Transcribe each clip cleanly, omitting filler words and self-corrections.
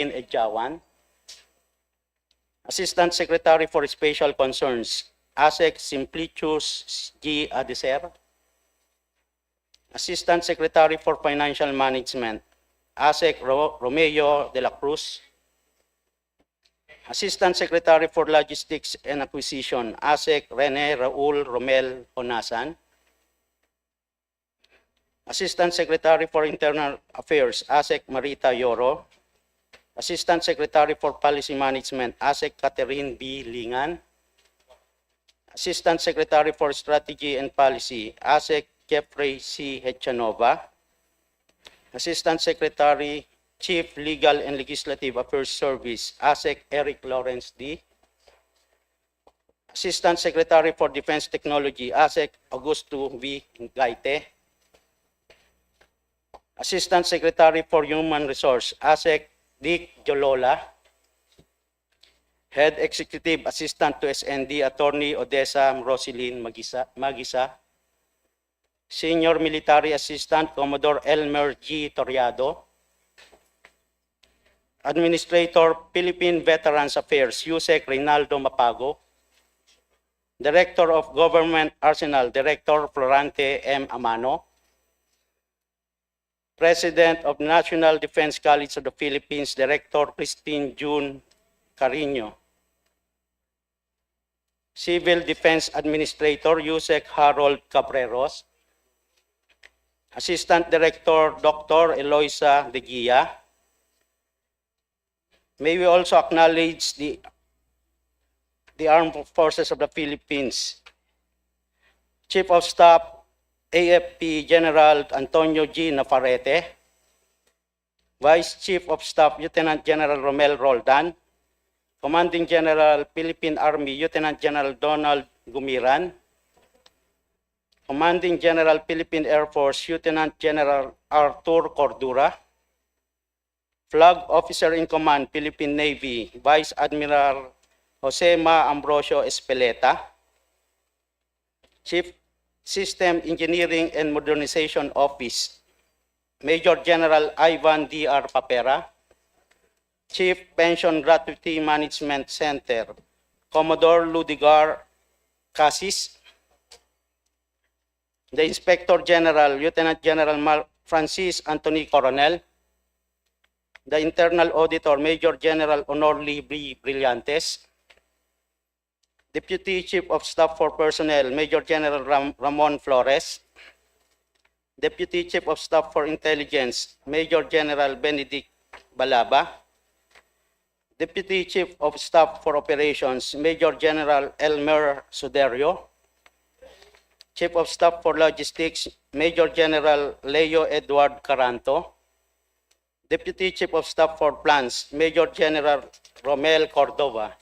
Edjawan. Assistant Secretary for Special Concerns, ASEC Simplicius G. Adeser. Assistant Secretary for Financial Management, ASEC Romeo de la Cruz. Assistant Secretary for Logistics and Acquisition, ASEC Rene Raul Romel Honasan. Assistant Secretary for Internal Affairs, ASEC Marita Yoro. Assistant Secretary for Policy Management, ASEC Catherine B. Lingan. Assistant Secretary for Strategy and Policy, ASEC Jeffrey C. Hechanova. Assistant Secretary, Chief Legal and Legislative Affairs Service, ASEC Eric Lawrence D. Assistant Secretary for Defense Technology, ASEC Augusto V. Gaite. Assistant Secretary for Human Resource, ASEC Dick Jolola. Head Executive Assistant to SND, Attorney Odessa Roselyn Magisa. Senior Military Assistant, Commodore Elmer G. Toriado. Administrator, Philippine Veterans Affairs, Yusek Reynaldo Mapago. Director of Government Arsenal, Director Florante M. Amano. President of National Defense College of the Philippines, Director Christine June Carino. Civil Defense Administrator, Yusek Harold Cabreros. Assistant Director, Dr. Eloisa De Guia. May we also acknowledge the Armed Forces of the Philippines. Chief of Staff, AFP General Antonio G. Navarrete. Vice Chief of Staff, Lieutenant General Romel Roldan. Commanding General, Philippine Army, Lieutenant General Donald Gumiran. Commanding General, Philippine Air Force, Lieutenant General Arthur Cordura. Flag Officer in Command, Philippine Navy, Vice Admiral Josema Ambrosio Espeleta. Chief System Engineering and Modernization Office, Major General Ivan D.R. Papera. Chief Pension Gratuity Management Center, Commodore Ludigar Casis. The Inspector General, Lieutenant General Francis Anthony Coronel. The Internal Auditor, Major General Honorly B. Brillantes. Deputy Chief of Staff for Personnel, Major General Ramon Flores. Deputy Chief of Staff for Intelligence, Major General Benedict Balaba. Deputy Chief of Staff for Operations, Major General Elmer Suderio. Chief of Staff for Logistics, Major General Leo Edward Caranto. Deputy Chief of Staff for Plans, Major General Romel Cordova.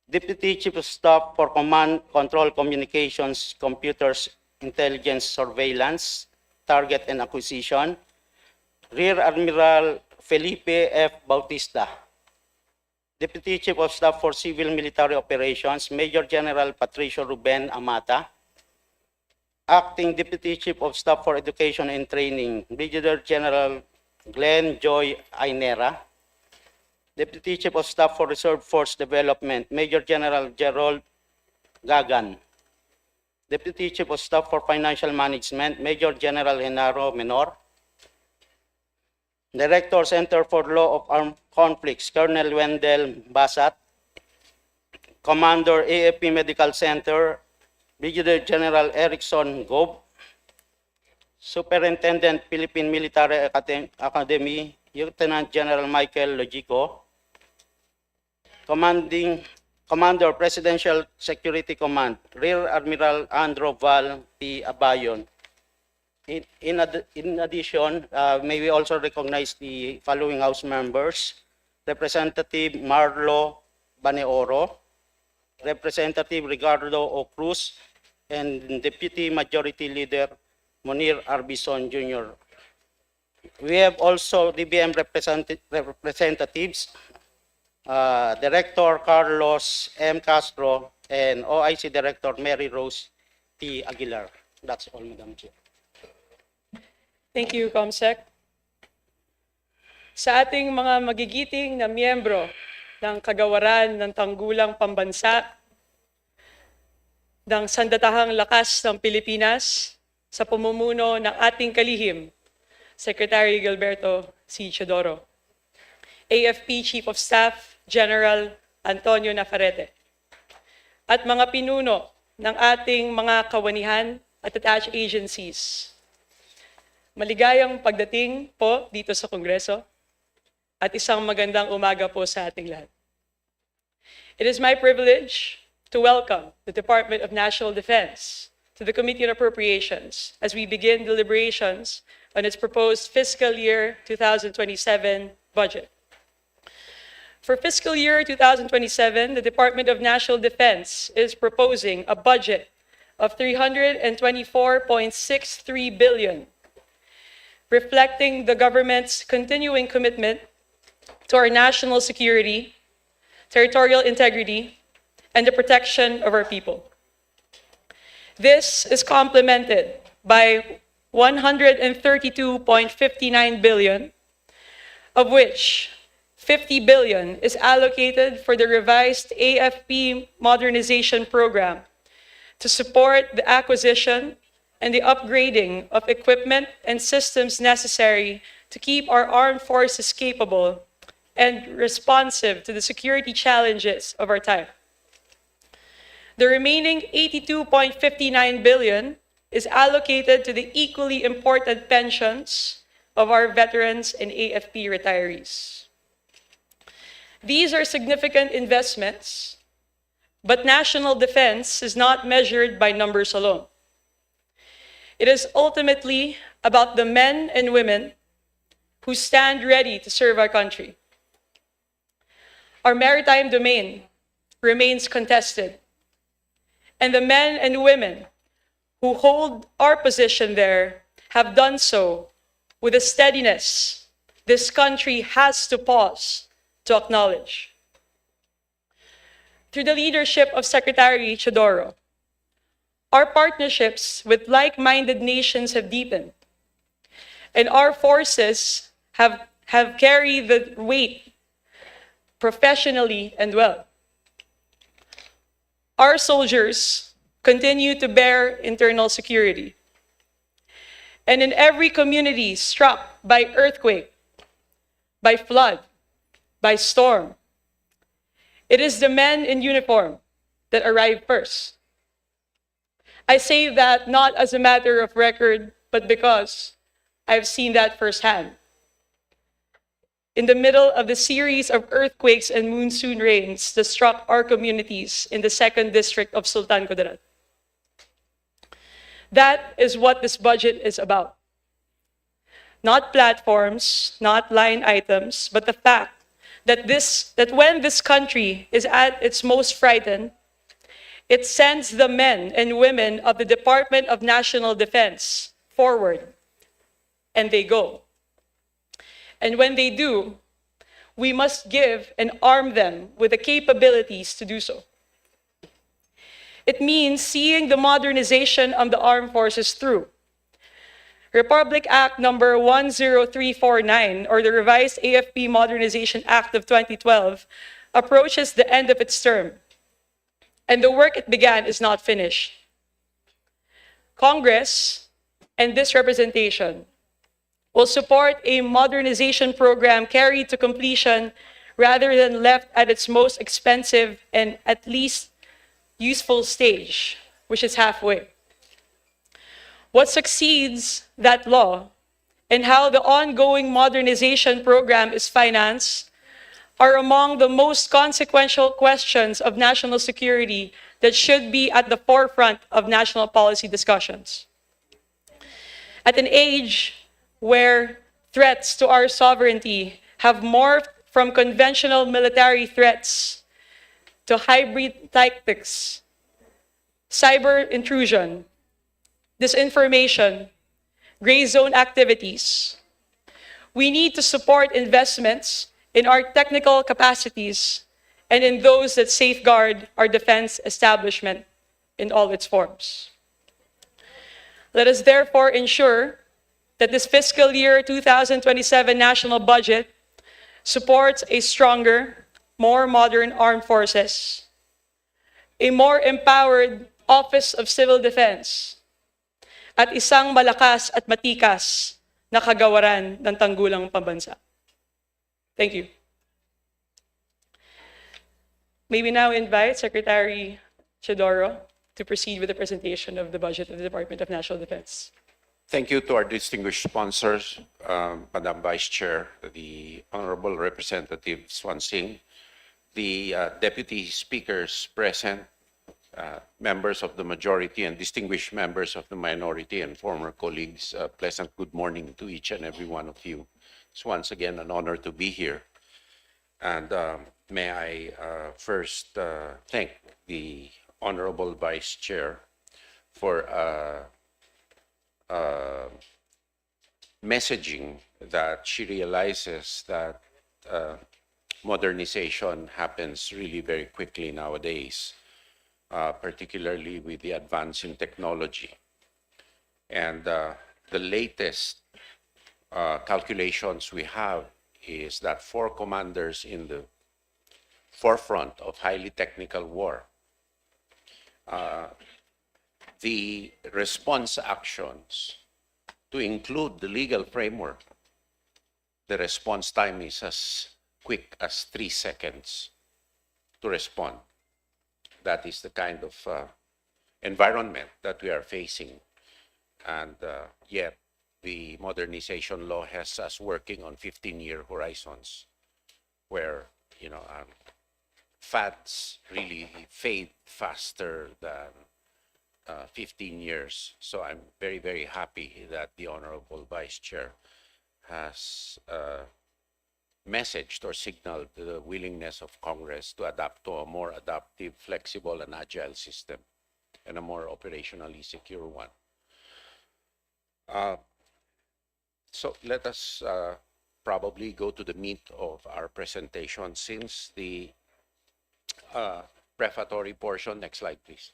Deputy Chief of Staff for Command, Control, Communications, Computers, Intelligence, Surveillance, Target and Acquisition, Rear Admiral Felipe F. Bautista. Deputy Chief of Staff for Civil Military Operations, Major General Patricio Ruben Amata. Acting Deputy Chief of Staff for Education and Training, Brigadier General Glenn Joy Ainera. Deputy Chief of Staff for Reserve Force Development, Major General Gerald Gagan. Deputy Chief of Staff for Financial Management, Major General Genaro Menor. Director, Center for Law of Armed Conflicts, Colonel Wendell Basat. Commander, AFP Medical Center, Brigadier General Erickson Gob. Superintendent, Philippine Military Academy, Lieutenant General Michael Logico. Commander, Presidential Security Command, Rear Admiral Andrew Val P. Abayon. In addition, may we also recognize the following House members: Representative Marlo Baneoro, Representative Ricardo O. Cruz, and Deputy Majority Leader Monir Arbison Jr. We have also DBM representatives, Director Carlos M. Castro, and OIC Director Mary Rose P. Aguilar. That's all, Madam Chair. Thank you, ComSec. sa ating mga magigiting na miyembro ng Kagawaran ng Tanggulang Pambansa, ng Sandatahang Lakas ng Pilipinas, sa pamumuno ng ating kalihim, Secretary Gilberto C. Chodoro, AFP Chief of Staff General Antonio Navarrete, at mga pinuno ng ating mga kawanihan at attached agencies. Maligayang pagdating po dito sa Kongreso at isang magandang umaga po sa ating lahat. It is my privilege to welcome the Department of National Defense to the Committee on Appropriations as we begin deliberations on its proposed fiscal year 2027 budget. For fiscal year 2027, the Department of National Defense is proposing a budget of 324.63 billion, reflecting the government's continuing commitment to our national security, territorial integrity, and the protection of our people. This is complemented by 132.59 billion, of which 50 billion is allocated for the revised AFP modernization program to support the acquisition and the upgrading of equipment and systems necessary to keep our armed forces capable and responsive to the security challenges of our time. The remaining 82.59 billion is allocated to the equally important pensions of our veterans and AFP retirees. These are significant investments, but national defense is not measured by numbers alone. It is ultimately about the men and women who stand ready to serve our country. Our maritime domain remains contested, and the men and women who hold our position there have done so with a steadiness this country has to pause to acknowledge. Through the leadership of Secretary Chodoro, our partnerships with like-minded nations have deepened, and our forces have carried the weight professionally and well. Our soldiers continue to bear internal security. And in every community struck by earthquake, by flood, by storm, it is the men in uniform that arrive first. I say that not as a matter of record, but because I've seen that firsthand. In the middle of the series of earthquakes and monsoon rains that struck our communities in the 2nd District of Sultan Kudarat. That is what this budget is about. Not platforms, not line items, but the fact that when this country is at its most frightened, it sends the men and women of the Department of National Defense forward, and they go. And when they do, we must give and arm them with the capabilities to do so. It means seeing the modernization of the armed forces through. Republic Act number 10349, or the revised AFP Modernization Act of 2012, approaches the end of its term, and the work it began is not finished. Congress and this representation will support a modernization program carried to completion rather than left at its most expensive and at least useful stage, which is halfway. What succeeds that law and how the ongoing modernization program is financed are among the most consequential questions of national security that should be at the forefront of national policy discussions. At an age where threats to our sovereignty have morphed from conventional military threats to hybrid tactics, cyber intrusion, disinformation, gray zone activities, we need to support investments in our technical capacities and in those that safeguard our defense establishment in all its forms. Let us therefore ensure that this fiscal year 2027 national budget supports a stronger, more modern armed forces, a more empowered Office of Civil Defense, at isang malakas at matikas na kagawaran ng tanggulang pambansa. Thank you. May we now invite Secretary Chidoro to proceed with the presentation of the budget of the Department of National Defense. Thank you to our distinguished sponsors, Madam Vice Chair, the Honorable Representative SUANSING, the deputy speakers present, members of the majority and distinguished members of the minority and former colleagues. Pleasant good morning to each and every one of you. It's once again an honor to be here. And may I first thank the Honorable Vice Chair for messaging that she realizes that modernization happens really very quickly nowadays, particularly with the advance in technology. And the latest calculations we have is that 4 commanders in the forefront of highly technical war, the response actions to include the legal framework, the response time is as quick as 3 seconds to respond. That is the kind of environment that we are facing. And yet, the modernization law has us working on 15-year horizons where, fads really fade faster than 15 years. So I'm very, very happy that the Honorable Vice Chair has messaged or signaled the willingness of Congress to adapt to a more adaptive, flexible, and agile system and a more operationally secure one. So let us probably go to the meat of our presentation since the prefatory portion. Next slide, please.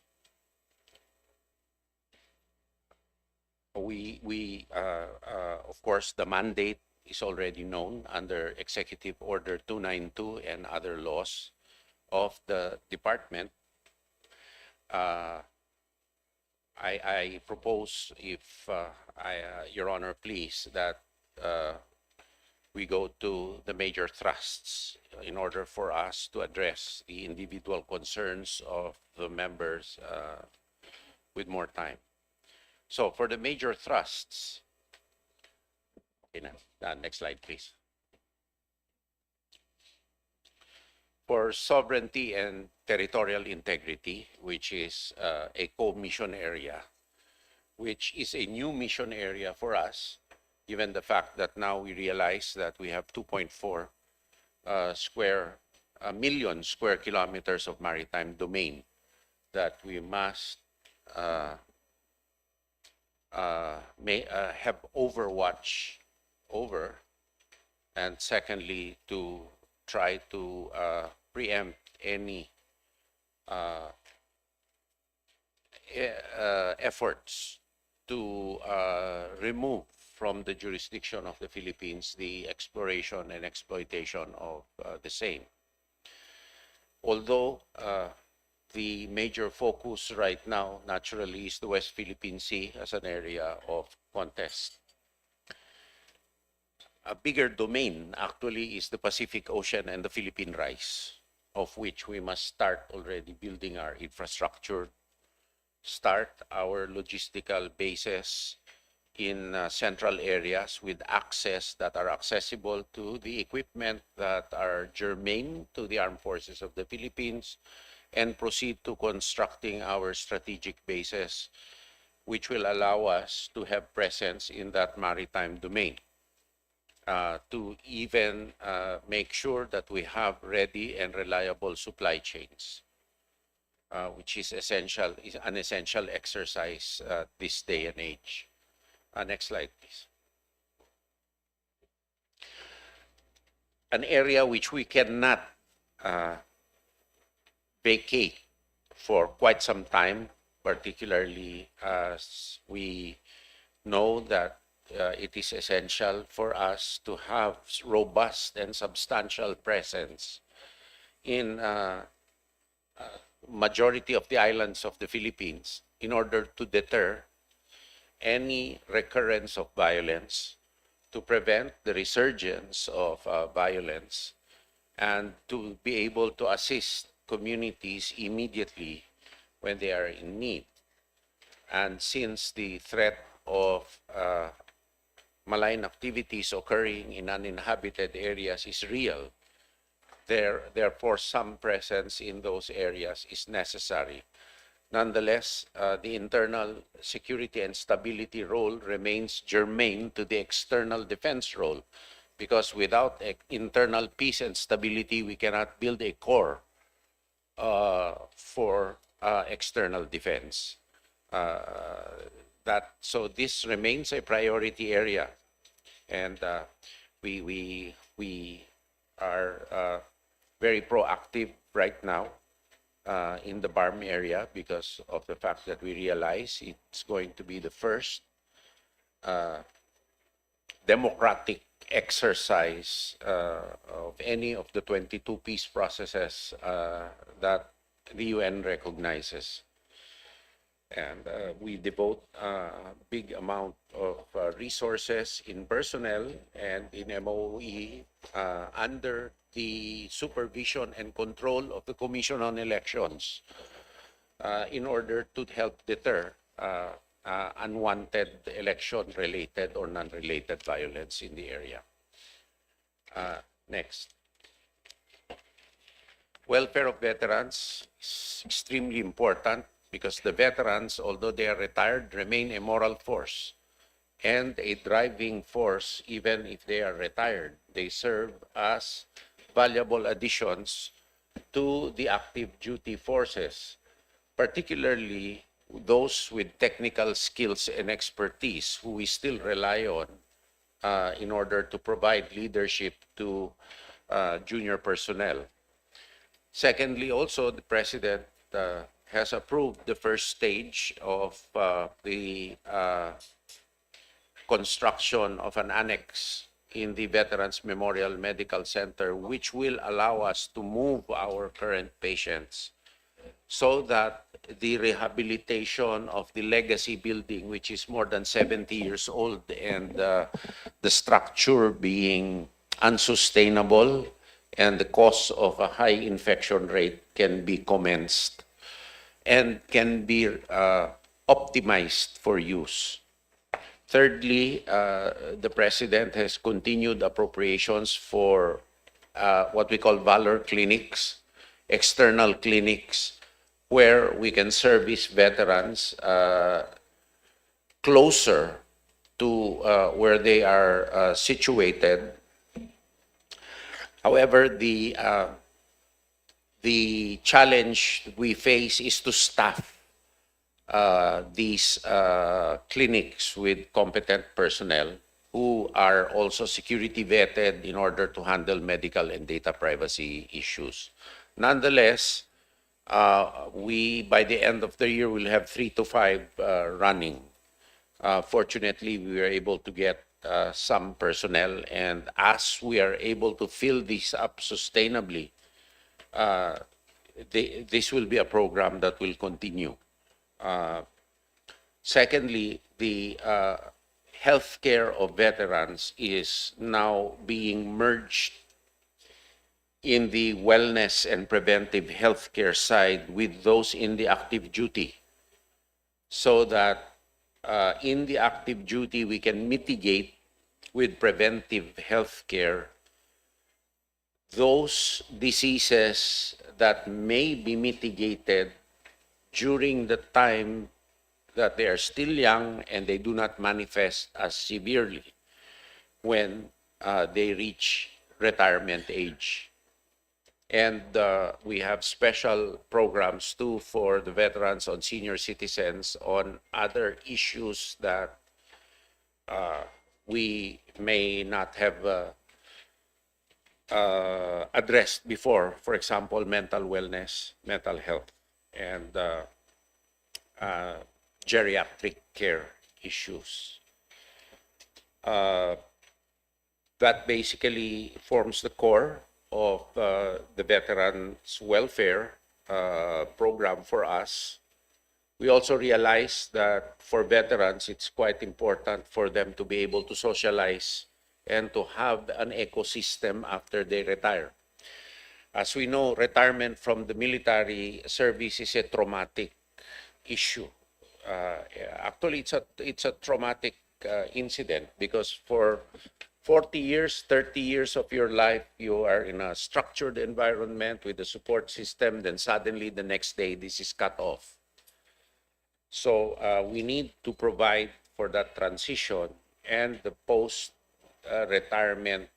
Of course, the mandate is already known under Executive Order 292 and other laws of the department. I propose, if Your Honor please, that we go to the major thrusts in order for us to address the individual concerns of the members with more time. So for the major thrusts, okay, next slide, please. For sovereignty and territorial integrity, which is a co-mission area, which is a new mission area for us, given the fact that now we realize that we have 2.4 million square kilometers of maritime domain that we must have overwatch over, and secondly, to try to preempt any efforts to remove from the jurisdiction of the Philippines the exploration and exploitation of the same. Although the major focus right now, naturally, is the West Philippine Sea as an area of contest. A bigger domain, actually, is the Pacific Ocean and the Philippine Rise, of which we must start already building our infrastructure, start our logistical bases in central areas with access that are accessible to the equipment that are germane to the armed forces of the Philippines, and proceed to constructing our strategic bases, which will allow us to have presence in that maritime domain, to even make sure that we have ready and reliable supply chains, which is essential, is an essential exercise this day and age. Next slide, please. An area which we cannot vacate for quite some time, particularly as we know that it is essential for us to have robust and substantial presence in majority of the islands of the Philippines in order to deter any recurrence of violence, to prevent the resurgence of violence, and to be able to assist communities immediately when they are in need. And since the threat of malign activities occurring in uninhabited areas is real, therefore some presence in those areas is necessary. Nonetheless, the internal security and stability role remains germane to the external defense role, because without internal peace and stability, we cannot build a core for external defense. So this remains a priority area, and we are very proactive right now in the BARM area because of the fact that we realize it's going to be the first democratic exercise of any of the 22 peace processes that the UN recognizes. And we devote a big amount of resources in personnel and in MOE under the supervision and control of the Commission on Elections in order to help deter unwanted election-related or non-related violence in the area. Next. Welfare of veterans is extremely important because the veterans, although they are retired, remain a moral force and a driving force even if they are retired. They serve as valuable additions to the active duty forces, particularly those with technical skills and expertise who we still rely on in order to provide leadership to junior personnel. Secondly, also the President has approved the first stage of the construction of an annex in the Veterans Memorial Medical Center, which will allow us to move our current patients so that the rehabilitation of the legacy building, which is more than 70 years old, and the structure being unsustainable and the cause of a high infection rate can be commenced and can be optimized for use. Thirdly, the President has continued appropriations for what we call valor clinics, external clinics, where we can service veterans closer to where they are situated. However, the challenge we face is to staff these clinics with competent personnel who are also security vetted in order to handle medical and data privacy issues. Nonetheless, by the end of the year, we'll have 3 to 5 running. Fortunately, we were able to get some personnel, and as we are able to fill this up sustainably, this will be a program that will continue. Secondly, the healthcare of veterans is now being merged in the wellness and preventive healthcare side with those in the active duty, so that in the active duty we can mitigate with preventive healthcare those diseases that may be mitigated during the time that they are still young and they do not manifest as severely when they reach retirement age. And we have special programs too for the veterans, on senior citizens, on other issues that we may not have addressed before. For example, mental wellness, mental health, and geriatric care issues. Uh, that basically forms the core of the veterans welfare program for us. We also realize that for veterans, it's quite important for them to be able to socialize and to have an ecosystem after they retire. As we know, retirement from the military service is a traumatic issue. Actually, it's a traumatic incident because for 40 years, 30 years of your life, you are in a structured environment with a support system. Then suddenly the next day, this is cut off. So we need to provide for that transition and the post-retirement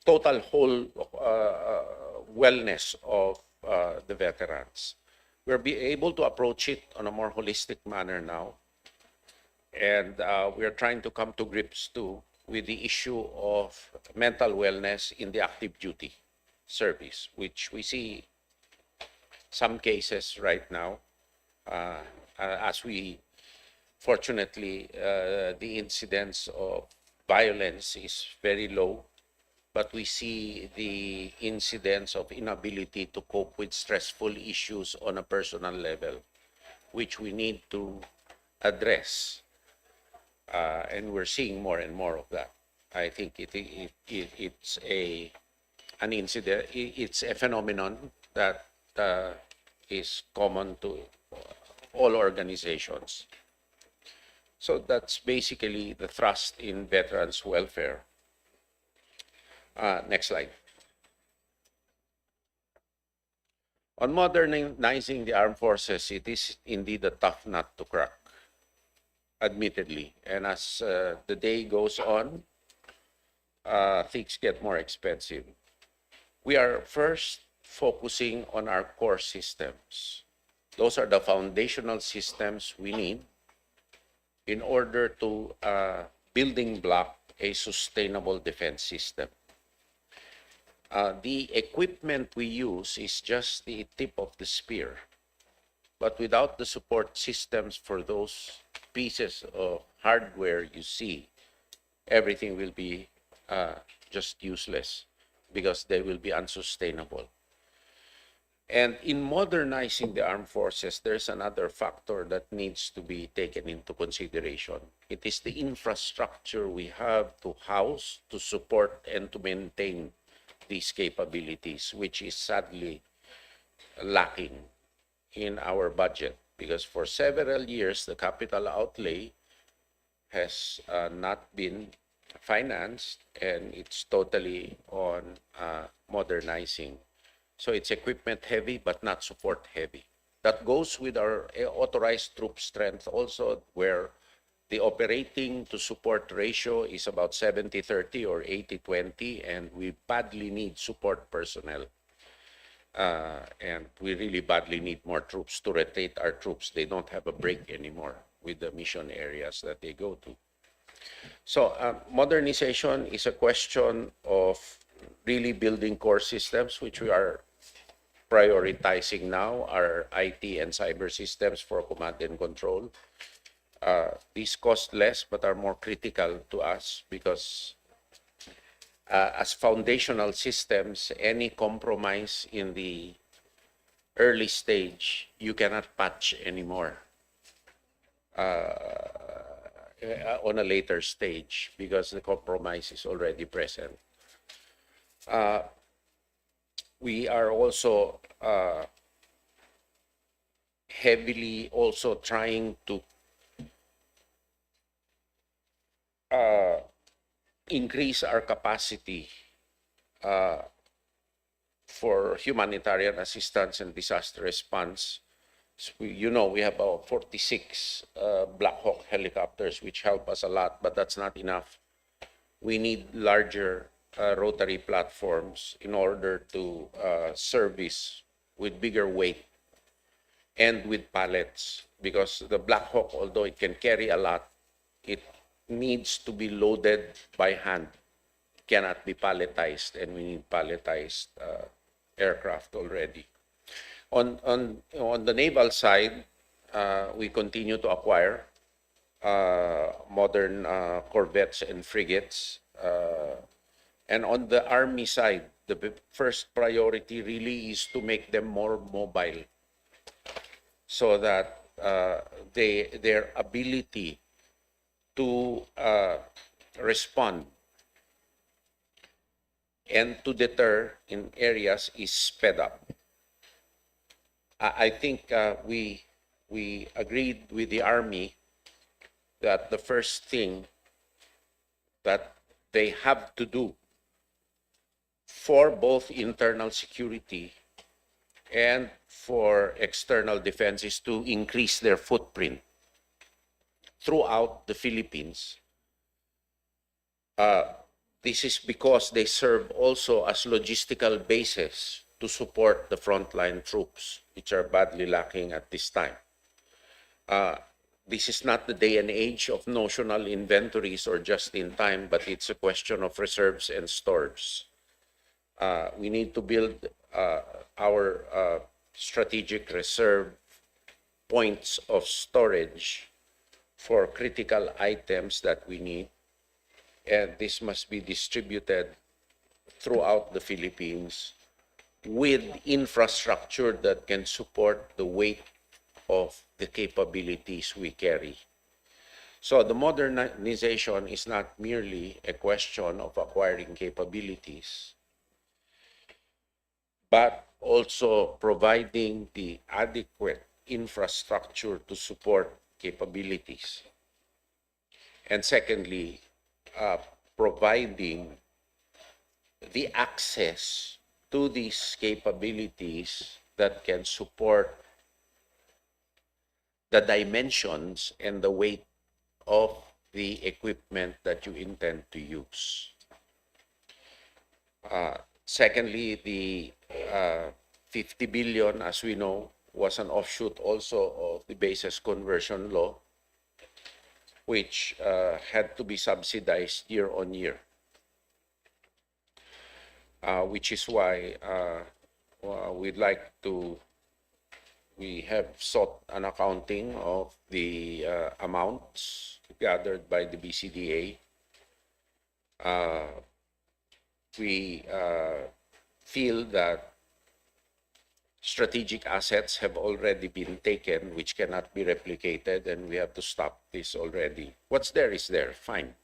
total whole wellness of the veterans. We're be able to approach it on a more holistic manner now. And we are trying to come to grips too with the issue of mental wellness in the active duty service, which we see some cases right now. As we, fortunately, the incidence of violence is very low, but we see the incidence of inability to cope with stressful issues on a personal level, which we need to address. And we're seeing more and more of that. I think it's an incident, it's a phenomenon that is common to all organizations. So that's basically the thrust in veterans welfare. Next slide. On modernizing the armed forces, it is indeed a tough nut to crack, admittedly. And as the day goes on, things get more expensive. We are first focusing on our core systems. Those are the foundational systems we need in order to building block a sustainable defense system. The equipment we use is just the tip of the spear. But without the support systems for those pieces of hardware you see, everything will be just useless because they will be unsustainable. And in modernizing the armed forces, there's another factor that needs to be taken into consideration. It is the infrastructure we have to house, to support, and to maintain these capabilities, which is sadly lacking in our budget, because for several years, the capital outlay has not been financed, and it's totally on modernizing. So it's equipment heavy, but not support heavy. That goes with our authorized troop strength also, where the operating to support ratio is about 70-30 or 80-20, and we badly need support personnel. And we really badly need more troops to rotate our troops. They don't have a break anymore with the mission areas that they go to. So modernization is a question of really building core systems, which we are prioritizing now, our IT and cyber systems for command and control. These cost less but are more critical to us because as foundational systems, any compromise in the early stage, you cannot patch anymore on a later stage because the compromise is already present. We are also heavily also trying to increase our capacity for humanitarian assistance and disaster response. So we have about 46 Black Hawk helicopters, which help us a lot, but that's not enough. We need larger rotary platforms in order to service with bigger weight and with pallets, because the Black Hawk, although it can carry a lot, it needs to be loaded by hand. It cannot be palletized, and we need palletized aircraft already. On the naval side, we continue to acquire modern corvettes and frigates. And on the Army side, the first priority really is to make them more mobile so that their ability to respond and to deter in areas is sped up. I think we agreed with the Army that the first thing that they have to do for both internal security and for external defense is to increase their footprint throughout the Philippines. This is because they serve also as logistical bases to support the frontline troops, which are badly lacking at this time. This is not the day and age of notional inventories or just in time, but it's a question of reserves and stores. We need to build our strategic reserve points of storage for critical items that we need, and this must be distributed throughout the Philippines with infrastructure that can support the weight of the capabilities we carry. So the modernization is not merely a question of acquiring capabilities, but also providing the adequate infrastructure to support capabilities. And secondly, providing the access to these capabilities that can support the dimensions and the weight of the equipment that you intend to use. Secondly, the 50 billion, as we know, was an offshoot also of the basis conversion law, which had to be subsidized year on year, which is why we have sought an accounting of the amounts gathered by the BCDA. We feel that strategic assets have already been taken, which cannot be replicated, and we have to stop this already. What's there is there, fine.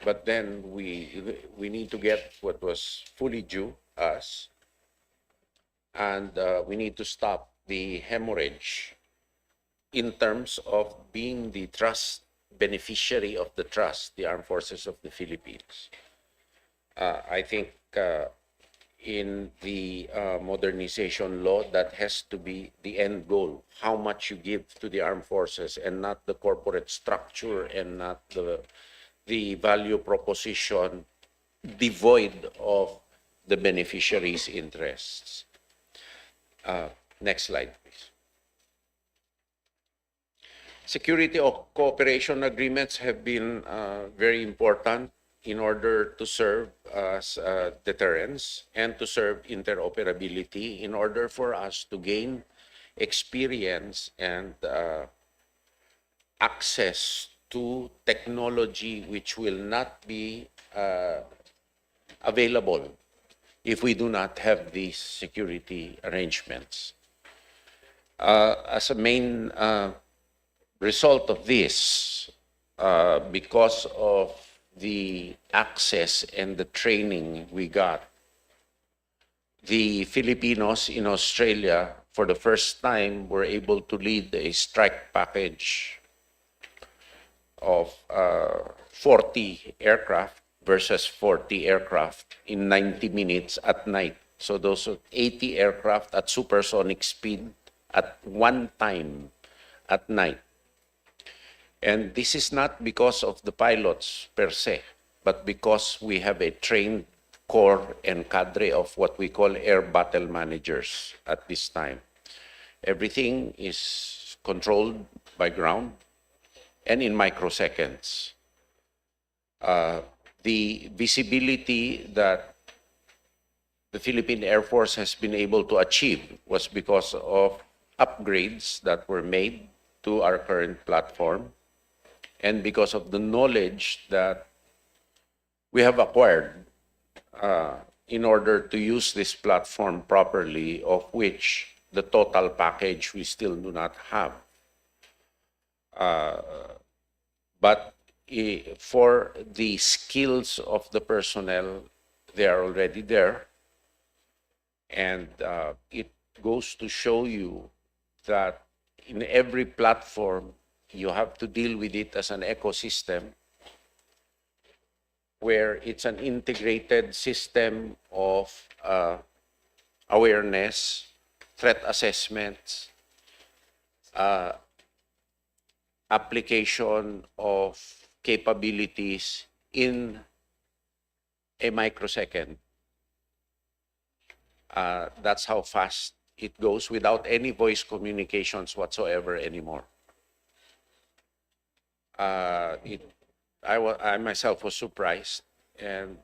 But then we need to get what was fully due us, and we need to stop the hemorrhage in terms of being the trust beneficiary of the trust, the Armed Forces of the Philippines. I think in the modernization law, that has to be the end goal, how much you give to the armed forces, and not the corporate structure and not the value proposition devoid of the beneficiaries' interests. Next slide, please. Security cooperation agreements have been very important in order to serve as deterrence and to serve interoperability, in order for us to gain experience and access to technology which will not be available if we do not have these security arrangements. As a main result of this, because of the access and the training we got, the Filipinos in Australia, for the first time, were able to lead a strike package of 40 aircraft versus 40 aircraft in 90 minutes at night. So those are 80 aircraft at supersonic speed at one time at night. And this is not because of the pilots per se, but because we have a trained corps and cadre of what we call air battle managers at this time. Everything is controlled by ground and in microseconds. The visibility that the Philippine Air Force has been able to achieve was because of upgrades that were made to our current platform, and because of the knowledge that we have acquired in order to use this platform properly, of which the total package we still do not have. But for the skills of the personnel, they are already there. And it goes to show you that in every platform, you have to deal with it as an ecosystem where it's an integrated system of awareness, threat assessments, application of capabilities in a microsecond. That's how fast it goes without any voice communications whatsoever anymore. I myself was surprised, and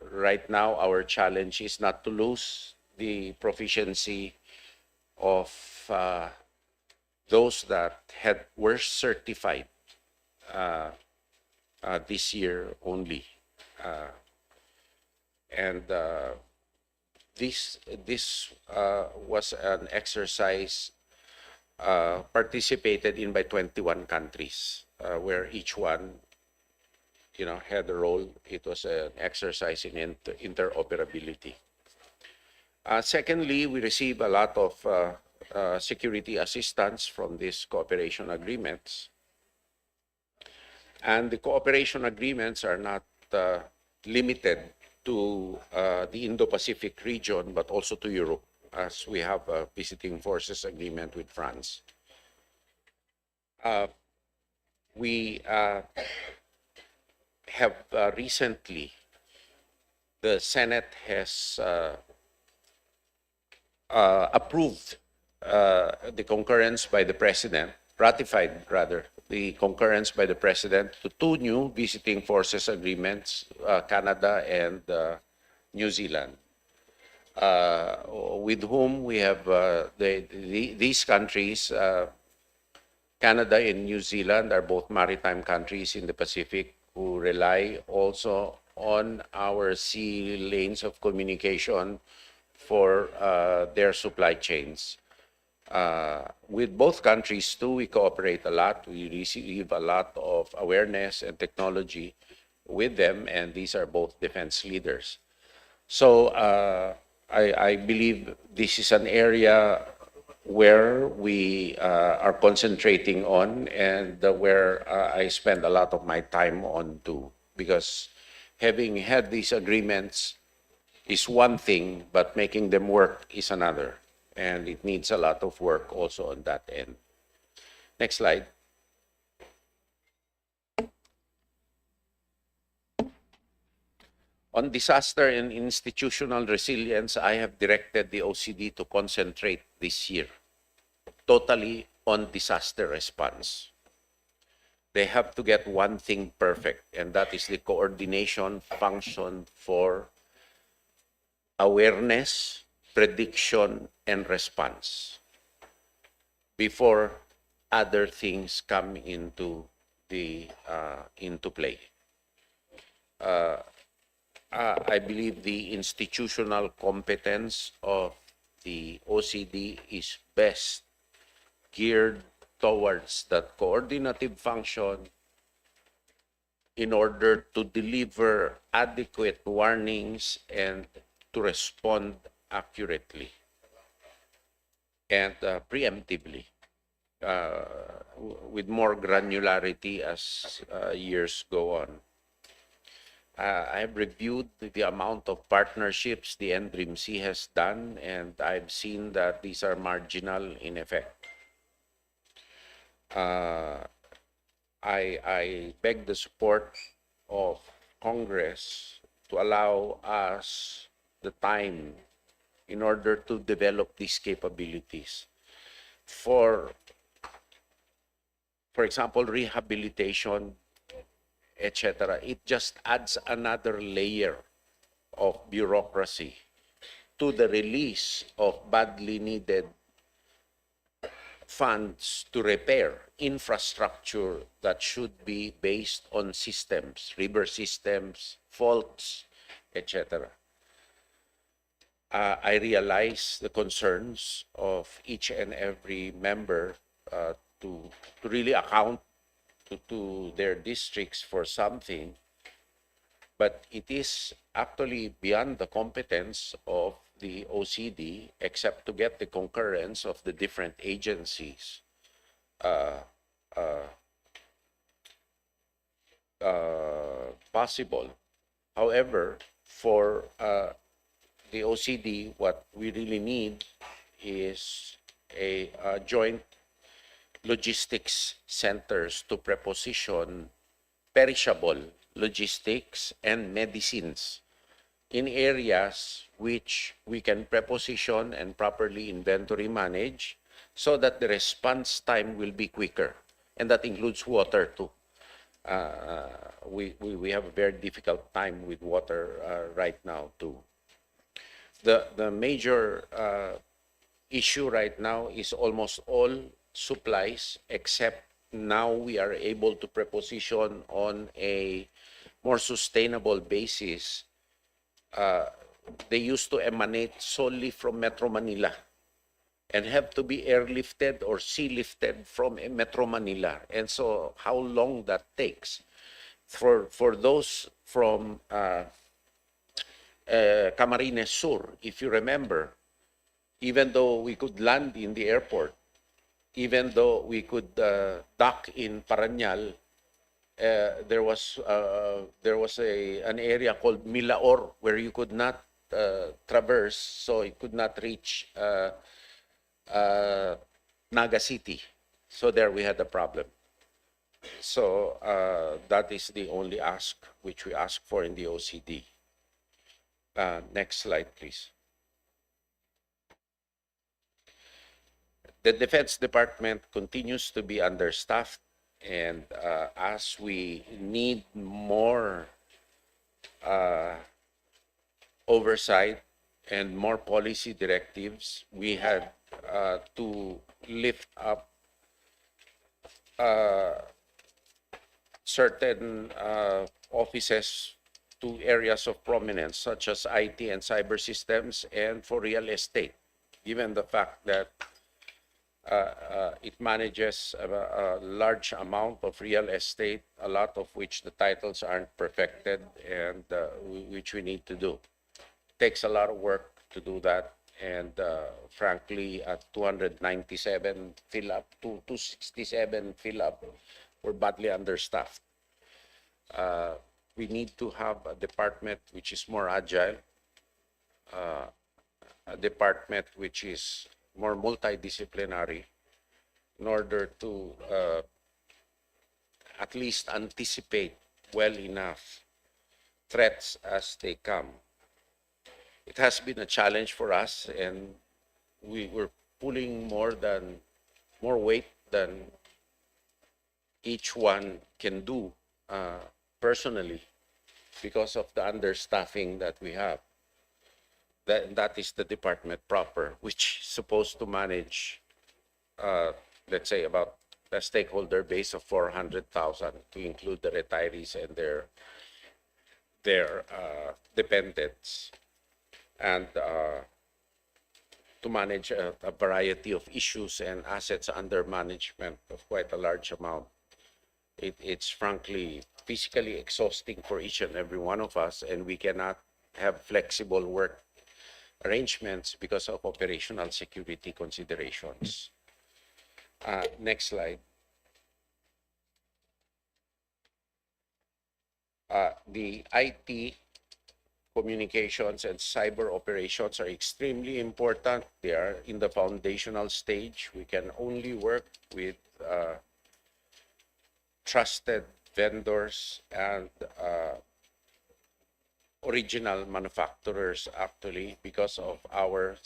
right now our challenge is not to lose the proficiency of those that were certified this year only, and this was an exercise participated in by 21 countries, where each one, had a role. It was an exercise in interoperability. Secondly, we receive a lot of security assistance from these cooperation agreements. And the cooperation agreements are not limited to the Indo-Pacific region, but also to Europe, as we have a visiting forces agreement with France. We have recently, the Senate has approved the concurrence by the President, ratified rather, the concurrence by the President to 2 new visiting forces agreements, Canada and New Zealand, with whom we have these countries, Canada and New Zealand are both maritime countries in the Pacific who rely also on our sea lanes of communication for their supply chains. With both countries too, we cooperate a lot. We receive a lot of awareness and technology with them, and these are both defense leaders. So I believe this is an area where we are concentrating on, and where I spend a lot of my time on too, because having had these agreements is one thing, but making them work is another. And it needs a lot of work also on that end. Next slide. On disaster and institutional resilience, I have directed the OCD to concentrate this year totally on disaster response. They have to get one thing perfect, and that is the coordination function for awareness, prediction, and response before other things come into play. I believe the institutional competence of the OCD is best geared towards that coordinative function in order to deliver adequate warnings and to respond accurately and preemptively, with more granularity as years go on. I have reviewed the amount of partnerships the NDRIMC has done, and I've seen that these are marginal in effect. I beg the support of Congress to allow us the time in order to develop these capabilities. For example, rehabilitation, etc. It just adds another layer of bureaucracy to the release of badly needed funds to repair infrastructure that should be based on systems, river systems, faults, etc. I realize the concerns of each and every member to really account to their districts for something, but it is actually beyond the competence of the OCD, except to get the concurrence of the different agencies possible. However, for the OCD, what we really need is a joint logistics centers to preposition perishable logistics and medicines in areas which we can preposition and properly inventory manage so that the response time will be quicker. And that includes water too. We have a very difficult time with water right now too. The major issue right now is almost all supplies, except now we are able to preposition on a more sustainable basis. They used to emanate solely from Metro Manila and have to be airlifted or sea lifted from Metro Manila. And so how long that takes. For those from Camarines Sur, if you remember, even though we could land in the airport, even though we could dock in Paranaque, there was an area called Milaor where you could not traverse, so it could not reach Naga City. So there we had a problem. So that is the only ask which we ask for in the OCD. Next slide, please. The Defense Department continues to be understaffed, and as we need more oversight and more policy directives, we had to lift up certain offices to areas of prominence, such as IT and cyber systems, and for real estate, given the fact that it manages a large amount of real estate, a lot of which the titles aren't perfected, and which we need to do. It takes a lot of work to do that, and frankly, at 297 fill up, 267 fill up, we're badly understaffed. We need to have a department which is more agile, a department which is more multidisciplinary, in order to at least anticipate well enough threats as they come. It has been a challenge for us, and we were pulling more weight than each one can do personally, because of the understaffing that we have. That is the department proper, which is supposed to manage, let's say, about a stakeholder base of 400,000, to include the retirees and their dependents, and to manage a variety of issues and assets under management of quite a large amount. It's frankly physically exhausting for each and every one of us, and we cannot have flexible work arrangements because of operational security considerations. Next slide. The IT, communications, and cyber operations are extremely important. They are in the foundational stage. We can only work with trusted vendors and original manufacturers, actually, because of our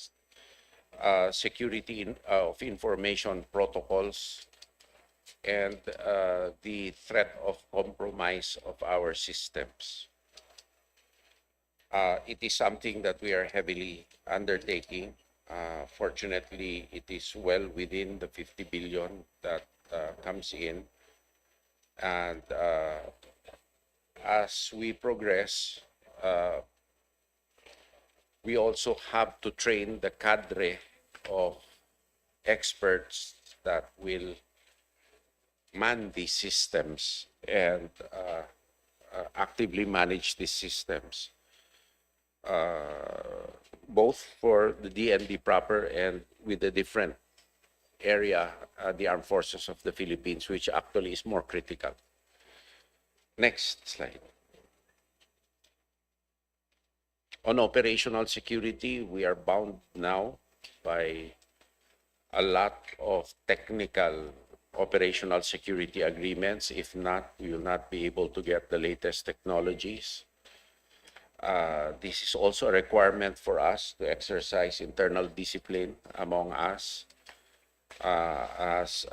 security of information protocols and the threat of compromise of our systems. It is something that we are heavily undertaking. Fortunately, it is well within the 50 billion that comes in. And as we progress, we also have to train the cadre of experts that will man these systems and actively manage these systems, both for the DND proper and with the different area, the armed forces of the Philippines, which actually is more critical. Next slide. On operational security, we are bound now by a lot of technical operational security agreements. If not, we will not be able to get the latest technologies. This is also a requirement for us to exercise internal discipline among us. As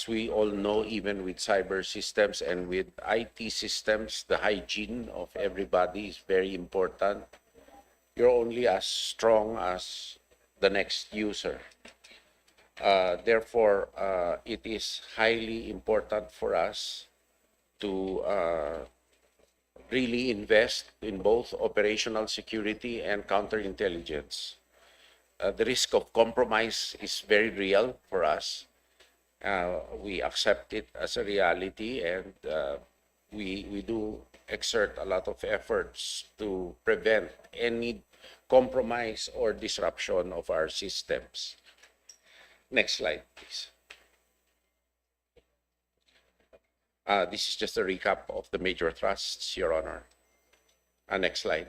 we all know, even with cyber systems and with IT systems, the hygiene of everybody is very important. You're only as strong as the next user. Therefore, it is highly important for us to really invest in both operational security and counterintelligence. The risk of compromise is very real for us. We accept it as a reality, and we do exert a lot of efforts to prevent any compromise or disruption of our systems. Next slide, please. This is just a recap of the major thrusts, Your Honor. Next slide.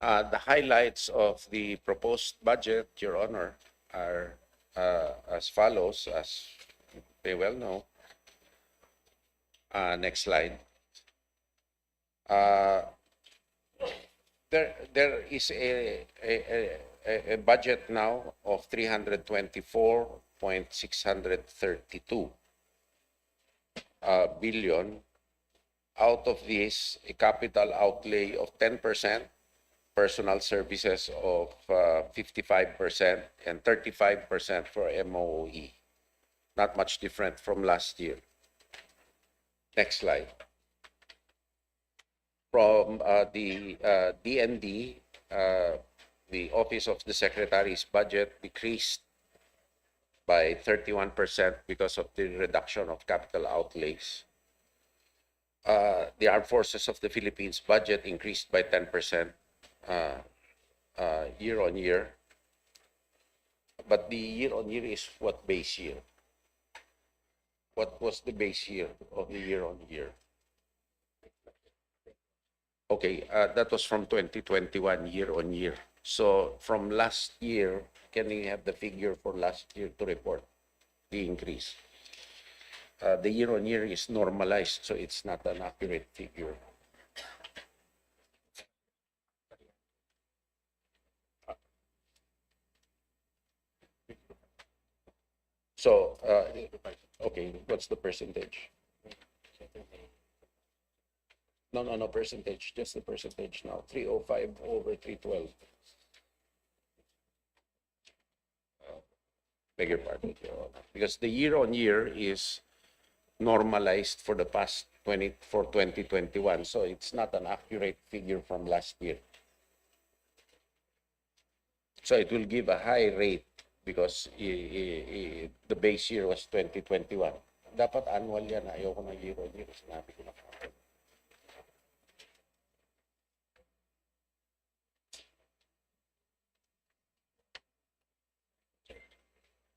The highlights of the proposed budget, Your Honor, are as follows, as you may well know. Next slide. There is a budget now of 324.632 billion. Out of this, a capital outlay of 10%, personal services of 55%, and 35% for MOE. Not much different from last year. Next slide. From the DND, the Office of the Secretary's budget decreased by 31% because of the reduction of capital outlays. The Armed Forces of the Philippines budget increased by 10% year on year. But the year on year is what base year? What was the base year of the year on year? Okay, that was from 2021 year on year. So from last year, can we have the figure for last year to report the increase? The year on year is normalized, so it's not an accurate figure. So, okay, what's the percentage? No, percentage, just the percentage now. 305 over 312. Beg your pardon, Your Honor. Because the year on year is normalized for the past 2021, so it's not an accurate figure from last year. So it will give a high rate because the base year was 2021. Dapat annual yan, ayoko na year on year. Sinabi ko na.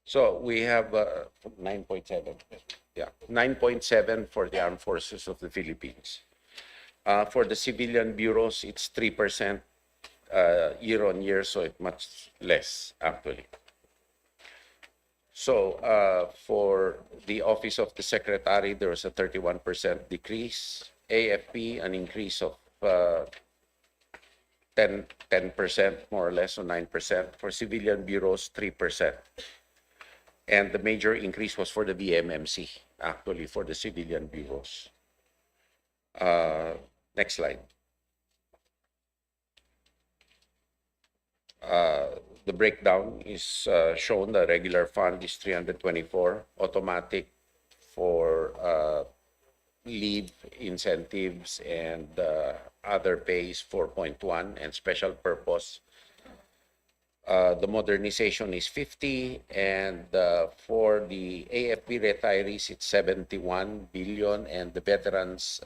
So we have 9.7. Yeah, 9.7 for the Armed Forces of the Philippines. For the civilian bureaus, it's 3% year on year, so it's much less actually. So for the Office of the Secretary, there was a 31% decrease. AFP, an increase of 10% more or less, or 9%. For civilian bureaus, 3%. And the major increase was for the BMMC, actually, for the civilian bureaus. Next slide. The breakdown is shown. The regular fund is 324, automatic for leave incentives and other pays 4.1, and special purpose. The modernization is 50, and for the AFP retirees, it's 71 billion, and the veterans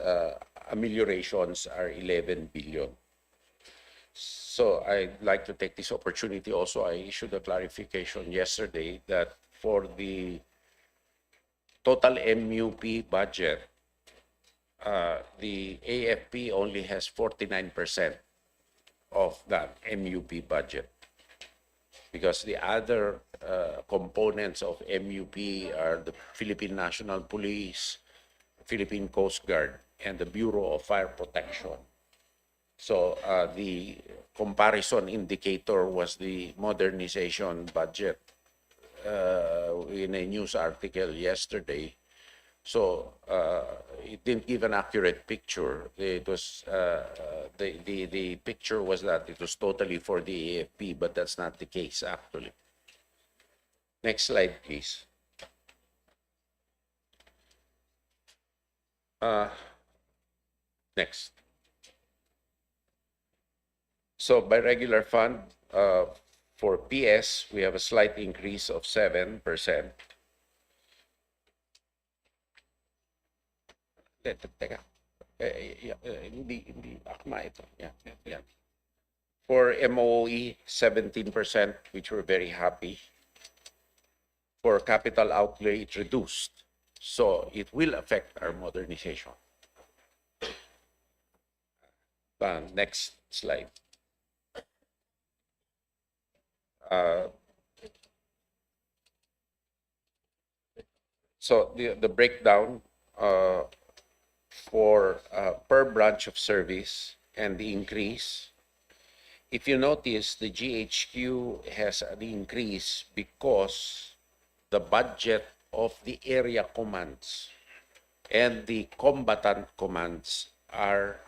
ameliorations are 11 billion. So I'd like to take this opportunity also. I issued a clarification yesterday that for the total MUP budget, the AFP only has 49% of that MUP budget, because the other components of MUP are the Philippine National Police, Philippine Coast Guard, and the Bureau of Fire Protection. So the comparison indicator was the modernization budget in a news article yesterday. So it didn't give an accurate picture. It was the picture was that it was totally for the AFP, but that's not the case actually. Next slide, please. Next. So by regular fund, for PS, we have a slight increase of 7%. Teka. Hindi akma ito. Yeah. For MOE, 17%, which we're very happy. For capital outlay, it reduced. So it will affect our modernization. Next slide. So the breakdown for per branch of service and the increase. If you notice, the GHQ has an increase because the budget of the area commands and the combatant commands are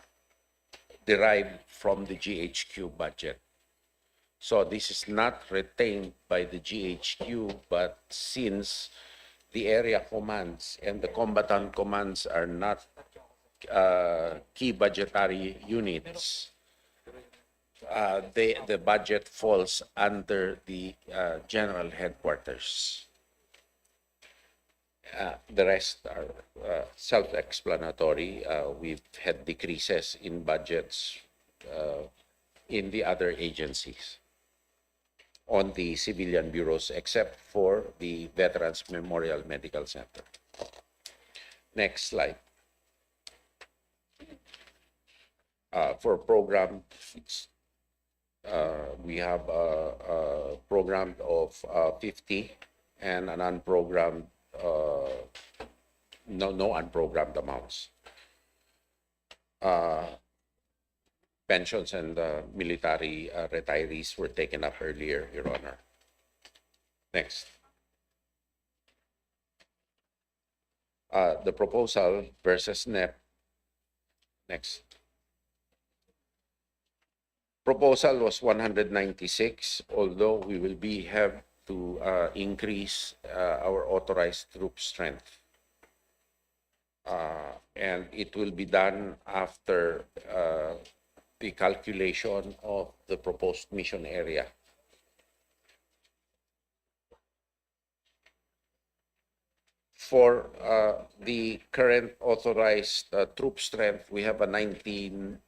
derived from the GHQ budget. So this is not retained by the GHQ, but since the area commands and the combatant commands are not key budgetary units, the budget falls under the general headquarters. The rest are self-explanatory. We've had decreases in budgets in the other agencies on the civilian bureaus, except for the Veterans Memorial Medical Center. Next slide. For program, we have a program of 50 and an unprogrammed, no unprogrammed amounts. Pensions and military retirees were taken up earlier, Your Honor. Next. The proposal versus NEP. Next. Proposal was 196, although we will have to increase our authorized troop strength. And it will be done after the calculation of the proposed mission area. For the current authorized troop strength, we have a 98%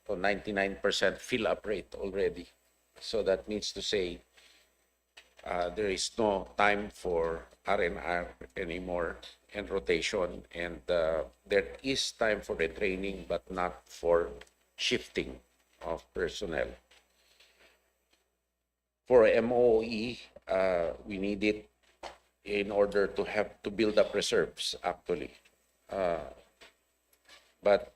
or 99% fill-up rate already. So that means to say there is no time for R&R anymore and rotation, and there is time for retraining, but not for shifting of personnel. For MOE, we need it in order to have to build up reserves, actually. But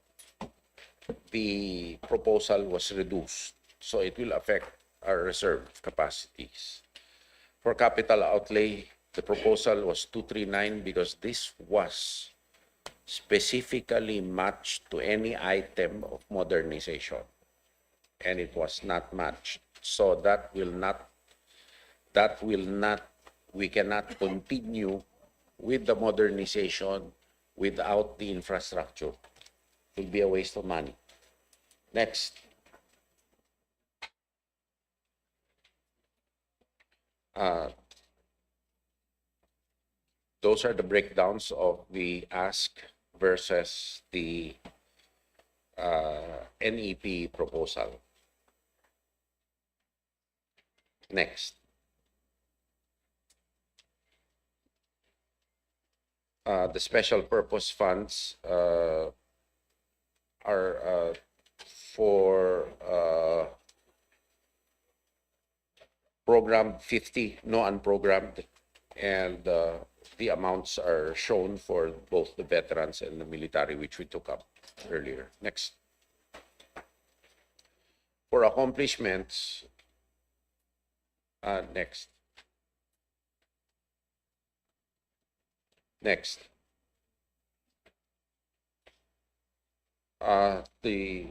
the proposal was reduced, so it will affect our reserve capacities. For capital outlay, the proposal was 239 because this was specifically matched to any item of modernization, and it was not matched So we cannot continue with the modernization without the infrastructure. It will be a waste of money. Next. Those are the breakdowns of the ask versus the NEP proposal. Next. The special purpose funds are for programmed 50, no unprogrammed, and the amounts are shown for both the veterans and the military, which we took up earlier. Next. For accomplishments, next. Next. The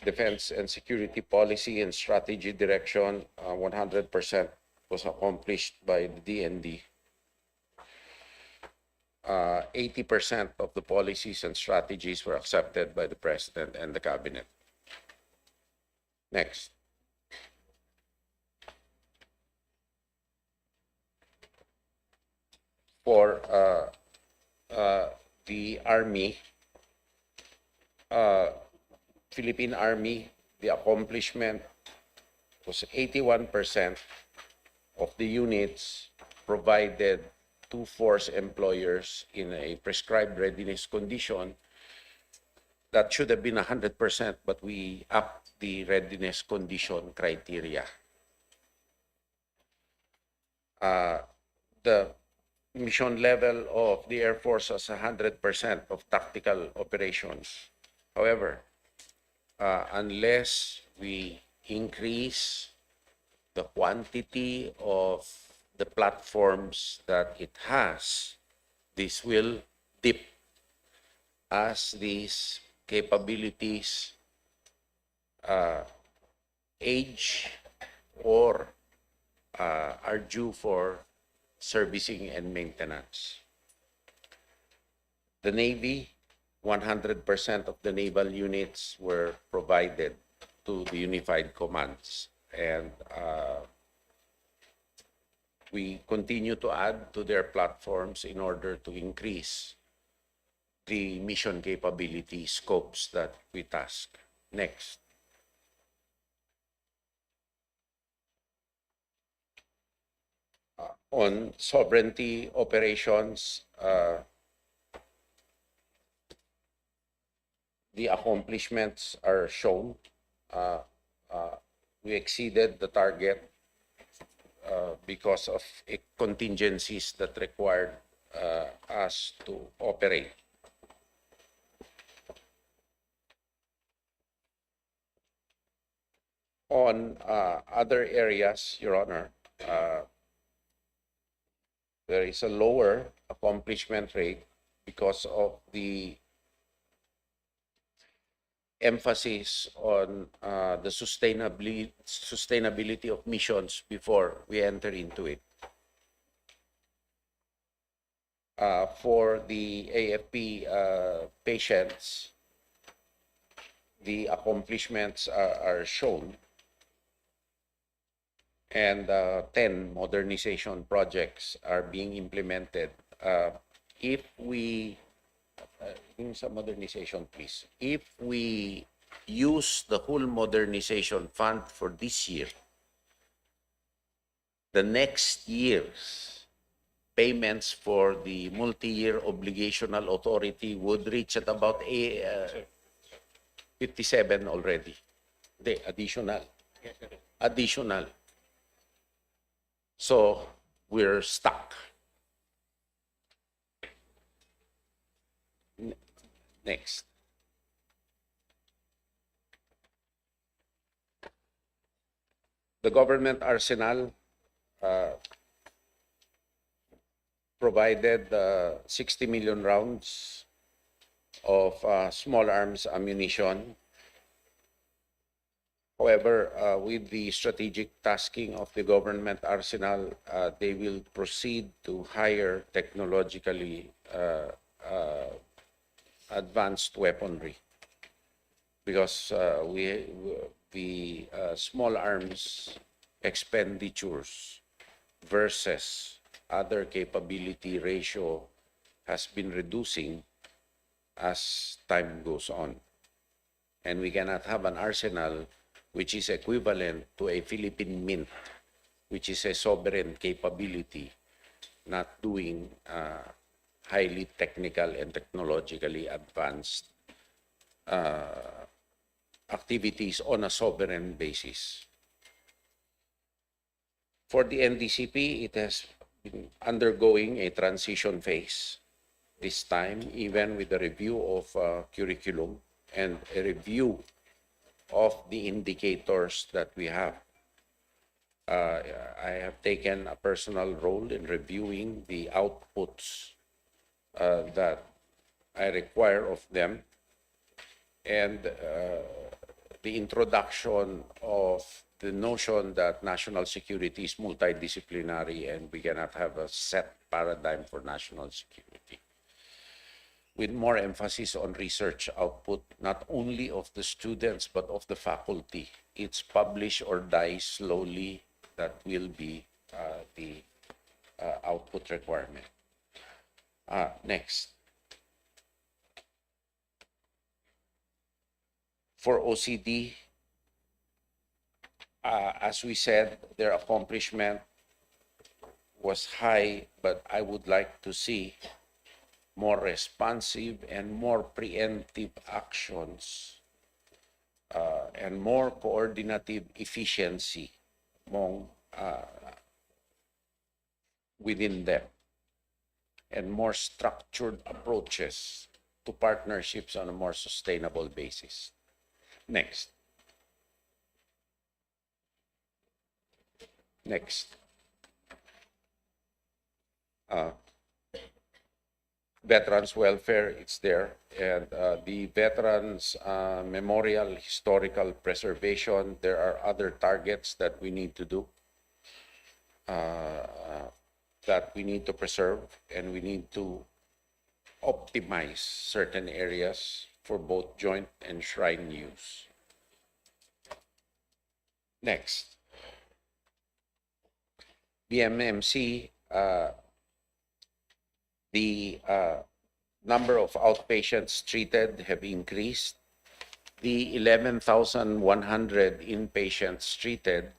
Defense and Security Policy and Strategy Direction, 100% was accomplished by the DND. 80% of the policies and strategies were accepted by the President and the Cabinet. Next. For the Army, Philippine Army, the accomplishment was 81% of the units provided to force employers in a prescribed readiness condition. That should have been 100%, but we upped the readiness condition criteria. The mission level of the Air Force was 100% of tactical operations. However, unless we increase the quantity of the platforms that it has, this will dip as these capabilities age or are due for servicing and maintenance. The Navy, 100% of the naval units were provided to the unified commands, and we continue to add to their platforms in order to increase the mission capability scopes that we task. Next. On sovereignty operations, the accomplishments are shown. We exceeded the target because of contingencies that required us to operate. On other areas, Your Honor, there is a lower accomplishment rate because of the emphasis on the sustainability of missions before we enter into it. For the AFP patients, the accomplishments are shown, and 10 modernization projects are being implemented. If we some modernization, please. If we use the whole modernization fund for this year, the next year's payments for the multi-year obligational authority would reach at about 57 already. The additional. So we're stuck. Next. The government arsenal provided 60 million rounds of small arms ammunition. However, with the strategic tasking of the government arsenal, they will proceed to hire technologically advanced weaponry, because the small arms expenditures versus other capability ratio has been reducing as time goes on. And we cannot have an arsenal which is equivalent to a Philippine Mint, which is a sovereign capability, not doing highly technical and technologically advanced activities on a sovereign basis. For the NDCP, it has been undergoing a transition phase. This time, even with a review of curriculum and a review of the indicators that we have. I have taken a personal role in reviewing the outputs that I require of them, and the introduction of the notion that national security is multidisciplinary and we cannot have a set paradigm for national security, with more emphasis on research output, not only of the students, but of the faculty. It's publish or die slowly that will be the output requirement. Next. For OCD, as we said, their accomplishment was high, but I would like to see more responsive and more preemptive actions and more coordinative efficiency among within them, and more structured approaches to partnerships on a more sustainable basis. Next. Next. Veterans welfare, it's there, and the veterans memorial historical preservation, there are other targets that we need to do, that we need to preserve, and we need to optimize certain areas for both joint and shrine use. Next. BMMC, the number of outpatients treated have increased. The 11,100 inpatients treated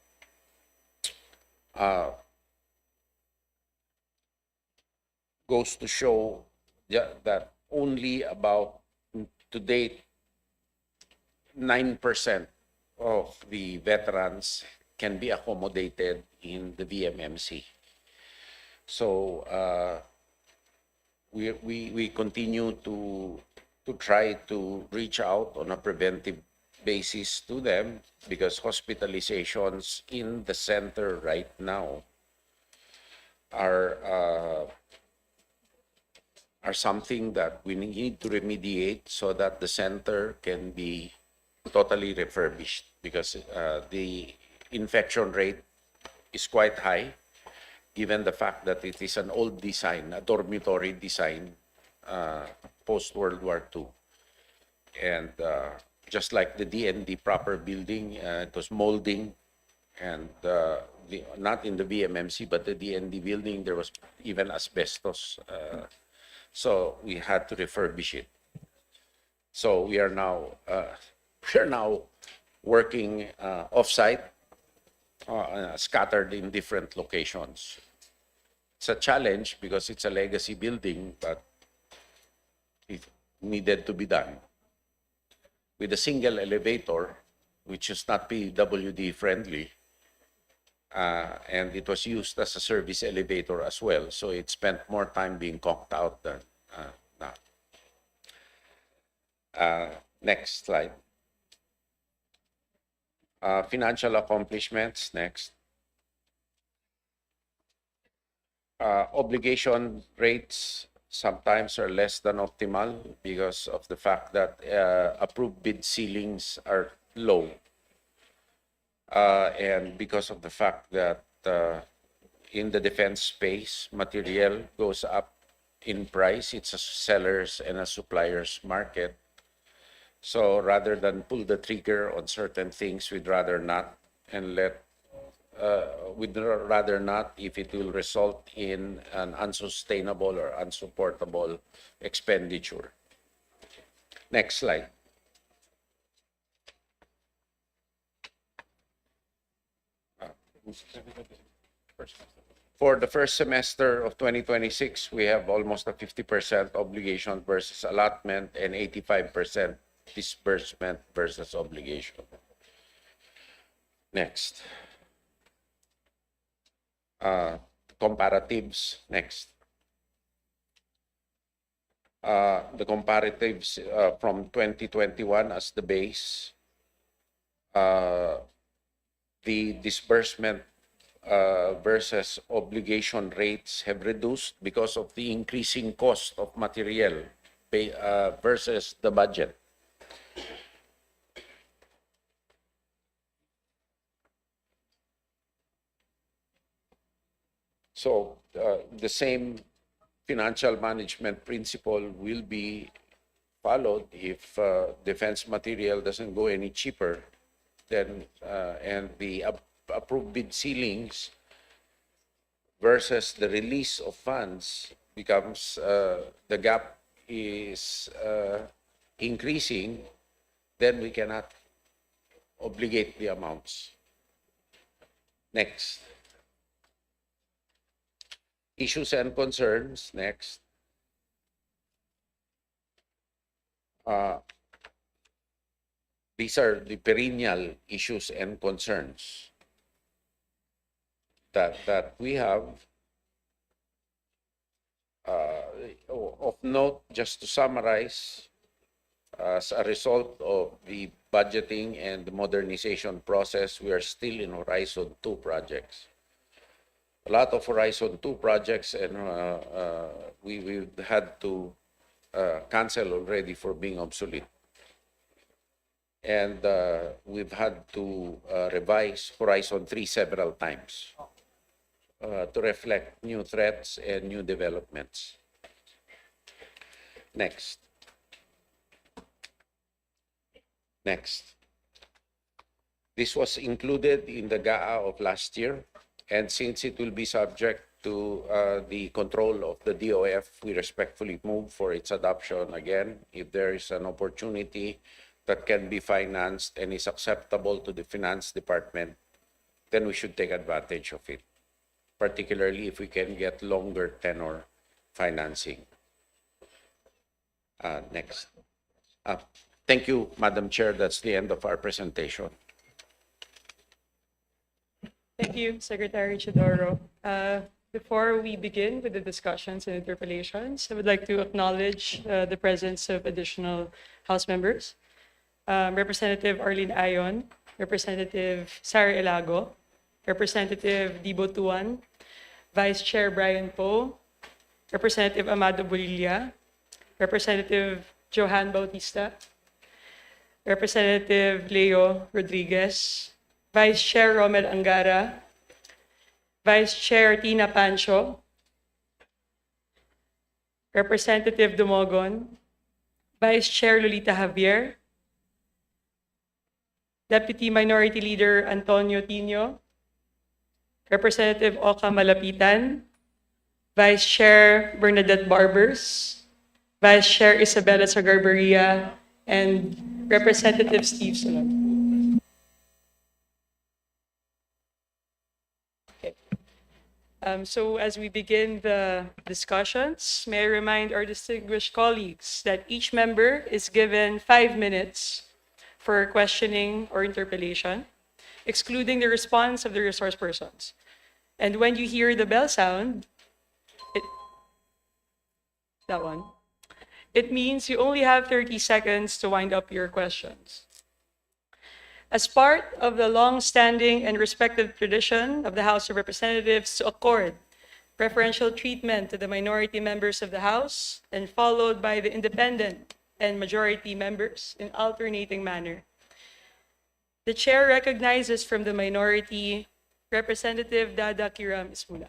goes to show that only about, to date, 9% of the veterans can be accommodated in the VMMC. So we continue to try to reach out on a preventive basis to them, because hospitalizations in the center right now are something that we need to remediate so that the center can be totally refurbished, because the infection rate is quite high, given the fact that it is an old design, a dormitory design, post-World War II. And just like the DND proper building, it was molding, and not in the VMMC, but the DND building, there was even asbestos. So we had to refurbish it. So we are now working off-site, scattered in different locations. It's a challenge because it's a legacy building, but it needed to be done with a single elevator, which is not PWD friendly, and it was used as a service elevator as well, so it spent more time being conked out than not. Next slide. Financial accomplishments, next. Obligation rates sometimes are less than optimal because of the fact that approved bid ceilings are low. And because of the fact that in the defense space, material goes up in price, it's a seller's and a supplier's market. So rather than pull the trigger on certain things, we'd rather not and we'd rather not if it will result in an unsustainable or unsupportable expenditure. Next slide. For the first semester of 2026, we have almost a 50% obligation versus allotment and 85% disbursement versus obligation. Next. Comparatives. Next. The comparatives from 2021 as the base. The disbursement versus obligation rates have reduced because of the increasing cost of material versus the budget. So the same financial management principle will be followed if defense material doesn't go any cheaper than and the approved bid ceilings versus the release of funds becomes the gap is increasing, then we cannot obligate the amounts. Next. Issues and concerns. Next. These are the perennial issues and concerns that we have. Of note, just to summarize, as a result of the budgeting and the modernization process, we are still in Horizon 2 projects. A lot of Horizon 2 projects, and we've had to cancel already for being obsolete. And we've had to revise Horizon 3 several times to reflect new threats and new developments. Next. Next. This was included in the GAA of last year, and since it will be subject to the control of the DOF, we respectfully move for its adoption again. If there is an opportunity that can be financed and is acceptable to the finance department, then we should take advantage of it, particularly if we can get longer tenor financing. Next. Thank you, Madam Chair. That's the end of our presentation. Thank you, Secretary Chidoro. Before we begin with the discussions and interpellations, I would like to acknowledge the presence of additional House members. Representative Arlene Ayon, Representative Sara Elago, Representative Dibo Tuan, Vice Chair Brian Poe, Representative Amado Bolilla, Representative Johan Bautista, Representative Leo Rodriguez, Vice Chair Romel Angara, Vice Chair Tina Pancho, Representative Dumogon, Vice Chair Lolita Javier, Deputy Minority Leader Antonio Tino, Representative Oka Malapitan, Vice Chair Bernadette Barbers, Vice Chair Isabella Sagarbaria, and Representative Steve Solon. Okay. So as we begin the discussions, may I remind our distinguished colleagues that each member is given 5 minutes for questioning or interpellation, excluding the response of the resource persons. And when you hear the bell sound, it means you only have 30 seconds to wind up your questions. As part of the long-standing and respected tradition of the House of Representatives to accord preferential treatment to the minority members of the House, and followed by the independent and majority members in alternating manner, The chair recognizes from the minority, Representative Dada Kiram Ismula.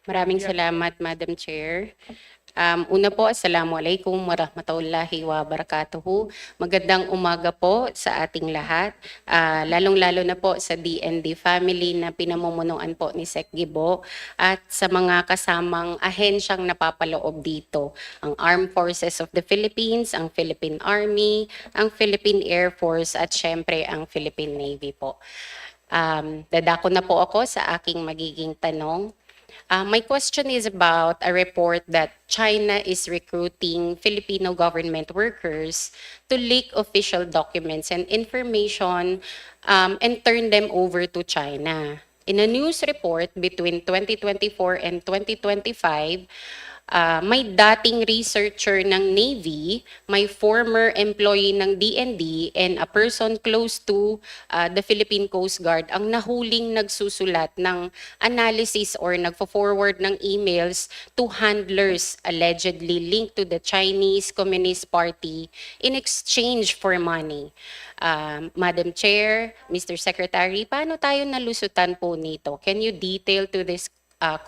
Maraming salamat, Madam Chair. Una po, Assalamualaikum warahmatullahi wabarakatuhu. Magandang umaga po sa ating lahat, lalong-lalo na po sa DND family na pinamumunuan po ni Sec. Gibo at sa mga kasamang ahensyang napapaloob dito, ang Armed Forces of the Philippines, ang Philippine Army, ang Philippine Air Force at syempre ang Philippine Navy po. Dadako na po ako sa aking magiging tanong. My question is about a report that China is recruiting Filipino government workers to leak official documents and information and turn them over to China. In a news report between 2024 and 2025, may dating researcher ng Navy, may former employee ng DND, and a person close to the Philippine Coast Guard ang nahuling nagsusulat ng analysis or nagfo-forward ng emails to handlers allegedly linked to the Chinese Communist Party in exchange for money. Madam Chair, Mr. Secretary, paano tayo nalusutan po nito? Can you detail to this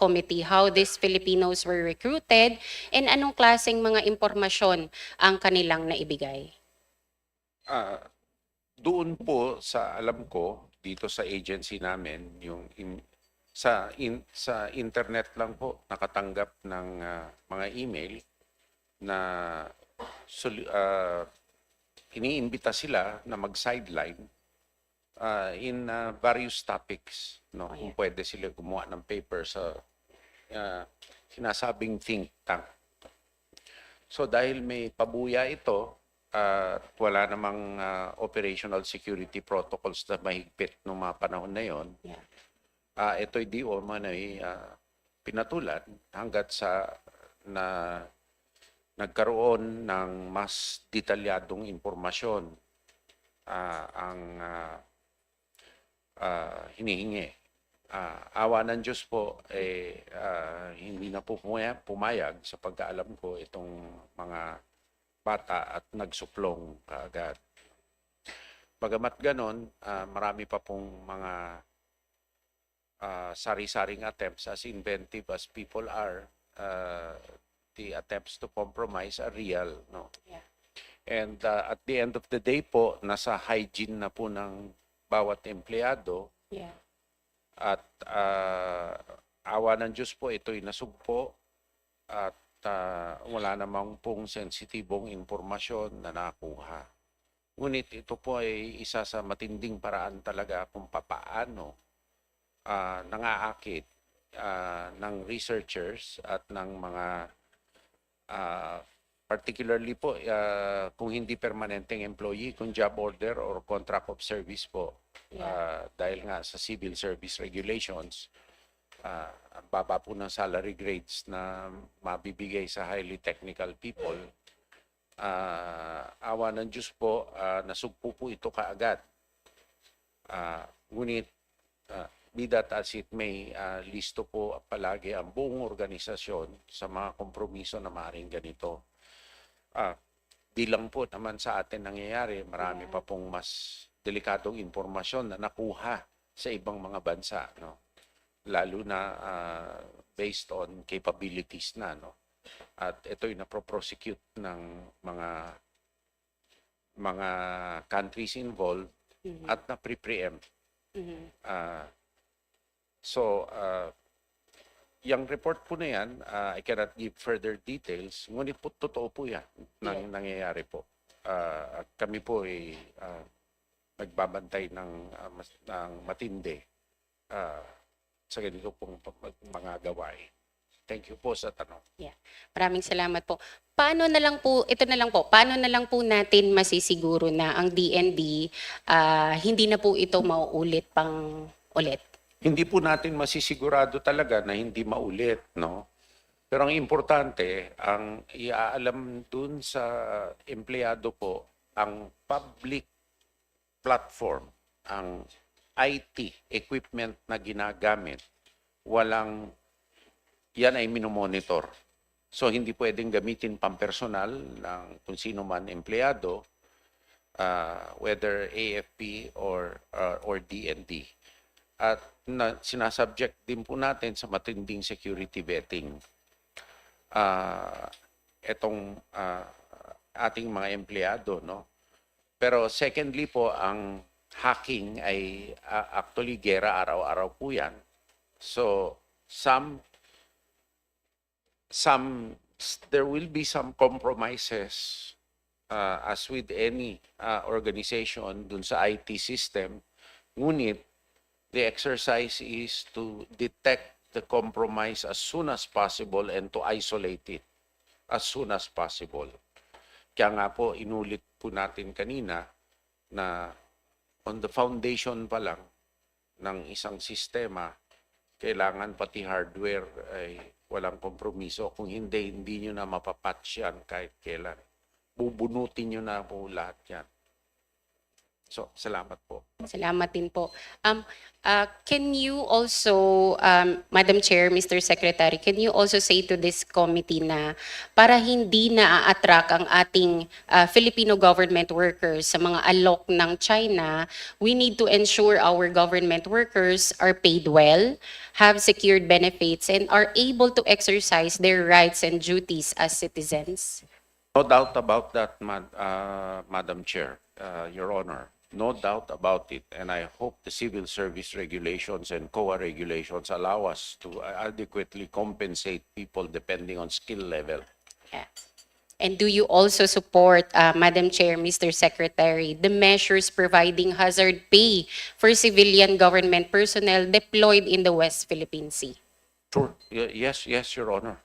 committee how these Filipinos were recruited and anong klaseng mga impormasyon ang kanilang naibigay? Doon po sa alam ko dito sa agency namin yung sa internet lang po nakatanggap ng mga email na iniimbita sila na mag-sideline in various topics, no? Kung pwede sila gumawa ng paper sa sinasabing think tank. So dahil may pabuya ito at wala namang operational security protocols na mahigpit noong mga panahon na yon, ito'y di o man ay pinatulan hanggat sa na nagkaroon ng mas detalyadong impormasyon ang hinihingi. Awa ng Diyos po, hindi na po pumayag sa pagkaalam ko itong mga bata at nagsuplong kaagad. Bagamat ganon, marami pa pong mga sari-saring attempts, as inventive as people are, the attempts to compromise are real, no? And at the end of the day po, nasa hygiene na po ng bawat empleyado. At awa ng Diyos po, ito'y nasugpo at wala namang pong sensitibong impormasyon na nakuha. Ngunit ito po ay isa sa matinding paraan talaga kung papaano nangaakit ng researchers at ng mga particularly po kung hindi permanenteng employee, kung job order or contract of service po. Dahil nga sa civil service regulations, ang baba po ng salary grades na mabibigay sa highly technical people, awa ng Diyos po, nasugpo po ito kaagad. Ngunit, be that as it may, listo po palagi ang buong organisasyon sa mga kompromiso na maaaring ganito. Di lang po naman sa atin nangyayari, marami pa pong mas delikadong impormasyon na nakuha sa ibang mga bansa, no? Lalo na based on capabilities na, no? At ito'y napro-prosecute ng mga countries involved at na-preempt. Yung report po na yan, I cannot give further details, ngunit po totoo po yan nangyayari po. At kami po ay nagbabantay ng matindi sa ganito pong mga gawain. Thank you po sa tanong. Maraming salamat po. Paano na lang po natin masisiguro na ang DND hindi na po ito mauulit pang ulit? Hindi po natin masisigurado talaga na hindi maulit, no? Pero ang importante, ang iaalam dun sa empleyado po, ang public platform, ang IT equipment na ginagamit, yan ay minomonitor. So hindi pwedeng gamitin pampersonal ng kung sino man empleyado. whether AFP or DND. At sinasubject din po natin sa matinding security vetting itong ating mga empleyado, no? Pero secondly po, ang hacking ay actually gera araw-araw po yan. So there will be some compromises as with any organization dun sa IT system. Ngunit the exercise is to detect the compromise as soon as possible and to isolate it as soon as possible. Kaya nga po, inulit po natin kanina na on the foundation pa lang ng isang sistema, kailangan pati hardware ay walang kompromiso. Kung hindi nyo na mapapatch yan kahit kailan. Bubunutin nyo na po lahat yan. So, salamat po. Salamat din po. Can you also, Madam Chair, Mr. Secretary, can you also say to this committee na para hindi na-attract ang ating Filipino government workers sa mga alok ng China, we need to ensure our government workers are paid well, have secured benefits, and are able to exercise their rights and duties as citizens? No doubt about that, Madam Chair, Your Honor. No doubt about it. And I hope the civil service regulations and COA regulations allow us to adequately compensate people depending on skill level. Yeah. And do you also support, Madam Chair, Mr. Secretary, the measures providing hazard pay for civilian government personnel deployed in the West Philippine Sea? Sure. Yes, Your Honor.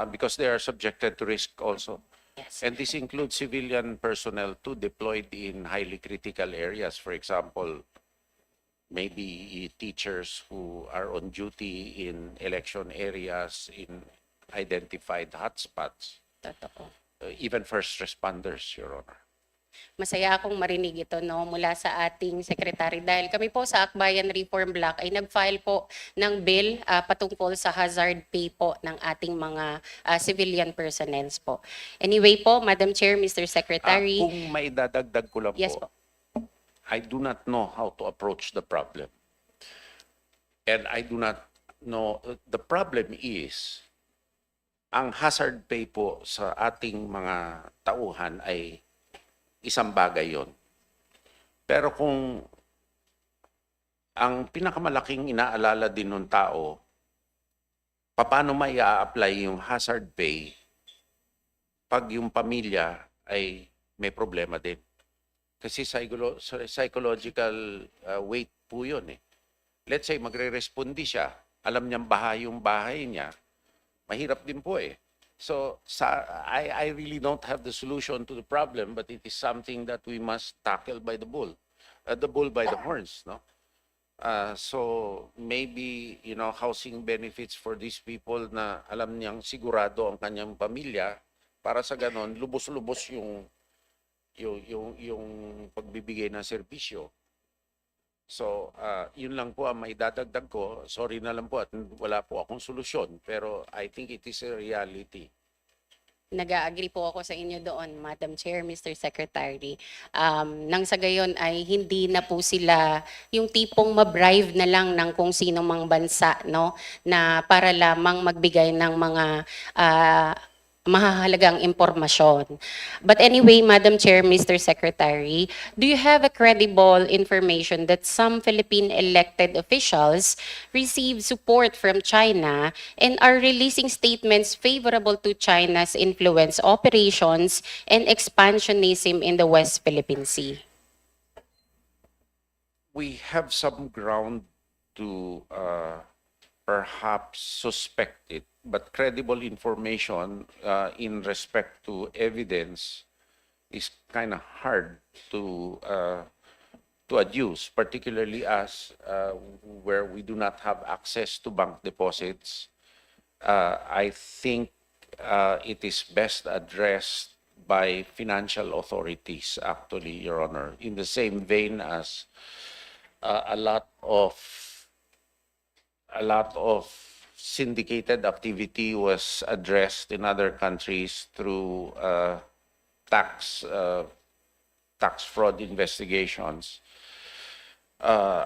Because they are subjected to risk also. Yes. And this includes civilian personnel too deployed in highly critical areas. For example, maybe teachers who are on duty in election areas, in identified hotspots, Totoo. even first responders, Your Honor. Masaya akong marinig ito no, mula sa ating secretary dahil kami po sa Akbayan Reform Bloc ay nag-file po ng bill patungkol sa hazard pay po ng ating mga civilian personnel po. Anyway po, Madam Chair, Mr. Secretary. Kung may dadagdag ko lang Yes po, po. I do not know how to approach the problem. And I do not know, the problem is, ang hazard pay po sa ating mga tauhan ay isang bagay yon. Pero kung ang pinakamalaking inaalala din ng tao, paano may a-apply yung hazard pay pag yung pamilya ay may problema din? Kasi psychological weight po yun eh. Let's say magre-respondi siya, alam niyang baha yung bahay niya, mahirap din po eh. So I really don't have the solution to the problem, but it is something that we must tackle by the bull by the horns, no? So maybe, you know, housing benefits for these people na alam niyang sigurado ang kanyang pamilya, para sa ganon lubos-lubos yung pagbibigay ng serbisyo. So, yun lang po ang maidadagdag ko. Sorry na lang po at wala po akong solusyon. Pero I think it is a reality. Nag-agree po ako sa inyo doon, Madam Chair, Mr. Secretary. Nang sa gayon ay hindi na po sila yung tipong mabribe na lang ng kung sino mang bansa, no? Na para lamang magbigay ng mga mahahalagang impormasyon. But anyway, Madam Chair, Mr. Secretary, do you have a credible information that some Philippine elected officials receive support from China and are releasing statements favorable to China's influence operations and expansionism in the West Philippine Sea? We have some ground to perhaps suspect it, but credible information in respect to evidence is kind of hard to adduce, particularly as where we do not have access to bank deposits. I think it is best addressed by financial authorities, actually, Your Honor, in the same vein as a lot of syndicated activity was addressed in other countries through tax tax fraud investigations,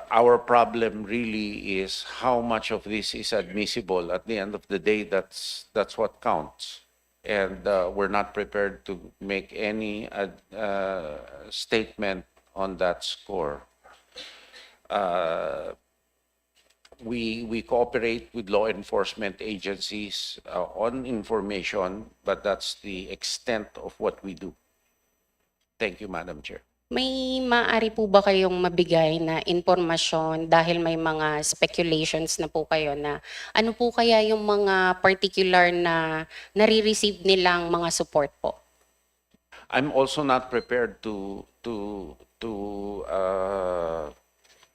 our problem really is how much of this is admissible. At the end of the day, that's what counts. And we're not prepared to make any statement on that score. We cooperate with law enforcement agencies on information, but that's the extent of what we do. Thank you, Madam Chair. May maaari po ba kayong mabigay na impormasyon dahil may mga speculations na po kayo na ano po kaya yung mga particular na nare-receive nilang mga support po? I'm also not prepared to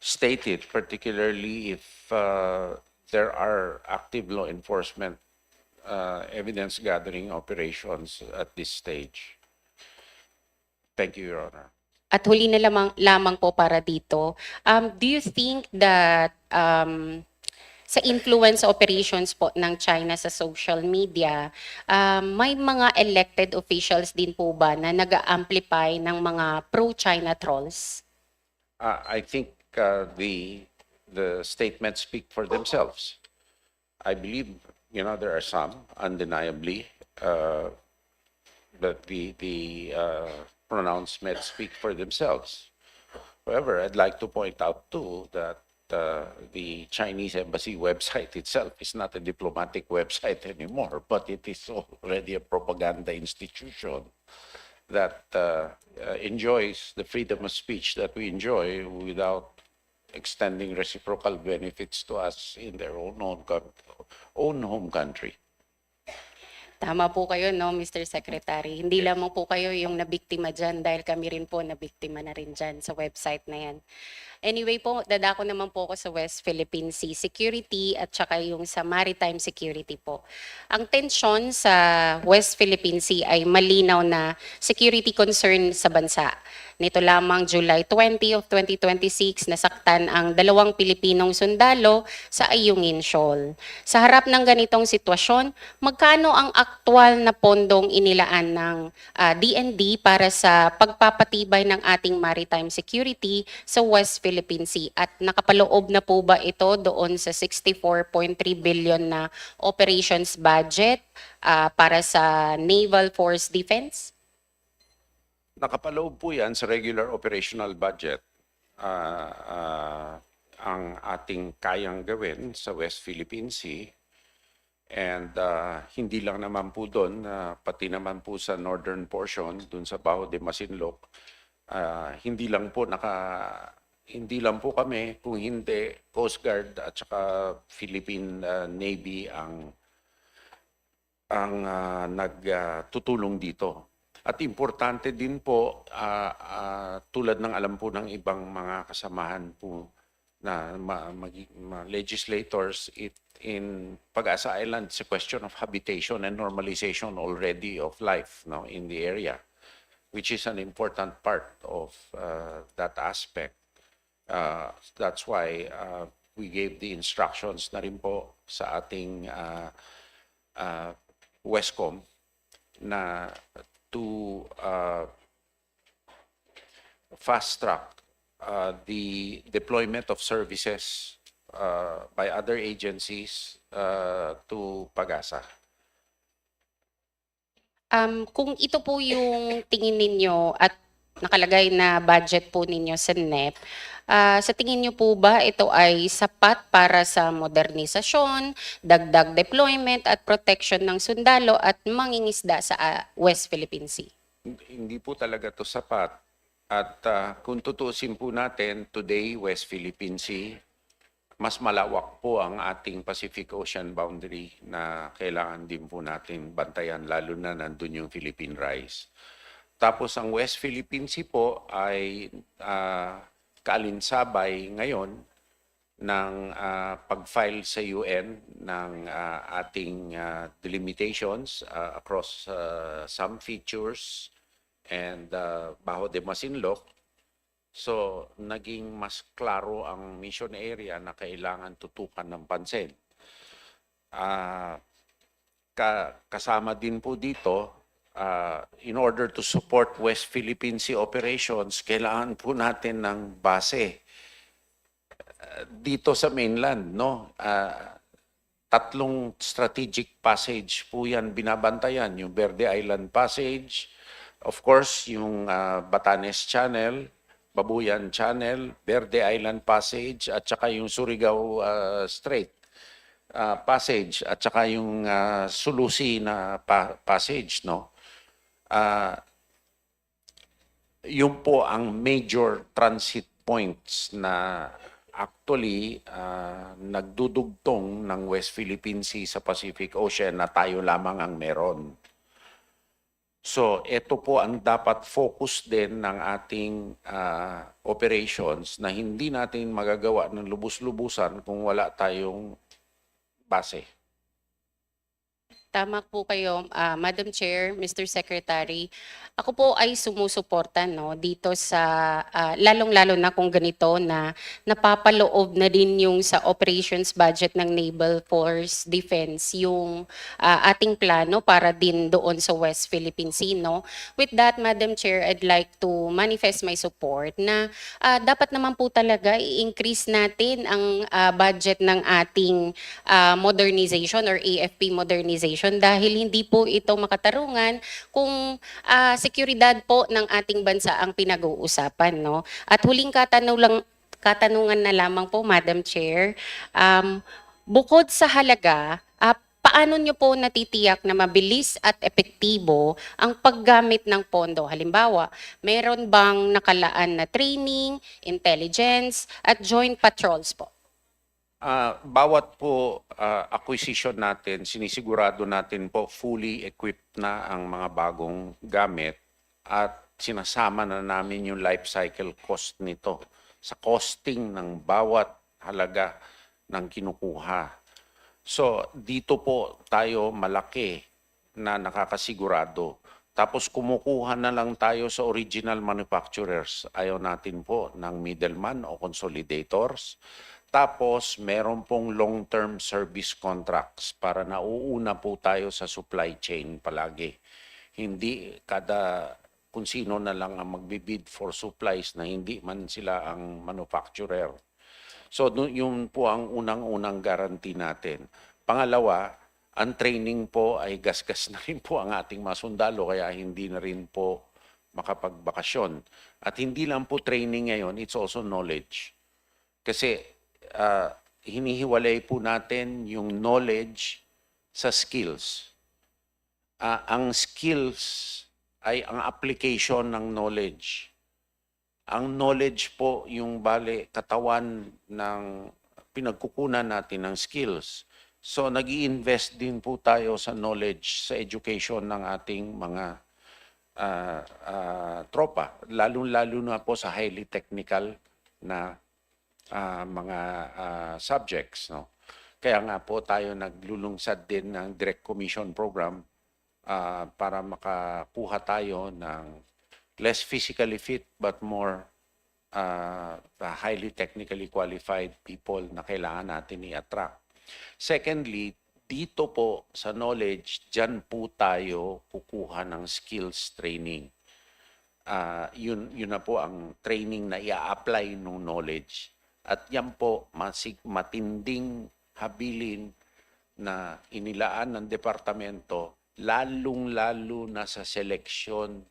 state it, particularly if there are active law enforcement evidence gathering operations at this stage. Thank you, Your Honor. At huli na lamang po para dito, do you think that sa influence operations po ng China sa social media, may mga elected officials din po ba na nag-amplify ng mga pro-China trolls? I think the statements speak for themselves. I believe, there are some, undeniably, but the pronouncements speak for themselves. However, I'd like to point out too that the Chinese embassy website itself is not a diplomatic website anymore, but it is already a propaganda institution that enjoys the freedom of speech that we enjoy without extending reciprocal benefits to us in their own home country. Tama po kayo, no, Mr. Secretary. Hindi lamang po kayo yung nabiktima dyan dahil kami rin po nabiktima na rin dyan sa website na yan. Anyway po, dadako naman po ako sa West Philippine Sea Security at saka yung sa Maritime Security po. Ang tensyon sa West Philippine Sea ay malinaw na security concern sa bansa. Nito lamang July 20 of 2026, nasaktan ang 2 Pilipinong sundalo sa Ayungin Shoal. Sa harap ng ganitong sitwasyon, magkano ang aktwal na pondong inilaan ng DND para sa pagpapatibay ng ating maritime security sa West Philippine Sea? At nakapaloob na po ba ito doon sa 64.3 billion na operations budget para sa Naval Force Defense? Nakapaloob po yan sa regular operational budget. Ang ating kayang gawin sa West Philippine Sea, and hindi lang naman po doon, pati naman po sa northern portion, doon sa Baho de Masinloc, hindi lang po kami, kung hindi Coast Guard at saka Philippine Navy ang nagtutulong dito. At importante din po, tulad ng alam po ng ibang mga kasamahan po na legislators, in Pag-asa Island, it's a question of habitation and normalization already of life, no, in the area, which is an important part of that aspect. That's why we gave the instructions na rin po sa ating Westcom na to fast-track the deployment of services by other agencies to Pag-asa. Kung ito po yung tingin ninyo at nakalagay na budget po ninyo sa NEP, sa tingin niyo po ba ito ay sapat para sa modernisasyon, dagdag deployment at protection ng sundalo at mangingisda sa West Philippine Sea? Hindi po talaga to sapat. At kung tutusin po natin, today, West Philippine Sea, mas malawak po ang ating Pacific Ocean boundary na kailangan din po natin bantayan, lalo na nandun yung Philippine Rise. Tapos ang West Philippine Sea po ay kaalinsabay ngayon ng pag-file sa UN ng ating delimitations across some features and Baho de Masinloc. So, naging mas klaro ang mission area na kailangan tutukan ng pansin. Kasama din po dito in order to support West Philippine Sea operations, kailangan po natin ng base dito sa mainland, no? Tatlong strategic passage po yan binabantayan, yung Verde Island Passage, of course, yung Batanes Channel, Babuyan Channel, Verde Island Passage, at saka yung Surigao Strait Passage, at saka yung Sulusi na passage, no? Yun po ang major transit points na actually nagdudugtong ng West Philippine Sea sa Pacific Ocean na tayo lamang ang meron. So, ito po ang dapat focus din ng ating operations na hindi natin magagawa ng lubus-lubusan kung wala tayong base. Tama po kayo, Madam Chair, Mr. Secretary. Ako po ay sumusuporta no, dito sa, lalong-lalo na kung ganito na napapaloob na din yung sa operations budget ng Naval Force Defense, yung ating plano para din doon sa West Philippine Sea. No? With that, Madam Chair, I'd like to manifest my support na dapat naman po talaga i-increase natin ang budget ng ating modernization or AFP modernization dahil hindi po ito makatarungan kung seguridad po ng ating bansa ang pinag-uusapan. No? At huling katanungan na lamang po, Madam Chair, bukod sa halaga, paano nyo po natitiyak na mabilis at epektibo ang paggamit ng pondo? Halimbawa, meron bang nakalaan na training, intelligence, at joint patrols po? Bawat po acquisition natin, sinisigurado natin po fully equipped na ang mga bagong gamit at sinasama na namin yung life cycle cost nito sa costing ng bawat halaga ng kinukuha. So dito po tayo malaki na nakakasigurado. Tapos kumukuha na lang tayo sa original manufacturers. Ayaw natin po ng middleman o consolidators. Tapos, meron pong long-term service contracts para nauuna po tayo sa supply chain palagi. Hindi kada kung sino na lang ang magbibid for supplies na hindi man sila ang manufacturer. So, yun po ang unang-unang guarantee natin. Pangalawa, ang training po ay gasgas na rin po ang ating mga sundalo kaya hindi na rin po makapagbakasyon. At hindi lang po training ngayon, it's also knowledge. Kasi hinihiwalay po natin yung knowledge sa skills. Ang skills ay ang application ng knowledge. Ang knowledge po yung katawan ng pinagkukunan natin ng skills. So nag-i-invest din po tayo sa knowledge, sa education ng ating mga tropa. Lalo-lalo na po sa highly technical na mga subjects. No? Kaya nga po tayo naglulungsad din ng direct commission program para makakuha tayo ng less physically fit but more highly technically qualified people na kailangan natin i-attract. Secondly, dito po sa knowledge, dyan po tayo kukuha ng skills training. Yun na po ang training na i-apply ng knowledge. At yan po, matinding habilin na inilaan ng departamento, lalong-lalo na sa seleksyon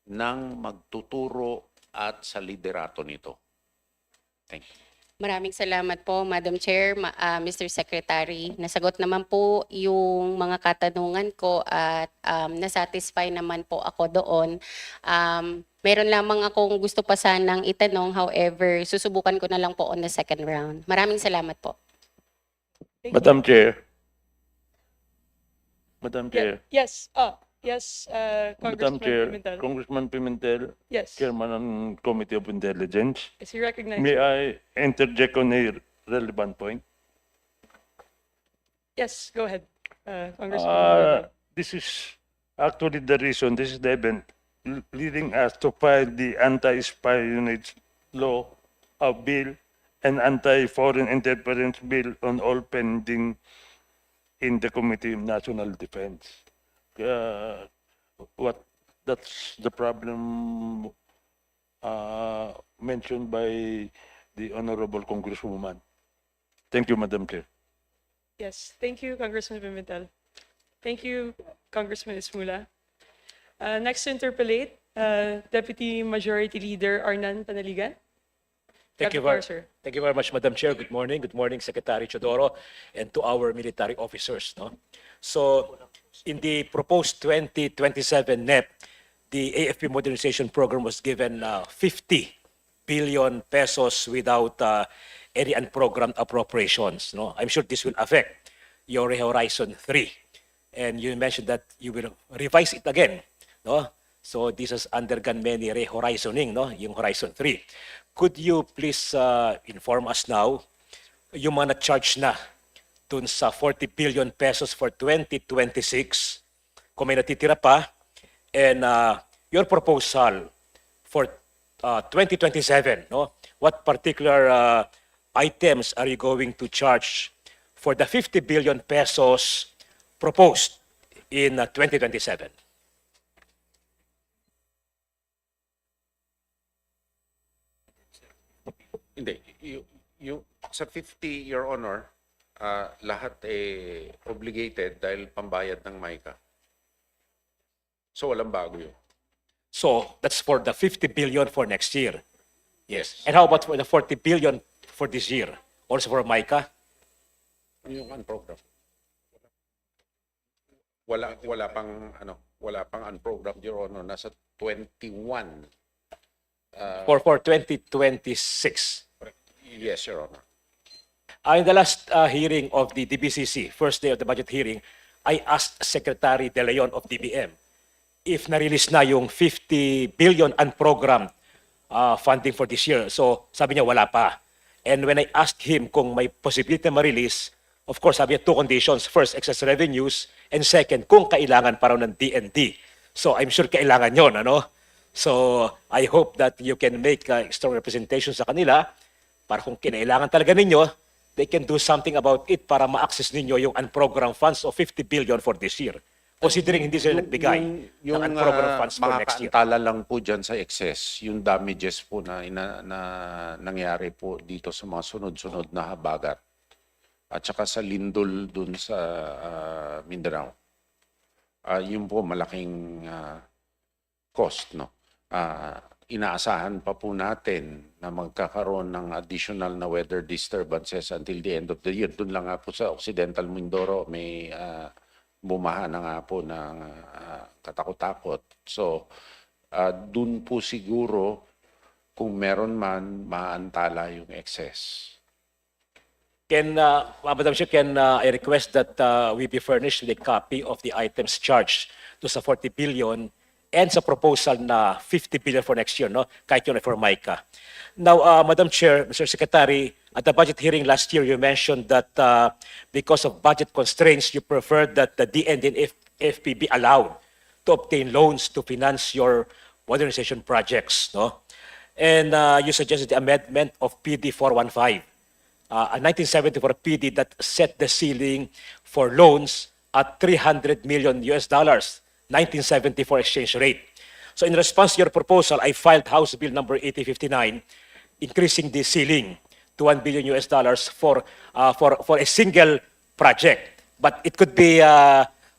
ng magtuturo at sa liderato nito. Thank you. Maraming salamat po, Madam Chair, Mr. Secretary. Nasagot naman po yung mga katanungan ko at nasatisfy naman po ako doon. Meron lamang akong gusto pa sanang itanong, however, susubukan ko na lang po on the second round. Maraming salamat po. Madam Chair. Madam Chair. Yes. Yes, Madam Congressman Chair, Pimentel. Congressman Pimentel, Yes. Chairman ng Committee of Intelligence. Is he recognized? May I interject on a relevant point? Yes, go ahead, Congressman Pimentel. This is actually the reason, this is the event leading us to file the anti-espionage law bill and anti-foreign interference bill on all pending in the Committee of National Defense. what that's the problem mentioned by the Honorable Congresswoman. Thank you, Madam Chair. Yes, thank you, Congressman Pimentel. Thank you, Congressman Ismula. Next to interpellate, Deputy Majority Leader Arnan Panaligan. Thank you, Got the floor, sir. thank you very much, Madam Chair. Good morning. Good morning, Secretary Chodoro, and to our military officers. No? So, in the proposed 2027 NEP, the AFP modernization program was given 50 billion pesos without any unprogrammed appropriations. No? I'm sure this will affect your Horizon 3. And you mentioned that you will revise it again. No? So this has undergone many re-horizoning, no? Yung Horizon 3. Could you please inform us now, yung mga na-charge na dun sa 40 billion pesos for 2026, kung may natitira pa, and your proposal for 2027, no? What particular items are you going to charge for the 50 billion pesos proposed in 2027? Hindi. Sa 50, Your Honor, lahat obligated dahil pambayad ng MICA. So walang bago yun. So that's for the 50 billion for next year. Yes. And how about for the 40 billion for this year? Also for MICA? Yung program. Wala pang unprogrammed, Your Honor. Nasa 21. For 2026. Yes, Your Honor. In the last hearing of the DBCC, first day of the budget hearing, I asked Secretary De Leon of DBM if na-release na yung 50 billion unprogrammed funding for this year. So sabi niya wala pa. And when I asked him kung may possibility na ma-release, of course sabi niya two conditions. First, excess revenues. And second, kung kailangan pa raw ng DND. So I'm sure kailangan yon, ano? So I hope that you can make strong representation sa kanila para kung kinailangan talaga ninyo, they can do something about it para ma-access ninyo yung unprogrammed funds of 50 billion for this year. Considering hindi sila nagbigay ng unprogrammed funds for next year. Makakaantala lang po dyan sa excess, yung damages po na nangyari po dito sa mga sunod-sunod na habagat. At saka sa lindol dun sa Mindanao. Yun po malaking cost, no? Inaasahan pa po natin na magkakaroon ng additional na weather disturbances until the end of the year. Doon lang nga po sa Occidental Mindoro may bumaha na nga po ng katakot-takot. So, doon po siguro kung meron man maantala yung excess. Madam Chair, can I request that we be furnished with a copy of the items charged to sa 40 billion and sa proposal na 50 billion for next year, no? Kahit yun for MICA. Now, Madam Chair, Mr. Secretary, at the budget hearing last year, you mentioned that because of budget constraints, you preferred that the DND and FP be allowed to obtain loans to finance your modernization projects, no? And you suggested the amendment of PD 415, a 1974 PD that set the ceiling for loans at $300 million, 1974 exchange rate. So in response to your proposal, I filed House Bill number 8059, increasing the ceiling to $1 billion for a single project. But it could be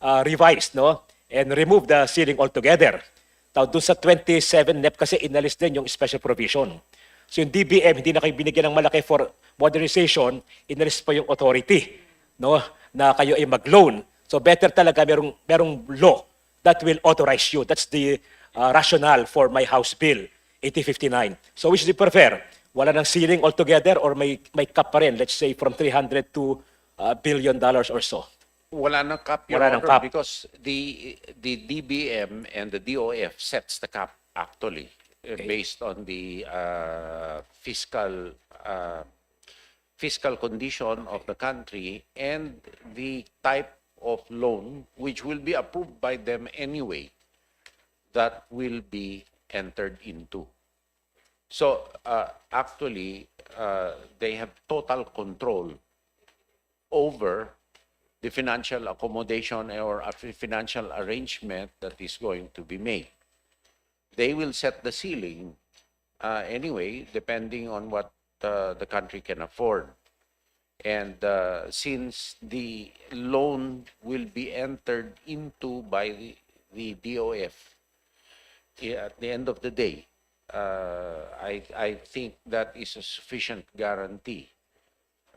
revised, no? And remove the ceiling altogether. Now, doon sa 27 NEP kasi inalis din yung special provision. So yung DBM, hindi na kayo binigyan ng malaki for modernization, inalis pa yung authority, no? Na kayo ay mag-loan. So better talaga merong law that will authorize you. That's the rationale for my House Bill 8059. So which do you prefer? Wala ng ceiling altogether or may cap pa rin, let's say from $300 to billion or so? Wala nang cap, Your Wala nang Honor, cap. because the DBM and the DOF sets the cap actually based on the fiscal condition of the country and the type of loan which will be approved by them anyway that will be entered into. So actually they have total control over the financial accommodation or a financial arrangement that is going to be made. They will set the ceiling anyway, depending on what the country can afford. And since the loan will be entered into by the DOF, at the end of the day, I think that is a sufficient guarantee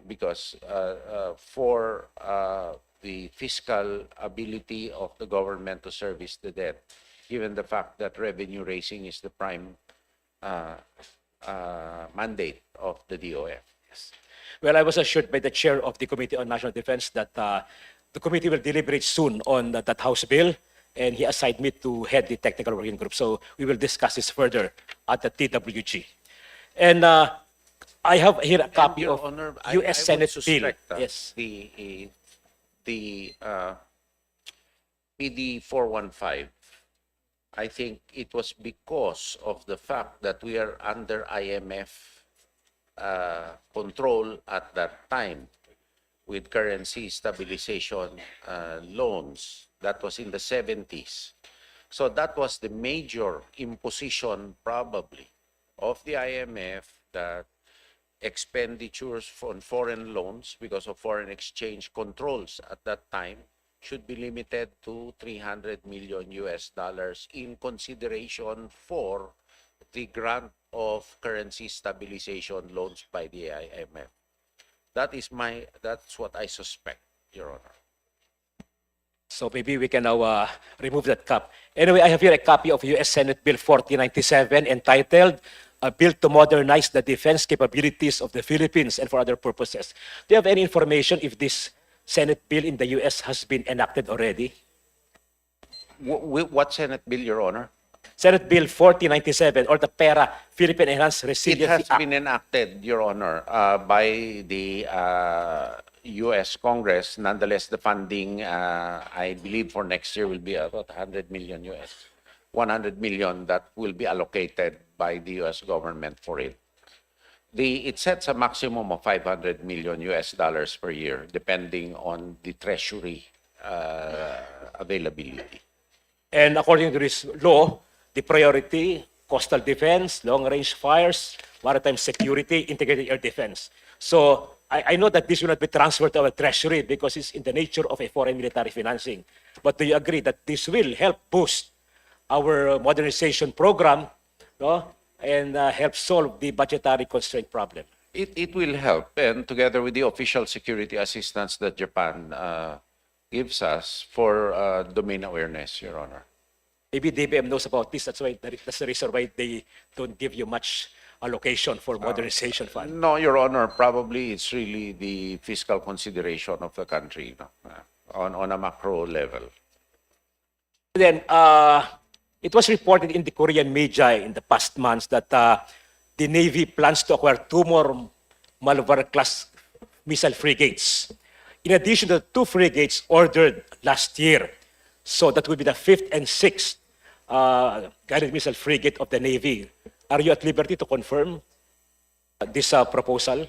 because for the fiscal ability of the government to service the debt, given the fact that revenue raising is the prime mandate of the DOF. Well, I was assured by the chair of the Committee on National Defense that the committee will deliberate soon on that House bill, and he assigned me to head the technical working group. So we will discuss this further at the TWG. And I have here a copy Your of Honor, U.S. I would Senate bill. suspect, Yes. The PD 415, I think it was because of the fact that we are under IMF control at that time with currency stabilization loans. That was in the 70s. So that was the major imposition probably of the IMF that expenditures on foreign loans because of foreign exchange controls at that time should be limited to 300 million US dollars in consideration for the grant of currency stabilization loans by the IMF. That's what I suspect, Your Honor. So maybe we can now remove that cap. Anyway, I have here a copy of U.S. Senate Bill 4097 entitled A Bill to Modernize the Defense Capabilities of the Philippines and for Other Purposes. Do you have any information if this Senate bill in the U.S. has been enacted already? What Senate bill, Your Honor? Senate Bill 4097 or the PERA, Philippine Enhanced It Resiliency has Act. been enacted, Your Honor, by the U.S. Congress. Nonetheless, the funding, I believe, for next year will be about 100 million US. 100 million that will be allocated by the U.S. government for it. It sets a maximum of 500 million US dollars per year, depending on the Treasury availability. And according to this law, the priority, coastal defense, long-range fires, maritime security, integrated air defense. So I know that this will not be transferred to our treasury because it's in the nature of a foreign military financing. But do you agree that this will help boost our modernization program, no? And help solve the budgetary constraint problem? It will help, and together with the official security assistance that Japan gives us for domain awareness, Your Honor. Maybe DBM knows about this. That's the reason why they don't give you much allocation for modernization fund. No, Your Honor, probably it's really the fiscal consideration of the country, no? On a macro level. Then, it was reported in the Korean media in the past months that the Navy plans to acquire 2 more Malabar-class missile frigates, in addition to the 2 frigates ordered last year. So that would be the 5th and 6th guided missile frigate of the Navy. Are you at liberty to confirm this proposal?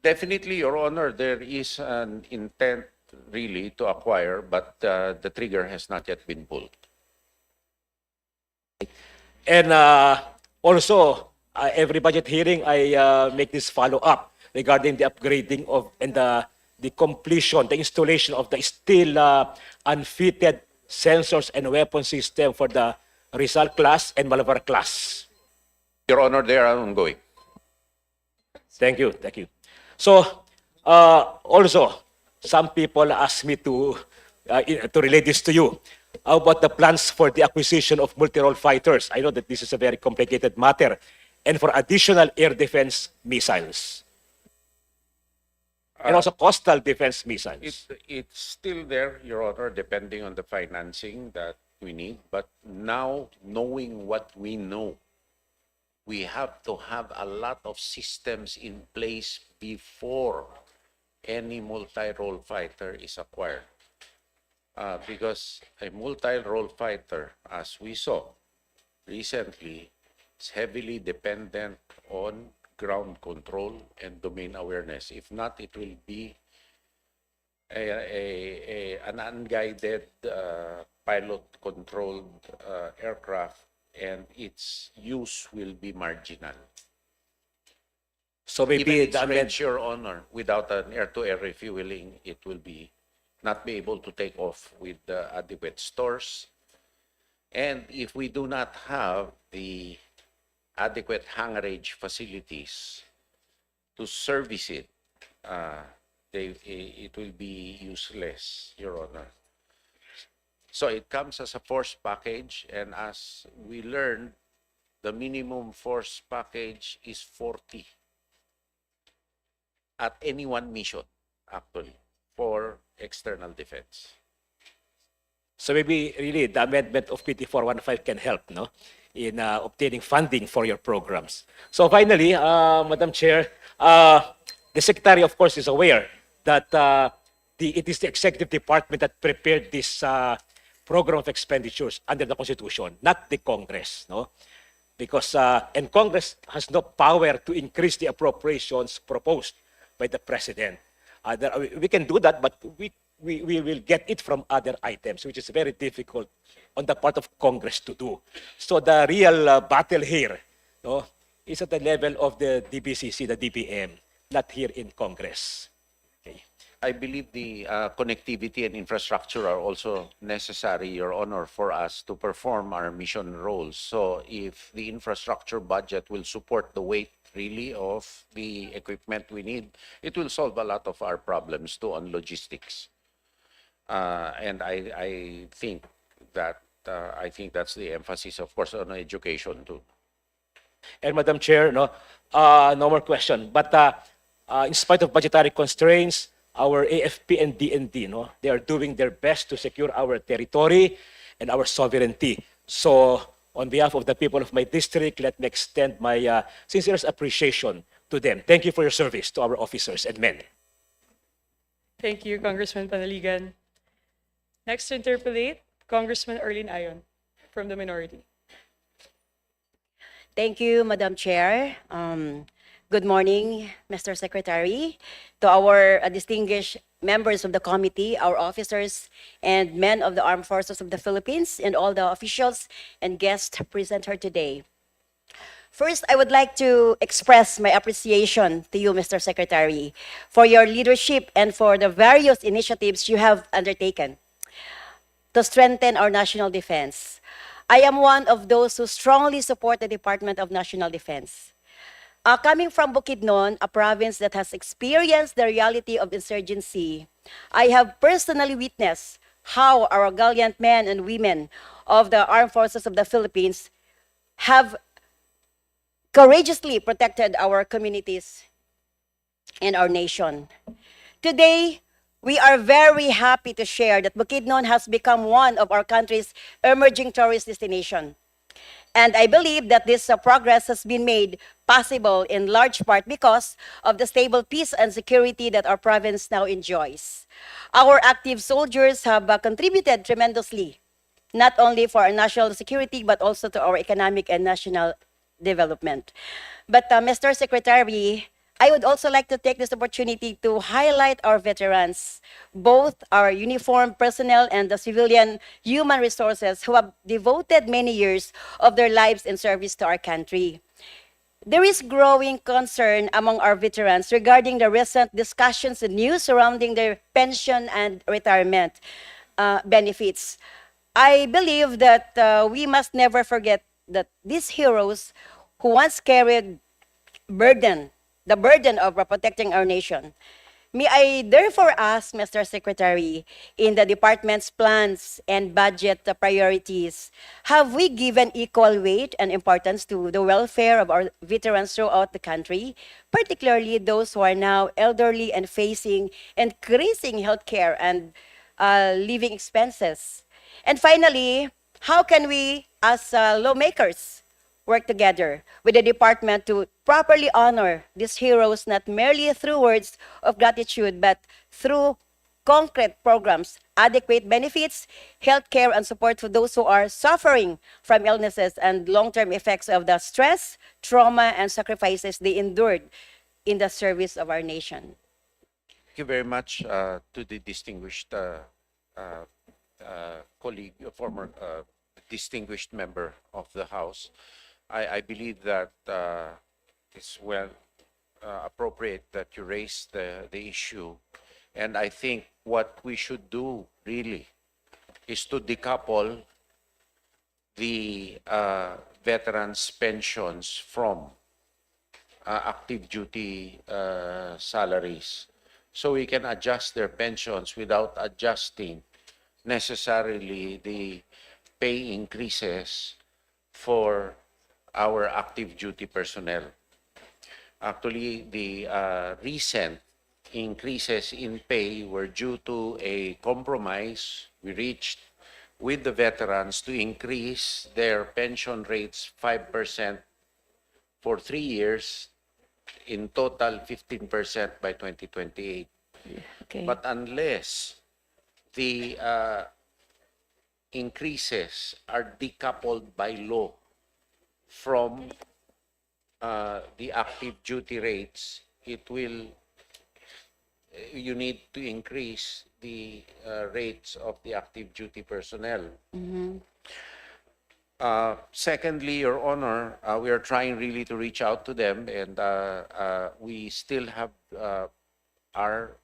Definitely, Your Honor, there is an intent really to acquire, but the trigger has not yet been pulled. And also, every budget hearing, I make this follow-up regarding the upgrading of and the completion, the installation of the still unfitted sensors and weapon system for the Rizal class and Malabar class. Your Honor, they are ongoing. Thank you, thank you. So, also, some people ask me to relay this to you. How about the plans for the acquisition of multi-role fighters? I know that this is a very complicated matter. And for additional air defense missiles. And also coastal defense missiles. It's still there, Your Honor, depending on the financing that we need. But now, knowing what we know, we have to have a lot of systems in place before any multi-role fighter is acquired. Because a multi-role fighter, as we saw recently, is heavily dependent on ground control and domain awareness. If not, it will be an unguided pilot-controlled aircraft, and its use will be marginal. So Even maybe its the range, Your Honor, without an air-to-air refueling, it will be not be able to take off with adequate stores. And if we do not have the adequate hangarage facilities to service it, it will be useless, Your Honor. So it comes as a force package, and as we learned, the minimum force package is 40 at any one mission, actually, for external defense. So maybe really the amendment of PT 415 can help, no, in obtaining funding for your programs. So finally, Madam Chair, the Secretary, of course, is aware that it is the Executive Department that prepared this program of expenditures under the Constitution, not the Congress, no? Because and Congress has no power to increase the appropriations proposed by the President. We can do that, but we will get it from other items, which is very difficult on the part of Congress to do. So the real battle here, no, is at the level of the DBCC, the DBM, not here in Congress. Okay. I believe the connectivity and infrastructure are also necessary, Your Honor, for us to perform our mission roles. So if the infrastructure budget will support the weight really of the equipment we need, it will solve a lot of our problems too on logistics. And I think that's the emphasis, of course, on education too. And Madam Chair, no more question. But in spite of budgetary constraints, our AFP and DND, no, they are doing their best to secure our territory and our sovereignty. So on behalf of the people of my district, let me extend my sincerest appreciation to them. Thank you for your service to our officers and men. Thank you, Congressman Panaligan. Next to interpolate, Congressman Arlene Ayon from the minority. Thank you, Madam Chair. Good morning, Mr. Secretary, to our distinguished members of the committee, our officers and men of the Armed Forces of the Philippines, and all the officials and guests present here today. First, I would like to express my appreciation to you, Mr. Secretary, for your leadership and for the various initiatives you have undertaken to strengthen our national defense. I am one of those who strongly support the Department of National Defense. Coming from Bukidnon, a province that has experienced the reality of insurgency, I have personally witnessed how our gallant men and women of the Armed Forces of the Philippines have courageously protected our communities and our nation. Today, we are very happy to share that Bukidnon has become one of our country's emerging tourist destinations. And I believe that this progress has been made possible in large part because of the stable peace and security that our province now enjoys. Our active soldiers have contributed tremendously, not only for our national security, but also to our economic and national development. But Mr. Secretary, I would also like to take this opportunity to highlight our veterans, both our uniformed personnel and the civilian human resources who have devoted many years of their lives in service to our country. There is growing concern among our veterans regarding the recent discussions and news surrounding their pension and retirement benefits. I believe that we must never forget that these heroes who once carried the burden of protecting our nation. May I therefore ask, Mr. Secretary, in the department's plans and budget priorities, have we given equal weight and importance to the welfare of our veterans throughout the country, particularly those who are now elderly and facing increasing healthcare and living expenses? And finally, how can we, as lawmakers, work together with the department to properly honor these heroes, not merely through words of gratitude, but through concrete programs, adequate benefits, health care, and support for those who are suffering from illnesses and long-term effects of the stress, trauma, and sacrifices they endured in the service of our nation? Thank you very much to the distinguished uh, colleague, former distinguished member of the House. I believe that it's well appropriate that you raise the issue. And I think what we should do really is to decouple the veterans' pensions from active duty salaries, so we can adjust their pensions without adjusting necessarily the pay increases for our active duty personnel. Actually, the recent increases in pay were due to a compromise we reached with the veterans to increase their pension rates 5% for 3 years, in total 15% by 2028. Okay. But unless the increases are decoupled by law from the active duty rates, you need to increase the rates of the active duty personnel. Secondly, Your Honor, we are trying really to reach out to them, and we still have are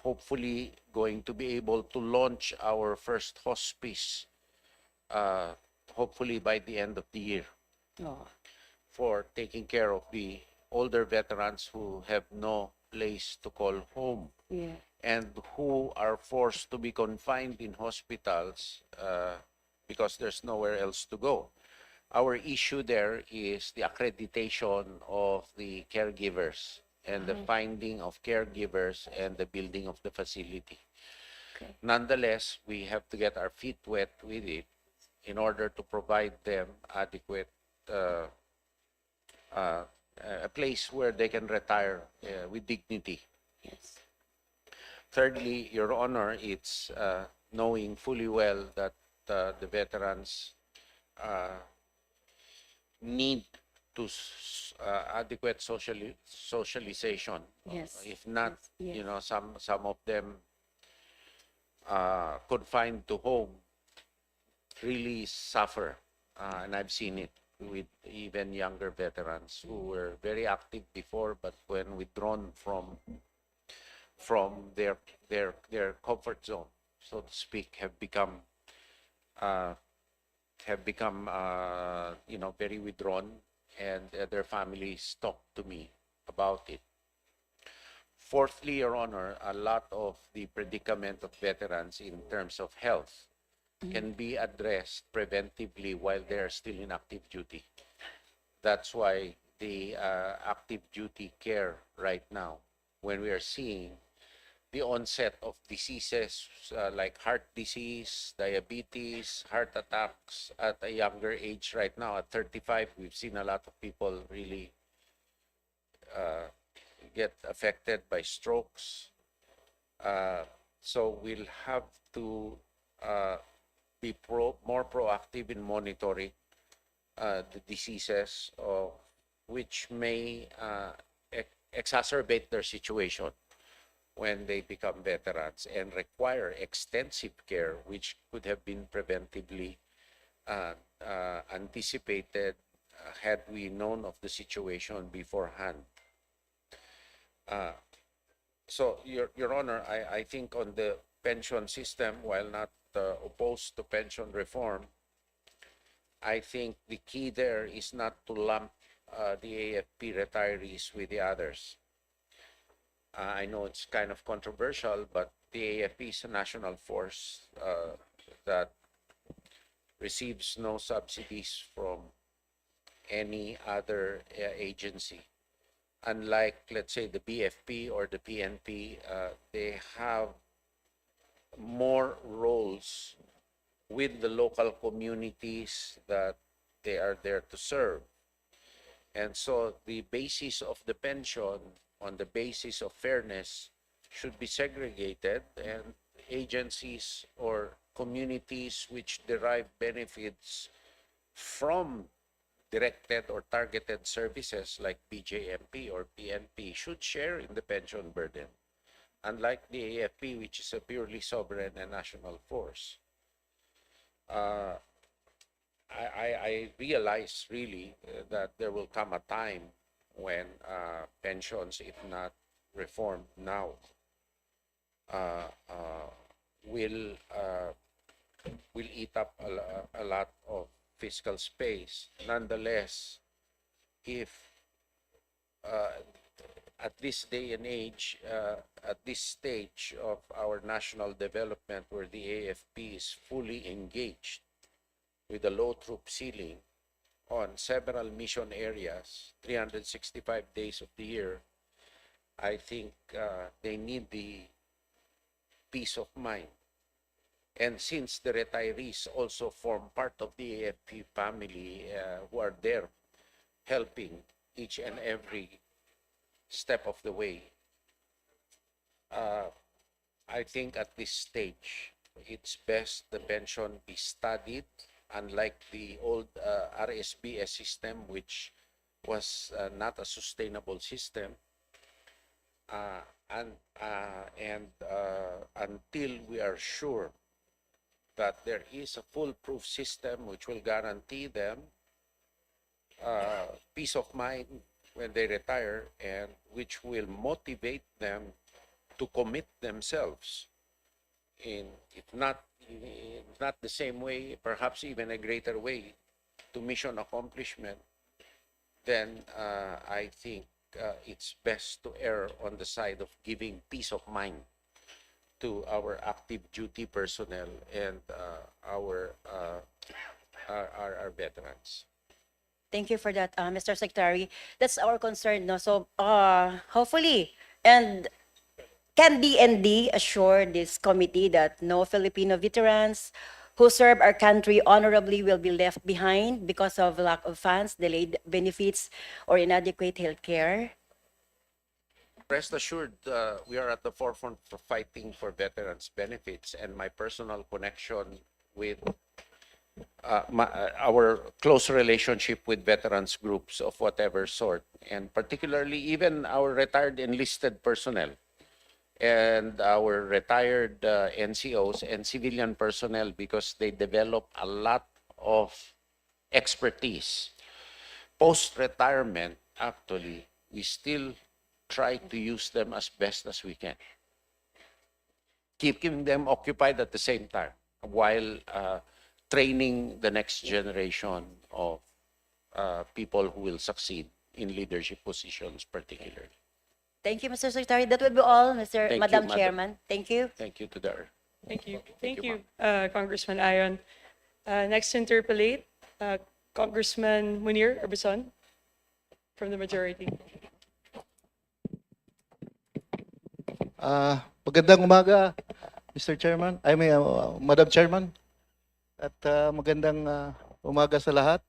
hopefully going to be able to launch our first hospice, hopefully by the end of the year, Oh, for taking care of the older veterans who have no place to call home yeah. and who are forced to be confined in hospitals because there's nowhere else to go. Our issue there is the accreditation of the caregivers and the finding of caregivers and the building of the facility. Okay. Nonetheless, we have to get our feet wet with it in order to provide them adequate a place where they can retire with dignity. Yes. Thirdly, Your Honor, it's knowing fully well that the veterans need to adequate socialization. Yes. If not, Yes. you know, some of them confined to home really suffer, and I've seen it with even younger veterans who were very active before, but when withdrawn from their comfort zone, so to speak, have become you know, very withdrawn, and their families talk to me about it. Fourthly, Your Honor, a lot of the predicament of veterans in terms of health can be addressed preventively while they're still in active duty. That's why the active duty care right now, when we are seeing the onset of diseases like heart disease, diabetes, heart attacks at a younger age right now, at 35, we've seen a lot of people really get affected by strokes. So we'll have to be more proactive in monitoring the diseases which may exacerbate their situation when they become veterans and require extensive care, which could have been preventively anticipated had we known of the situation beforehand. So, Your Honor, I think on the pension system, while not opposed to pension reform, I think the key there is not to lump the AFP retirees with the others. I know it's kind of controversial, but the AFP is a national force that receives no subsidies from any other agency. Unlike, let's say, the BFP or the PNP, they have more roles with the local communities that they are there to serve. And so the basis of the pension on the basis of fairness should be segregated, and agencies or communities which derive benefits from directed or targeted services like BJMP or PNP should share in the pension burden. unlike the AFP, which is a purely sovereign and national force. Uh, I realize really that there will come a time when pensions, if not reformed now, will eat up a lot of fiscal space. Nonetheless, if at this day and age, at this stage of our national development, where the AFP is fully engaged with a low troop ceiling on several mission areas, 365 days of the year, I think they need the peace of mind. And since the retirees also form part of the AFP family, who are there helping each and every step of the way, I think at this stage, it's best the pension be studied, unlike the old RSBS system, which was not a sustainable system. And until we are sure that there is a foolproof system which will guarantee them peace of mind when they retire, and which will motivate them to commit themselves in, if not the same way, perhaps even a greater way, to mission accomplishment, then I think it's best to err on the side of giving peace of mind to our active duty personnel and our veterans. Thank you for that, Mr. Secretary. That's our concern, no? So, hopefully, and can DND assure this committee that no Filipino veterans who serve our country honorably will be left behind because of lack of funds, delayed benefits, or inadequate health care? Rest assured, we are at the forefront for fighting for veterans' benefits, and my personal connection with our close relationship with veterans groups of whatever sort, and particularly even our retired enlisted personnel and our retired NCOs and civilian personnel, because they develop a lot of expertise. Post-retirement, actually, we still try to use them as best as we can, keeping them occupied at the same time while training the next generation of people who will succeed in leadership positions particularly. Thank you, Mr. Secretary. That will be all, Thank you, Madam Madam. Chairman. Thank you. Thank you to the Thank you. Thank Thank you, you, Congressman Ayon. Next to interpolate, Congressman Munir Orbison from the majority. Magandang umaga, Mr. Chairman. Madam Chairman. At magandang umaga sa lahat.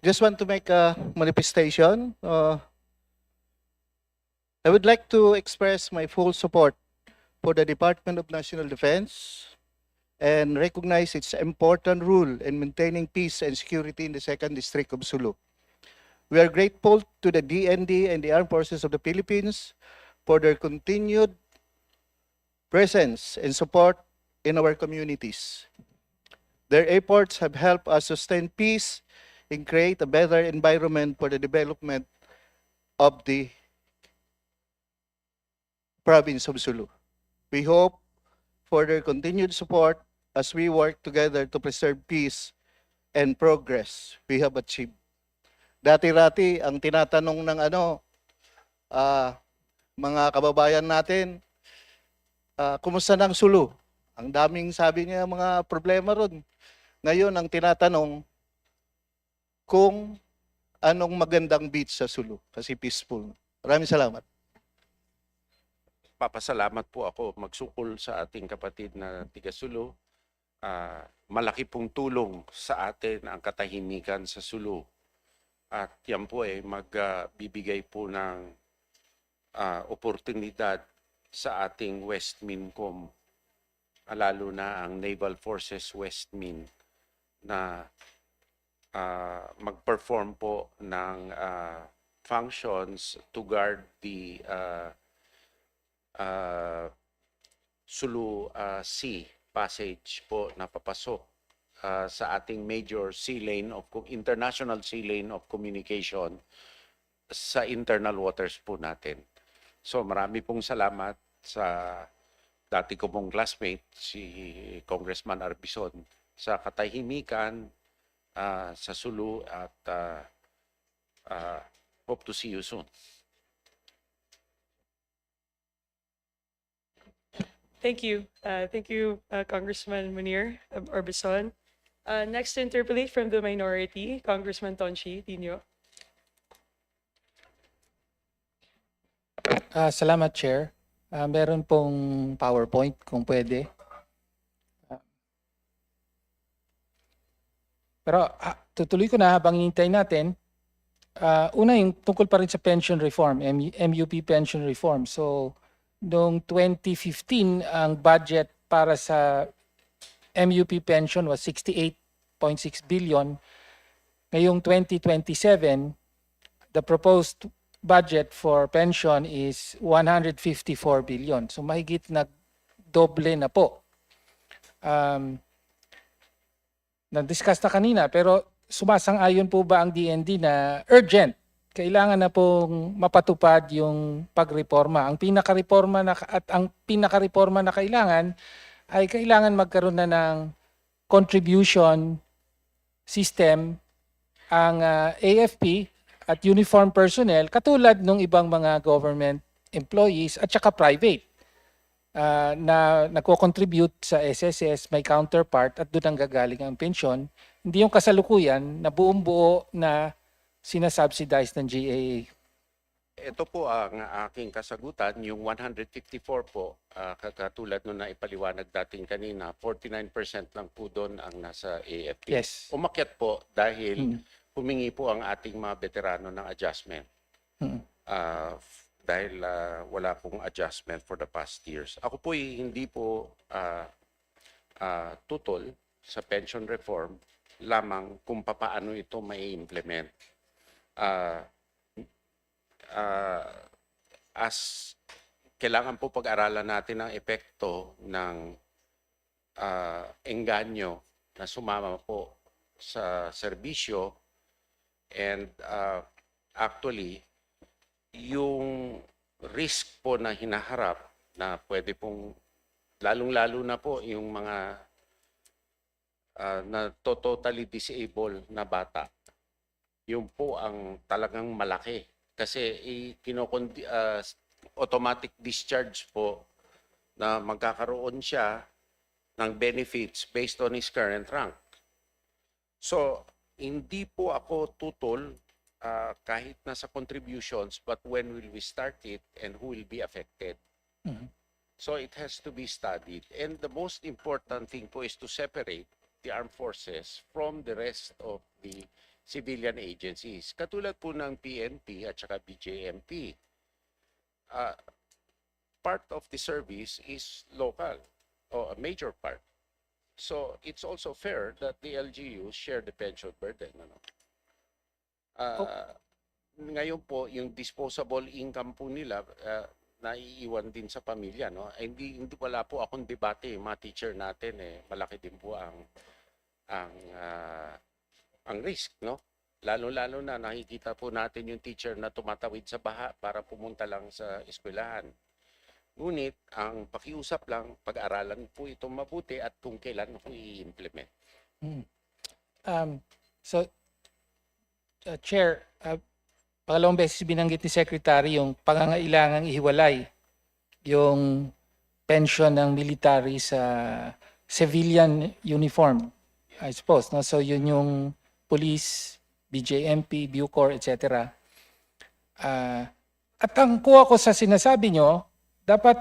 Just want to make a manifestation. I would like to express my full support for the Department of National Defense and recognize its important role in maintaining peace and security in the 2nd District of Sulu. We are grateful to the DND and the Armed Forces of the Philippines for their continued presence and support in our communities. Their efforts have helped us sustain peace and create a better environment for the development of the province of Sulu. We hope for their continued support as we work together to preserve peace and progress we have achieved. Dati-rati ang tinatanong ng mga kababayan natin, kumusta ng Sulu? Ang daming sabi niya mga problema ron. Ngayon ang tinatanong kung anong magandang beach sa Sulu kasi peaceful. Maraming salamat. Papasalamat po ako magsukol sa ating kapatid na tiga Sulu. Malaki pong tulong sa atin ang katahimikan sa Sulu. At yan po ay magbibigay po ng oportunidad sa ating West Mincom, lalo na ang Naval Forces West Min, na mag-perform po ng functions to guard the Sulu Sea passage po na papasok sa ating major sea lane of international sea lane of communication sa internal waters po natin. So marami pong salamat sa dati ko pong classmate, si Congressman Arbison, sa katahimikan sa Sulu at hope to see you soon. Thank you. Thank you, Congressman Munir Orbison. Next to interpolate from the minority, Congressman Tonchi Tino. Salamat, Chair. Meron pong PowerPoint kung pwede. Pero tutuloy ko na habang hinintay natin. Una yung tungkol pa rin sa pension reform, MUP pension reform. So, noong 2015, ang budget para sa MUP pension was 68.6 billion. Ngayong 2027, the proposed budget for pension is 154 billion. So mahigit na doble na po. Na-discuss na kanina, pero sumasang-ayon po ba ang DND na urgent? Kailangan na pong mapatupad yung pagreforma. Ang pinaka-reforma na kailangan ay kailangan magkaroon na ng contribution system ang AFP at uniform personnel katulad ng ibang mga government employees at saka private na nagko-contribute sa SSS, may counterpart at doon ang gagaling ang pensyon. Hindi yung kasalukuyan na buong buo na sinasubsidize ng GAA. Ito po ang aking kasagutan, yung 154 po, katulad nung naipaliwanag dating kanina, 49% lang po doon ang nasa AFP. Yes. Umakyat po dahil humingi po ang ating mga veterano ng adjustment. Dahil wala pong adjustment for the past years. Ako po hindi po tutol sa pension reform lamang kung paano ito may implement. As kailangan po pag-aralan natin ang epekto ng engganyo na sumama po sa serbisyo. And actually, yung risk po na hinaharap na pwede pong, lalong-lalo na po yung mga na totally disabled na bata. Yun po ang talagang malaki. Kasi automatic discharge po na magkakaroon siya ng benefits based on his current rank. So, hindi po ako tutol kahit nasa contributions, but when will we start it and who will be affected? So it has to be studied. And the most important thing po is to separate the armed forces from the rest of the civilian agencies. Katulad po ng PNP at saka BJMP. Part of the service is local, or a major part. So it's also fair that the LGUs share the pension burden. Ngayon po, yung disposable income po nila, naiiwan din sa pamilya. No? Hindi wala po akong debate. Mga teacher natin, malaki din po ang risk. No? Lalo-lalo na nakikita po natin yung teacher na tumatawid sa baha para pumunta lang sa eskwelahan. Ngunit, ang pakiusap lang, pag-aralan po ito mabuti at kung kailan po i-implement. Chair, pangalawang beses binanggit ni Secretary yung pangangailangang ihiwalay yung pension ng military sa civilian uniform, I suppose. No? So yun yung police, BJMP, Bucor, etc. At ang kuha ko sa sinasabi nyo, dapat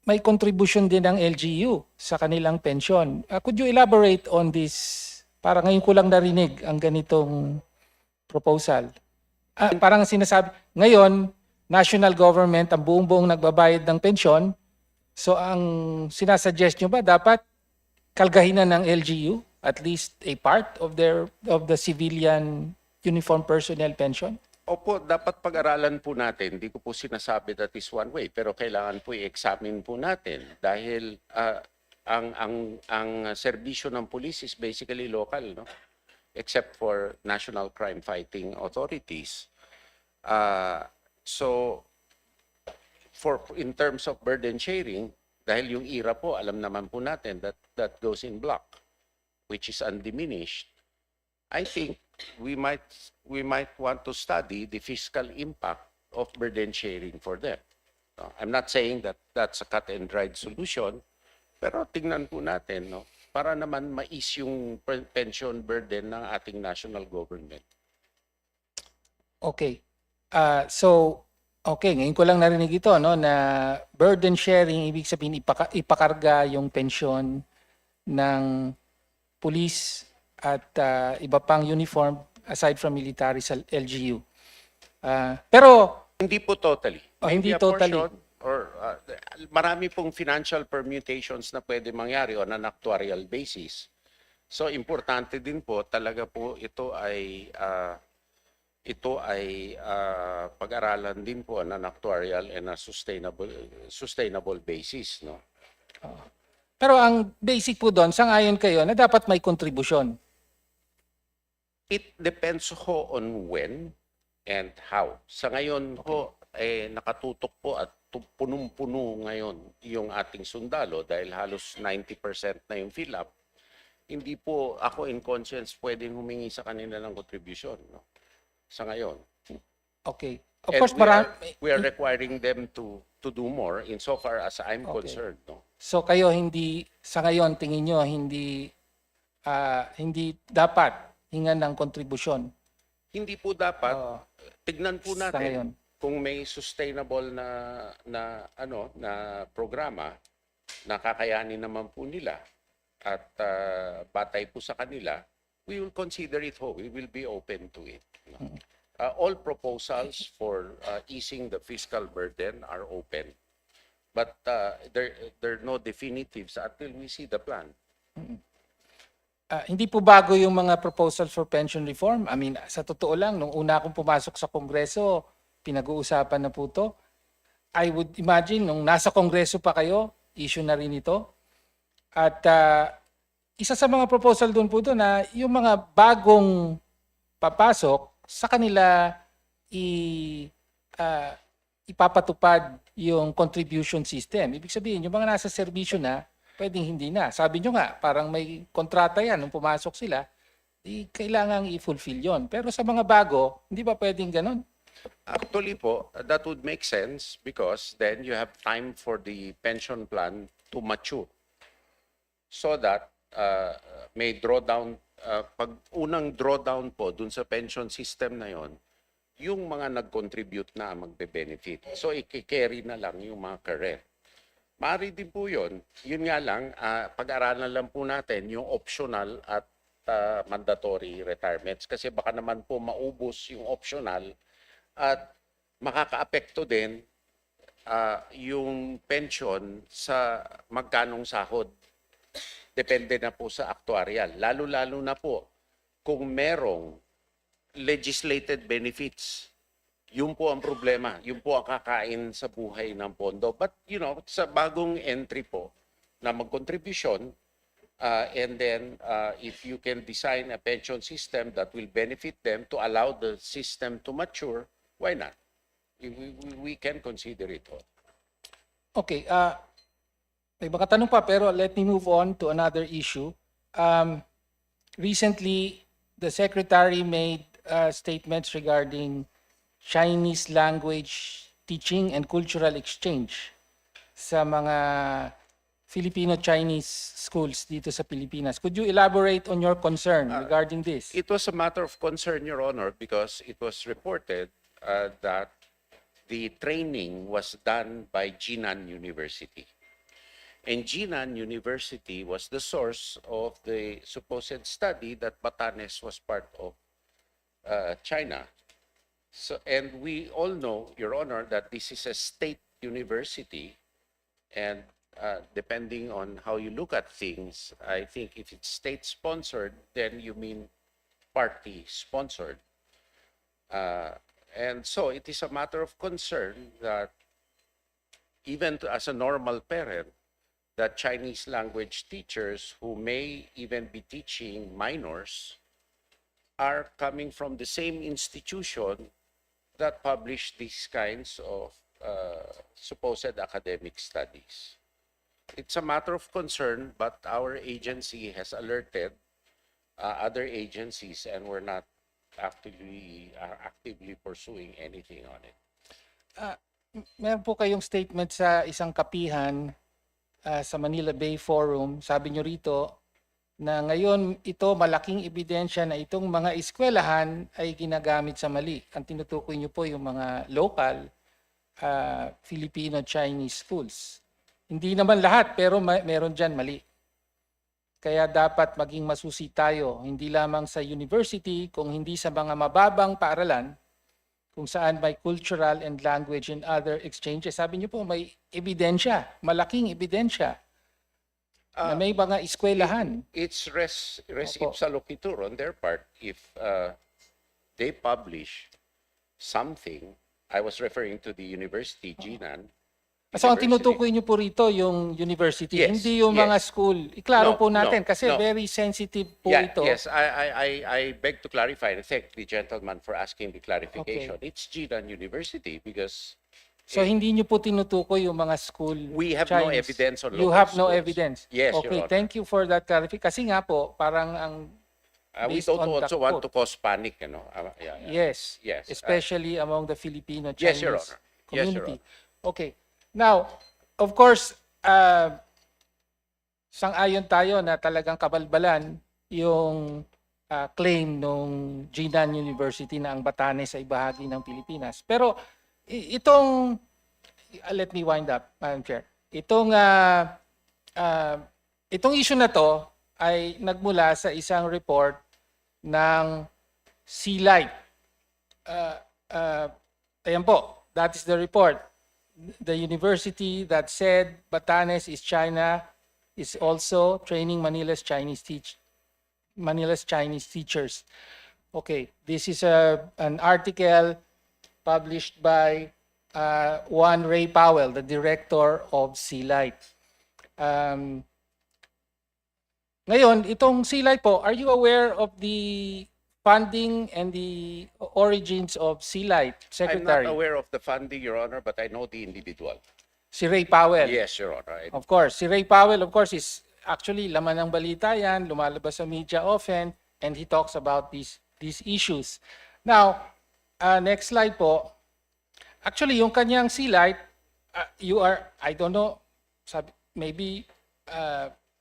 may contribution din ng LGU sa kanilang pension. Could you elaborate on this? Para ngayon ko lang narinig ang ganitong proposal. Parang sinasabi, ngayon, national government, ang buong-buong nagbabayad ng pensyon. So ang sinasuggest nyo ba, dapat kalgahinan ng LGU, at least a part of the civilian uniform personnel pension? Opo, dapat pag-aralan po natin. Hindi ko po sinasabi that is one way, pero kailangan po i-examine po natin dahil ang serbisyo ng police is basically local, no? Except for national crime fighting authorities. So in terms of burden sharing, dahil yung IRA po, alam naman po natin that goes in block, which is undiminished. I think we might want to study the fiscal impact of burden sharing for them. No, I'm not saying that that's a cut and dried solution, pero tingnan po natin, no, para naman ma-ease yung pension burden ng ating national government. Okay. Okay, ngayon ko lang narinig ito, no, na burden sharing, ibig sabihin ipakarga yung pensyon ng police at iba pang uniform aside from military sa LGU. Pero Hindi po totally. hindi Maybe a totally. portion or marami pong financial permutations na pwede mangyari on an actuarial basis. So importante din po talaga po ito ay pag-aralan din po on an actuarial and a sustainable basis, no. Pero ang basic po doon, sang-ayon kayo na dapat may kontribusyon. It depends ho on when and how. Sa ngayon ho, nakatutok po at punong-puno ngayon yung ating sundalo dahil halos 90% na yung fill up. Hindi po ako in conscience pwedeng humingi sa kanila ng kontribusyon, no? Sa ngayon. Okay. Of And course, we are requiring them to do more insofar as I'm Okay. concerned, no? So kayo hindi sa ngayon tingin nyo hindi dapat hingan ng kontribusyon. Hindi po dapat. Oo. Tignan po Sa ngayon. natin kung may sustainable na programa na kakayanin naman po nila at batay po sa kanila, we will consider it ho. We will be open to it, no? All proposals for easing the fiscal burden are open. But there are no definitives until we see the plan. Hindi po bago yung mga proposals for pension reform. I mean, sa totoo lang, nung una akong pumasok sa Kongreso, pinag-uusapan na po to. I would imagine, nung nasa Kongreso pa kayo, issue na rin ito. At isa sa mga proposal doon po doon na yung mga bagong papasok, sa kanila ipapatupad yung contribution system. Ibig sabihin, yung mga nasa serbisyo na, pwedeng hindi na. Sabi nyo nga, parang may kontrata yan nung pumasok sila, kailangang i-fulfill yon. Pero sa mga bago, hindi ba pwedeng ganun? Actually po, that would make sense because then you have time for the pension plan to mature. So that may drawdown, pag unang drawdown po dun sa pension system na yon, yung mga nag-contribute na magbe-benefit. So i-carry na lang yung mga current. Maaari din po yun. Yun nga lang, pag-aralan lang po natin yung optional at mandatory retirements kasi baka naman po maubos yung optional at makakaapekto din yung pension sa magkanong sahod. Depende na po sa actuarial. Lalo-lalo na po kung merong legislated benefits. Yun po ang problema. Yun po ang kakain sa buhay ng pondo. But, you know, sa bagong entry po na mag-contribution, and then if you can design a pension system that will benefit them to allow the system to mature, why not? We can consider it all. Okay. May baka tanong pa, pero let me move on to another issue. Recently, the Secretary made statements regarding Chinese language teaching and cultural exchange sa mga Filipino-Chinese schools dito sa Pilipinas. Could you elaborate on your concern regarding this? It was a matter of concern, Your Honor, because it was reported that the training was done by Jinan University. And Jinan University was the source of the supposed study that Batanes was part of China. So, and we all know, Your Honor, that this is a state university, and depending on how you look at things, I think if it's state-sponsored, then you mean party-sponsored. And so it is a matter of concern that as a normal parent, that Chinese language teachers who may even be teaching minors are coming from the same institution that publish these kinds of supposed academic studies. It's a matter of concern, but our agency has alerted other agencies, and we're not actively pursuing anything on it. Meron po kayong statement sa isang kapihan sa Manila Bay Forum. Sabi nyo rito na ngayon ito malaking ebidensya na itong mga eskwelahan ay ginagamit sa mali. Ang tinutukoy nyo po yung mga local Filipino-Chinese schools. Hindi naman lahat, pero meron dyan mali. Kaya dapat maging masusi tayo, hindi lamang sa university, kung hindi sa mga mababang paaralan, kung saan may cultural and language and other exchanges. Sabi niyo po, may ebidensya, malaking ebidensya, na may mga eskwelahan. It's res Opo. ipsa loquitur on their part if they publish something. I was referring to the university, Jinan. So ang University. tinutukoy niyo po rito yung university, Yes, hindi yung yes. mga school. Iklaro No, po natin no, kasi no. very sensitive po Yeah, ito. yes, I beg to clarify and thank the gentleman for asking the clarification. Okay. It's Jinan University because So hindi niyo po tinutukoy yung mga school we have no Chinese. evidence on You local have no schools. evidence. Yes, Your Okay, Honor. thank you for that clarification. Kasi nga po, parang ang we based don't on the also want quote. to cause panic, you know. Yes. Yes, Especially among the Filipino Yes, Chinese Your Honor. Yes, Your community. Okay. Now, of course, sang-ayon tayo na talagang kabalbalan yung claim nung Jinan University na ang Batanes ay bahagi ng Pilipinas. Pero itong let me wind up, Madam Chair. Itong issue na to ay nagmula sa isang report ng CLIGHT. Ayan po, that is the report. The university that said Batanes is China is also training Manila's Chinese teachers. Okay, this is an article published by Juan Ray Powell, the director of CLIGHT. Ngayon, itong CLIGHT po, are you aware of the funding and the origins of CLIGHT, I'm Secretary? not aware of the funding, Your Honor, but I know the individual. Si Ray Powell. Yes, Your Honor. Of course, si Ray Powell, of course, is actually laman ng balita yan, lumalabas sa media often, and he talks about these issues. Now, next slide po. Actually, yung kanyang CLIGHT, I don't know, maybe,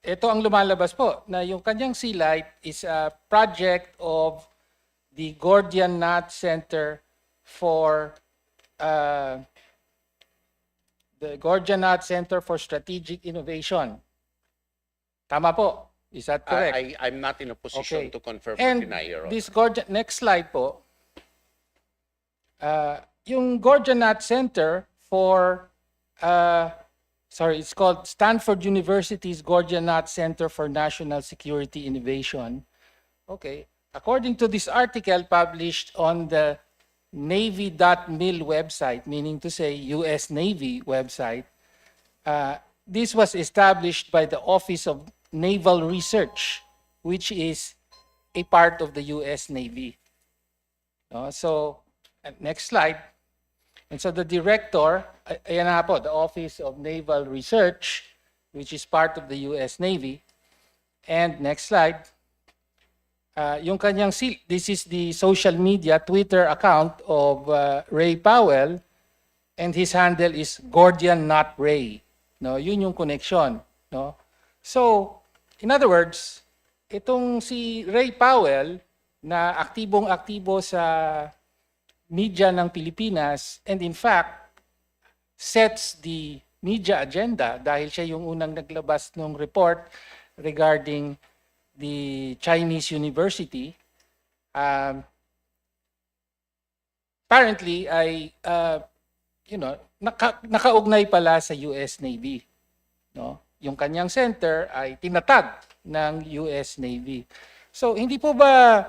ito ang lumalabas po, na yung kanyang CLIGHT is a project of the Gordian Knot Center for Strategic Innovation. Tama po. Is that correct? I'm not in a position Okay. to confirm or And deny, Your Honor. this Gordian, next slide po. Yung Gordian Knot Center for, it's called Stanford University's Gordian Knot Center for National Security Innovation. Okay. According to this article published on the Navy.mil website, meaning to say US Navy website, this was established by the Office of Naval Research, which is a part of the US Navy. So, next slide. And so the director, ayan na po, the Office of Naval Research, which is part of the US Navy. And next slide. Yung kanyang this is the social media Twitter account of Ray Powell, and his handle is Gordian Knot Ray. No, yun yung connection, no? So, in other words, itong si Ray Powell na aktibong-aktibo sa media ng Pilipinas, and in fact sets the media agenda dahil siya yung unang naglabas ng report regarding the Chinese university. Apparently ay nakaugnay pala sa US Navy, no? Yung kanyang center ay tinatag ng US Navy. So hindi po ba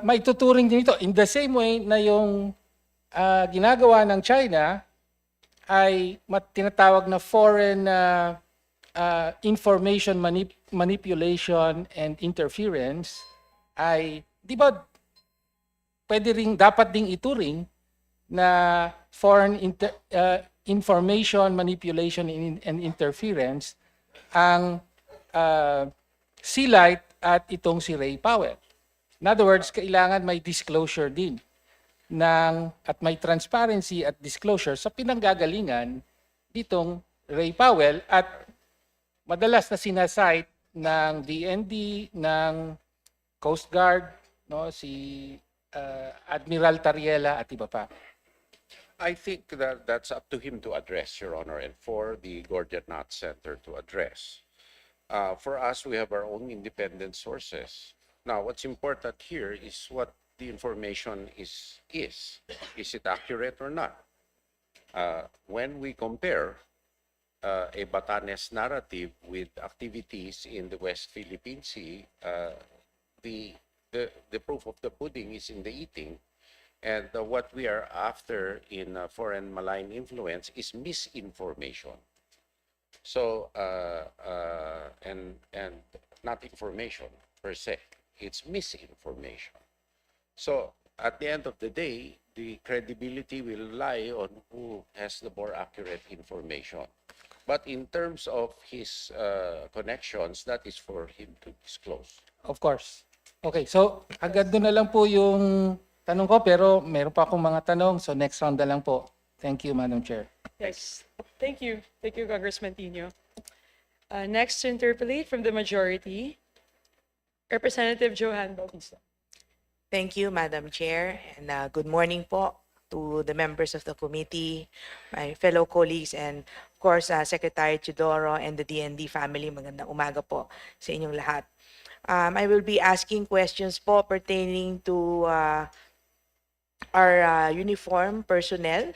may tuturing din ito in the same way na yung ginagawa ng China ay tinatawag na foreign information manipulation and interference ay, di ba, dapat ding ituring na foreign information manipulation and interference ang Sealight at itong si Ray Powell. In other words, kailangan may disclosure din at may transparency at disclosure sa pinanggagalingan ditong Ray Powell at madalas na sinasite ng DND, ng Coast Guard, no, si Admiral Tariela at iba pa. I think that that's up to him to address, Your Honor, and for the Gordon Knott Center to address. For us, we have our own independent sources. Now, what's important here is what the information is. Is it accurate or not? When we compare a Batanes narrative with activities in the West Philippine Sea, the proof of the pudding is in the eating. And what we are after in foreign malign influence is misinformation. So, and not information per se, it's misinformation. So, at the end of the day, the credibility will lie on who has the more accurate information. But in terms of his connections, that is for him to disclose. Of course. Okay, so agad doon na lang po yung tanong ko, pero meron pa akong mga tanong, so next round na lang po. Thank you, Madam Chair. Yes. Thank you. Thank you, Congressman Tino. Next to interpolate from the majority, Representative Johan Bautista. Thank you, Madam Chair, and good morning po to the members of the committee, my fellow colleagues, and of course, Secretary Chidoro and the DND family. Magandang umaga po sa inyong lahat. I will be asking questions po pertaining to our uniform personnel.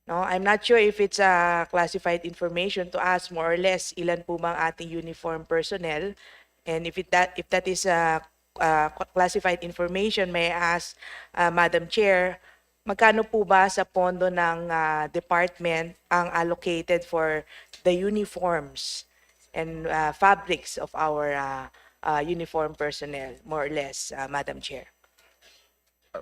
No, I'm not sure if it's classified information to ask more or less ilan po bang ating uniform personnel, and if that is classified information, may I ask Madam Chair, magkano po ba sa pondo ng department ang allocated for the uniforms and fabrics of our uniform personnel, more or less, Madam Chair?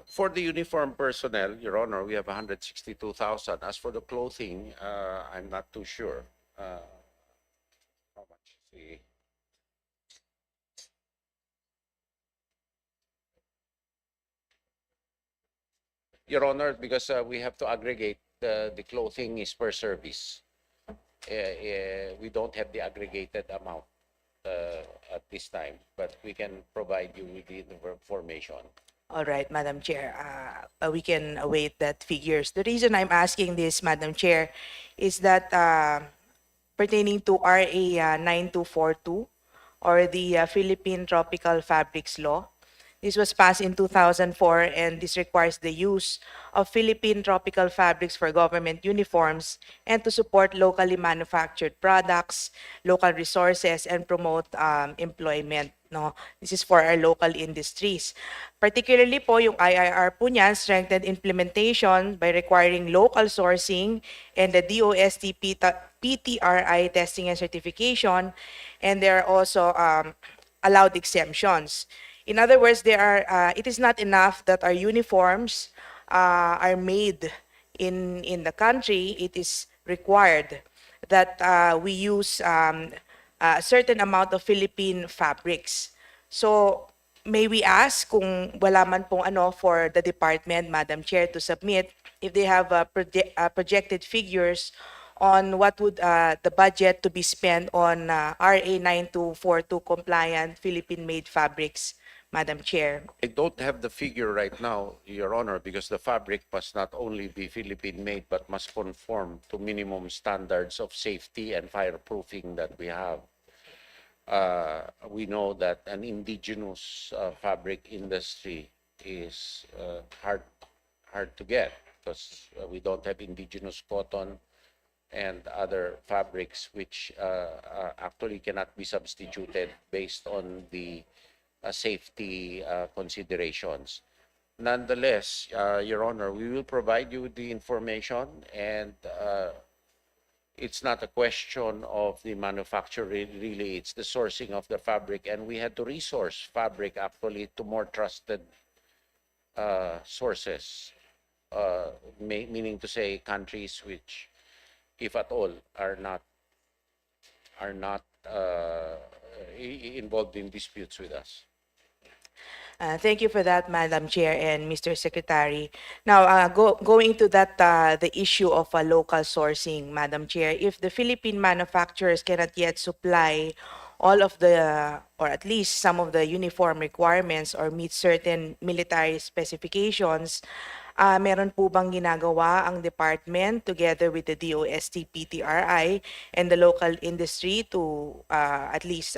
For the uniform personnel, Your Honor, we have 162,000. As for the clothing, I'm not too sure. How much? See. Your Honor, because we have to aggregate the clothing is per service. We don't have the aggregated amount at this time, but we can provide you with the information. All right, Madam Chair, we can await that figures. The reason I'm asking this, Madam Chair, is that pertaining to RA 9242 or the Philippine Tropical Fabrics Law. This was passed in 2004, and this requires the use of Philippine tropical fabrics for government uniforms and to support locally manufactured products, local resources, and promote employment. No, this is for our local industries. Particularly po yung IIR po niyan, strengthened implementation by requiring local sourcing and the DOST PTRI testing and certification, and there are also allowed exemptions. In other words, it is not enough that our uniforms are made in the country. It is required that we use a certain amount of Philippine fabrics. So, may we ask kung wala man pong for the department, Madam Chair, to submit if they have projected figures on what would the budget to be spent on RA 9242 compliant Philippine-made fabrics, Madam Chair. I don't have the figure right now, Your Honor, because the fabric must not only be Philippine-made, but must conform to minimum standards of safety and fireproofing that we have. We know that an indigenous fabric industry is hard to get because we don't have indigenous cotton and other fabrics which actually cannot be substituted based on the safety considerations. Nonetheless, Your Honor, we will provide you with the information, and it's not a question of the manufacturer, really, it's the sourcing of the fabric, and we had to resource fabric actually to more trusted sources, meaning to say countries which, if at all, are not involved in disputes with us. Thank you for that, Madam Chair and Mr. Secretary. Now, going to that, the issue of local sourcing, Madam Chair, if the Philippine manufacturers cannot yet supply all of the, or at least some of the uniform requirements or meet certain military specifications, meron po bang ginagawa ang department together with the DOST, PTRI, and the local industry to at least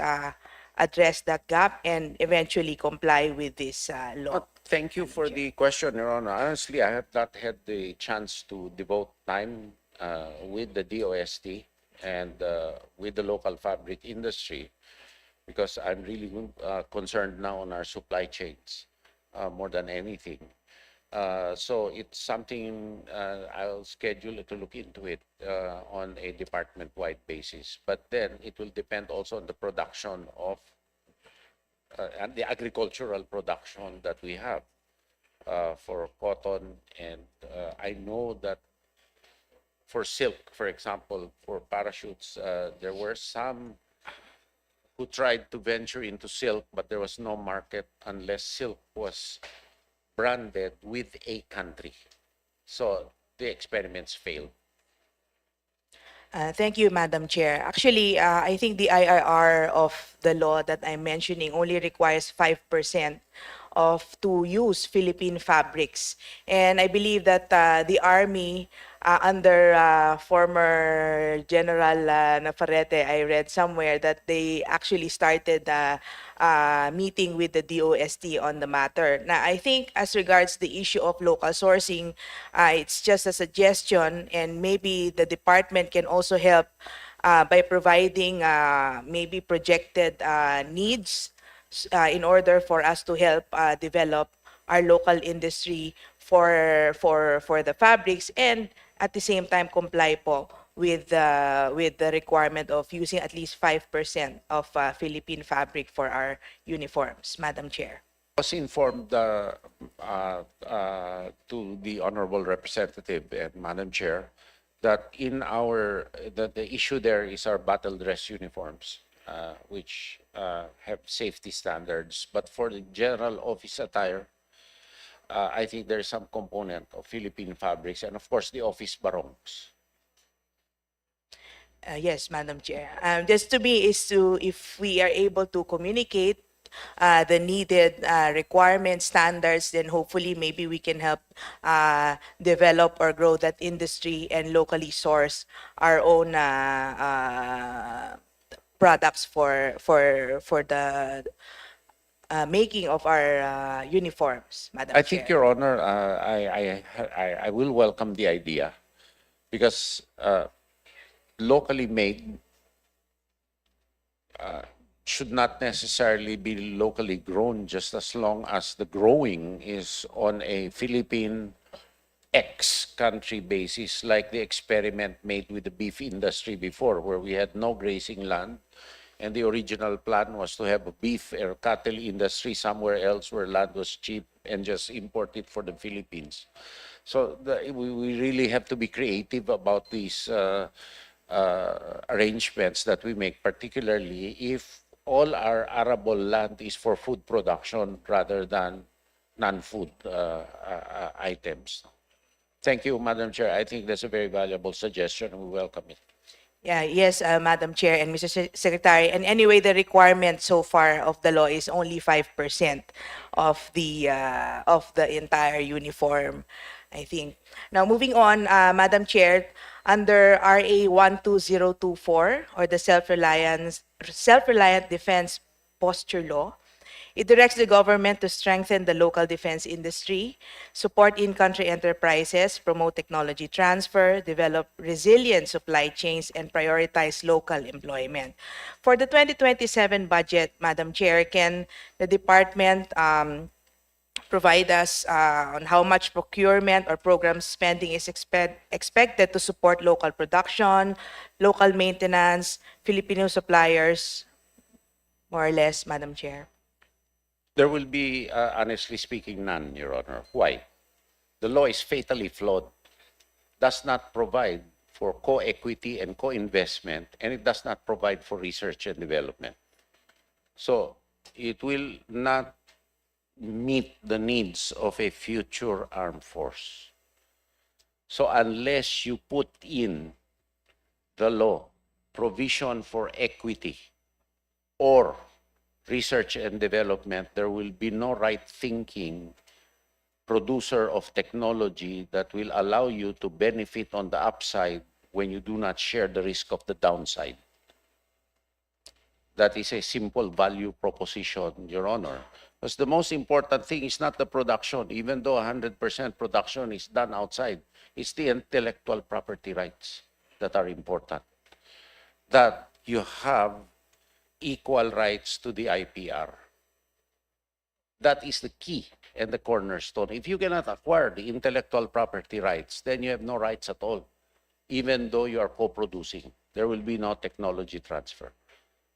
address that gap and eventually comply with this law? Thank you for the question, Your Honor. Honestly, I have not had the chance to devote time with the DOST and with the local fabric industry, because I'm really concerned now on our supply chains more than anything. So it's something I'll schedule to look into it on a department-wide basis. But then it will depend also on the production of and the agricultural production that we have for cotton. And I know that for silk, for example, for parachutes, there were some who tried to venture into silk, but there was no market unless silk was branded with a country. So the experiments failed. Thank you, Madam Chair. Actually, I think the IRR of the law that I'm mentioning only requires 5% of to use Philippine fabrics. And I believe that the Army, under former General Navarrete, I read somewhere that they actually started meeting with the DOST on the matter. Now, I think as regards the issue of local sourcing, it's just a suggestion, and maybe the department can also help by providing maybe projected needs in order for us to help develop our local industry for the fabrics, and at the same time comply po with the requirement of using at least 5% of Philippine fabric for our uniforms, Madam Chair. I was informed to the honorable representative and Madam Chair that in our the issue there is our battle dress uniforms, which have safety standards. But for the general office attire, I think there's some component of Philippine fabrics, and of course the office barongs. Yes, Madam Chair. Just to be is to, if we are able to communicate the needed requirements, standards, then hopefully maybe we can help develop or grow that industry and locally source our own products for the making of our uniforms, Madam I Chair. think, Your Honor, I will welcome the idea, because locally made should not necessarily be locally grown, just as long as the growing is on a Philippine X country basis, like the experiment made with the beef industry before, where we had no grazing land, and the original plan was to have a beef or cattle industry somewhere else where land was cheap and just import it for the Philippines. So we really have to be creative about these arrangements that we make, particularly if all our arable land is for food production rather than non-food items. Thank you, Madam Chair. I think that's a very valuable suggestion, and we welcome it. Yeah, yes, Madam Chair and Mr. Secretary. And anyway, the requirement so far of the law is only 5% of the entire uniform, I think. Now, moving on, Madam Chair, under RA 12024, or the Self-Reliant Defense Posture Law, it directs the government to strengthen the local defense industry, support in-country enterprises, promote technology transfer, develop resilient supply chains, and prioritize local employment. For the 2027 budget, Madam Chair, can the department provide us on how much procurement or program spending is expected to support local production, local maintenance, Filipino suppliers, more or less, Madam Chair? There will be, honestly speaking, none, Your Honor. Why? The law is fatally flawed, does not provide for co-equity and co-investment, and it does not provide for research and development. So it will not meet the needs of a future armed force. So unless you put in the law provision for equity or research and development, there will be no right thinking producer of technology that will allow you to benefit on the upside when you do not share the risk of the downside. That is a simple value proposition, Your Honor. Because the most important thing is not the production, even though 100% production is done outside. It's the intellectual property rights that are important. That you have equal rights to the IPR. That is the key and the cornerstone. If you cannot acquire the intellectual property rights, then you have no rights at all, even though you are co-producing. There will be no technology transfer.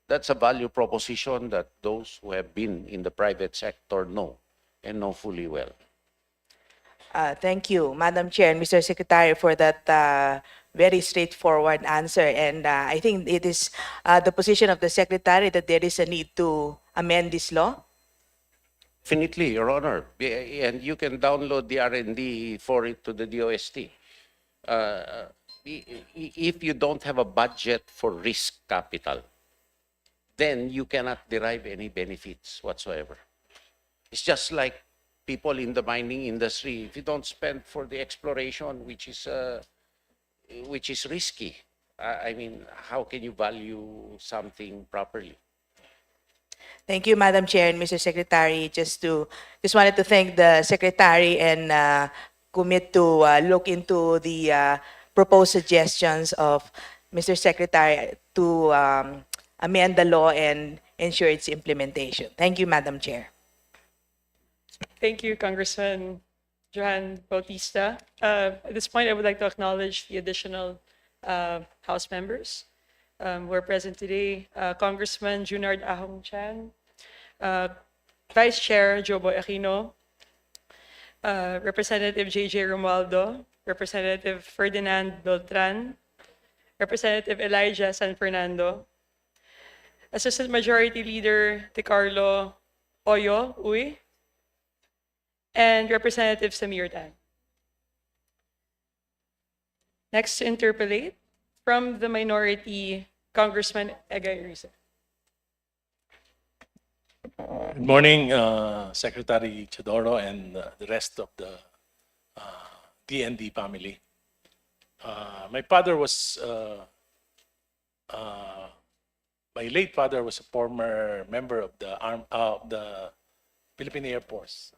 That's a value proposition that those who have been in the private sector know and know fully well. Thank you, Madam Chair and Mr. Secretary, for that very straightforward answer. And I think it is the position of the Secretary that there is a need to amend this law. Definitely, Your Honor. And you can download the R&D for it to the DOST. If you don't have a budget for risk capital, then you cannot derive any benefits whatsoever. It's just like people in the mining industry. If you don't spend for the exploration, which is risky, I mean, how can you value something properly? Thank you, Madam Chair and Mr. Secretary. Just wanted to thank the Secretary and commit to look into the proposed suggestions of Mr. Secretary to amend the law and ensure its implementation. Thank you, Madam Chair. Thank you, Congressman Johan Bautista. At this point, I would like to acknowledge the additional House members who are present today. Congressman Junard Ahong Chan, Vice Chair Jobo Aquino, Representative J.J. Romualdo, Representative Ferdinand Beltran, Representative Elijah San Fernando, Assistant Majority Leader DeCarlo Oyo Uy, and Representative Samir Tan. Next to interpolate, from the minority, Congressman Egay Riza. Good morning, Secretary Chodoro and the rest of the DND family. My late father was a former member of the Philippine Air Force,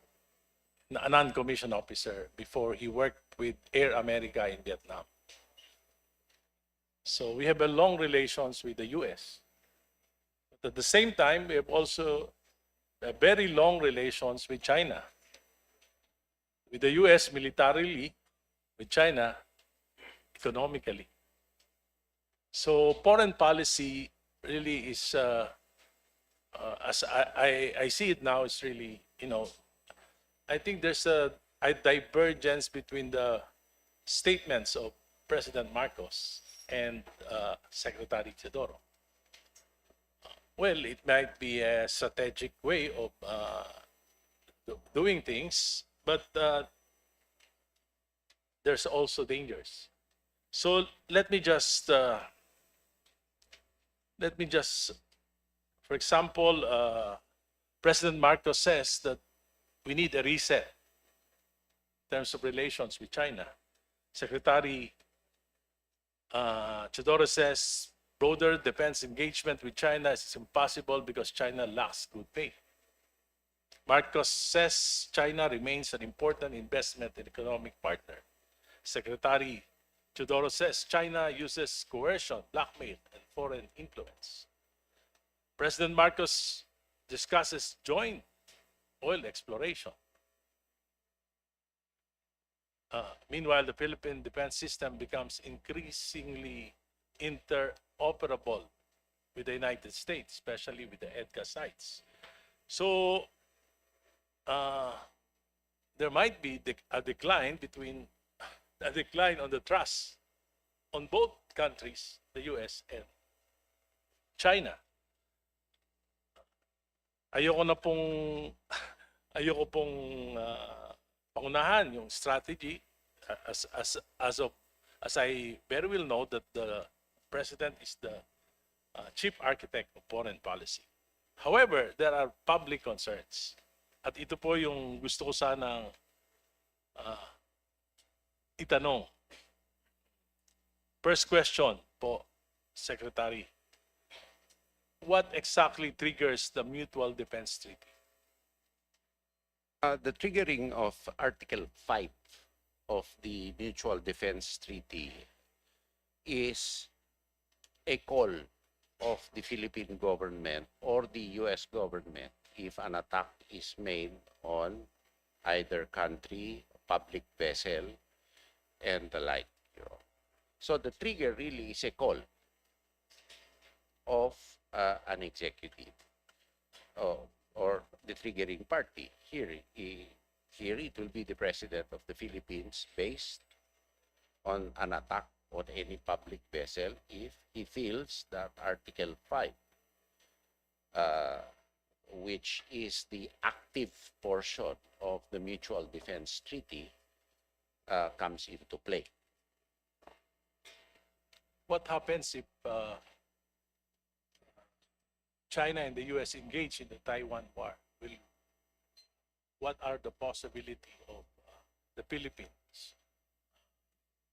a non-commissioned officer before he worked with Air America in Vietnam. So we have a long relations with the US. But at the same time, we have also a very long relations with China. With the US militarily, with China economically. So foreign policy really is, as I see it now, is really, I think there's a divergence between the statements of President Marcos and Secretary Teodoro. Well, it might be a strategic way of doing things, but there's also dangers. So let me just, for example, President Marcos says that we need a reset in terms of relations with China. Secretary Chodoro says broader defense engagement with China is impossible because China lacks good faith. Marcos says China remains an important investment and economic partner. Secretary Chodoro says China uses coercion, blackmail, and foreign influence. President Marcos discusses joint oil exploration. Meanwhile, the Philippine defense system becomes increasingly interoperable with the United States, especially with the EDCA sites. So there might be a decline on the trust on both countries, the US and China. Ayoko pong pangunahan yung strategy as I very well know that the president is the chief architect of foreign policy. However, there are public concerns. At ito po yung gusto ko sanang itanong. First question po, Secretary. What exactly triggers the Mutual Defense Treaty? The triggering of Article 5 of the Mutual Defense Treaty is a call of the Philippine government or the US government if an attack is made on either country, public vessel, and the like. So the trigger really is a call of an executive or the triggering party. Here it will be the President of the Philippines based on an attack on any public vessel if he feels that Article 5, which is the active portion of the Mutual Defense Treaty, comes into play. What happens if China and the US engage in the Taiwan war? What are the possibility of the Philippines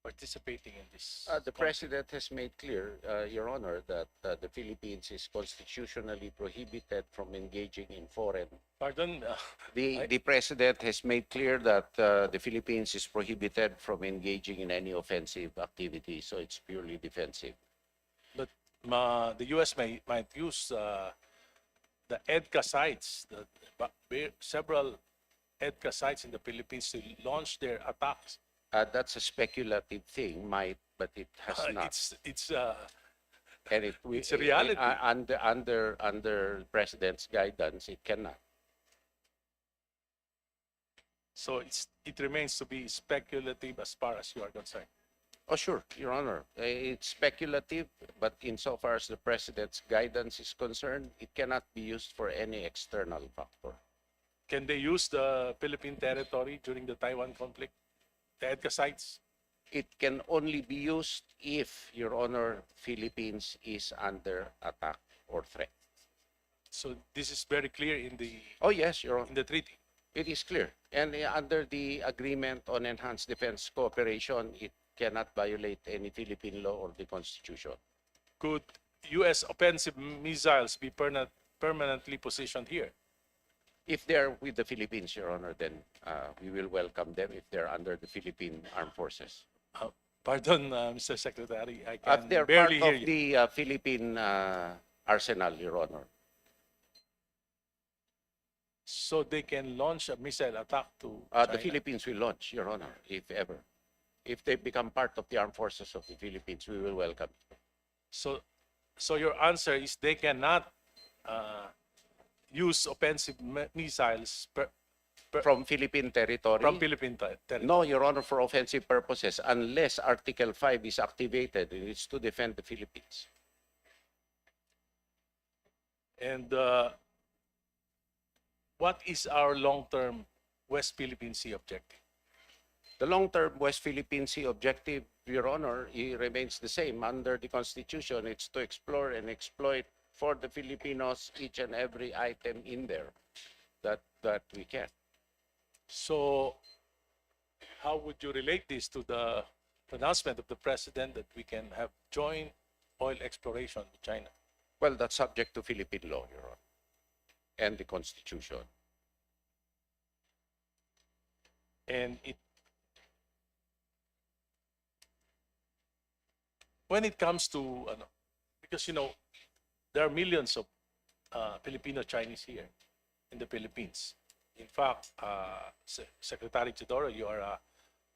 participating in this? The President has made clear, Your Honor, that the Philippines is constitutionally prohibited from engaging in foreign. Pardon? The President has made clear that the Philippines is prohibited from engaging in any offensive activity, so it's purely defensive. But the US might use the EDCA sites, several EDCA sites in the Philippines to launch their attacks. That's a speculative thing, but it has not. And it's a reality. Under President's guidance, it cannot. So it remains to be speculative as far as you are concerned. Oh, sure, Your Honor. It's speculative, but insofar as the President's guidance is concerned, it cannot be used for any external factor. Can they use the Philippine territory during the Taiwan conflict? The EDCA sites? It can only be used if, Your Honor, Philippines is under attack or threat. So this is very clear in the Oh, yes, Your Honor. in the treaty. It is clear. And under the Agreement on Enhanced Defense Cooperation, it cannot violate any Philippine law or the Constitution. Could U.S. offensive missiles be permanently positioned here? If they're with the Philippines, Your Honor, then we will welcome them if they're under the Philippine Armed Forces. Pardon, Mr. Secretary, I If can they're part barely hear of you. the Philippine arsenal, Your Honor. So they can launch a missile attack to The China. Philippines will launch, Your Honor, if ever. If they become part of the armed forces of the Philippines, we will welcome. So your answer is they cannot use offensive missiles From Philippine territory? from Philippine territory. No, Your Honor, for offensive purposes, unless Article 5 is activated, and it's to defend the Philippines. And what is our long-term West Philippine Sea objective? The long-term West Philippine Sea objective, Your Honor, it remains the same. Under the Constitution, it's to explore and exploit for the Filipinos each and every item in there that we can. So how would you relate this to the pronouncement of the President that we can have joint oil exploration with China? Well, that's subject to Philippine law, Your Honor, and the Constitution. And when it comes to, because there are millions of Filipino Chinese here in the Philippines. In fact, Secretary Chidoro, you are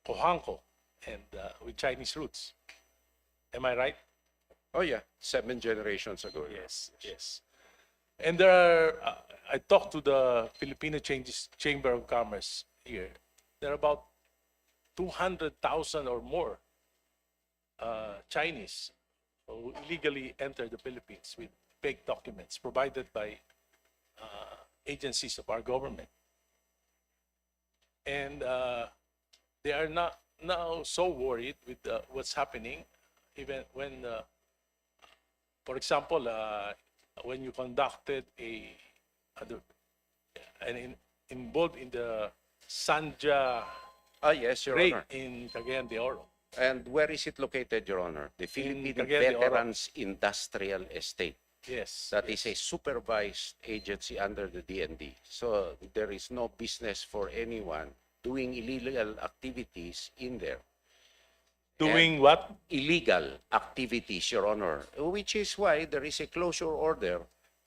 Kohanko and with Chinese roots. Am I right? Oh yeah, 7 generations ago. Yes, yes. And there are, I talked to the Filipino Chamber of Commerce here. There are about 200,000 or more Chinese who illegally enter the Philippines with fake documents provided by agencies of our government. And they are not now so worried with what's happening, even when, for example, when you conducted involved in the Sanja Ah, yes, Your raid Honor. in Cagayan de Oro. And where is it located, Your Honor? The Philippine Cagayan de Oro. Veterans Industrial Estate. Yes. That is a supervised agency under the DND. So there is no business for anyone doing illegal activities in there. Doing what? Illegal activities, Your Honor, which is why there is a closure order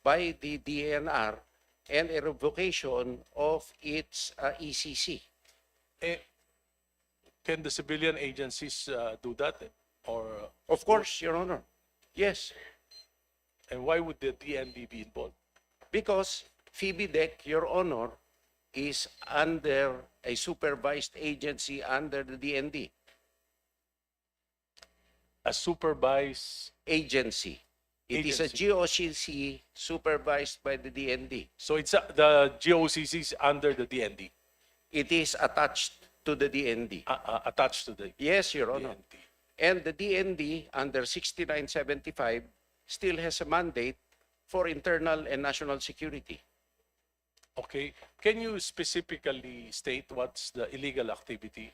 by the DNR and a revocation of its ECC. Eh, can the civilian agencies do that? Or, Of course, Your Honor. Yes, and why would the DND be involved? because FIBIDEC, Your Honor, is under a supervised agency under the DND. A supervised, Agency. It is a Agency. GOCC supervised by the DND. so it's the GOCC is under the DND, It is attached to the DND. attached to the Yes, Your Honor. DND. And the DND under 6975 still has a mandate for internal and national security. Okay, can you specifically state what's the illegal activity?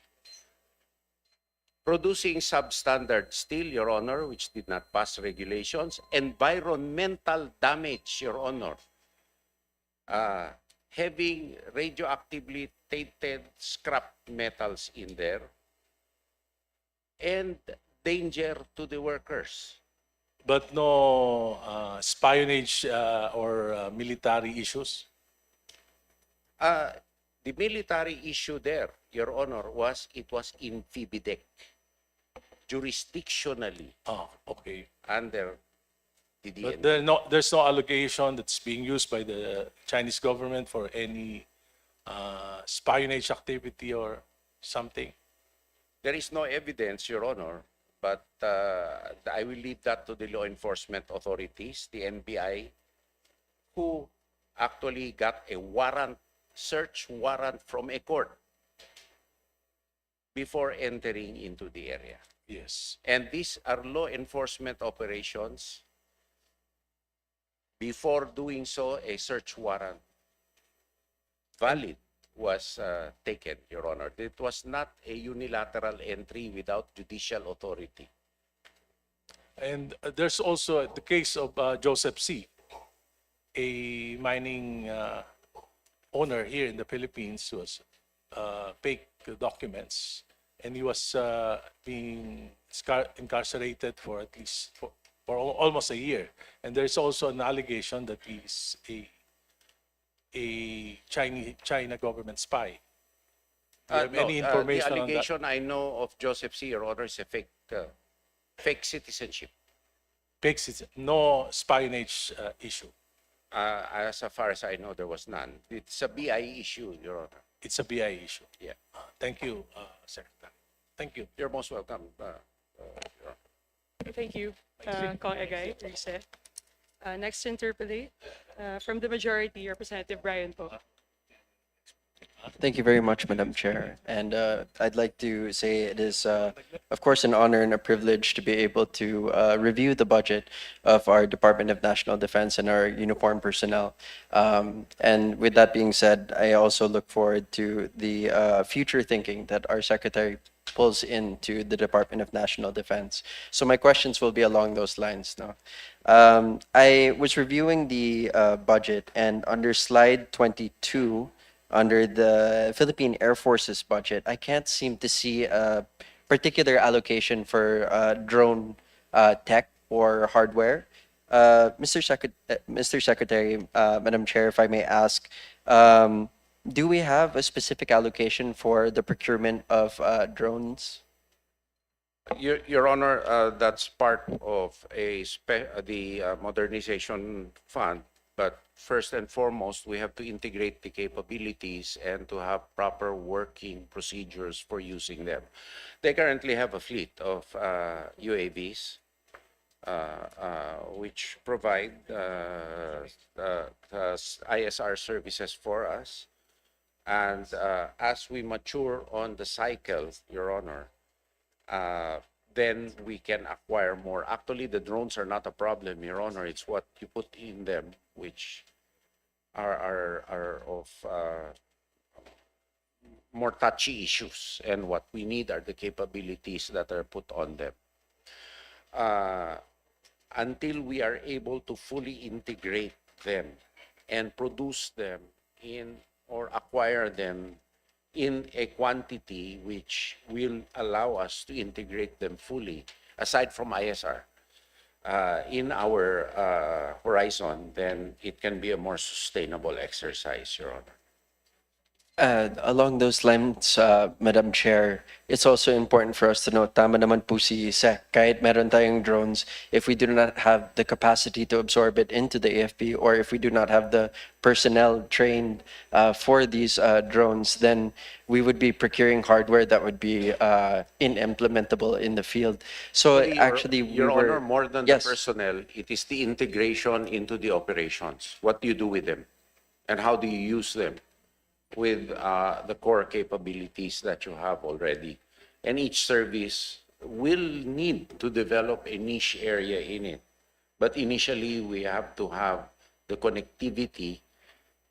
Producing substandard steel, Your Honor, which did not pass regulations. Environmental damage, Your Honor. Having radioactively tainted scrap metals in there. And danger to the workers. But no espionage or military issues? The military issue there, Your Honor, was in FIBIDEC, jurisdictionally Oh, okay. under the But DND. there's no allegation that's being used by the Chinese government for any espionage activity or something? There is no evidence, Your Honor, but I will leave that to the law enforcement authorities, the NBI, who actually got a warrant, search warrant from a court before entering into the area. Yes. And these are law enforcement operations. Before doing so, a search warrant valid was taken, Your Honor. It was not a unilateral entry without judicial authority. And there's also the case of Joseph C., a mining owner here in the Philippines who was fake documents, and he was being incarcerated for at least for almost a year. And there's also an allegation that he's a China government spy. Do you have any information the on that? allegation I know of Joseph C., Your Honor, is a fake citizenship. No espionage issue. As far as I know, there was none. It's a BI issue, Your Honor. It's a BI issue. Yeah. Thank you, Secretary. Thank you. You're most welcome, Your Honor. Thank you, Kong Egay, Reset. Next to interpolate, from the majority, Representative Brian Po. Thank you very much, Madam Chair. And I'd like to say it is, of course, an honor and a privilege to be able to review the budget of our Department of National Defense and our uniformed personnel. And with that being said, I also look forward to the future thinking that our Secretary pulls into the Department of National Defense. So my questions will be along those lines now. I was reviewing the budget, and under slide 22, under the Philippine Air Force's budget, I can't seem to see a particular allocation for drone tech or hardware. Mr. Secretary, Madam Chair, if I may ask, Do we have a specific allocation for the procurement of drones? Your Honor, that's part of the modernization fund. But first and foremost, we have to integrate the capabilities and to have proper working procedures for using them. They currently have a fleet of UAVs, which provide ISR services for us. And as we mature on the cycle, Your Honor, then we can acquire more. Actually, the drones are not a problem, Your Honor. It's what you put in them, which are of more touchy issues. And what we need are the capabilities that are put on them. Until we are able to fully integrate them and produce them in or acquire them in a quantity which will allow us to integrate them fully, aside from ISR, in our horizon, then it can be a more sustainable exercise, Your Honor. Along those lines, Madam Chair, it's also important for us to note, tama naman po si Sec, kahit meron tayong drones, if we do not have the capacity to absorb it into the AFP, or if we do not have the personnel trained for these drones, then we would be procuring hardware that would be inimplementable in the field. So actually, Your Honor, more than Yes. the personnel, it is the integration into the operations. What do you do with them? And how do you use them with the core capabilities that you have already? And each service will need to develop a niche area in it. But initially, we have to have the connectivity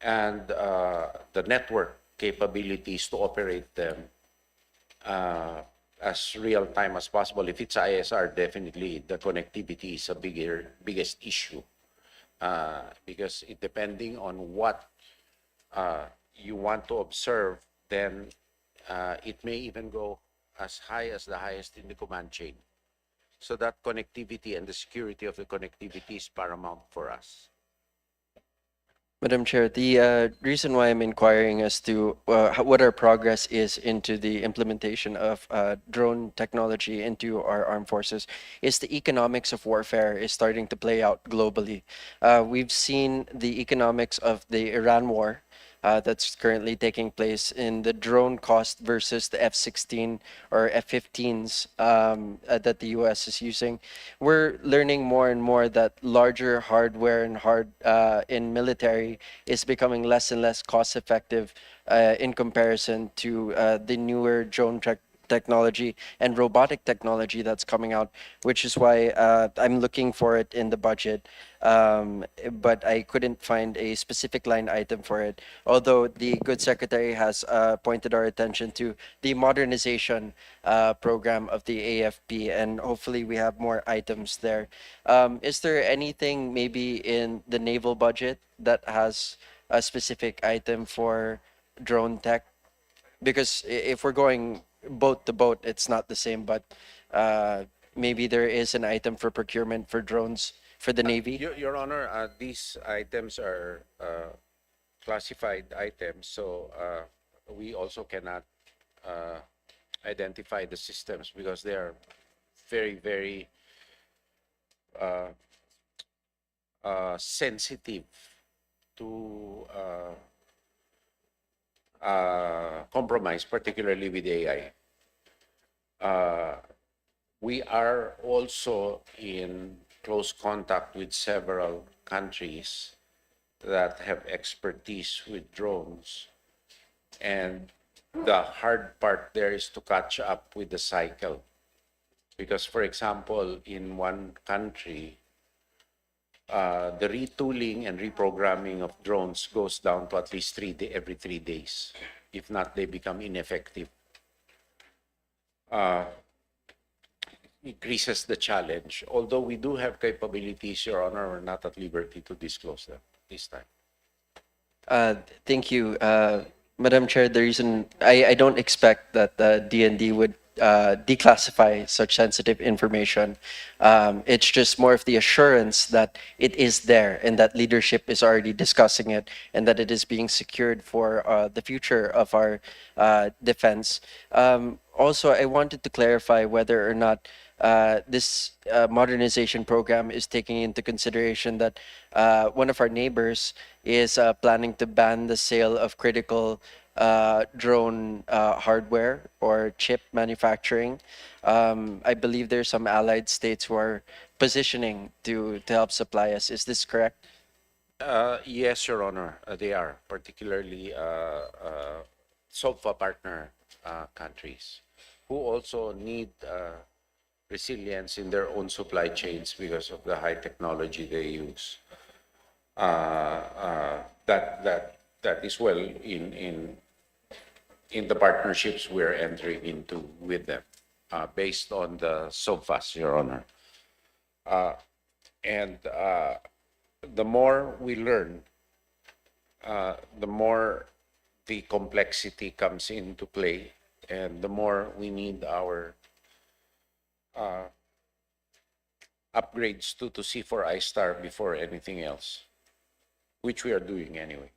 and the network capabilities to operate them as real time as possible. If it's ISR, definitely the connectivity is a biggest issue, because it depending on what you want to observe, then it may even go as high as the highest in the command chain. So that connectivity and the security of the connectivity is paramount for us. Madam Chair, the reason why I'm inquiring as to what our progress is into the implementation of drone technology into our armed forces is the economics of warfare is starting to play out globally. We've seen the economics of the Iran war that's currently taking place in the drone cost versus the F-16 or F-15s that the U.S. is using. We're learning more and more that larger hardware and in military is becoming less and less cost effective in comparison to the newer drone technology and robotic technology that's coming out, which is why I'm looking for it in the budget. But I couldn't find a specific line item for it. Although the good secretary has pointed our attention to the modernization program of the AFP, and hopefully we have more items there. Is there anything maybe in the naval budget that has a specific item for drone tech? Because if we're going boat to boat, it's not the same, but maybe there is an item for procurement for drones for the Navy. Your Honor, these items are classified items, so we also cannot identify the systems because they are very, very sensitive to compromise, particularly with AI. We are also in close contact with several countries that have expertise with drones. And the hard part there is to catch up with the cycle. Because, for example, in one country, the retooling and reprogramming of drones goes down to at least every 3 days. If not, they become ineffective. Increases the challenge. Although we do have capabilities, Your Honor, we're not at liberty to disclose them this time. Thank you, Madam Chair. The reason I don't expect that the DND would declassify such sensitive information. It's just more of the assurance that it is there and that leadership is already discussing it and that it is being secured for the future of our defense. Also, I wanted to clarify whether or not this modernization program is taking into consideration that one of our neighbors is planning to ban the sale of critical drone hardware or chip manufacturing. I believe there's some allied states who are positioning to help supply us. Is this correct? Yes, Your Honor, they are, particularly SOFA partner countries who also need resilience in their own supply chains because of the high technology they use. That is well in the partnerships we're entering into with them, based on the SOFAs, Your Honor. And the more we learn, the more the complexity comes into play, and the more we need our upgrades to C4 I-Star before anything else, which we are doing anyway.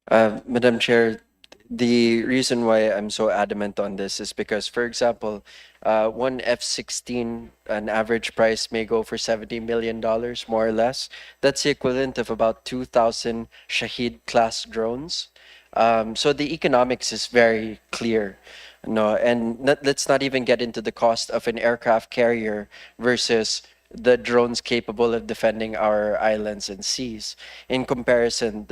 Madam Chair, the reason why I'm so adamant on this is because, for example, one F-16, an average price may go for $70 million, more or less. That's the equivalent of about 2,000 Shahid class drones. So the economics is very clear. No, and let's not even get into the cost of an aircraft carrier versus the drones capable of defending our islands and seas. In comparison,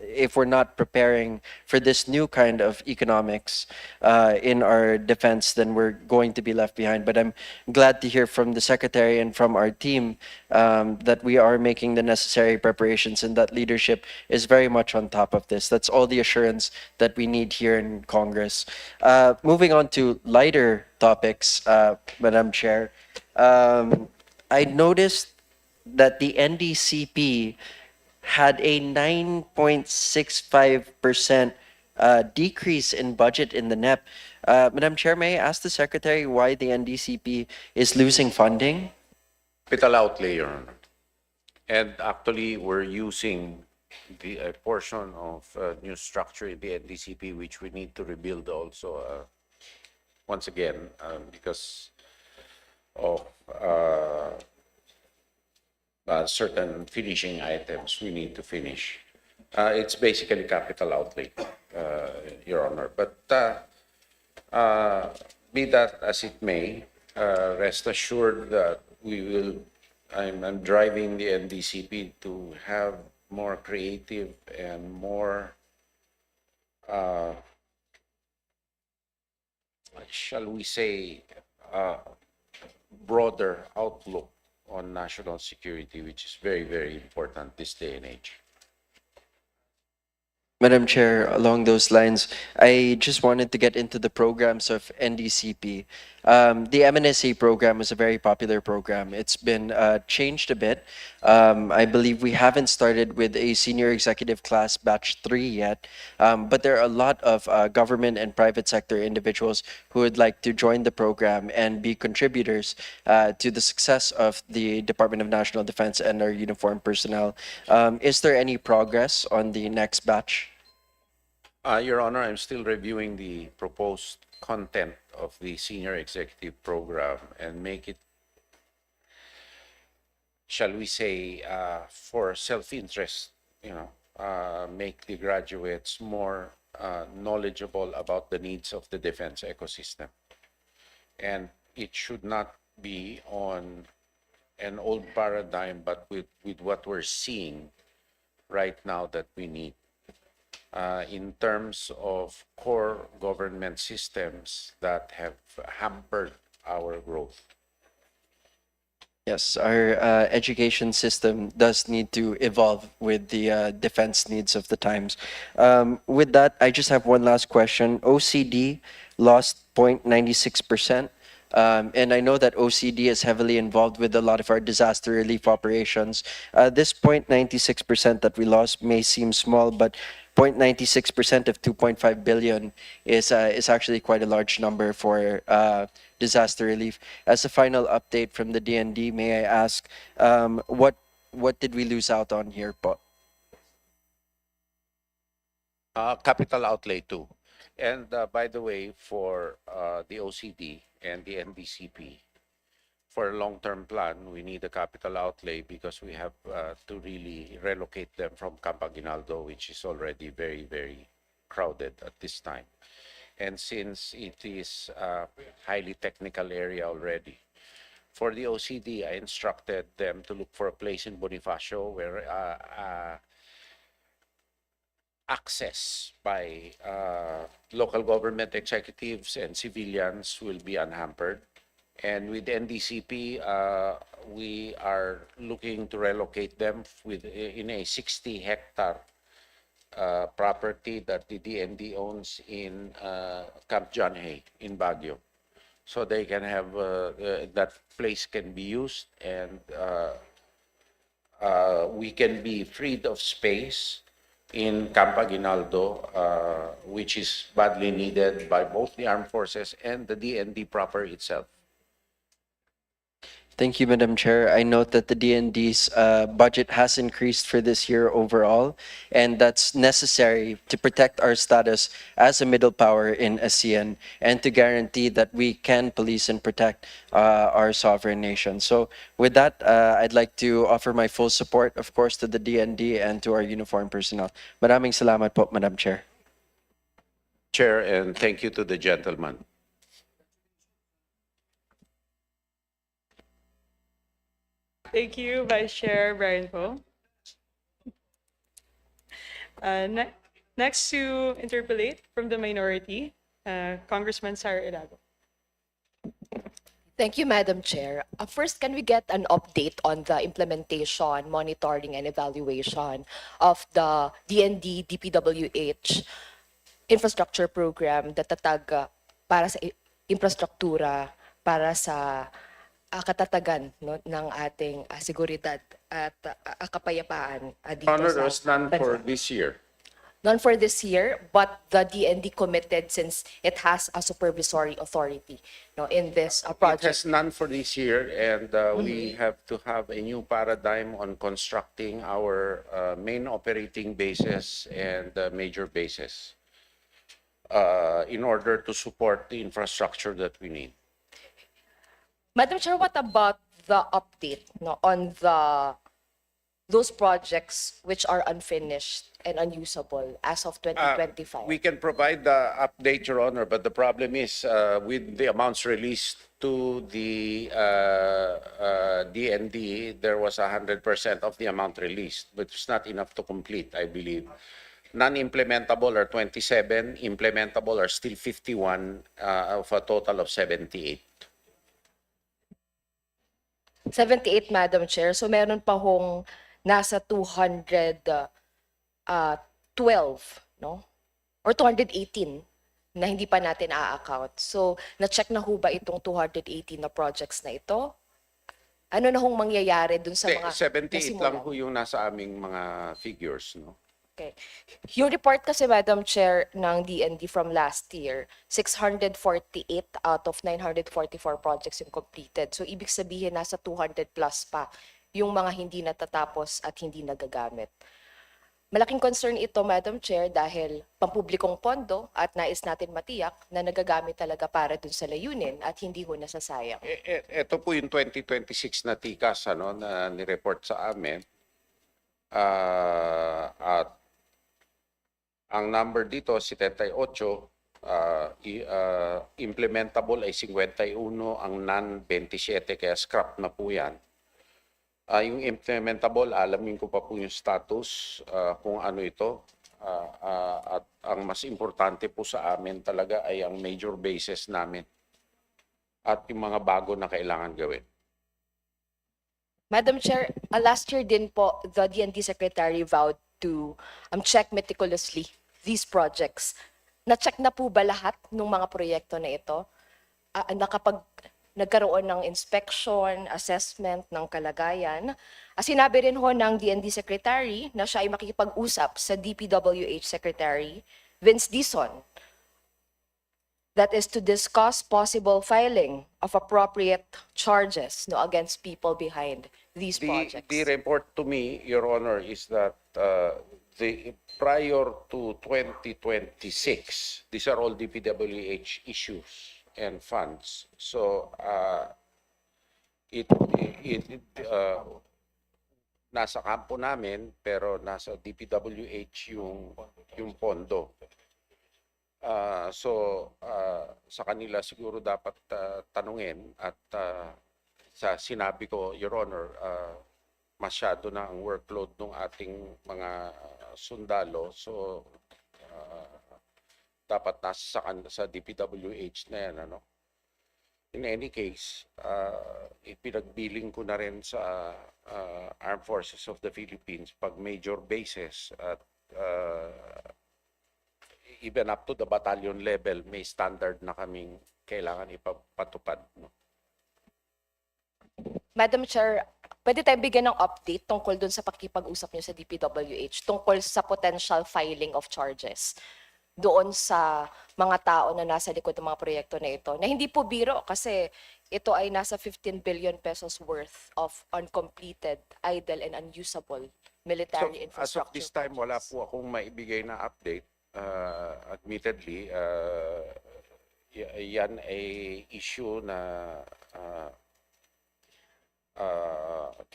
if we're not preparing for this new kind of economics in our defense, then we're going to be left behind. But I'm glad to hear from the Secretary and from our team that we are making the necessary preparations and that leadership is very much on top of this. That's all the assurance that we need here in Congress. Moving on to lighter topics, Madam Chair, I noticed that the NDCP had a 9.65% decrease in budget in the NEP. Madam Chair, may I ask the Secretary why the NDCP is losing funding? Capital outlay, Your Honor. And actually, we're using a portion of new structure in the NDCP, which we need to rebuild also, once again, because of certain finishing items we need to finish. It's basically capital outlay, Your Honor. But be that as it may, rest assured that we will. I'm driving the NDCP to have more creative and more, shall we say, broader outlook on national security, which is very, very important this day and age. Madam Chair, along those lines, I just wanted to get into the programs of NDCP. The MNSA program is a very popular program. It's been changed a bit. I believe we haven't started with a senior executive class batch 3 yet, but there are a lot of government and private sector individuals who would like to join the program and be contributors to the success of the Department of National Defense and our uniformed personnel. Is there any progress on the next batch? Your Honor, I'm still reviewing the proposed content of the senior executive program and make it, shall we say, for self-interest, make the graduates more knowledgeable about the needs of the defense ecosystem. And it should not be on an old paradigm, but with what we're seeing right now that we need. In terms of core government systems that have hampered our growth. Yes, our education system does need to evolve with the defense needs of the times. With that, I just have one last question. OCD lost 0.96%. And I know that OCD is heavily involved with a lot of our disaster relief operations. This 0.96% that we lost may seem small, but 0.96% of 2.5 billion is actually quite a large number for disaster relief. As a final update from the DND, may I ask what did we lose out on here po? Capital outlay too. And by the way, for the OCD and the NDCP, for a long-term plan, we need a capital outlay because we have to really relocate them from Camp Aguinaldo, which is already very, very crowded at this time. And since it is a highly technical area already, for the OCD, I instructed them to look for a place in Bonifacio where access by local government executives and civilians will be unhampered. And with NDCP, we are looking to relocate them in a 60-hectare property that the DND owns in Camp John Hay in Baguio. So they can have, that place can be used and we can be freed of space in Camp Aguinaldo, which is badly needed by both the armed forces and the DND proper itself. Thank you, Madam Chair. I note that the DND's budget has increased for this year overall, and that's necessary to protect our status as a middle power in ASEAN and to guarantee that we can police and protect our sovereign nation. So with that, I'd like to offer my full support, of course, to the DND and to our uniformed personnel. Maraming salamat po, Madam Chair. Chair, and thank you to the gentleman. Thank you, Vice Chair Brian Poe. Next to interpolate from the minority, Congressman Sara Ilago. Thank you, Madam Chair. First, can we get an update on the implementation, monitoring, and evaluation of the DND DPWH infrastructure program, the tatag para sa infrastruktura, para sa katatagan no, ng ating seguridad at kapayapaan dito Honor, sa was none for bansa. this year. None for this year, but the DND committed since it has a supervisory authority no, in this It project. has none for this year, and we have to have a new paradigm on constructing our main operating bases and major bases in order to support the infrastructure that we need. Madam Chair, what about the update no, on those projects which are unfinished and unusable as of 2025? We can provide the update, Your Honor, but the problem is with the amounts released to the DND, there was 100% of the amount released, but it's not enough to complete, I believe. Non-implementable are 27, implementable are still 51 of a total of 78. 78, Madam Chair. So meron pa hong nasa 212, no? Or 218 na hindi pa natin a-account. So, na-check na ho ba itong 218 na projects na ito? Ano na hong mangyayari dun sa mga 78 lang nasimulan? ho yung nasa aming mga figures, no? Okay. Yung report kasi, Madam Chair, ng DND from last year, 648 out of 944 projects yung completed. So, ibig sabihin, nasa 200 plus pa yung mga hindi natatapos at hindi nagagamit. Malaking concern ito, Madam Chair, dahil pampublikong pondo at nais natin matiyak na nagagamit talaga para dun sa layunin at hindi ho nasasayang. Ito po yung 2026 na tikas ano, na nireport sa amin. At ang number dito, 78, implementable ay 51, ang non-27, kaya scrap na po yan. Yung implementable, alamin ko pa po yung status, kung ano ito. At ang mas importante po sa amin talaga ay ang major bases namin at yung mga bago na kailangan gawin. Madam Chair, last year din po, the DND Secretary vowed to check meticulously these projects. Na-check na po ba lahat ng mga proyekto na ito? nagkaroon ng inspection, assessment ng kalagayan. Sinabi rin ho ng DND Secretary na siya ay makikipag-usap sa DPWH Secretary Vince Dizon. That is to discuss possible filing of appropriate charges against people behind these projects. The report to me, Your Honor, is that prior to 2026, these are all DPWH issues and funds. So nasa kampo namin, pero nasa DPWH yung pondo. Sa kanila siguro dapat tanungin at sa sinabi ko, Your Honor, masyado na ang workload ng ating mga sundalo. So dapat nasa sa DPWH na yan, ano? In any case, ipinagbiling ko na rin sa Armed Forces of the Philippines pag major bases at even up to the battalion level, may standard na kaming kailangan ipapatupad. No? Madam Chair, pwede tayong bigyan ng update tungkol dun sa pakikipag-usap niyo sa DPWH tungkol sa potential filing of charges doon sa mga tao na nasa likod ng mga proyekto na ito. Na hindi po biro kasi ito ay nasa 15 billion pesos worth of uncompleted, idle, and unusable military So, as of infrastructure this time, wala projects. po akong maibigay na update. Admittedly, yan ay issue na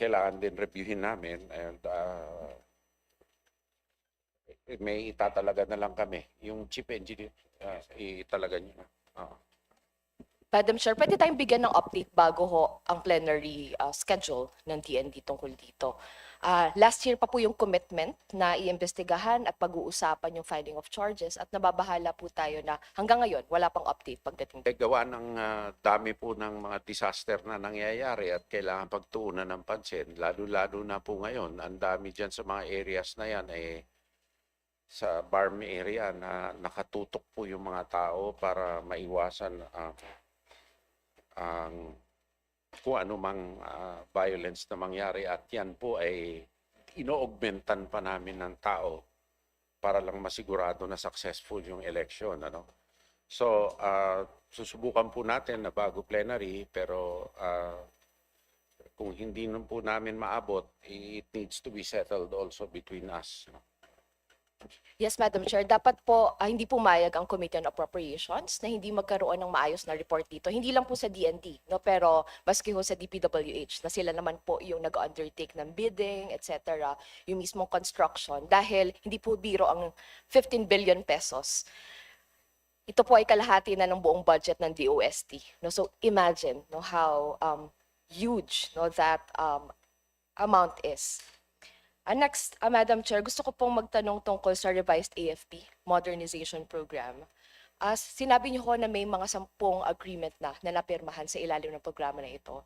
kailangan din reviewin namin and may itatalaga na lang kami. Yung chief engineer, italaga nyo na. Madam Chair, pwede tayong bigyan ng update bago ho ang plenary schedule ng DND tungkol dito. Last year pa po yung commitment na iimbestigahan at pag-uusapan yung filing of charges at nababahala po tayo na hanggang ngayon wala pang update pagdating dito. Gawa ng dami po ng mga disaster na nangyayari at kailangan pagtuunan ng pansin. Lalo-lalo na po ngayon, ang dami dyan sa mga areas na yan sa Barm area na nakatutok po yung mga tao para maiwasan ang kung anumang violence na mangyari at yan po ay ino-augmentan pa namin ng tao para lang masigurado na successful yung election. Ano? So, susubukan po natin na bago plenary pero kung hindi nun po namin maabot, it needs to be settled also between us. Yes, Madam Chair. Dapat po, hindi pumayag ang Committee on Appropriations na hindi magkaroon ng maayos na report dito. Hindi lang po sa DND, no? Pero maski ho sa DPWH na sila naman po yung nag-undertake ng bidding, etc. Yung mismong construction. Dahil hindi po biro ang 15 billion pesos. Ito po ay kalahati na ng buong budget ng DOST. No? So imagine how huge that amount is. Next, Madam Chair, gusto ko pong magtanong tungkol sa revised AFP modernization program. Sinabi niyo ko na may mga 10 agreement na napirmahan sa ilalim ng programa na ito.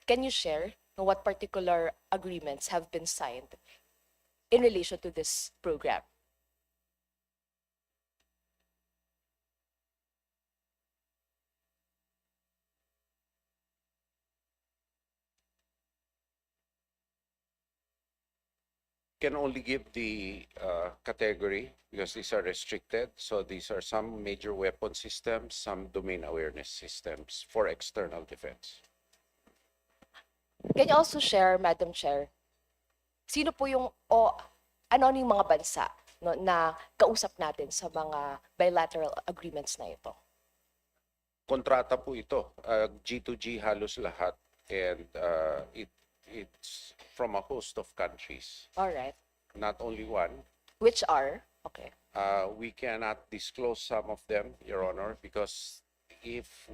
Can you share what particular agreements have been signed in relation to this program? Can only give the category because these are restricted. So these are some major weapon systems, some domain awareness systems for external defense. Can you also share, Madam Chair, sino po yung, ano yung mga bansa na kausap natin sa mga bilateral agreements na ito? Kontrata po ito, G2G halos lahat, and it's from a host of countries, All right. not only one. Which are? Okay. We cannot disclose some of them, Your Honor, because if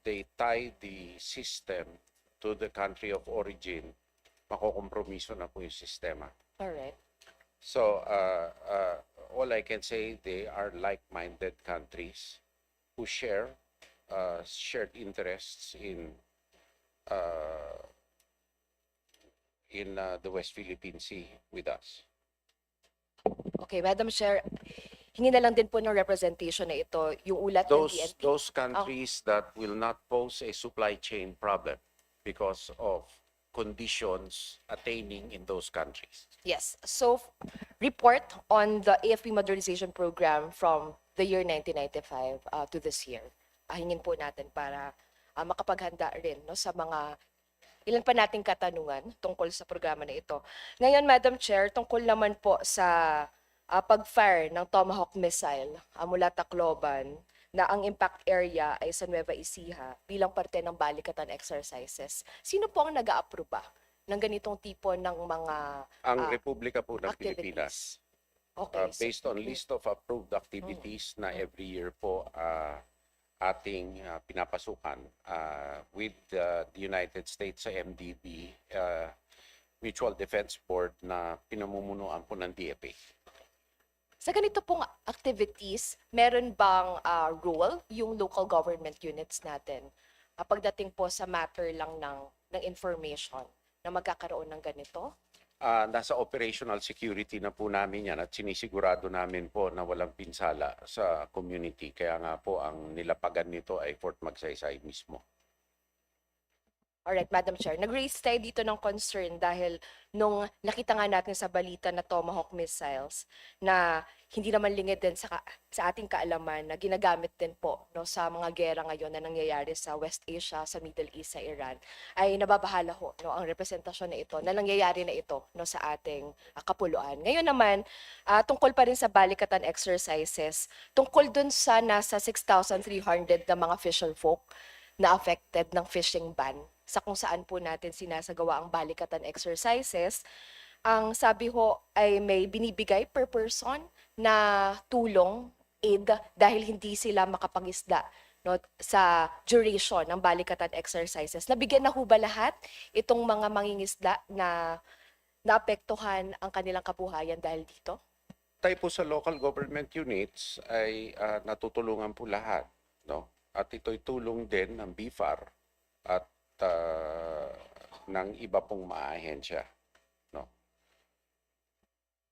they tie the system to the country of origin, makokompromiso na po yung sistema. All right. So, all I can say, they are like-minded countries who share shared interests in the West Philippine Sea with us. Okay, Madam Chair, hingi na lang din po ng representation na ito, yung ulat ng DND. Those countries that will not pose a supply chain problem because of conditions attaining in those countries. Yes. So, report on the AFP modernization program from the year 1995 to this year. Hingin po natin para makapaghanda rin no, sa mga ilan pa nating katanungan tungkol sa programa na ito. Ngayon, Madam Chair, tungkol naman po sa pag-fire ng Tomahawk missile mula Tacloban na ang impact area ay sa Nueva Ecija bilang parte ng balikatan exercises. Sino po ang nag-a-aproba ng ganitong tipo ng mga Ang Republika po ng activities? Pilipinas, Okay. based on list of approved activities na every year po ating pinapasukan with the United States sa MDB, Mutual Defense Board na pinamumunuan po ng DFA. Sa ganito pong activities, meron bang role yung local government units natin pagdating po sa matter lang ng information na magkakaroon ng ganito? Nasa operational security na po namin yan at sinisigurado namin po na walang pinsala sa community. Kaya nga po ang nilapagan nito ay Fort Magsaysay mismo. Alright, Madam Chair. Nag-raise tayo dito ng concern dahil nung nakita nga natin sa balita na Tomahawk missiles na hindi naman lingid din sa ating kaalaman na ginagamit din po no, sa mga gera ngayon na nangyayari sa West Asia, sa Middle East, sa Iran, ay nababahala ho no, ang representasyon na ito, na nangyayari na ito no, sa ating kapuluan. Ngayon naman, tungkol pa rin sa balikatan exercises, tungkol dun sa nasa 6,300 na mga fisher folk na affected ng fishing ban sa kung saan po natin sinasagawa ang balikatan exercises. Ang sabi ho ay may binibigay per person na tulong, aid, dahil hindi sila makapangisda no, sa duration ng balikatan exercises. Nabigyan na ho ba lahat itong mga mangingisda na naapektuhan ang kanilang kabuhayan dahil dito? Tayo po sa local government units ay natutulungan po lahat. No? At ito'y tulong din ng BIFAR at ng iba pong maahensya. No?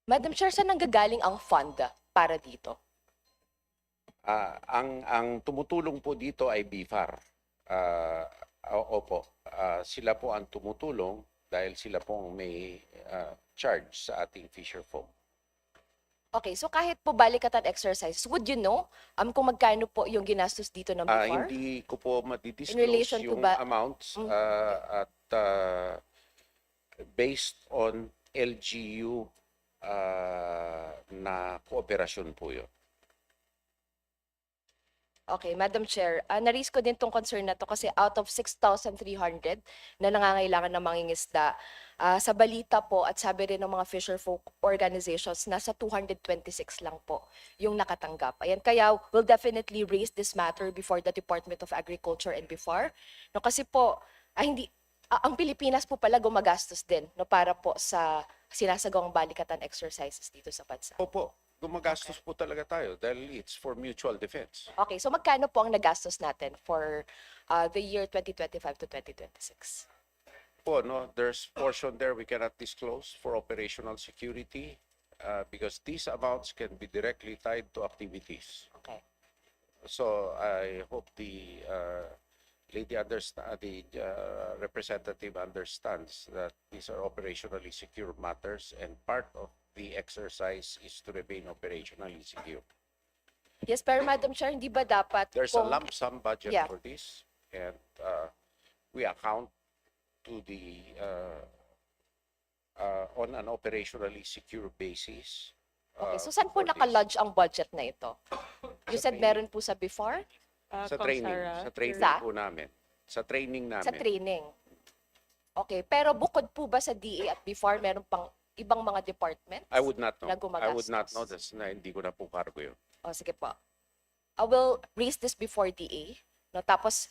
Madam Chair, saan nanggagaling ang fund para dito? Ang tumutulong po dito ay BIFAR. Opo, sila po ang tumutulong dahil sila po ang may charge sa ating fisher folk. Okay, so kahit po balikatan exercise, would you know kung magkano po yung ginastos dito ng BIFAR? Hindi ko po In madidisclose relation to yung ba- amounts at based on LGU na kooperasyon po yun. Okay, Madam Chair, na-raise ko din tong concern na to kasi out of 6,300 na nangangailangan ng mangingisda, sa balita po at sabi rin ng mga fisher folk organizations, nasa 226 lang po yung nakatanggap. Ayan, kaya we'll definitely raise this matter before the Department of Agriculture and BIFAR. No, kasi po, ang Pilipinas po pala gumagastos din no, para po sa sinasagawang balikatan exercises dito sa bansa. Opo, gumagastos po talaga tayo dahil it's for mutual defense. Okay, so magkano po ang nagastos natin for the year 2025 to 2026? Po, no, there's portion there we cannot disclose for operational security because these amounts can be directly tied to activities. Okay. So I hope the representative understands that these are operationally secure matters and part of the exercise is to remain operationally secure. Yes, pero Madam Chair, hindi ba dapat There's a lump sum budget Yeah. for this and we account to the on an operationally secure basis. Okay, so saan po for this. nakalodge ang budget na ito? You said meron po sa before? Sa training, sa training Sa? po namin. Sa training namin. Sa training. Okay, pero bukod po ba sa DA at before, meron pang ibang mga departments? I would not know. na I would not gumagastos? know. That's na hindi ko na po cargo yun. O, sige po. I will raise this before DA. No, tapos,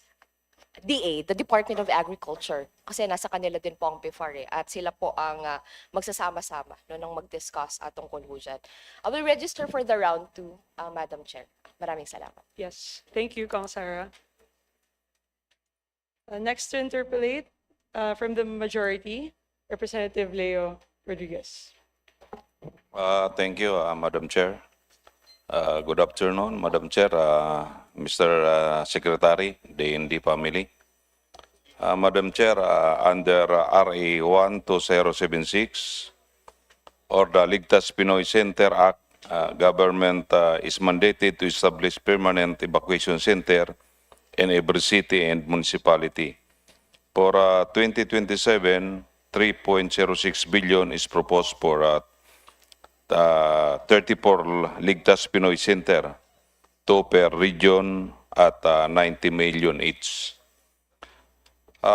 DA, the Department of Agriculture, kasi nasa kanila din po ang BIFAR at sila po ang magsasama-sama no, nang mag-discuss tungkol ho dyan. I will register for the round 2, Madam Chair. Maraming salamat. Yes, thank you, Kong Sarah. Next to interpolate from the majority, Representative Leo Rodriguez. Thank you, Madam Chair. Good afternoon, Madam Chair, Mr. Secretary, DND family. Madam Chair, under RA 12076 or the Ligtas Pinoy Center Act, government is mandated to establish permanent evacuation center in every city and municipality. For 2027, 3.06 billion is proposed for 34 Ligtas Pinoy Center, 2 per region at 90 million each.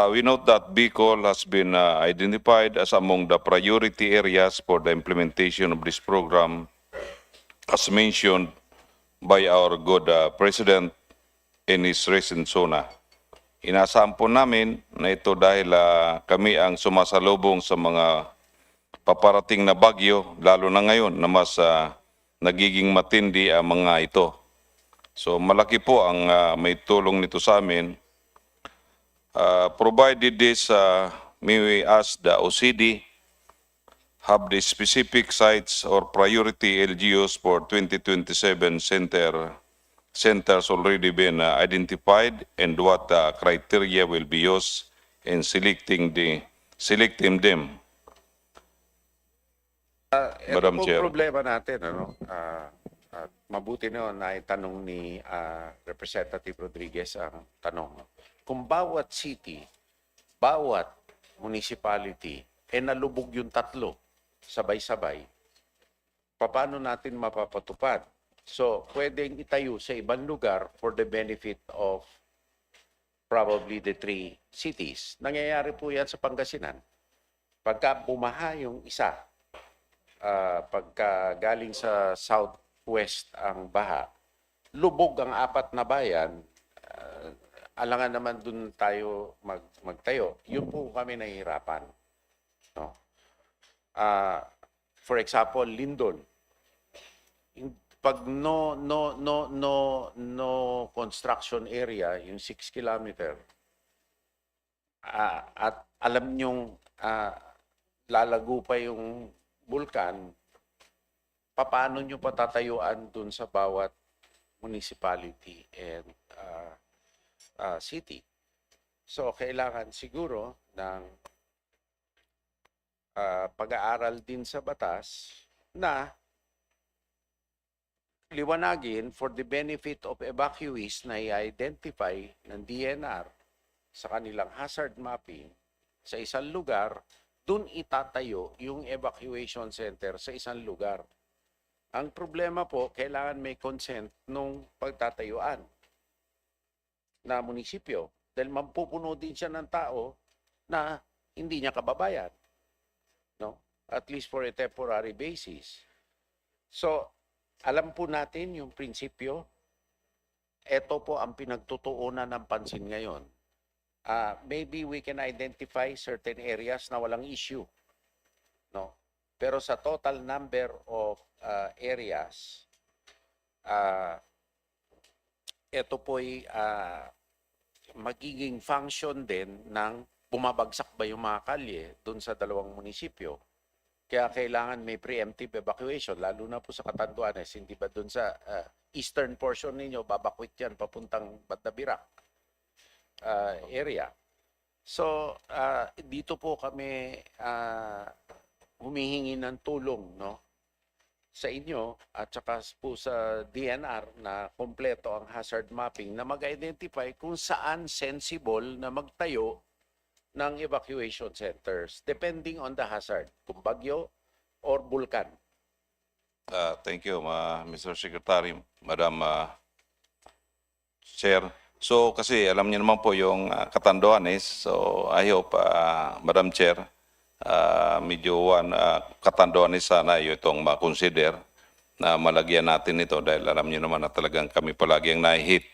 We note that Bicol has been identified as among the priority areas for the implementation of this program, as mentioned by our good President in his recent SONA. Inasahan po namin na ito dahil kami ang sumasalubong sa mga paparating na bagyo, lalo na ngayon na mas nagiging matindi ang mga ito. So malaki po ang may tulong nito sa amin. Provided this, may we ask the OCD have the specific sites or priority LGUs for 2027 centers already been identified, and what criteria will be used in selecting them. Madam Ito po Chair. problema natin, ano? At mabuti na itanong ni Representative Rodriguez ang tanong. Kung bawat city, bawat municipality, nalubog yung tatlo, sabay-sabay, paano natin mapapatupad? So, pwedeng itayo sa ibang lugar for the benefit of probably the 3 cities. Nangyayari po yan sa Pangasinan. Pagka bumaha yung isa, pagka galing sa southwest ang baha, lubog ang 4 na bayan, alangan naman dun tayo magtayo. Yun po kami nahihirapan. No? For example, Lindol. Pag no construction area, yung 6 kilometer, at alam nyong lalago pa yung bulkan, paano nyo patatayuan dun sa bawat municipality and city? So, kailangan siguro ng pag-aaral din sa batas na liwanagin for the benefit of evacuees na i-identify ng DNR sa kanilang hazard mapping sa isang lugar, dun itatayo yung evacuation center sa isang lugar. Ang problema po, kailangan may consent nung pagtatayuan na munisipyo. Dahil mampupuno din siya ng tao na hindi niya kababayan. No? At least for a temporary basis. So, alam po natin yung prinsipyo. Ito po ang pinagtutuunan ng pansin ngayon. Maybe we can identify certain areas na walang issue. No? Pero sa total number of areas, ito po'y magiging function din ng bumabagsak ba yung mga kalye doon sa 2 munisipyo. Kaya kailangan may preemptive evacuation, lalo na po sa Catanduanes. Hindi ba doon sa eastern portion ninyo, babakwit yan papuntang Batdabirak area. So, dito po kami humihingi ng tulong, no, sa inyo at saka po sa DNR na kompleto ang hazard mapping na mag-identify kung saan sensible na magtayo ng evacuation centers depending on the hazard, kung bagyo or bulkan. Thank you, Mr. Secretary, Madam Chair. So, kasi alam niyo naman po yung Catanduanes, so I hope, Madam Chair, medyo Catanduanes sana itong ma-consider na malagyan natin ito dahil alam niyo naman na talagang kami palagi ang na-hit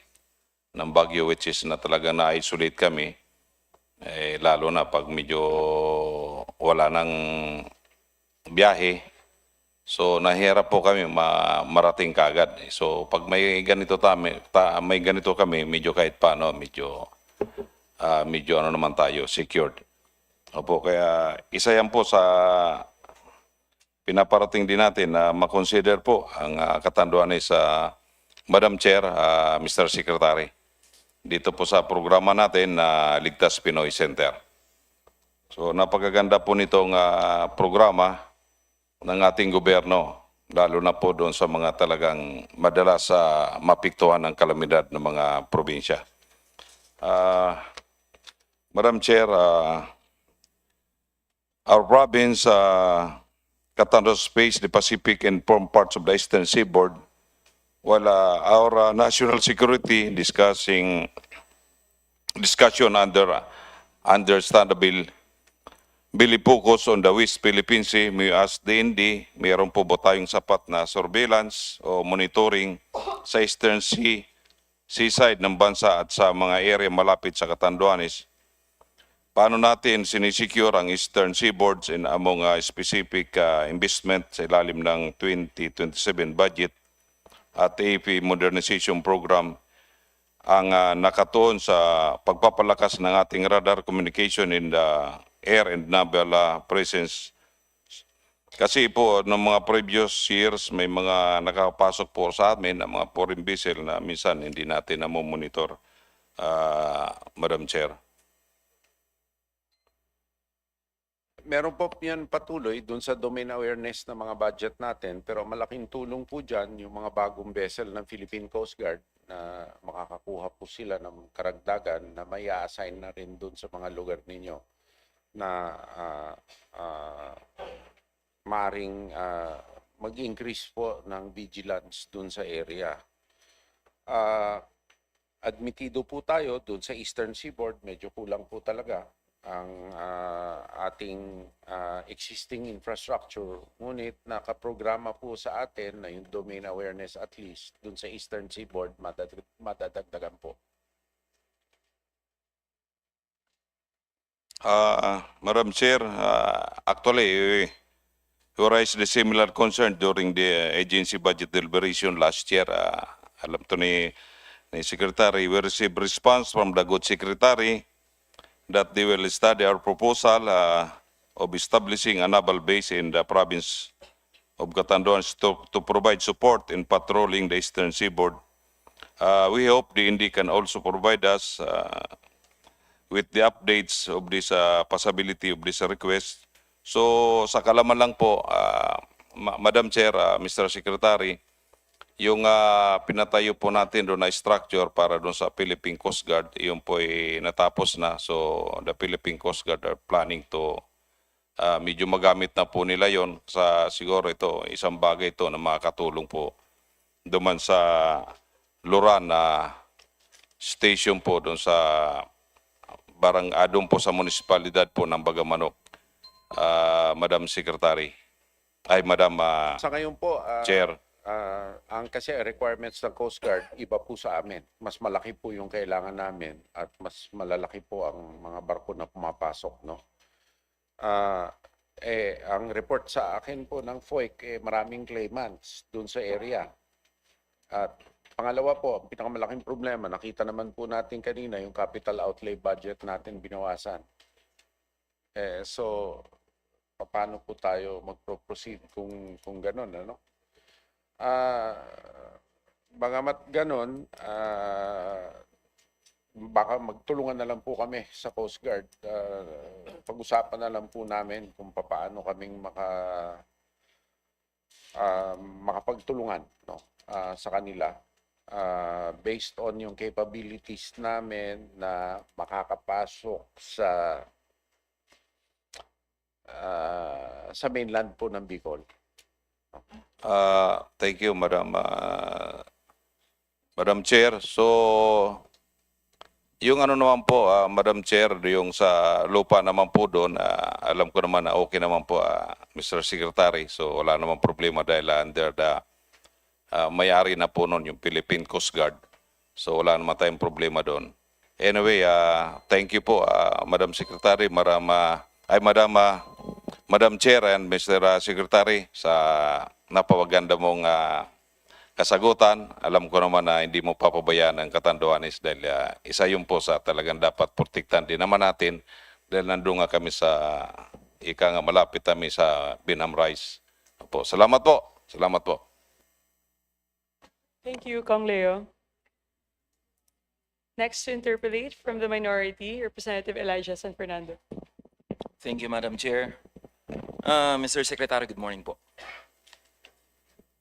ng bagyo, which is na talagang na-isolate kami. Lalo na pag medyo wala nang biyahe. So nahihirap po kami marating kagad. So pag may ganito kami, medyo kahit paano, medyo ano naman tayo, secured. Opo, kaya isa yan po sa pinaparating din natin na makonsider po ang katanduan ni sa Madam Chair, Mr. Secretary. Dito po sa programa natin na Ligtas Pinoy Center. So napakaganda po nitong programa ng ating gobyerno, lalo na po doon sa mga talagang madalas mapiktuhan ng kalamidad ng mga probinsya. Madam Chair, our province, Catanduanes face the Pacific and form parts of the Eastern Seaboard, while our national security discussion understandable focus on the West Philippine Sea. May as DND, mayroon po ba tayong sapat na surveillance o monitoring sa Eastern Sea, seaside ng bansa at sa mga area malapit sa Catanduanes? Paano natin sinisecure ang Eastern Seaboards and among specific investment sa ilalim ng 2027 budget at AP Modernization Program ang nakatuon sa pagpapalakas ng ating radar communication in the air and naval presence. Kasi po, ng mga previous years, may mga nakapasok po sa amin ng mga foreign vessel na minsan hindi natin namomonitor, Madam Chair. Meron po yan patuloy dun sa domain awareness ng mga budget natin, pero malaking tulong po dyan yung mga bagong vessel ng Philippine Coast Guard na makakakuha po sila ng karagdagan na may assign na rin dun sa mga lugar ninyo na maaring mag-increase po ng vigilance dun sa area. Admitido po tayo dun sa Eastern Seaboard, medyo kulang po talaga ang ating existing infrastructure. Ngunit nakaprograma po sa atin na yung domain awareness at least dun sa Eastern Seaboard madadagdagan po. Madam Chair, actually, we raised the similar concern during the agency budget deliberation last year. Alam to ni Secretary, we received response from the good Secretary that they will study our proposal of establishing a naval base in the province of Catanduanes to provide support in patrolling the Eastern Seaboard. We hope the DND can also provide us with the updates of this possibility of this request. So sa kalaman lang po, Madam Chair, Mr. Secretary, yung pinatayo po natin doon na structure para doon sa Philippine Coast Guard, yung po ay natapos na. So the Philippine Coast Guard are planning to medyo magamit na po nila yon sa siguro ito, isang bagay ito na makakatulong po duman sa Luran na station po doon sa doon po sa munisipalidad po ng Bagamanok, Madam Secretary. Ay, Madam Sa ngayon po, Chair. ang kasi requirements ng Coast Guard, iba po sa amin. Mas malaki po yung kailangan namin at mas malalaki po ang mga barko na pumapasok, no? Ang report sa akin po ng FOIC, maraming claimants dun sa area. At pangalawa po, ang pinakamalaking problema, nakita naman po natin kanina yung capital outlay budget natin binawasan. So, paano po tayo mag-proceed kung ganun, ano? Bagamat ganon, baka magtulungan na lang po kami sa Coast Guard. Pag-usapan na lang po namin kung paano kaming makapagtulungan, no, sa kanila. Based on yung capabilities namin na makakapasok sa mainland po ng Bicol. Thank you, Madam Chair. So, yung ano naman po, Madam Chair, yung sa lupa naman po doon, alam ko naman na okay naman po, Mr. Secretary. So, wala naman problema dahil under the may-ari na po noon, yung Philippine Coast Guard. So, wala naman tayong problema doon. Anyway, thank you po, Madam Secretary, Madam Chair and Mr. Secretary sa napawaganda mong kasagutan. Alam ko naman na hindi mo papabayaan ang Catanduanes dahil isa yun po sa talagang dapat protektahan din naman natin dahil nandun nga kami sa malapit kami sa Binam Rice Opo, salamat po. Salamat po. Thank you, Kong Leo. Next to interpolate from the minority, Representative Elijah San Fernando. Thank you, Madam Chair. Mr. Secretary, good morning po.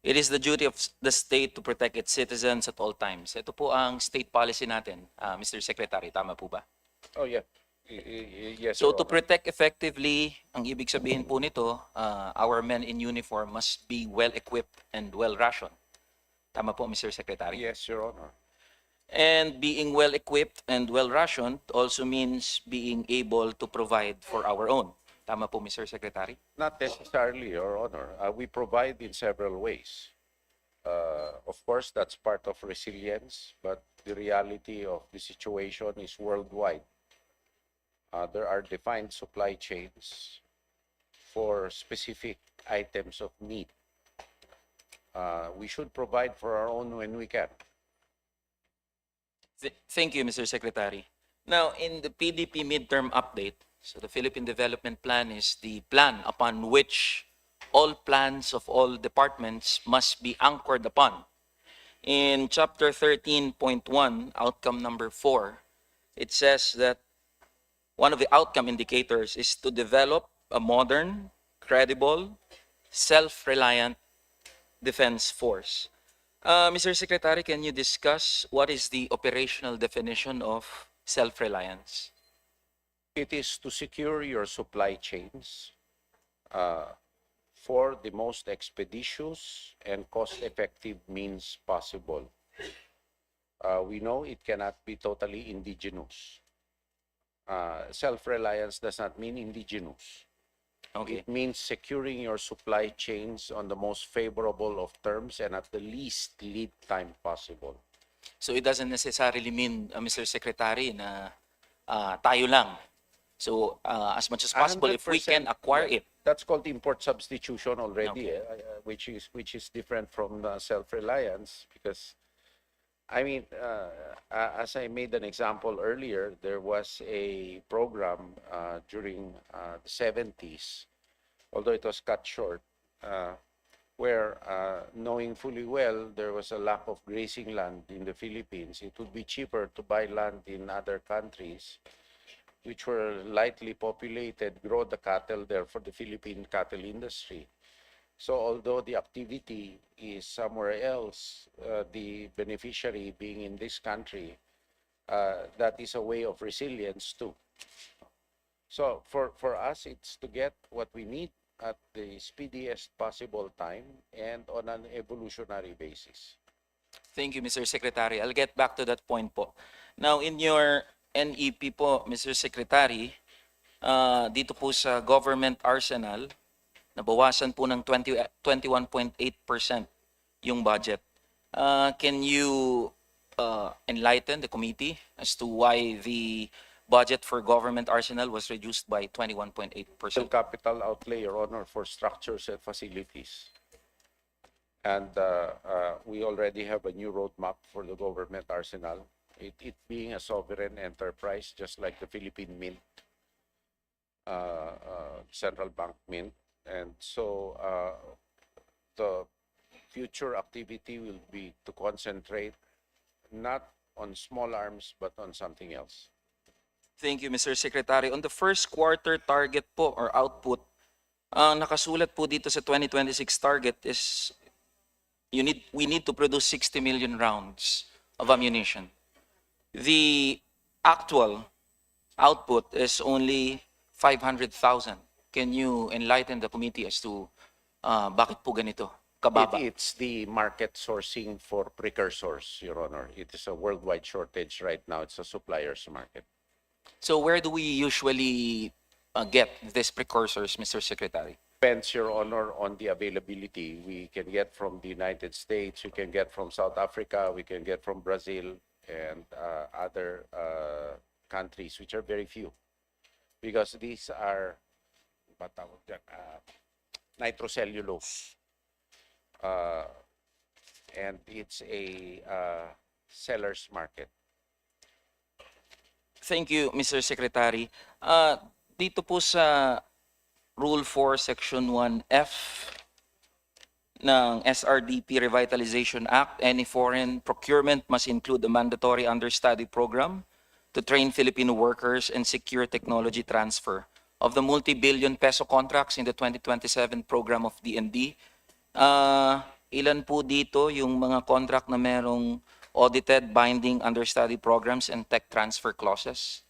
It is the duty of the state to protect its citizens at all times. Ito po ang state policy natin, Mr. Secretary. Tama po ba? Oh, yeah. Yes, So Your to Honor. protect effectively, ang ibig sabihin po nito, our men in uniform must be well-equipped and well-rationed. Tama po, Mr. Secretary? Yes, Your Honor. And being well-equipped and well-rationed also means being able to provide for our own. Tama po, Mr. Secretary? Not necessarily, Your Honor. We provide in several ways. Of course, that's part of resilience, but the reality of the situation is worldwide. There are defined supply chains for specific items of need. We should provide for our own when we can. Thank you, Mr. Secretary. Now, in the PDP midterm update, so the Philippine Development Plan is the plan upon which all plans of all departments must be anchored upon. In Chapter 13.1, outcome number 4, it says that one of the outcome indicators is to develop a modern, credible, self-reliant defense force. Mr. Secretary, can you discuss what is the operational definition of self-reliance? It is to secure your supply chains for the most expeditious and cost-effective means possible. We know it cannot be totally indigenous. Self-reliance does not mean indigenous. Okay. It means securing your supply chains on the most favorable of terms and at the least lead time possible. So it doesn't necessarily mean, Mr. Secretary, na tayo lang. So as much as possible, if we can 100%, acquire yeah. it. That's called import substitution already, Okay. which is different from self-reliance because, I mean, as I made an example earlier, there was a program during the 70s, although it was cut short, where knowing fully well there was a lack of grazing land in the Philippines, it would be cheaper to buy land in other countries which were lightly populated, grow the cattle there for the Philippine cattle industry. So although the activity is somewhere else, the beneficiary being in this country, that is a way of resilience too. So for us, it's to get what we need at the speediest possible time and on an evolutionary basis. Thank you, Mr. Secretary. I'll get back to that point po. Now, in your NEP po, Mr. Secretary, dito po sa government arsenal, nabawasan po ng 21.8% yung budget. Can you enlighten the committee as to why the budget for government arsenal was reduced by 21.8%? Capital outlay, Your Honor, for structures and facilities. And we already have a new roadmap for the government arsenal. It being a sovereign enterprise, just like the Philippine Mint, central bank mint. And so the future activity will be to concentrate not on small arms, but on something else. Thank you, Mr. Secretary. On the first quarter target po or output, ang nakasulat po dito sa 2026 target is we need to produce 60 million rounds of ammunition. The actual output is only 500,000. Can you enlighten the committee as to bakit po ganito? Kababa. It's the market sourcing for precursors, Your Honor. It is a worldwide shortage right now. It's a supplier's market. So where do we usually get these precursors, Mr. Secretary? Depends, Your Honor, on the availability. We can get from the United States, we can get from South Africa, we can get from Brazil and other countries, which are very few. Because these are nitrocellulose. And it's a seller's market. Thank you, Mr. Secretary. Dito po sa Rule 4, Section 1F, ng SRDP Revitalization Act, any foreign procurement must include a mandatory understudy program to train Filipino workers and secure technology transfer. Of the multi-billion peso contracts in the 2027 program of DND, ilan po dito yung mga contract na merong audited binding understudy programs and tech transfer clauses?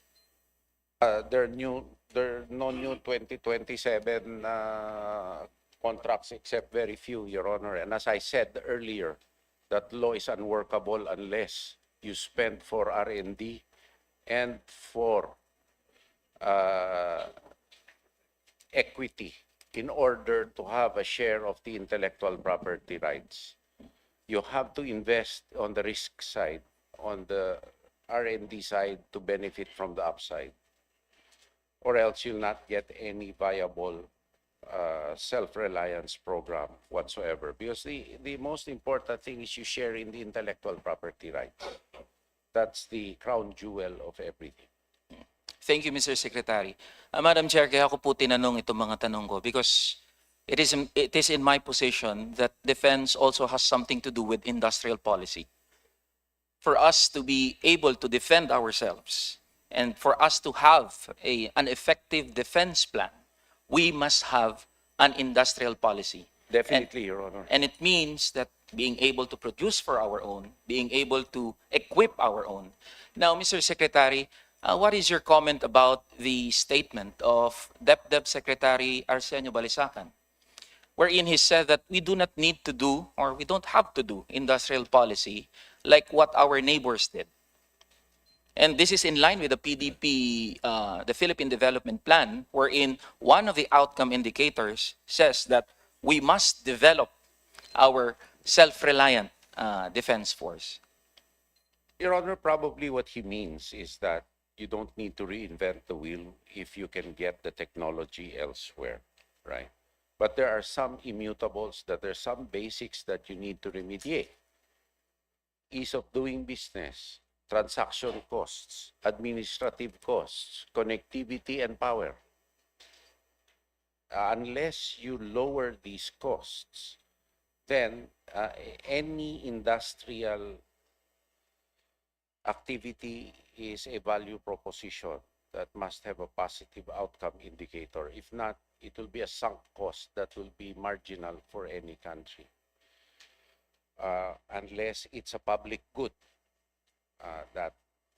There are no new 2027 contracts except very few, Your Honor. And as I said earlier, that law is unworkable unless you spend for R&D and for equity in order to have a share of the intellectual property rights. You have to invest on the risk side, on the R&D side to benefit from the upside, or else you'll not get any viable self-reliance program whatsoever. Because the most important thing is you share in the intellectual property right. That's the crown jewel of everything. Thank you, Mr. Secretary. Madam Chair, kaya ako po tinanong itong mga tanong ko because it is in my position that defense also has something to do with industrial policy. For us to be able to defend ourselves and for us to have an effective defense plan, we must have an industrial policy. Definitely, Your Honor. And it means that being able to produce for our own, being able to equip our own. Now, Mr. Secretary, what is your comment about the statement of DepDep Secretary Arsenio Balisacan, wherein he said that we do not need to do, or we don't have to do, industrial policy like what our neighbors did? And this is in line with the PDP, the Philippine Development Plan, wherein one of the outcome indicators says that we must develop our self-reliant defense force. Your Honor, probably what he means is that you don't need to reinvent the wheel if you can get the technology elsewhere, right? But there are some immutables, that there are some basics that you need to remediate. Ease of doing business, transaction costs, administrative costs, connectivity and power. Unless you lower these costs, then any industrial activity is a value proposition that must have a positive outcome indicator. If not, it will be a sunk cost that will be marginal for any country. Unless it's a public good, that,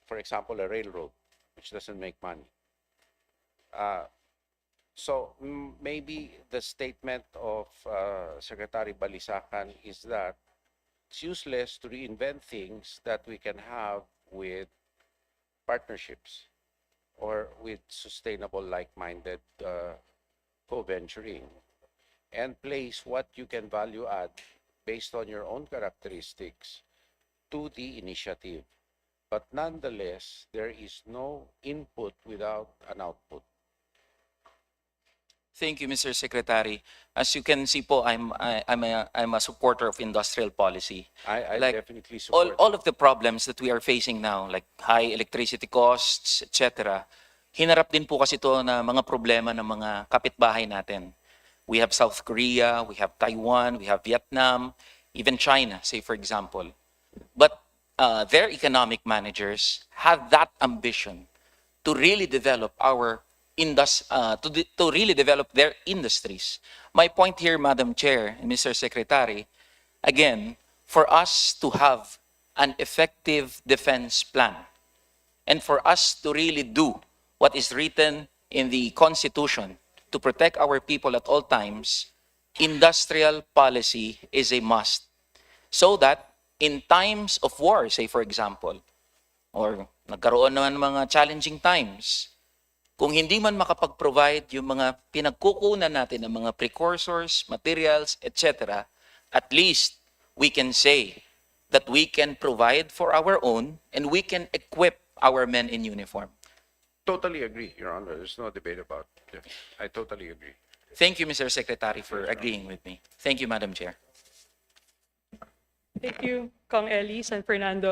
for example, a railroad, which doesn't make money. So maybe the statement of Secretary Balisacan is that it's useless to reinvent things that we can have with partnerships or with sustainable, like-minded co-venturing, and place what you can value add based on your own characteristics to the initiative. But nonetheless, there is no input without an output. Thank you, Mr. Secretary. As you can see po, I'm a supporter of industrial policy. I Like, definitely support all of the problems that we are facing now, like high electricity costs, etc., hinarap din po kasi ito na mga problema ng mga kapitbahay natin. We have South Korea, we have Taiwan, we have Vietnam, even China, say for example. But their economic managers have that ambition to really develop to really develop their industries. My point here, Madam Chair and Mr. Secretary, again, for us to have an effective defense plan and for us to really do what is written in the Constitution to protect our people at all times, industrial policy is a must. So that in times of war, say for example, or nagkaroon naman ng mga challenging times, kung hindi man makapag-provide yung mga pinagkukunan natin ng mga precursors, materials, etc., at least we can say that we can provide for our own and we can equip our men in uniform. Totally agree, Your Honor. There's no debate about it. I totally agree. Thank you, Mr. Secretary, for agreeing with me. Thank you, Madam Chair. Thank you, Kong Ellie, San Fernando.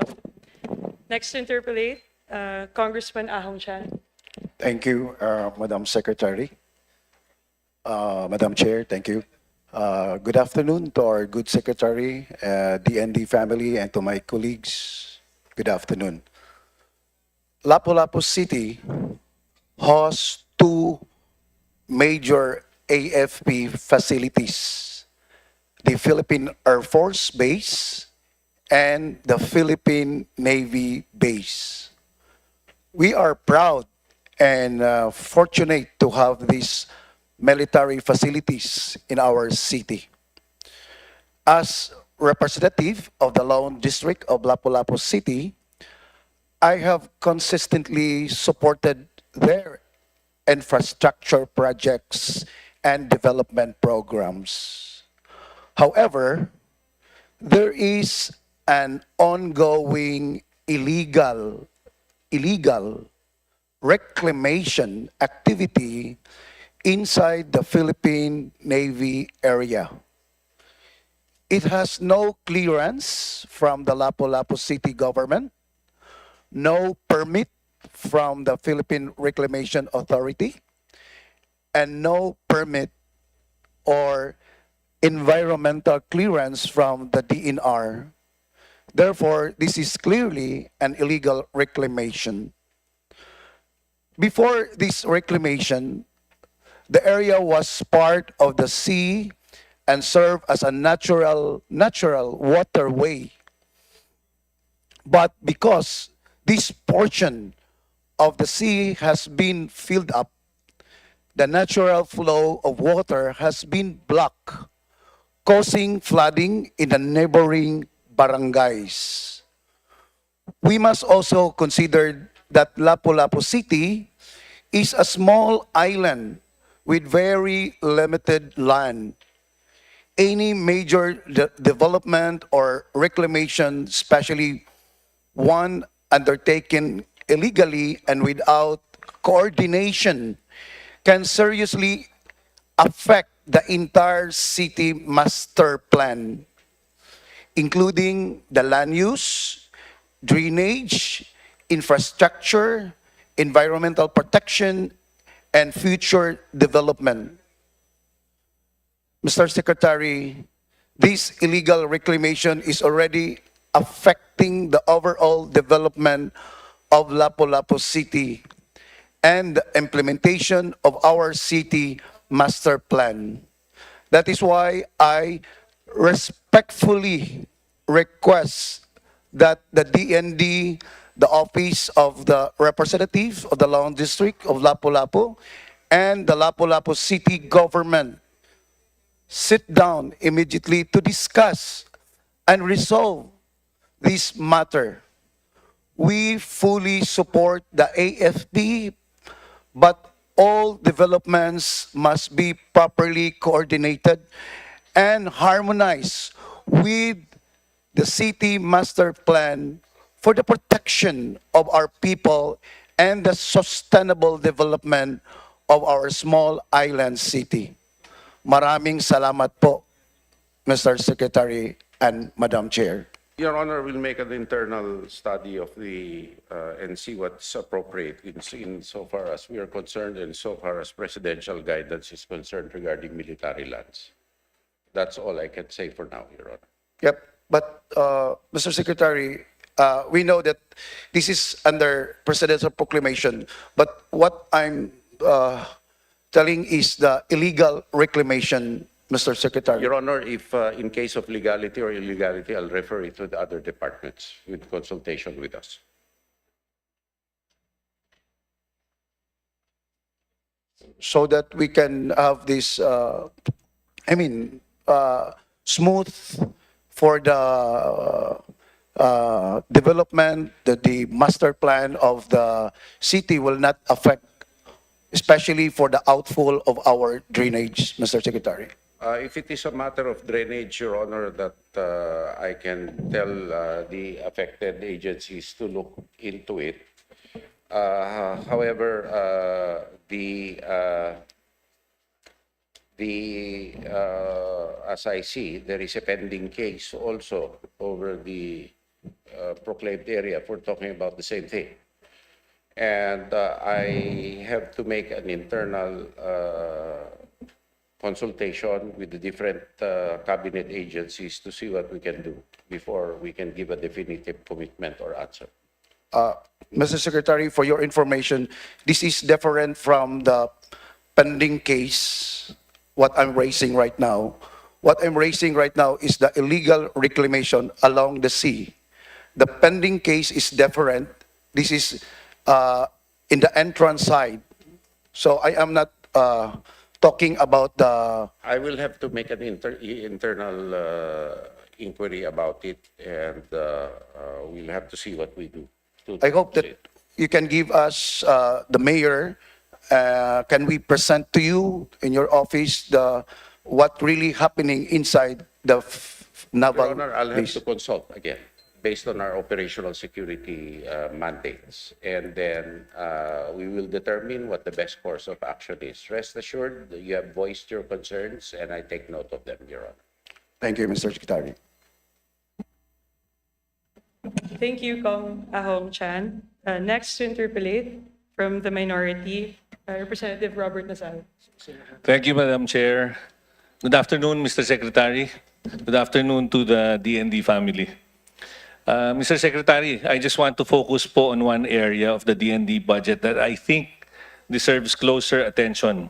Next to interpolate, Congressman Ahong Chan. Thank you, Madam Secretary. Madam Chair, thank you. Good afternoon to our good secretary, DND family, and to my colleagues. Good afternoon. Lapu-Lapu City hosts two major AFP facilities, the Philippine Air Force Base and the Philippine Navy Base. We are proud and fortunate to have these military facilities in our city. As representative of the Lone District of Lapu-Lapu City, I have consistently supported their infrastructure projects and development programs. However, there is an ongoing illegal reclamation activity inside the Philippine Navy area. It has no clearance from the Lapu-Lapu City government, no permit from the Philippine Reclamation Authority, and no permit or environmental clearance from the DNR. Therefore, this is clearly an illegal reclamation. Before this reclamation, the area was part of the sea and served as a natural waterway. But because this portion of the sea has been filled up, the natural flow of water has been blocked, causing flooding in the neighboring barangays. We must also consider that Lapu-Lapu City is a small island with very limited land. Any major development or reclamation, especially one undertaken illegally and without coordination, can seriously affect the entire city master plan, including the land use, drainage, infrastructure, environmental protection, and future development. Mr. Secretary, this illegal reclamation is already affecting the overall development of Lapu-Lapu City and the implementation of our city master plan. That is why I respectfully request that the DND, the Office of the Representative of the Lone District of Lapu-Lapu, and the Lapu-Lapu City government sit down immediately to discuss and resolve this matter. We fully support the AFP, but all developments must be properly coordinated and harmonized with the city master plan for the protection of our people and the sustainable development of our small island city. Maraming salamat po, Mr. Secretary and Madam Chair. Your Honor, we'll make an internal study of the, and see what's appropriate in so far as we are concerned and so far as presidential guidance is concerned regarding military lands. That's all I can say for now, Your Honor. Yep, but Mr. Secretary, we know that this is under presidential proclamation, but what I'm telling is the illegal reclamation, Mr. Secretary. Your Honor, if in case of legality or illegality, I'll refer it to the other departments with consultation with us. So that we can have this, smooth for the development, that the master plan of the city will not affect, especially for the outflow of our drainage, Mr. Secretary. If it is a matter of drainage, Your Honor, that I can tell the affected agencies to look into it. However, as I see, there is a pending case also over the proclaimed area if we're talking about the same thing. And I have to make an internal consultation with the different cabinet agencies to see what we can do before we can give a definitive commitment or answer. Mr. Secretary, for your information, this is different from the pending case, what I'm raising right now. What I'm raising right now is the illegal reclamation along the sea. The pending case is different. This is in the entrance side. So I am not talking about the... I will have to make an internal inquiry about it, and we'll have to see what we do. I hope that you can give us, the mayor, can we present to you in your office what really happening inside the naval Your Honor, I'll have base? to consult again based on our operational security mandates, and then we will determine what the best course of action is. Rest assured, you have voiced your concerns, and I take note of them, Your Honor. Thank you, Mr. Secretary. Thank you, Kong Ahong Chan. Next to interpolate from the minority, Representative Robert Nasal. Thank you, Madam Chair. Good afternoon, Mr. Secretary. Good afternoon to the DND family. Mr. Secretary, I just want to focus po on one area of the DND budget that I think deserves closer attention.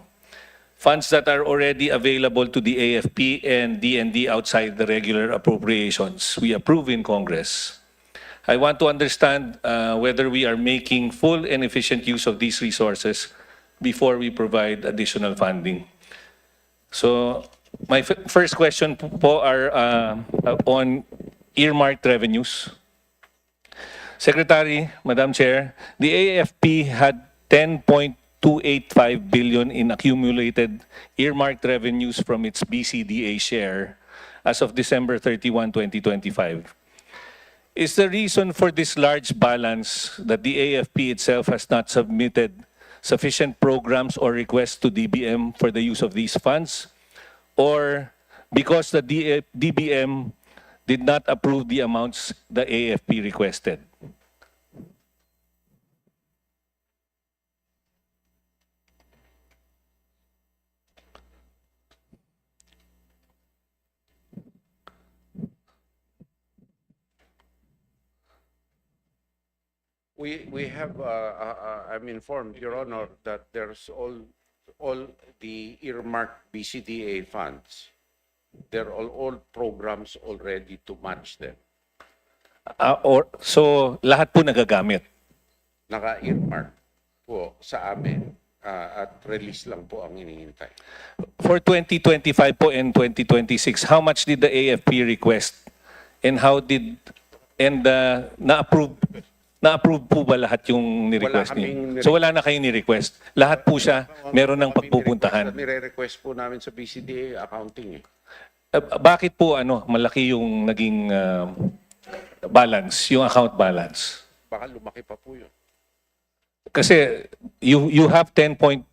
Funds that are already available to the AFP and DND outside the regular appropriations we approve in Congress. I want to understand whether we are making full and efficient use of these resources before we provide additional funding. So my first question po are on earmarked revenues. Secretary, Madam Chair, the AFP had 10.285 billion in accumulated earmarked revenues from its BCDA share as of December 31, 2025. Is the reason for this large balance that the AFP itself has not submitted sufficient programs or requests to DBM for the use of these funds? Or because the DBM did not approve the amounts the AFP requested? We have, I'm informed, Your Honor, that there's all the earmarked BCDA funds. They're all programs already to match them. So lahat po nagagamit? Naka-earmark po sa amin at release lang po ang hinihintay. For 2025 po and 2026, how much did the AFP request? And how did, and na-approve po ba lahat yung ni-request niyo? So wala na kayong ni-request? Lahat po siya meron ng pagpupuntahan? Nire-request po namin sa BCDA accounting. Bakit po malaki yung naging balance, yung account balance? Baka lumaki pa po yun. Kasi you have 10.285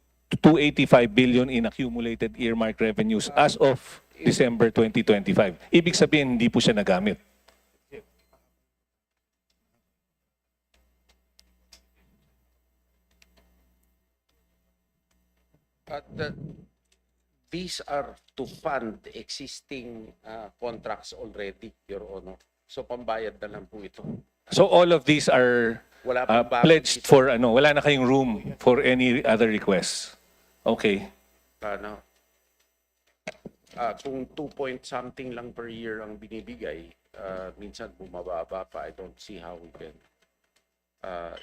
billion in accumulated earmark revenues as of December 2025. Ibig sabihin, hindi po siya nagamit. These are to fund existing contracts already, Your Honor. So pambayad na lang po ito. So all of these are pledged for wala na kayong room for any other requests. Okay. Kung 2 point something lang per year ang binibigay, minsan bumababa pa. I don't see how we can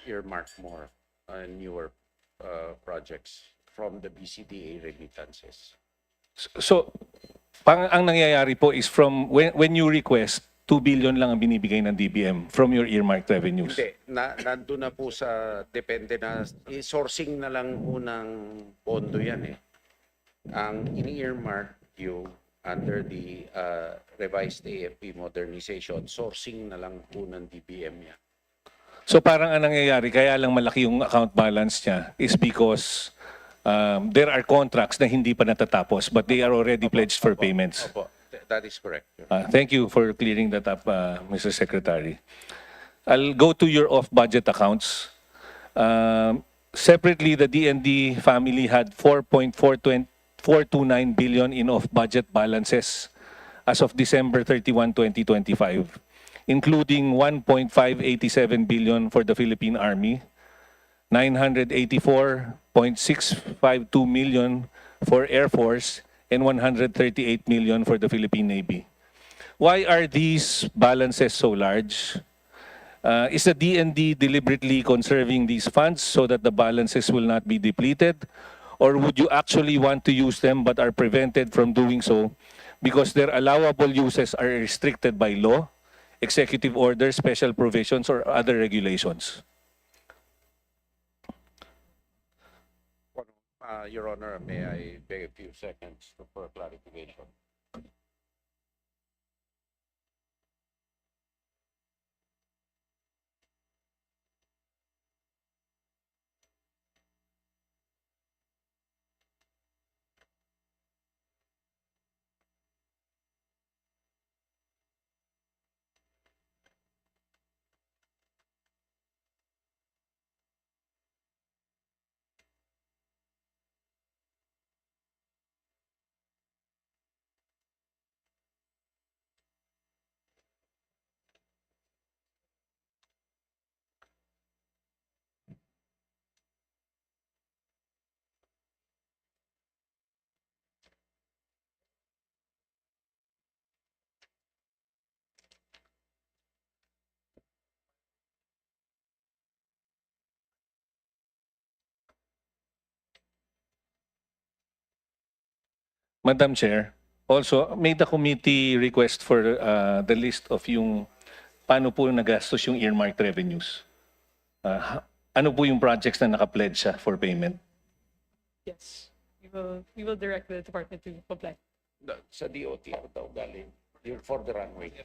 earmark more newer projects from the BCDA remittances. So ang nangyayari po is from when you request 2 billion lang ang binibigay ng DBM from your earmarked revenues. Hindi, nandun na po sa depende na sourcing na lang unang pondo yan eh. Ang ini-earmark yung under the revised AFP modernization, sourcing na lang po ng DBM yan. So parang ang nangyayari, kaya lang malaki yung account balance niya is because there are contracts na hindi pa natatapos but they are already pledged for payments. Opo, that is correct. Thank you for clearing that up, Mr. Secretary. I'll go to your off-budget accounts. Separately, the DND family had 4.4 1.429 billion in off-budget balances as of December 31, 2025, including 1.587 billion for the Philippine Army, 984.652 million for Air Force, and 138 million for the Philippine Navy. Why are these balances so large? Is the DND deliberately conserving these funds so that the balances will not be depleted? Or would you actually want to use them but are prevented from doing so because their allowable uses are restricted by law, executive orders, special provisions, or other regulations? Your Honor, may I beg a few seconds for clarification? Madam Chair, also, may the committee request for the list of yung paano po nagastos yung earmarked revenues? Ano po yung projects na naka-pledge siya for payment? Yes, we will direct the department to comply. Sa DOTR daw galing. Yun for the runway.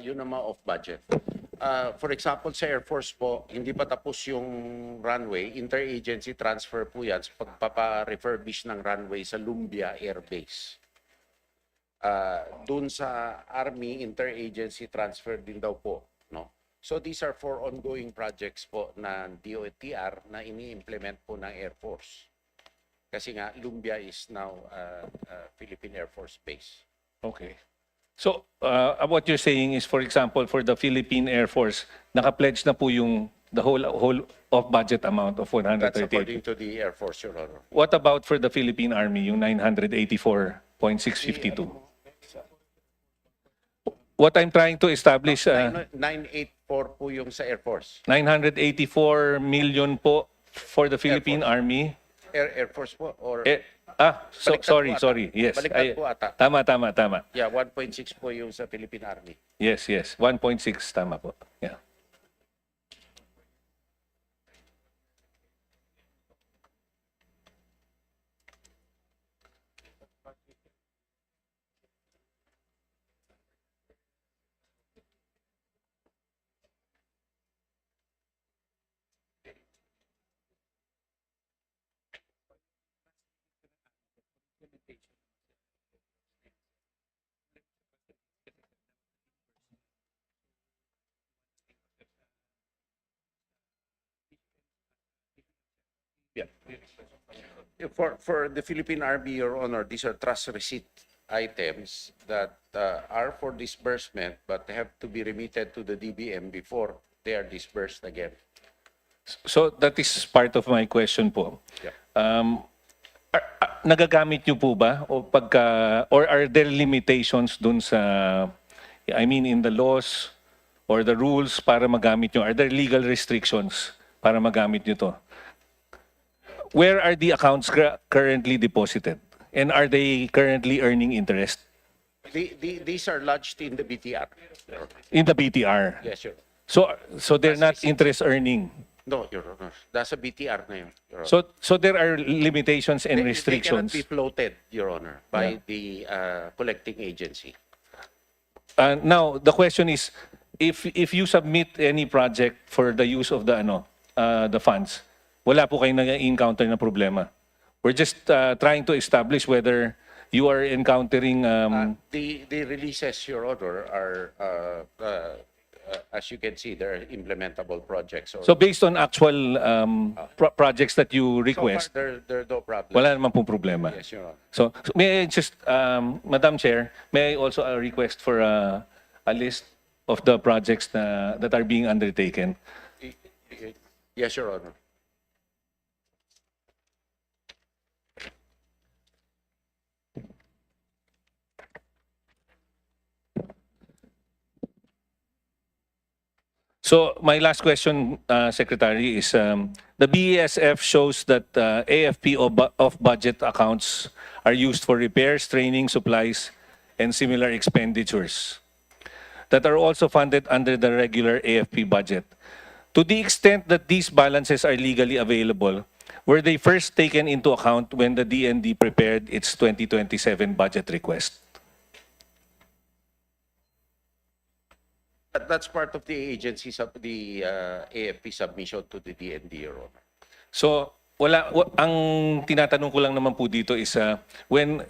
Yun naman off budget. For example, sa Air Force po, hindi pa tapos yung runway. Interagency transfer po yan sa pagpapa-refurbish ng runway sa Lumbia Air Base. Dun sa Army, interagency transfer din daw po. No? So these are for ongoing projects po ng DOTR na ini-implement po ng Air Force. Kasi nga, Lumbia is now Philippine Air Force Base. Okay. So, what you're saying is, for example, for the Philippine Air Force, naka-pledge na po yung the whole off-budget amount of That's 138. according to the Air Force, Your Honor. What about for the Philippine Army, yung 984.652? What I'm trying to establish, 984 po yung sa Air Force. 984 million po for the Philippine Army. Air Force po? Or Sorry. Yes. Baliktad po ata. Tama. Yeah, 1.6 po yung sa Philippine Army. Yes. 1.6, tama po. Yeah. For the Philippine Army, Your Honor, these are trust receipt items that are for disbursement but have to be remitted to the DBM before they are disbursed again. So that is part of my question po. Yeah. Nagagamit niyo po ba or are there limitations dun sa, I mean, in the laws or the rules para magamit niyo? Are there legal restrictions para magamit niyo to? Where are the accounts currently deposited? And are they currently earning interest? These are lodged in the BTR. In the BTR? Yes, Your So they're not interest earning? No, Your Honor. Nasa BTR na yun, Your Honor. So there are limitations and restrictions? They cannot be floated, Your Honor, by the collecting agency. Now, the question is, if you submit any project for the use of the funds, wala po kayong nag-encounter na problema. We're just trying to establish whether you are encountering The releases, Your Honor, are as you can see, there are implementable projects. So based on actual projects that you so far, request, there are no problems. wala naman pong problema. Yes, Your Honor. So may I just, Madam Chair, may I also request for a list of the projects that are being undertaken? Yes, Your Honor. So my last question, Secretary, is the BESF shows that AFP off-budget accounts are used for repairs, training, supplies, and similar expenditures that are also funded under the regular AFP budget. To the extent that these balances are legally available, were they first taken into account when the DND prepared its 2027 budget request? That's part of the agency's the AFP submission to the DND, Your Honor. So ang tinatanong ko lang naman po dito is when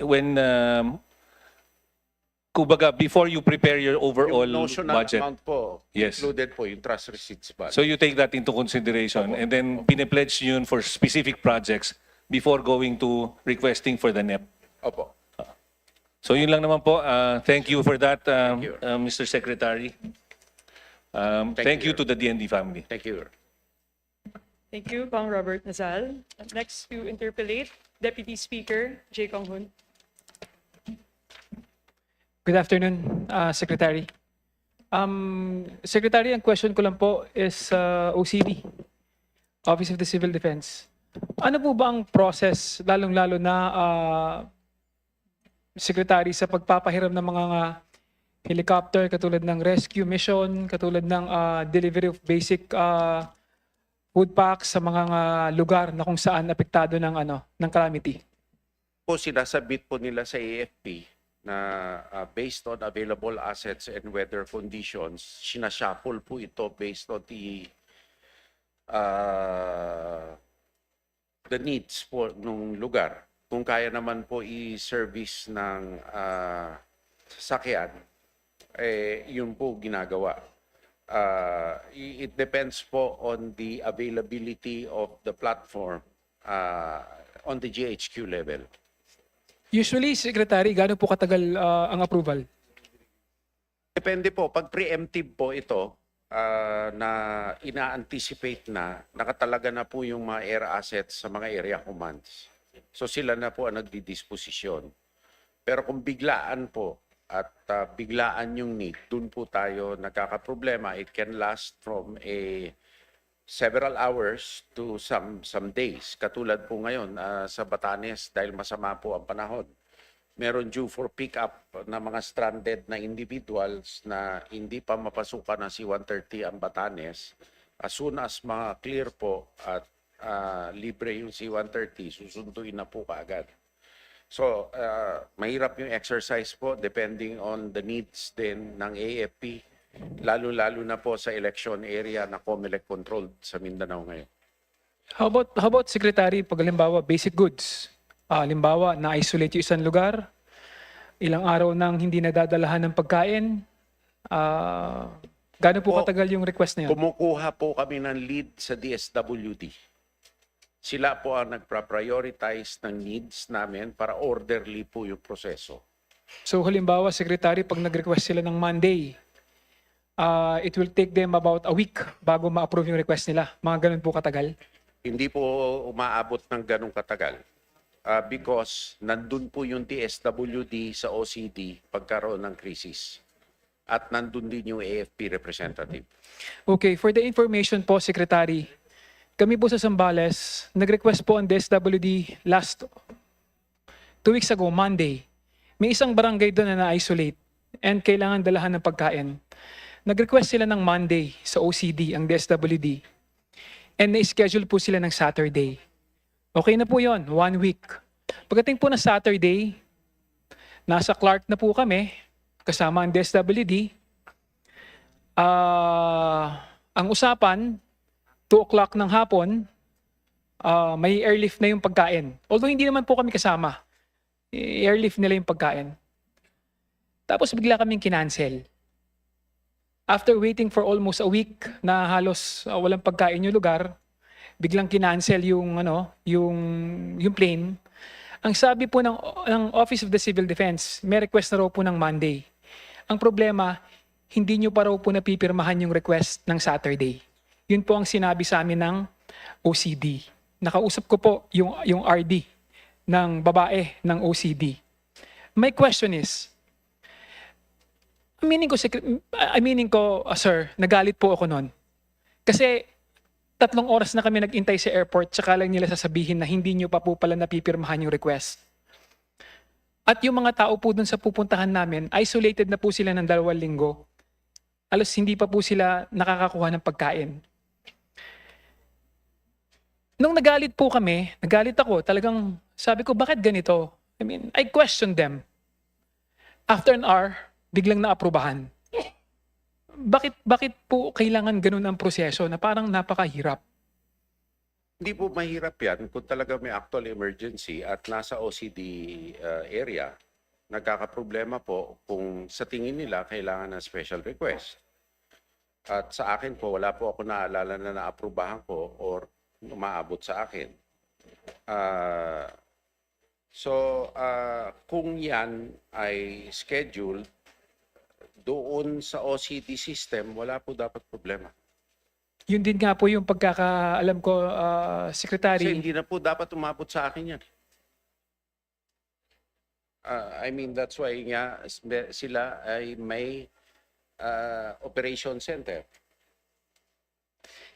kumbaga before you prepare your overall Yung notional budget, amount po, yes. included po yung trust receipts balance. So you take that into consideration and then pinepledge yun for specific projects before going to requesting for the NEP. Opo. So yun lang naman po. Thank you for that, you. Mr. Secretary. Thank you to the DND family. Thank you. Thank you, Kong Robert Nazal. Next to interpellate, Deputy Speaker Jay Kong Hoon. Good afternoon, Secretary. Secretary, ang question ko lang po is OCD, Office of the Civil Defense. Ano po ba ang process, lalong-lalo na Secretary, sa pagpapahiram ng mga helicopter katulad ng rescue mission, katulad ng delivery of basic food packs sa mga lugar na kung saan apektado ng calamity? Po sinasabit po nila sa AFP na based on available assets and weather conditions, sinashuffle po ito based on the needs po ng lugar. Kung kaya naman po i-service ng sasakyan, yun po ginagawa. It depends po on the availability of the platform on the GHQ level. Usually, Secretary, gaano po katagal ang approval? Depende po. Pag preemptive po ito, na ina-anticipate na, nakatalaga na po yung mga air assets sa mga area commands. So sila na po ang nagdidisposisyon. Pero kung biglaan po at biglaan yung need, dun po tayo nagkakaproblema. It can last from several hours to some days. Katulad po ngayon sa Batanes, dahil masama po ang panahon. Meron due for pick-up na mga stranded na individuals na hindi pa mapasukan ng C-130 ang Batanes. As soon as clear po at libre yung C-130, susunduin na po kaagad. So, mahirap yung exercise po depending on the needs din ng AFP, lalo-lalo na po sa election area na COMELEC controlled sa Mindanao ngayon. How about Secretary, pag halimbawa basic goods? Halimbawa, na-isolate yung isang lugar, ilang araw nang hindi nadadalahan ng pagkain, gaano po katagal yung request na yun? Kumukuha po kami ng lead sa DSWD. Sila po ang nagpa-prioritize ng needs namin para orderly po yung proseso. So halimbawa, Secretary, pag nag-request sila ng Monday, it will take them about a week bago ma-approve yung request nila. Mga ganun po katagal? Hindi po umaabot ng ganong katagal. Because nandun po yung DSWD sa OCD pagkaroon ng krisis. At nandun din yung AFP representative. Okay, for the information po, Secretary, kami po sa Zambales, nag-request po ang DSWD last 2 weeks ago, Monday. May isang barangay doon na na-isolate and kailangan dalahan ng pagkain. Nag-request sila ng Monday sa OCD, ang DSWD. And na-schedule po sila ng Saturday. Okay na po yon, 1 week. Pagdating po na Saturday, nasa Clark na po kami, kasama ang DSWD. Ang usapan, 2 o'clock ng hapon, may airlift na yung pagkain. Although hindi naman po kami kasama. Airlift nila yung pagkain. Tapos bigla kaming kinancel. After waiting for almost a week na halos walang pagkain yung lugar, biglang kinancel yung yung plane. Ang sabi po ng Office of the Civil Defense, may request na raw po ng Monday. Ang problema, hindi nyo pa raw po napipirmahan yung request ng Saturday. Yun po ang sinabi sa amin ng OCD. Nakausap ko po yung RD ng babae ng OCD. My question is, aminin ko, sir, nagalit po ako noon. Kasi 3 oras na kami nag-intay sa airport, tsaka lang nila sasabihin na hindi nyo pa po pala napipirmahan yung request. At yung mga tao po dun sa pupuntahan namin, isolated na po sila ng 2 linggo. Alos hindi pa po sila nakakakuha ng pagkain. Nung nagalit po kami, nagalit ako, talagang sabi ko, bakit ganito? I questioned them. After an hour, biglang naaprubahan. Bakit po kailangan ganun ang proseso na parang napakahirap? Hindi po mahirap yan kung talaga may actual emergency at nasa OCD area. Nagkakaproblema po kung sa tingin nila kailangan ng special request. At sa akin po, wala po ako naalala na naaprubahan ko or umaabot sa akin. Kung yan ay scheduled doon sa OCD system, wala po dapat problema. Yun din nga po yung pagkakaalam ko, Secretary. Kasi hindi na po dapat umabot sa akin yan. That's why nga sila ay may operation center.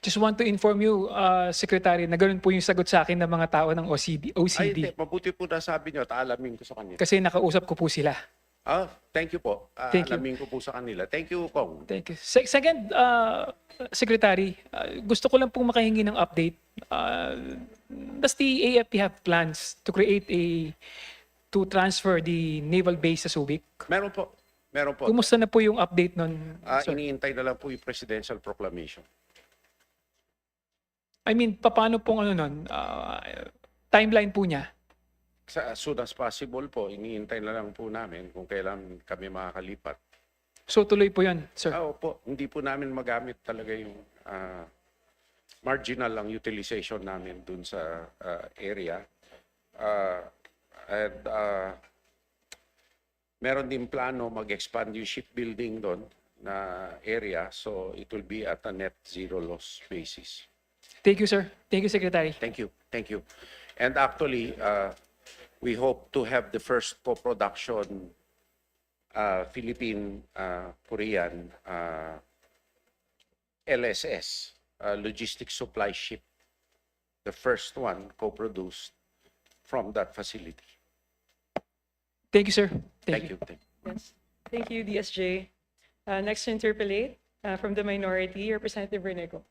Just want to inform you, Secretary, na ganun po yung sagot sa akin ng mga tao ng OCD. Ay, hindi. Mabuti po na sabi nyo at alamin ko sa kanila. Kasi nakausap ko po sila. Thank you po. Thank you. Alamin ko po sa kanila. Thank you, Kong. Thank you. Second, Secretary, gusto ko lang pong makahingi ng update. Does the AFP have plans to to transfer the naval base sa Subic? Meron po. Meron po. Kumusta na po yung update nun? sir? Iniintay na lang po yung presidential proclamation. Paano pong timeline po niya? As soon as possible po, iniintay na lang po namin kung kailan kami makakalipat. So tuloy po yan, sir? Opo, hindi po namin magamit talaga yung marginal ang utilization namin dun sa area. Meron din plano mag-expand yung shipbuilding doon na area, so it will be at a net zero loss basis. Thank you, sir. Thank you, Secretary. Thank you. Thank you. And actually, we hope to have the first co-production Philippine-Korean LSS, logistics supply ship, the first one co-produced from that facility. Thank you, sir. Thank you. Yes. Thank you, DSJ. Next to interpolate from the minority, Representative Renego.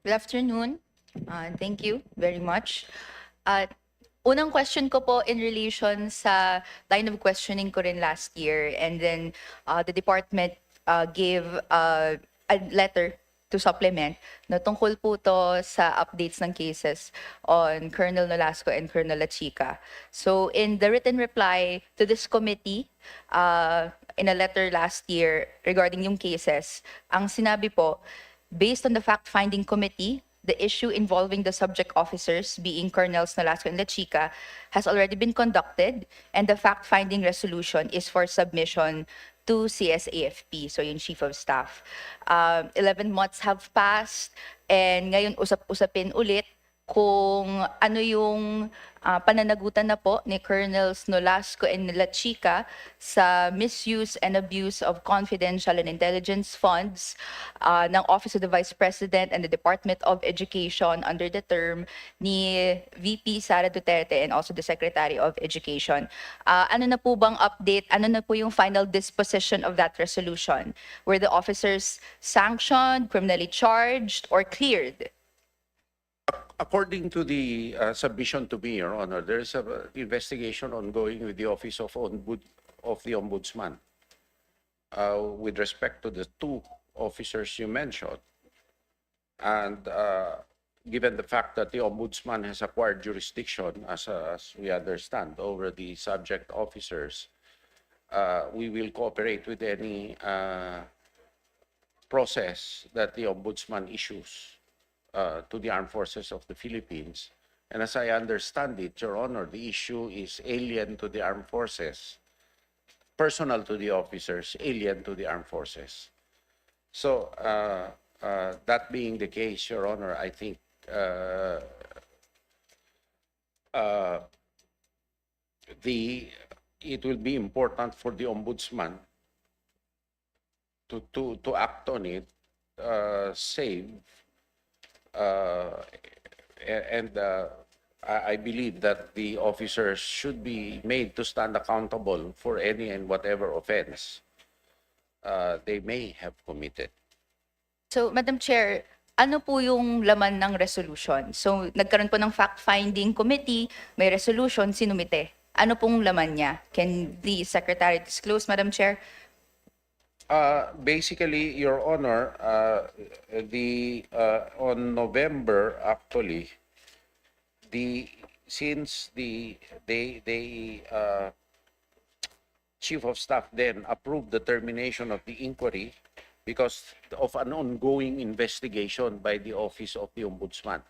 Good afternoon. Thank you very much. Unang question ko po in relation sa line of questioning ko rin last year, and then the department gave a letter to supplement na tungkol po to sa updates ng cases on Colonel Nolasco and Colonel Lachica. So in the written reply to this committee, in a letter last year regarding yung cases, ang sinabi po, based on the fact-finding committee, the issue involving the subject officers, being Colonels Nolasco and Lachica, has already been conducted, and the fact-finding resolution is for submission to CSAFP, so yung Chief of Staff. 11 months have passed, and ngayon usap-usapin ulit kung ano yung pananagutan na po ni Colonels Nolasco and Lachica sa misuse and abuse of confidential and intelligence funds ng Office of the Vice President and the Department of Education under the term ni VP Sara Duterte and also the Secretary of Education. Ano na po bang update? Ano na po yung final disposition of that resolution? Were the officers sanctioned, criminally charged, or cleared? According to the submission to me, Your Honor, there is an investigation ongoing with the Office of the Ombudsman with respect to the 2 officers you mentioned. And given the fact that the Ombudsman has acquired jurisdiction, as we understand, over the subject officers, we will cooperate with any process that the Ombudsman issues to the Armed Forces of the Philippines. And as I understand it, Your Honor, the issue is alien to the Armed Forces, personal to the officers, alien to the Armed Forces. So that being the case, Your Honor, I think it will be important for the Ombudsman to act on it, save, and I believe that the officers should be made to stand accountable for any and whatever offense they may have committed. So, Madam Chair, ano po yung laman ng resolution? So, nagkaroon po ng fact-finding committee, may resolution, sinumite. Ano pong laman niya? Can the Secretary disclose, Madam Chair? Basically, Your Honor, on November, actually, since the Chief of Staff then approved the termination of the inquiry because of an ongoing investigation by the Office of the Ombudsman.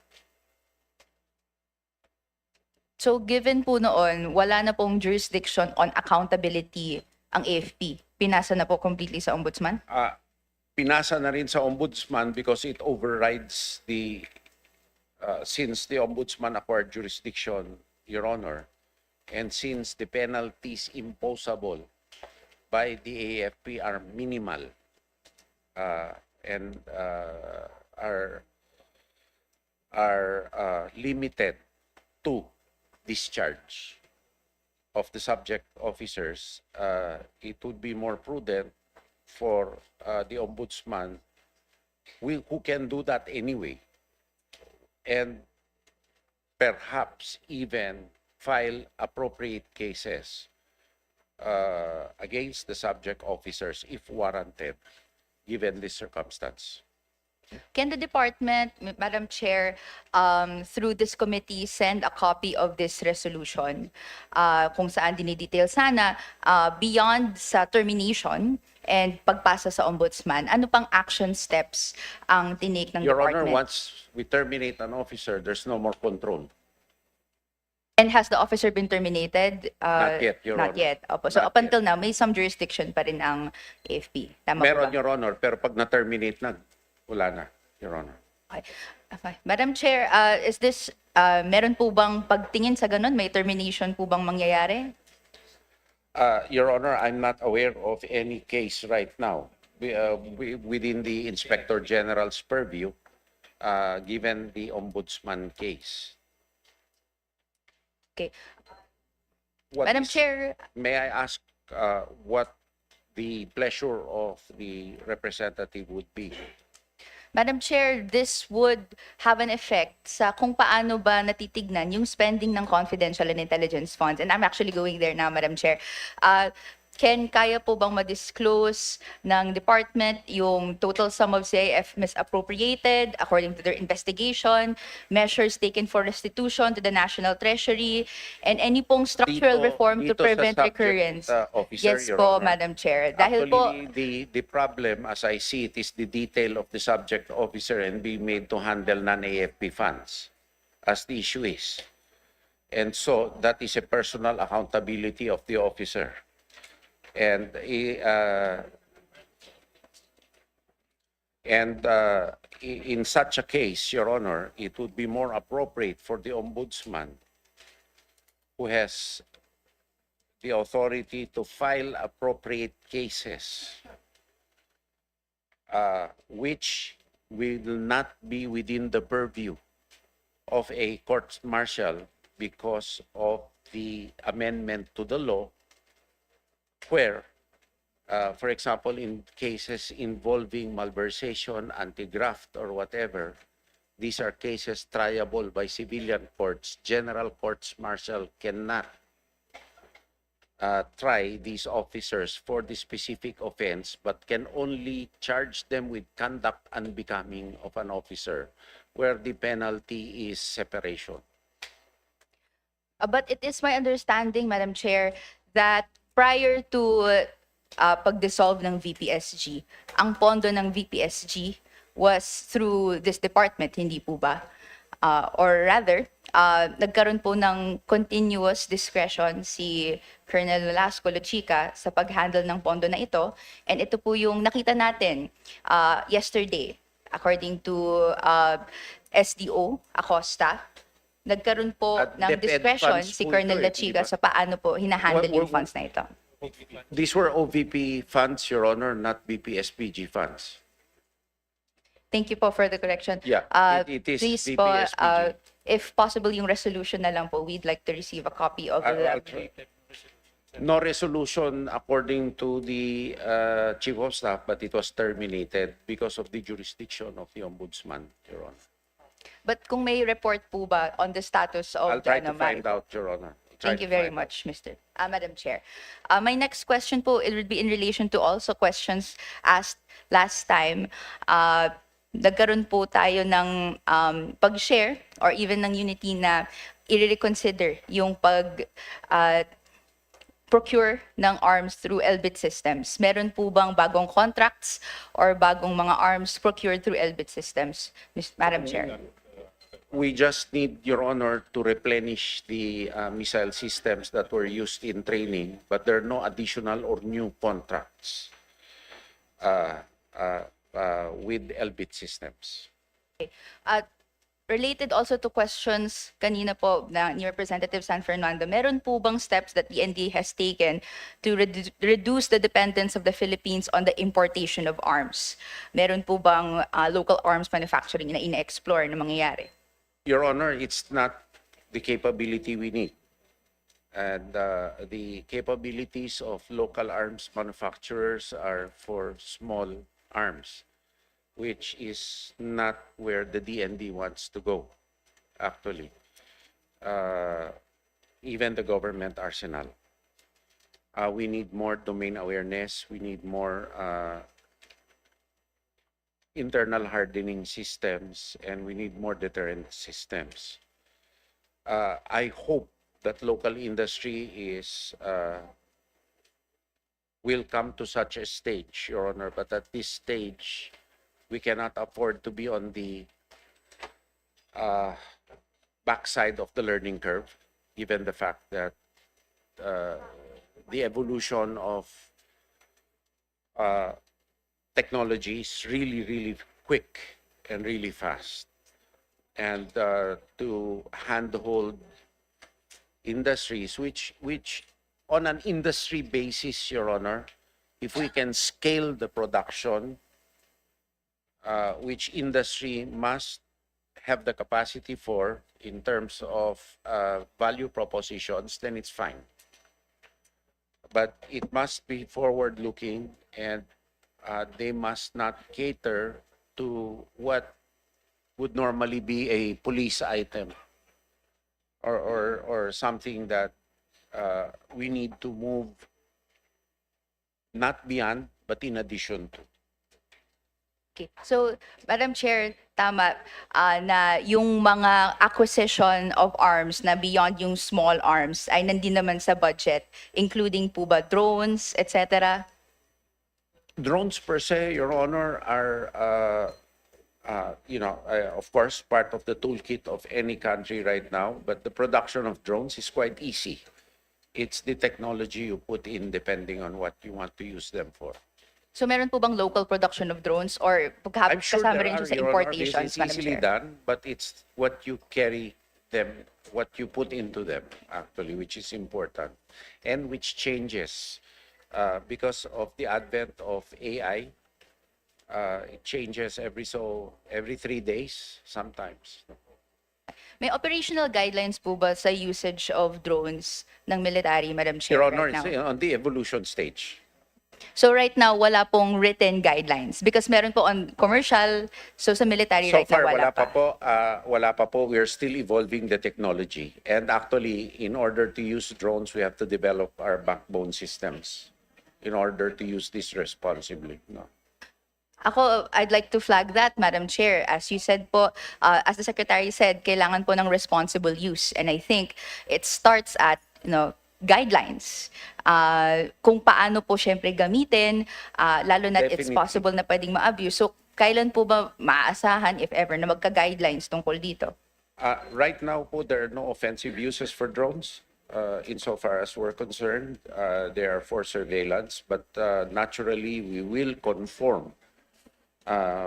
So, given po noon, wala na pong jurisdiction on accountability ang AFP. Pinasa na po completely sa Ombudsman? Pinasa na rin sa Ombudsman because it overrides since the Ombudsman acquired jurisdiction, Your Honor, and since the penalties imposable by the AFP are minimal and are limited to discharge of the subject officers, it would be more prudent for the Ombudsman, who can do that anyway, and perhaps even file appropriate cases against the subject officers if warranted, given this circumstance. Can the department, Madam Chair, through this committee, send a copy of this resolution kung saan dinidetail sana beyond sa termination and pagpasa sa Ombudsman? Ano pang action steps ang tinake ng Your department? Honor, once we terminate an officer, there's no more control. And has the officer been terminated? Not yet, Your Not Honor. yet. Opo. So Not up until now, may some jurisdiction pa rin ang AFP. Tama po Meron, ba? Your Honor, pero pag na-terminate na, wala na, Your Honor. Okay. Madam Chair, is this, meron po bang pagtingin sa ganun? May termination po bang mangyayari? Your Honor, I'm not aware of any case right now within the Inspector General's purview, given the Ombudsman case. Okay. What Madam is- Chair, May I ask what the pleasure of the representative would be? Madam Chair, this would have an effect sa kung paano ba natitignan yung spending ng confidential and intelligence funds. And I'm actually going there now, Madam Chair. Kaya po bang ma-disclose ng department yung total sum of CIF misappropriated according to their investigation, measures taken for restitution to the National Treasury, and any pong structural reform to dito sa prevent subject, recurrence? officer, Yes Your po, Honor. Madam Chair. Dahil po, Actually, the problem, as I see it, is the detail of the subject officer and being made to handle non-AFP funds, as the issue is. And so, that is a personal accountability of the officer. And in such a case, Your Honor, it would be more appropriate for the Ombudsman, who has the authority to file appropriate cases, which will not be within the purview of a court-martial because of the amendment to the law, where, for example, in cases involving malversation, anti-graft, or whatever, these are cases triable by civilian courts. General courts martial cannot try these officers for the specific offense, but can only charge them with conduct unbecoming of an officer, where the penalty is separation. but it is my understanding, Madam Chair, that prior to pag-dissolve ng VPSG, ang pondo ng VPSG was through this department, hindi po ba? Or rather, nagkaroon po ng continuous discretion si Colonel Velasco Luchica sa pag-handle ng pondo na ito. And ito po yung nakita natin yesterday, according to SDO Acosta. Nagkaroon po ng DepEd discretion funds si po Colonel ito, di Luchica ba? sa paano po hinahandle yung funds na ito. These were OVP funds, Your Honor, not BPSPG funds. Thank you po for the correction. Yeah, it is Please po, VPSPG. if possible, yung resolution na lang po, we'd like to receive a copy of I'll the... try. No resolution according to the Chief of Staff, but it was terminated because of the jurisdiction of the Ombudsman, Your Honor. But kung may report po ba on the status of I'll try the to find out, Your Honor. Thank you very much, Madam Chair. My next question po, it would be in relation to also questions asked last time. Nagkaroon po tayo ng pag-share or even ng unity na i-reconsider yung procure ng arms through LBIT systems. Meron po bang bagong contracts or bagong mga arms procured through LBIT systems, Madam Chair? We just need, Your Honor, to replenish the missile systems that were used in training, but there are no additional or new contracts with LBIT systems. Related also to questions kanina po ni Representative San Fernando, meron po bang steps that the NDA has taken to reduce the dependence of the Philippines on the importation of arms? Meron po bang local arms manufacturing na ina-explore na mangyayari? Your Honor, it's not the capability we need. And the capabilities of local arms manufacturers are for small arms, which is not where the DND wants to go, actually. Even the government arsenal. We need more domain awareness. We need more internal hardening systems, and we need more deterrent systems. I hope that local industry will come to such a stage, Your Honor, but at this stage, we cannot afford to be on the backside of the learning curve, given the fact that the evolution of technology is really, really quick and really fast. And to handhold industries, which on an industry basis, Your Honor, if we can scale the production, which industry must have the capacity for in terms of value propositions, then it's fine. But it must be forward-looking, and they must not cater to what would normally be a police item or something that we need to move not beyond, but in addition to. Okay. So, Madam Chair, tama na yung mga acquisition of arms na beyond yung small arms ay nandun naman sa budget, including po ba drones, etc.? Drones per se, Your Honor, are, of course, part of the toolkit of any country right now, but the production of drones is quite easy. It's the technology you put in depending on what you want to use them for. So meron po bang local production of drones or I'm sure kasama there rin are, siya sa Your Honor. importations, This is Madam easily Chair? done, but it's what you carry them, what you put into them, actually, which is important, and which changes because of the advent of AI. It changes every 3 days, sometimes. May operational guidelines po ba sa usage of drones ng military, Madam Chair, Your Honor, right it's now? on the evolution stage. So right now, wala pong written guidelines because meron po on commercial, so sa military So right far, now wala pa po. We're still evolving the technology. And actually, in order to use drones, we have to develop our backbone systems in order to use this responsibly. No? Ako, I'd like to flag that, Madam Chair. As you said po, as the Secretary said, kailangan po ng responsible use. And I think it starts at, guidelines. Kung paano po syempre gamitin, lalo na it's Definitely. possible na pwedeng ma-abuse. So, kailan po ba maaasahan, if ever, na magka-guidelines tungkol dito? Right now po, there are no offensive uses for drones. Insofar as we're concerned, they are for surveillance, but naturally we will conform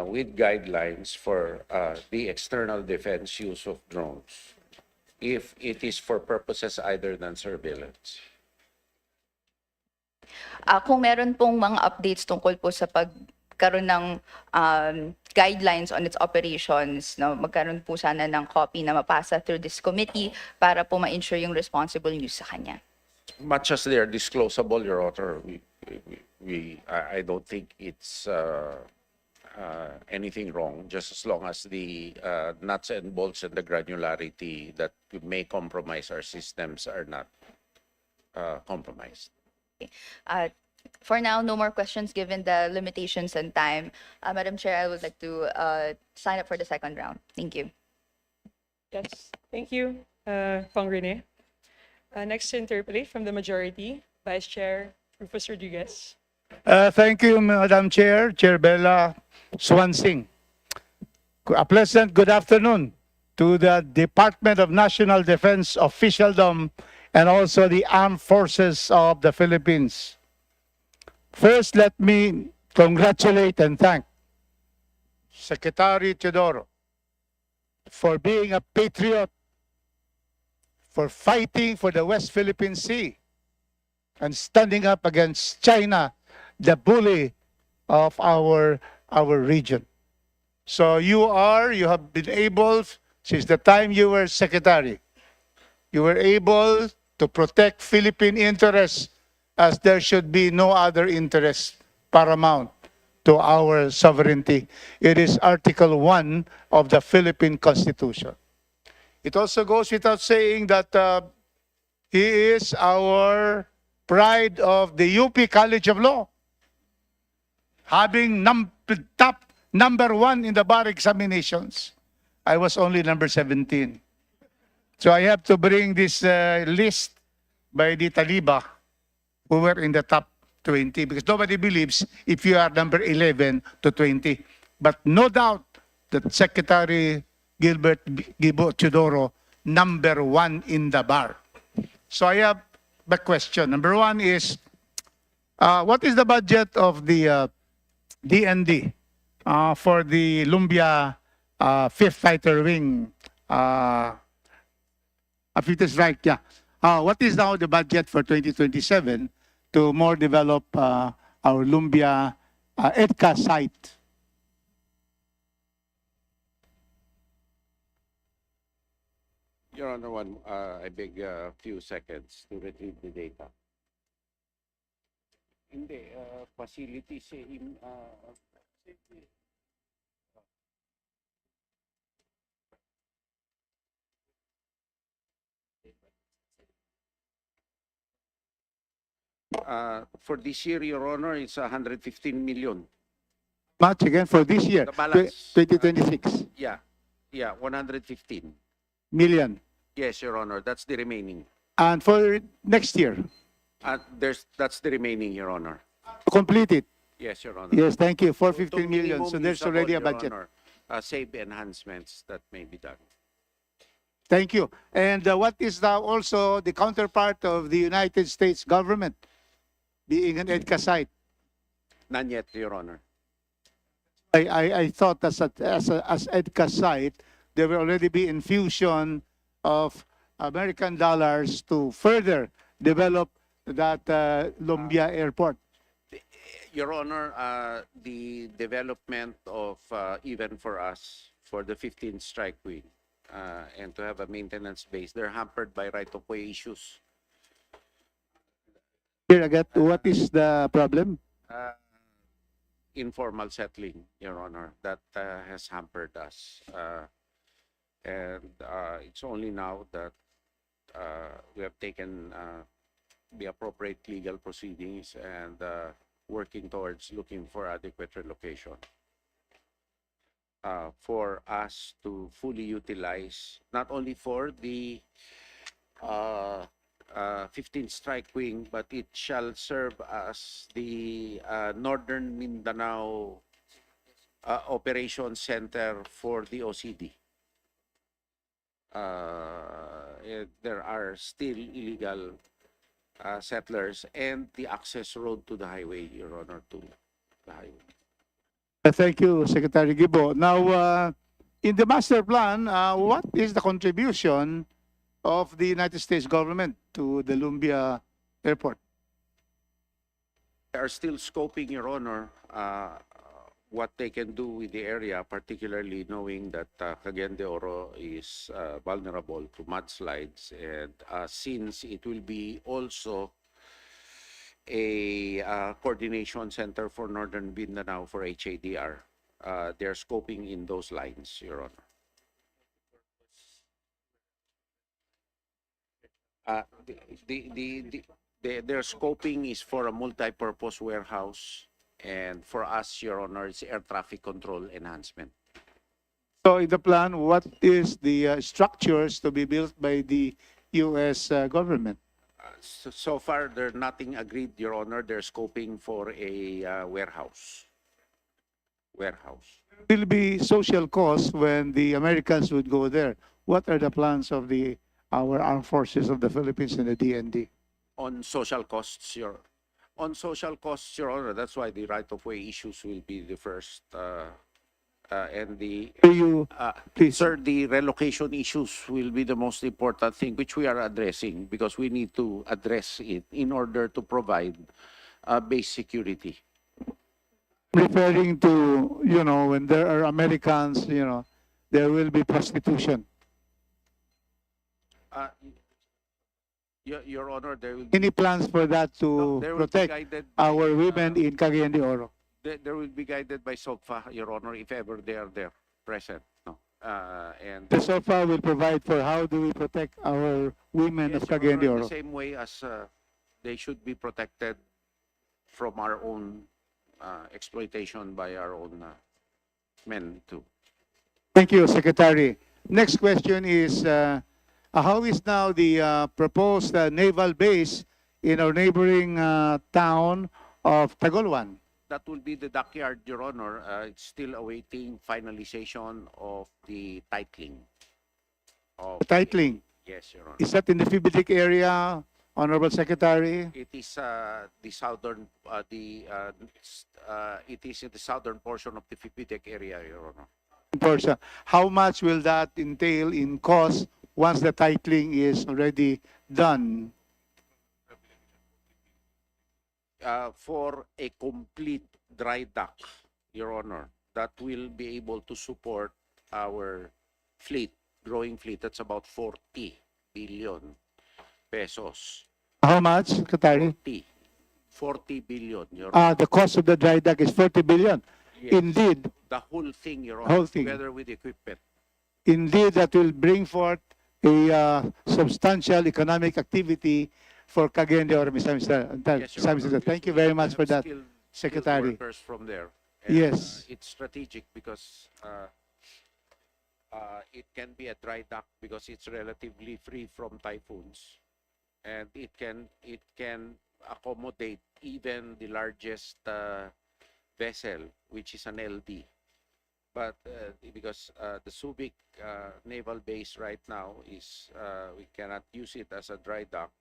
with guidelines for the external defense use of drones if it is for purposes other than surveillance. Kung meron pong mga updates tungkol po sa pagkaroon ng guidelines on its operations, no, magkaroon po sana ng copy na mapasa through this committee para po ma-ensure yung responsible use sa kanya. Much as they are disclosable, Your Honor, I don't think it's anything wrong, just as long as the nuts and bolts and the granularity that may compromise our systems are not compromised. For now, no more questions given the limitations and time. Madam Chair, I would like to sign up for the second round. Thank you. Yes, thank you, Kong Rene. Next to interpolate from the majority, Vice Chair Rufus Rodriguez. Thank you, Madam Chair, Chair Bella, SUANSING. A pleasant good afternoon to the Department of National Defense officialdom and also the Armed Forces of the Philippines. First, let me congratulate and thank Secretary Teodoro for being a patriot, for fighting for the West Philippine Sea, and standing up against China, the bully of our region. So you have been able, since the time you were secretary, you were able to protect Philippine interests as there should be no other interest paramount to our sovereignty. It is Article 1 of the Philippine Constitution. It also goes without saying that he is our pride of the UP College of Law, having top number 1 in the bar examinations. I was only number 17. So I have to bring this list by the Taliba, who were in the top 20, because nobody believes if you are number 11 to 20. But no doubt that Secretary Gilbert Gibo Teodoro, number 1 in the bar. So I have the question. Number 1 is, what is the budget of the DND for the Lumbia 5th Fighter Wing? If it is right, yeah. What is now the budget for 2027 to more develop our Lumbia EDCA site? Your Honor, I beg a few seconds to retrieve the data. Hindi, facilities in for this year, Your Honor, it's 115 million. Much again for this year, The balance. 2026 Yeah, 115. million. Yes, Your Honor, that's the remaining. And for next year, That's the remaining, Your Honor. to complete it. Yes, Your Honor. Yes, thank you, for To 15 million. minimum So there's usable, already a Your budget. Honor, save enhancements that may be done. Thank you. And what is now also the counterpart of the United States government being an EDCA site? None yet, Your Honor. I thought as EDCA site, there will already be infusion of American dollars to further develop that Lumbia Airport. Your Honor, the development of, even for us, for the 15th Strike Wing, and to have a maintenance base, they're hampered by right-of-way issues. Here again, what is the problem? Informal settling, Your Honor, that has hampered us. And it's only now that we have taken the appropriate legal proceedings and working towards looking for adequate relocation for us to fully utilize, not only for the 15th Strike Wing, but it shall serve as the Northern Mindanao Operations Center for the OCD. There are still illegal settlers and the access road to the highway, Your Honor, to the highway. Thank you, Secretary Gibo. Now, in the master plan, what is the contribution of the United States government to the Lumbia Airport? They are still scoping, Your Honor, what they can do with the area, particularly knowing that Cagayan de Oro is vulnerable to mudslides. And since it will be also a coordination center for Northern Mindanao for HADR, they're scoping in those lines, Your Honor. Their scoping is for a multi-purpose warehouse, and for us, Your Honor, it's air traffic control enhancement. So in the plan, what is the structures to be built by the U.S. Government? So far, there's nothing agreed, Your Honor. They're scoping for a warehouse. Will be social costs when the Americans would go there. What are the plans of our armed forces of the Philippines and the DND? On social costs, Your Honor, that's why the right-of-way issues will be the first, and the Please. sir, the relocation issues will be the most important thing, which we are addressing because we need to address it in order to provide base security. Referring to, when there are Americans, there will be prostitution. Your Honor, there will be, Any plans for that to there will be protect guided, our women in Cagayan de Oro? there will be guided by SOGFA, Your Honor, if ever they are there present. No, and The SOFA will provide for how do we protect our women yes, of Your Cagayan de Honor, Oro. the same way as they should be protected from our own exploitation by our own men too. Thank you, Secretary. Next question is, how is now the proposed naval base in our neighboring town of Tagoloan? That will be the dockyard, Your Honor. It's still awaiting finalization of the titling. Titling. Yes, Your Honor. Is that in the Fibitic area, Honorable Secretary? It is the southern, it is in the southern portion of the Fibitic area, Your Honor. Portia. How much will that entail in cost once the titling is already done? For a complete dry dock, Your Honor, that will be able to support our fleet, growing fleet. That's about 40 billion pesos. How much, Secretary? 40 billion, Your Honor. The cost of the dry dock is 40 billion. Yes. Indeed. The whole thing, Your Whole Honor, thing. together with equipment. Indeed, that will bring forth a substantial economic activity for Cagayan de Oro, Yes, Your Honor. Thank you very much for that, Skilled Secretary. workers from there. And, Yes. it's strategic because it can be a dry dock because it's relatively free from typhoons, and it can accommodate even the largest vessel, which is an LD. But because the Subic naval base right now is we cannot use it as a dry dock.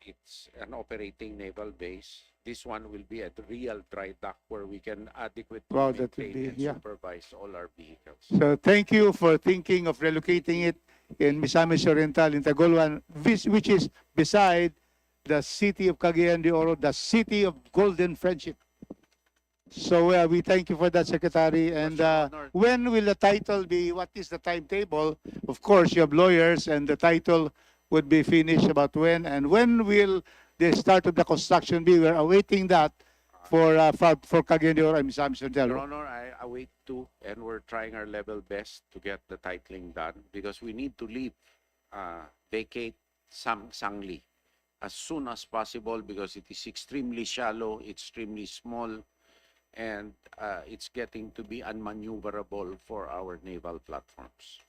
It's an operating naval base. This one will be a real dry dock where we can adequately Wow, that would maintain be- and yeah. supervise all our vehicles. So thank you for thinking of relocating it in Misamis Oriental in Tagoloan, which is beside the city of Cagayan de Oro, the city of golden friendship. So we thank you for that, Secretary. And when will the title be? What is the timetable? Of course, you have lawyers, and the title would be finished about when. And when will the start of the construction be? We're awaiting that for Cagayan de Oro and Misamis Your Oriental. Honor, I await too, and we're trying our level best to get the titling done because we need to leave, vacate Sangli as soon as possible because it is extremely shallow, extremely small, and it's getting to be unmaneuverable for our naval platforms.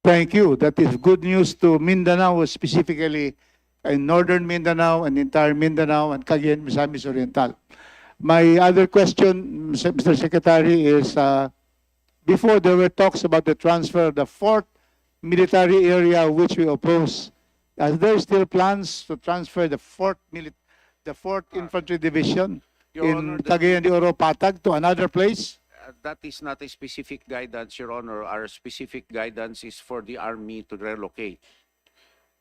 Thank you. That is good news to Mindanao, specifically in northern Mindanao and entire Mindanao and Cagayan, Misamis Oriental. My other question, Mr. Secretary, is before there were talks about the transfer of the fourth military area which we oppose. Are there still plans to transfer the fourth Infantry Division Your Honor, in Cagayan de Oro Patag to another place? That is not a specific guidance, Your Honor. Our specific guidance is for the Army to relocate,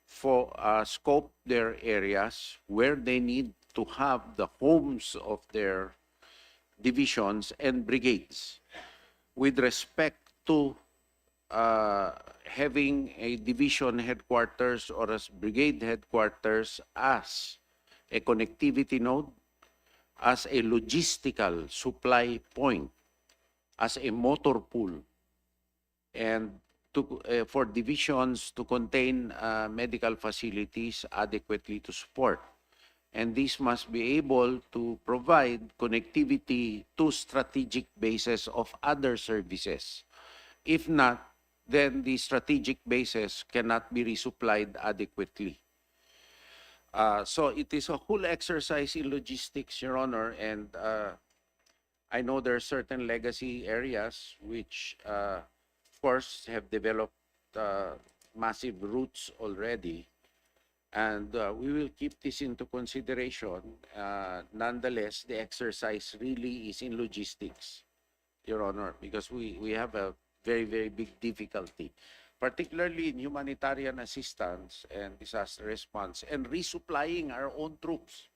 for scope their areas where they need to have the homes of their divisions and brigades. With respect to having a division headquarters or a brigade headquarters as a connectivity node, as a logistical supply point, as a motor pool, and for divisions to contain medical facilities adequately to support. And this must be able to provide connectivity to strategic bases of other services. If not, then the strategic bases cannot be resupplied adequately. So it is a whole exercise in logistics, Your Honor, and I know there are certain legacy areas which, of course, have developed massive routes already, and we will keep this into consideration. Nonetheless, the exercise really is in logistics, Your Honor, because we have a very, very big difficulty, particularly in humanitarian assistance and disaster response and resupplying our own troops.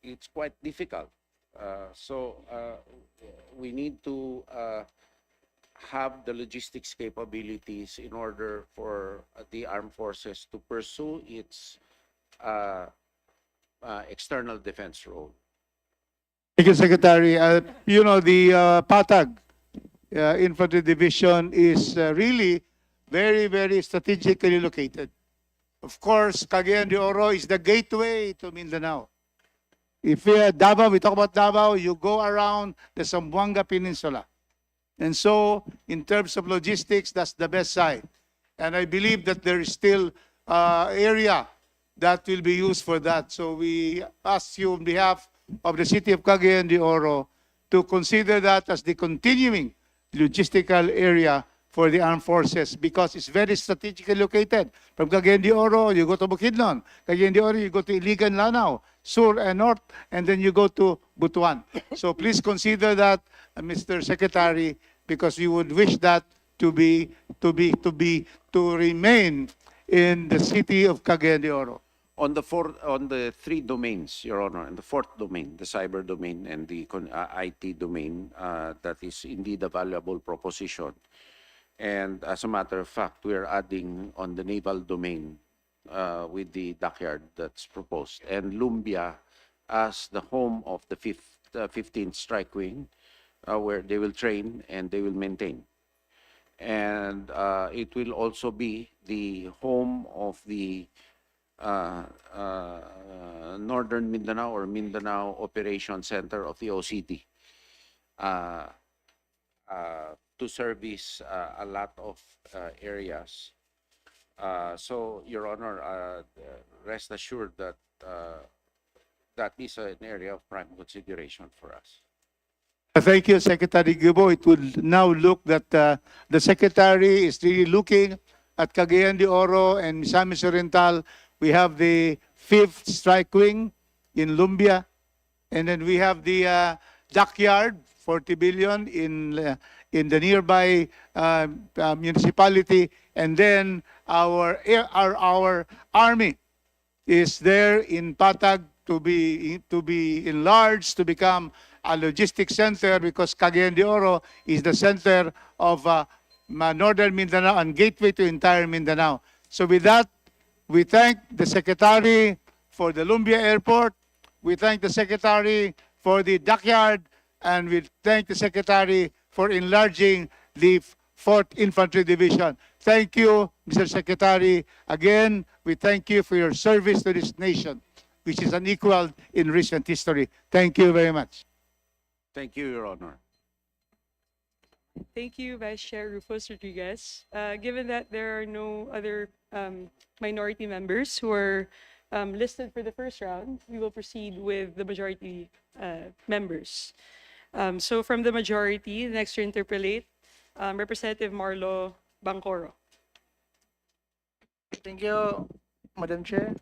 It's quite difficult. So we need to have the logistics capabilities in order for the armed forces to pursue its external defense role. Thank you, Secretary. You know, the Patag Infantry Division is really very, very strategically located. Of course, Cagayan de Oro is the gateway to Mindanao. If Davao, we talk about Davao, you go around the Zamboanga Peninsula. And so, in terms of logistics, that's the best side. And I believe that there is still area that will be used for that. So we ask you on behalf of the city of Cagayan de Oro to consider that as the continuing logistical area for the armed forces because it's very strategically located. From Cagayan de Oro, you go to Bukidnon. Cagayan de Oro, you go to Iligan, Lanao, Sur and North, and then you go to Butuan. So please consider that, Mr. Secretary, because we would wish that to remain in the city of Cagayan de Oro. On the three domains, Your Honor, and the fourth domain, the cyber domain and the IT domain, that is indeed a valuable proposition. And as a matter of fact, we are adding on the naval domain with the dockyard that's proposed. And Lumbia as the home of the 15th Strike Wing, where they will train and they will maintain. And it will also be the home of the Northern Mindanao or Mindanao Operations Center of the OCT to service a lot of areas. So, Your Honor, rest assured that that is an area of prime consideration for us. Thank you, Secretary Gubo. It would now look that the Secretary is really looking at Cagayan de Oro and Misamis Oriental. We have the 5th Strike Wing in Lumbia. And then we have the dockyard, 40 billion in the nearby municipality. And then our army is there in Patag to be enlarged, to become a logistics center because Cagayan de Oro is the center of Northern Mindanao and gateway to entire Mindanao. So with that, we thank the Secretary for the Lumbia Airport. We thank the Secretary for the dockyard. And we thank the Secretary for enlarging the 4th Infantry Division. Thank you, Mr. Secretary. Again, we thank you for your service to this nation, which is unequaled in recent history. Thank you very much. Thank you, Your Honor. Thank you, Vice Chair Rufus Rodriguez. Given that there are no other minority members who are listed for the first round, we will proceed with the majority members. So from the majority, the next to interpolate, Representative Marlo Bangcoro. Thank you, Madam Chair.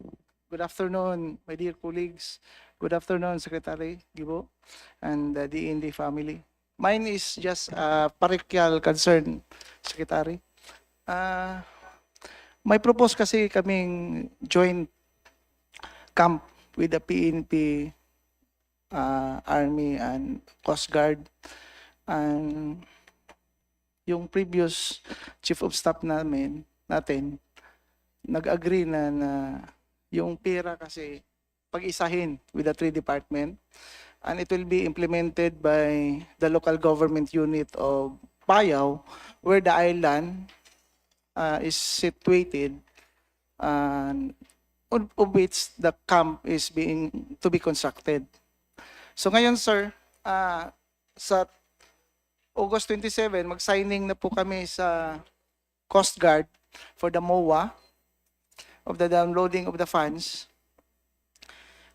Good afternoon, my dear colleagues. Good afternoon, Secretary Gibo and the DND family. Mine is just a parochial concern, Secretary. May propose kasi kaming joint camp with the PNP, Army and Coast Guard. And yung previous Chief of Staff natin, nag-agree na yung pera kasi pag-isahin with the three department, and it will be implemented by the local government unit of Payao, where the island is situated, and of which the camp is being to be constructed. So ngayon, sir, sa August 27, mag-signing na po kami sa Coast Guard for the MOA of the downloading of the funds.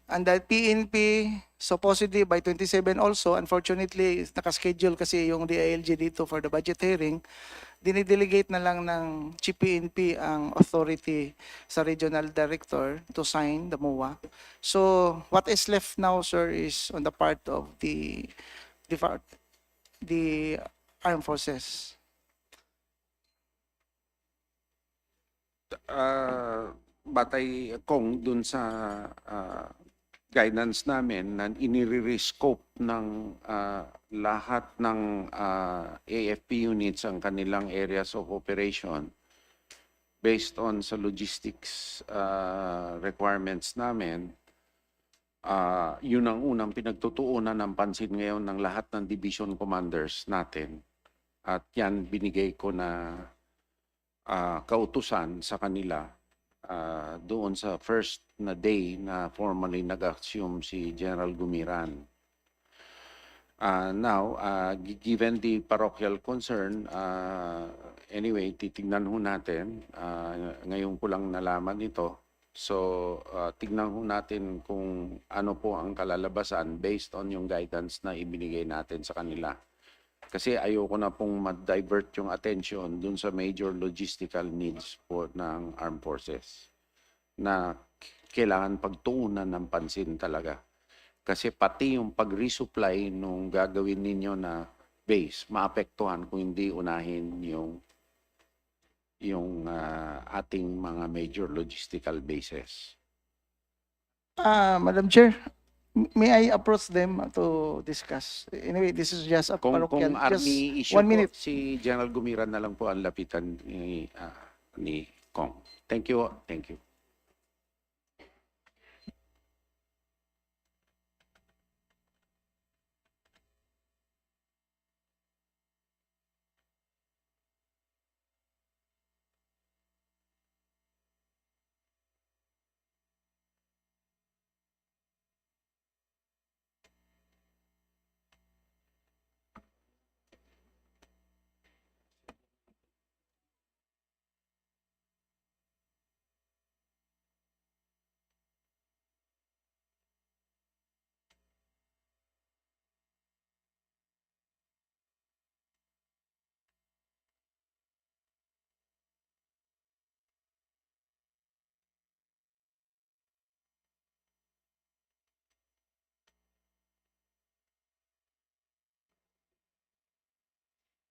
And the PNP, supposedly by 27 also, unfortunately, nakaschedule kasi yung DILG dito for the budget hearing, dinidelegate na lang ng Chief PNP ang authority sa regional director to sign the MOA. So what is left now, sir, is on the part of the armed forces. Batay kong dun sa guidance namin na inire-scope ng lahat ng AFP units ang kanilang areas of operation based on sa logistics requirements namin. Yun ang unang pinagtutuunan ng pansin ngayon ng lahat ng division commanders natin. At yan binigay ko na kautusan sa kanila doon sa first na day na formally nag-assume si General Gumiran. Now, given the parochial concern, anyway, titignan ho natin. Ngayon ko lang nalaman ito. So, tignan ho natin kung ano po ang kalalabasan based on yung guidance na ibinigay natin sa kanila. Kasi ayoko na pong ma-divert yung attention dun sa major logistical needs po ng armed forces na kailangan pagtuunan ng pansin talaga. Kasi pati yung pag-resupply nung gagawin ninyo na base, maapektuhan kung hindi unahin yung ating mga major logistical bases. Madam Chair, may I approach them to discuss? Anyway, this is just a parochial. Kung Army Just issue 1 po, minute. si General Gumiran na lang po ang lapitan ni Kong. Thank you. Thank you.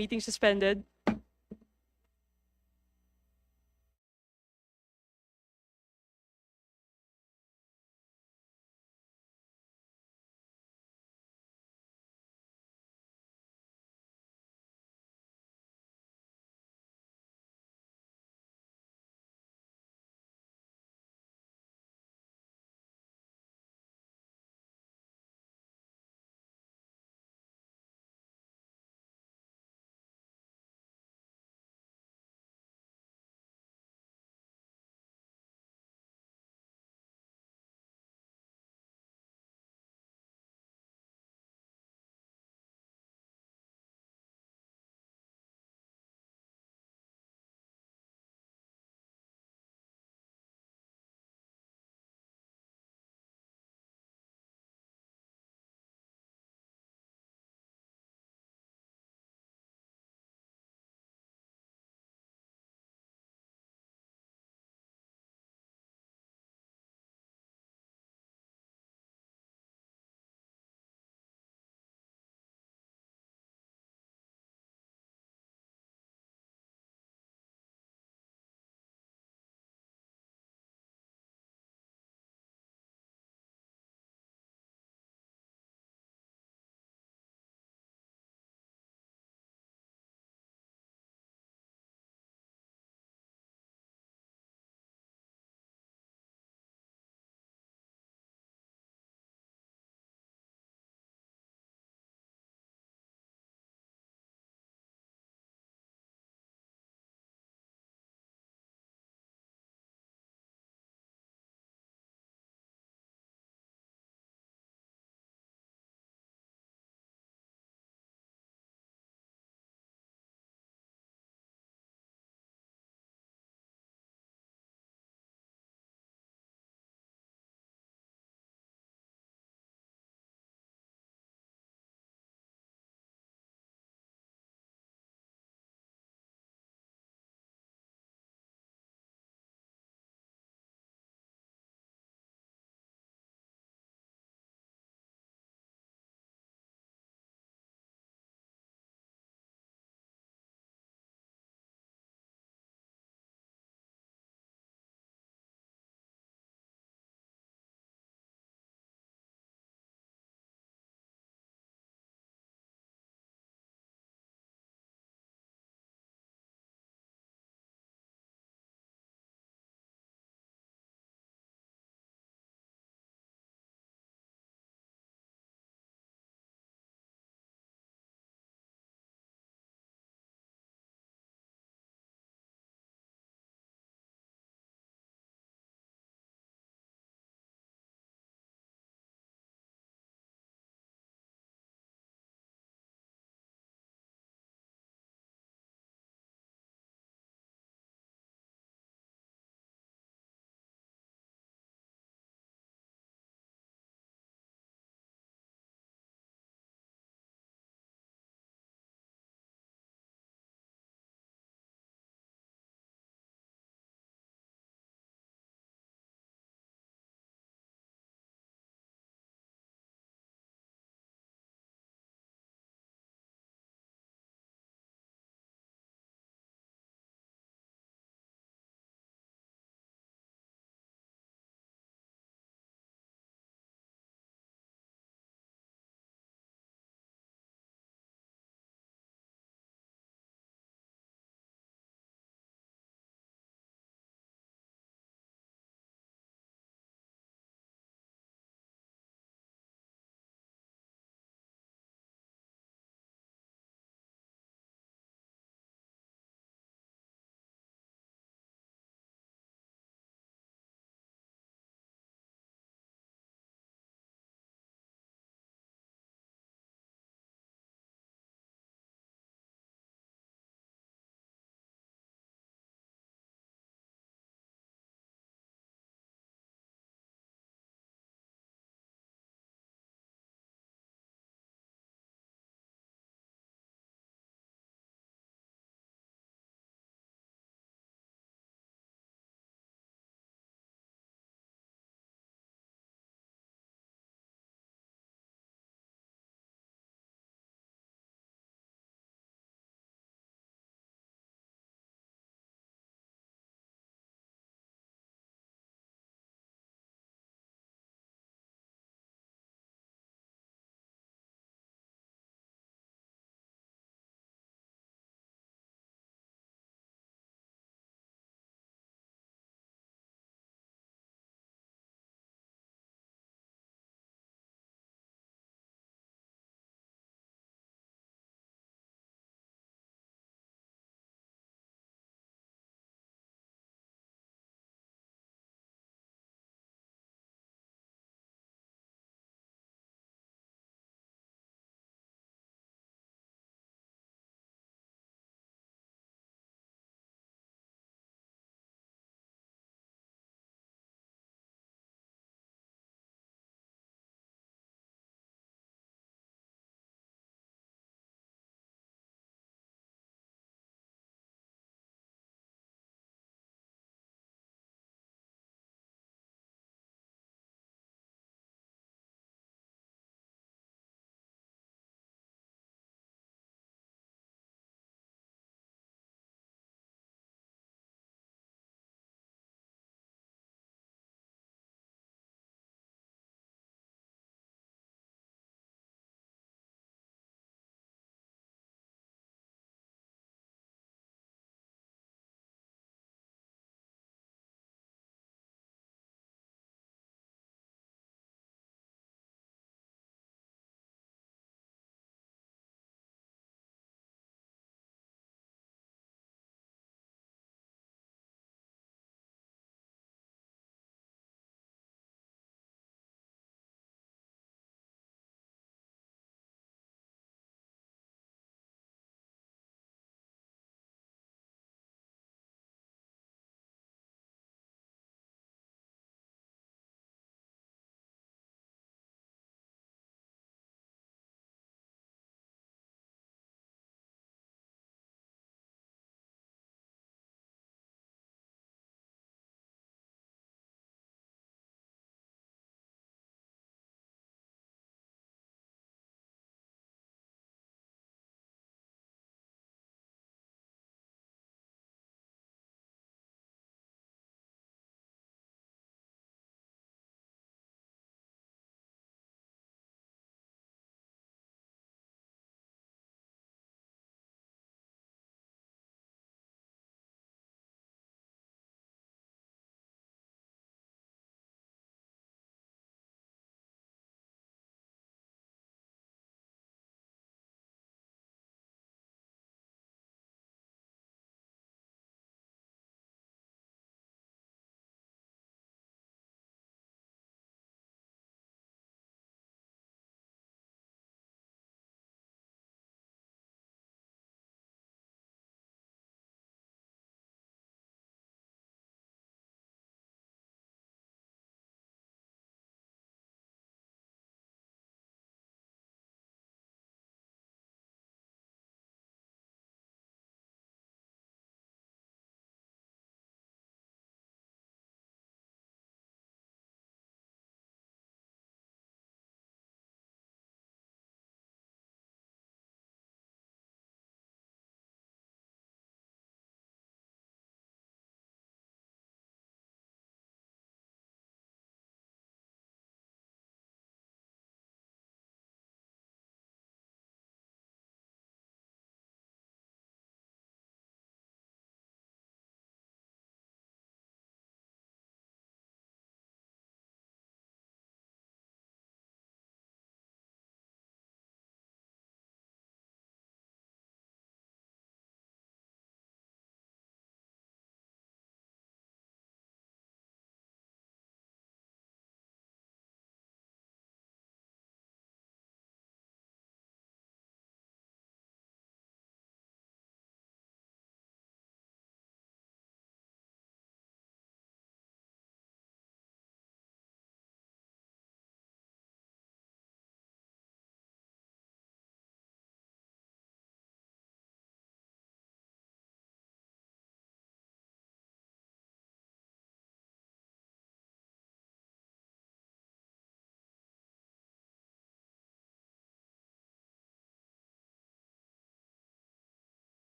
Meeting suspended.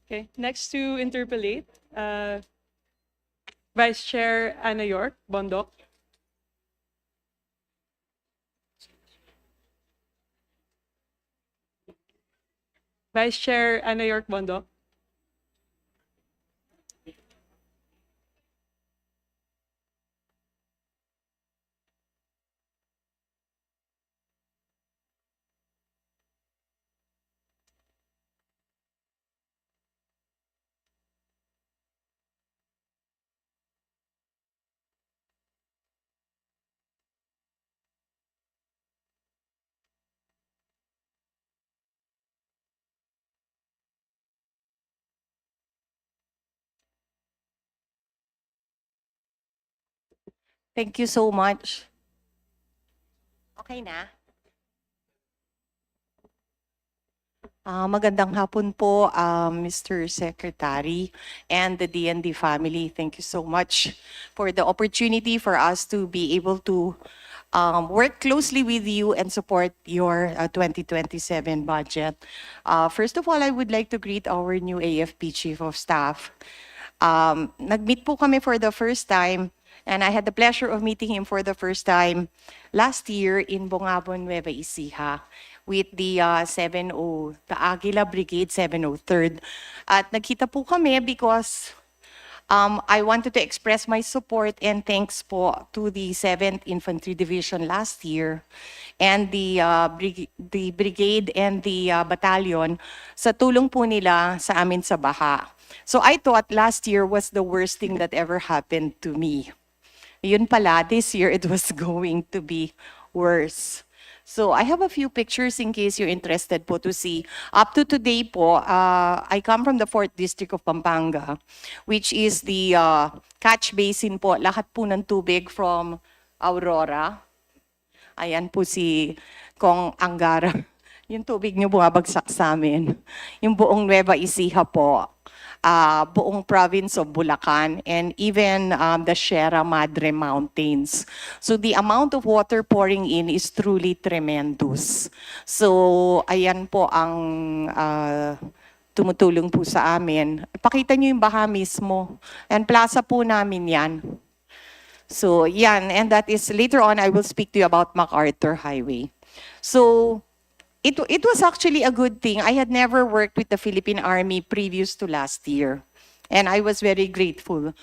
Okay, next to interpolate, Vice Chair Ana York, Bondok. Vice Chair Ana York, Bondok. Thank you so much. Okay na? Magandang hapon po, Mr. Secretary and the DND family. Thank you so much for the opportunity for us to be able to work closely with you and support your 2027 budget. First of all, I would like to greet our new AFP Chief of Staff. Nag-meet po kami for the first time, and I had the pleasure of meeting him for the first time last year in Bongabon, Nueva Ecija, with the the Aguila Brigade 703rd. At nagkita po kami because I wanted to express my support and thanks po to the 7th Infantry Division last year and the brigade and the battalion sa tulong po nila sa amin sa baha. So I thought last year was the worst thing that ever happened to me. Yun pala, this year it was going to be worse. So I have a few pictures in case you're interested po to see. Up to today po, I come from the 4th District of Pampanga, which is the catch basin po. Lahat po ng tubig from Aurora. Ayan po si Kong Angara. Yung tubig niyo bumabagsak sa amin. Yung buong Nueva Ecija po. Buong province of Bulacan, and even the Sierra Madre Mountains. So the amount of water pouring in is truly tremendous. So ayan po ang tumutulong po sa amin. Pakita niyo yung baha mismo. And plaza po namin yan. So yan, and that is later on I will speak to you about MacArthur Highway. So it was actually a good thing. I had never worked with the Philippine Army previous to last year. And I was very grateful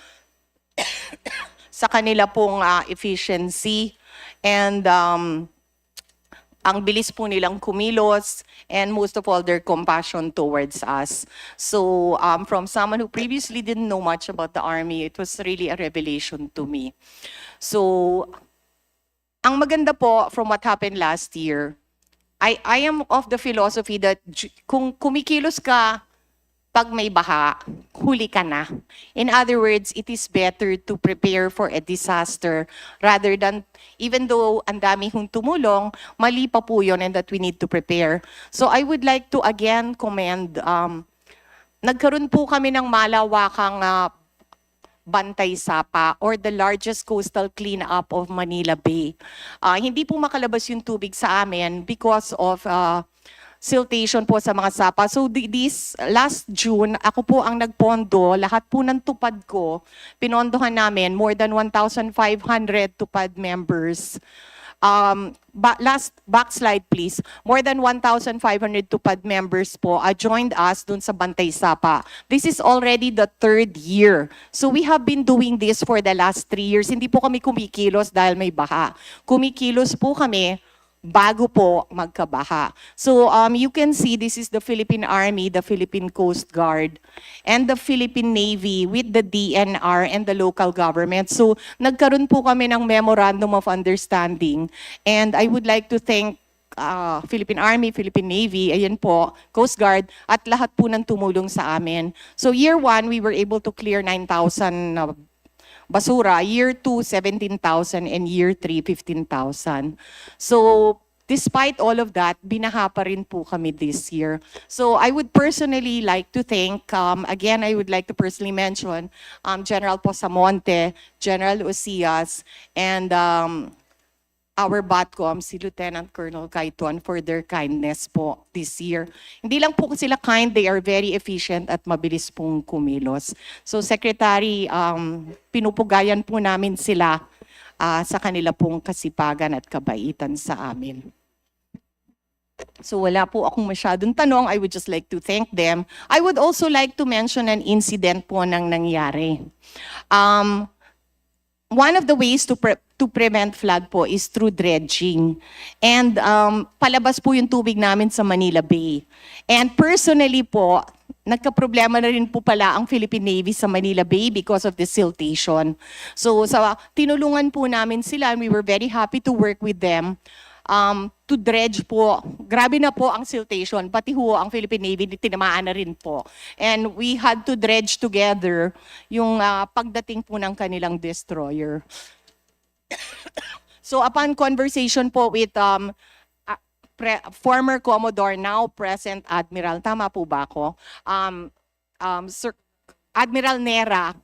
sa kanila pong efficiency and ang bilis po nilang kumilos and most of all their compassion towards us. So from someone who previously didn't know much about the Army, it was really a revelation to me. So ang maganda po from what happened last year, I am of the philosophy that kung kumikilos ka pag may baha, huli ka na. In other words, it is better to prepare for a disaster rather than, even though ang dami hong tumulong, mali pa po yun and that we need to prepare. So I would like to again commend, nagkaroon po kami ng malawakang Bantay Sapa or the largest coastal cleanup of Manila Bay. Hindi po makalabas yung tubig sa amin because of siltation po sa mga sapa. So this last June, ako po ang nagpondo, lahat po ng tupad ko, pinondohan namin more than 1,500 tupad members. Backslide please. More than 1,500 tupad members po joined us dun sa Bantay Sapa. This is already the 3rd year. So we have been doing this for the last 3 years. Hindi po kami kumikilos dahil may baha. Kumikilos po kami bago po magkabaha. So you can see this is the Philippine Army, the Philippine Coast Guard, and the Philippine Navy with the DNR and the local government. So nagkaroon po kami ng Memorandum of Understanding. And I would like to thank Philippine Army, Philippine Navy, ayan po, Coast Guard, at lahat po ng tumulong sa amin. So year 1, we were able to clear 9,000 basura, year 2, 17,000, and year 3, 15,000. So, despite all of that, binaha pa rin po kami this year. So, I would personally like to thank, again, I would like to personally mention General Posamonte, General Ucias, and our BATCOM, si Lieutenant Colonel Kaiton, for their kindness po this year. Hindi lang po sila kind, they are very efficient at mabilis pong kumilos. So Secretary, pinupugayan po namin sila sa kanila pong kasipagan at kabaitan sa amin. So wala po akong masyadong tanong. I would just like to thank them. I would also like to mention an incident po nang nangyari. One of the ways to prevent flood po is through dredging. And palabas po yung tubig namin sa Manila Bay. And personally po, nagka-problema na rin po pala ang Philippine Navy sa Manila Bay because of the siltation. So tinulungan po namin sila and we were very happy to work with them. To dredge po. Grabe na po ang siltation. Pati ho ang Philippine Navy tinamaan na rin po. And we had to dredge together yung pagdating po ng kanilang destroyer. So upon conversation po with former Commodore, now present Admiral, tama po ba ako? Sir Admiral Nera,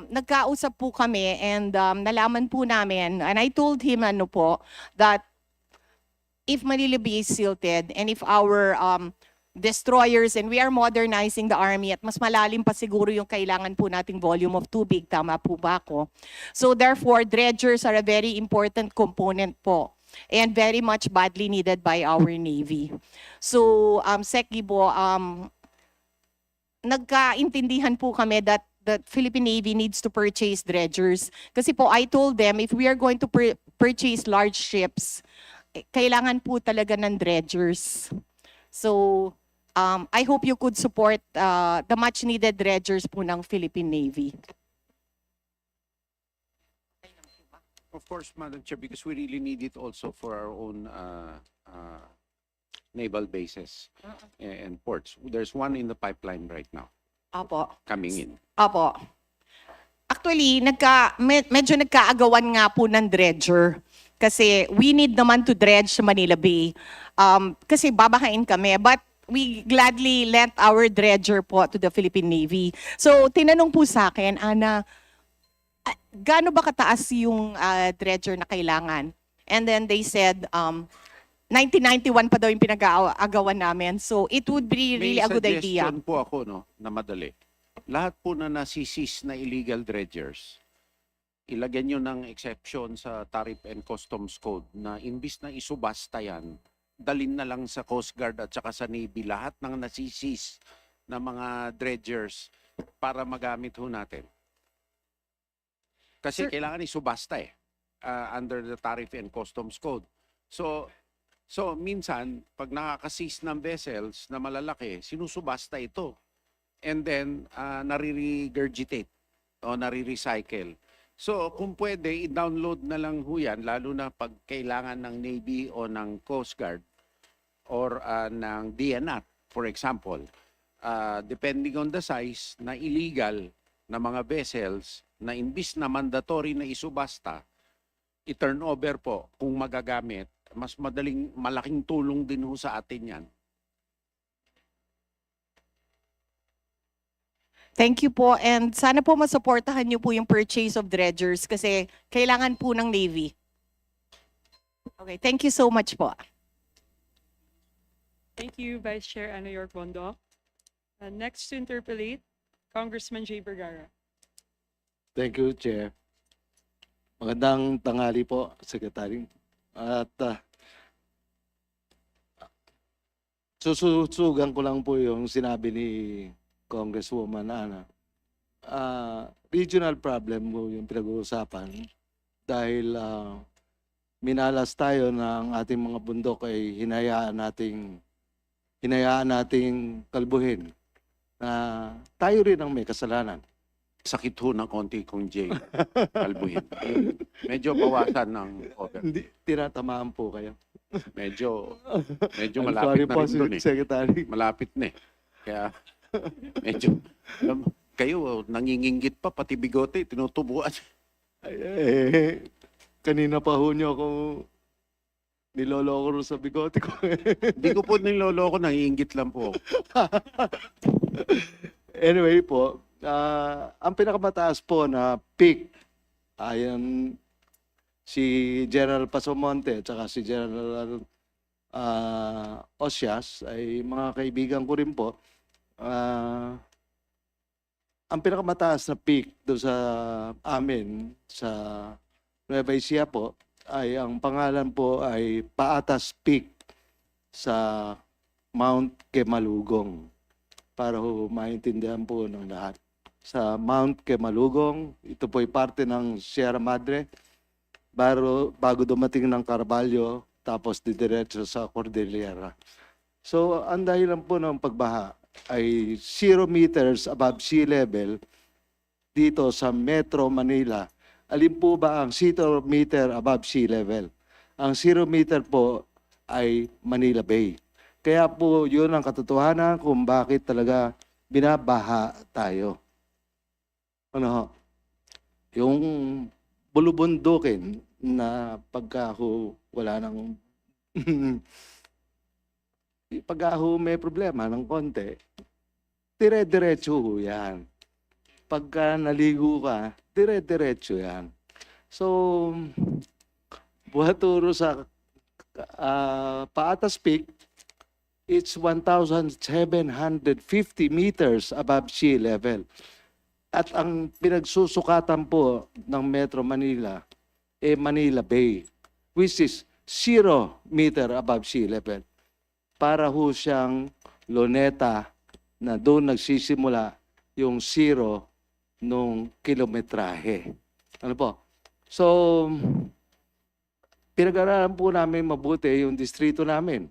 nagkausap po kami and nalaman po namin, and I told him that if Manila Bay is silted and if our destroyers, and we are modernizing the Army at mas malalim pa siguro yung kailangan po nating volume of tubig, tama po ba ako? So therefore, dredgers are a very important component po and very much badly needed by our Navy. So, Sec Gibo, nagkaintindihan po kami that the Philippine Navy needs to purchase dredgers. Kasi po, I told them, if we are going to purchase large ships, kailangan po talaga ng dredgers. So, I hope you could support the much-needed dredgers po ng Philippine Navy. Of course, Madam Chair, because we really need it also for our own naval bases and ports. There's one in the pipeline right now. Apo. Coming in. Apo. Actually, medyo nagkaagawan nga po ng dredger. Kasi we need naman to dredge sa Manila Bay. Kasi babahain kami. But we gladly lent our dredger po to the Philippine Navy. So, tinanong po sa akin, Ana, gaano ba kataas yung dredger na kailangan? And then they said, 1991 pa daw yung pinag-aagawan namin. So it would be really a good idea. May suggestion po ako, na madali. Lahat po na nasisis na illegal dredgers, ilagyan nyo ng exception sa Tariff and Customs Code na imbis na isubasta yan, dalin na lang sa Coast Guard at saka sa Navy lahat ng nasisis na mga dredgers para magamit ho natin. Kasi kailangan isubasta under the Tariff and Customs Code. So minsan, pag nakakasis ng vessels na malalaki, sinusubasta ito. And then, nare-regurgitate o nare-recycle. So kung pwede, i-download na lang ho yan, lalo na pag kailangan ng Navy o ng Coast Guard or ng DNR, for example. Depending on the size, na illegal na mga vessels na imbis na mandatory na isubasta, i-turn over po kung magagamit. Mas malaking tulong din ho sa atin yan. Thank you po. And sana po masuportahan niyo po yung purchase of dredgers kasi kailangan po ng Navy. Okay, thank you so much po. Thank you, Vice Chair Ana York Bondo. Next to interpolate, Congressman Jay Vergara. Thank you, Chair. Magandang tanghali po, Secretary. At susugan ko lang po yung sinabi ni Congresswoman Ana. Regional problem mo yung pinag-uusapan dahil minalas tayo ng ating mga bundok ay hinayaan nating kalbuhin na tayo rin ang may kasalanan. Sakit ho ng konti kung Jay, kalbuhin. Medyo bawasan ng over. Hindi, tinatamaan po kayo. Medyo I'm malapit sorry na po, rin doon Secretary. Malapit na Kaya medyo, kayo, nanginginggit pa, pati bigote, tinutubuan. Kanina pa ho niyo ako niloloko sa bigote ko. Hindi ko po niloloko, nanginginggit lang po. Anyway po, ang pinakamataas po na peak ayon si General Pasamonte at saka si General Osias ay mga kaibigan ko rin po. Ang pinakamataas na peak doon sa amin sa Nueva Ecija po ay ang pangalan po ay Paatas Peak sa Mount Kemalugong para ho maintindihan po ng lahat. Sa Mount Kemalugong, ito po ay parte ng Sierra Madre bago dumating ng Carvalho tapos didiretso sa Cordillera. So ang dahilan po ng pagbaha ay 0 meters above sea level dito sa Metro Manila. Alin po ba ang 0 meter above sea level? Ang 0 meter po ay Manila Bay. Kaya po yun ang katotohanan kung bakit talaga binabaha tayo. Ano ho? Yung bulubundukin na pagka wala nang pagka may problema ng konti, dire-diretso yan. Pagka naligo ka, dire-diretso yan. So, buhaturo sa Paatas Peak, it's 1,750 meters above sea level. At ang pinagsusukatan po ng Metro Manila Manila Bay, which is 0 meter above sea level. Para ho siyang Luneta na doon nagsisimula yung 0 nung kilometrahe. Ano po? So, pinag-aralan po namin mabuti yung distrito namin.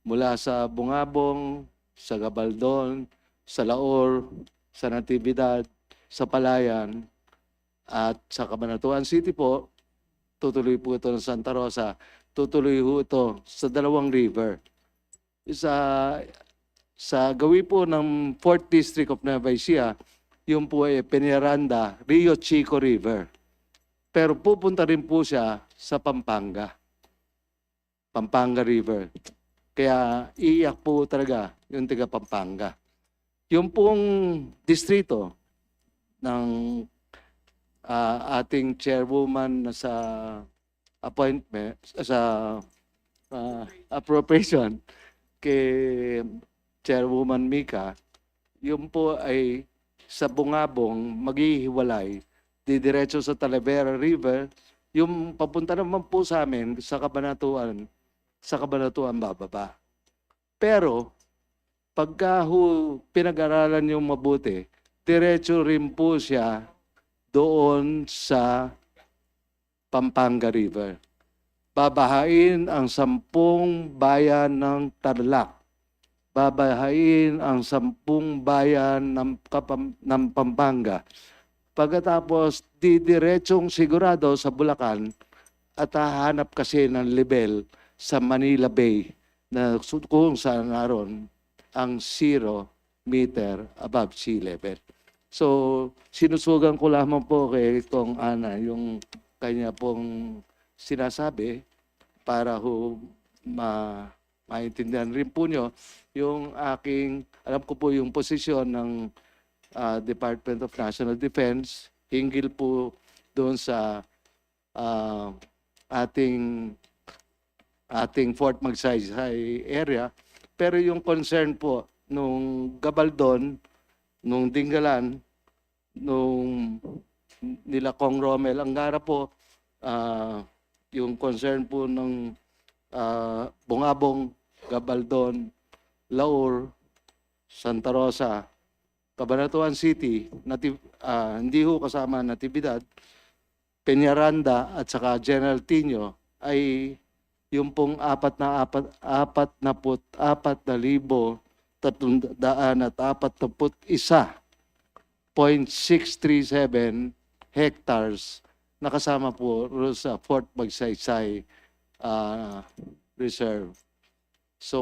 Mula sa Bungabong, sa Gabaldon, sa Laor, sa Natividad, sa Palayan, at sa Cabanatuan City po, tutuloy po ito ng Santa Rosa, tutuloy po ito sa 2 river. Sa gawi po ng 4th District of Nueva Ecija, yun po ay Peñaranda, Rio Chico River. Pero pupunta rin po siya sa Pampanga. Pampanga River. Kaya iiyak po talaga yung taga Pampanga. Yung pong distrito ng ating chairwoman sa appointment, sa appropriation kay Chairwoman Mika, yun po ay sa Bungabong maghihiwalay, didiretso sa Talavera River, yung papunta naman po sa amin sa Cabanatuan bababa. Pero pagka pinag-aralan yung mabuti, diretso rin po siya doon sa Pampanga River. Babahain ang 10 bayan ng Tarlac. Babahain ang 10 bayan ng Pampanga. Pagkatapos, didiretsong sigurado sa Bulacan at hahanap kasi ng level sa Manila Bay na kung saan naroon ang 0 meter above sea level. So, sinusugan ko lamang po kay Kong Ana yung kanya pong sinasabi para maintindihan rin po nyo yung alam ko po yung posisyon ng Department of National Defense hinggil po doon sa ating Fort Magsaysay area. Pero yung concern po nung Gabaldon, nung Dingalan, nung nila Kong Romel Angara po, yung concern po ng Bungabong, Gabaldon, Laor, Santa Rosa, Cabanatuan City, hindi ho kasama Natividad, Peñaranda at saka General Tino ay yung pong 44,341.637 hectares nakasama po sa Fort Magsaysay Reserve. So,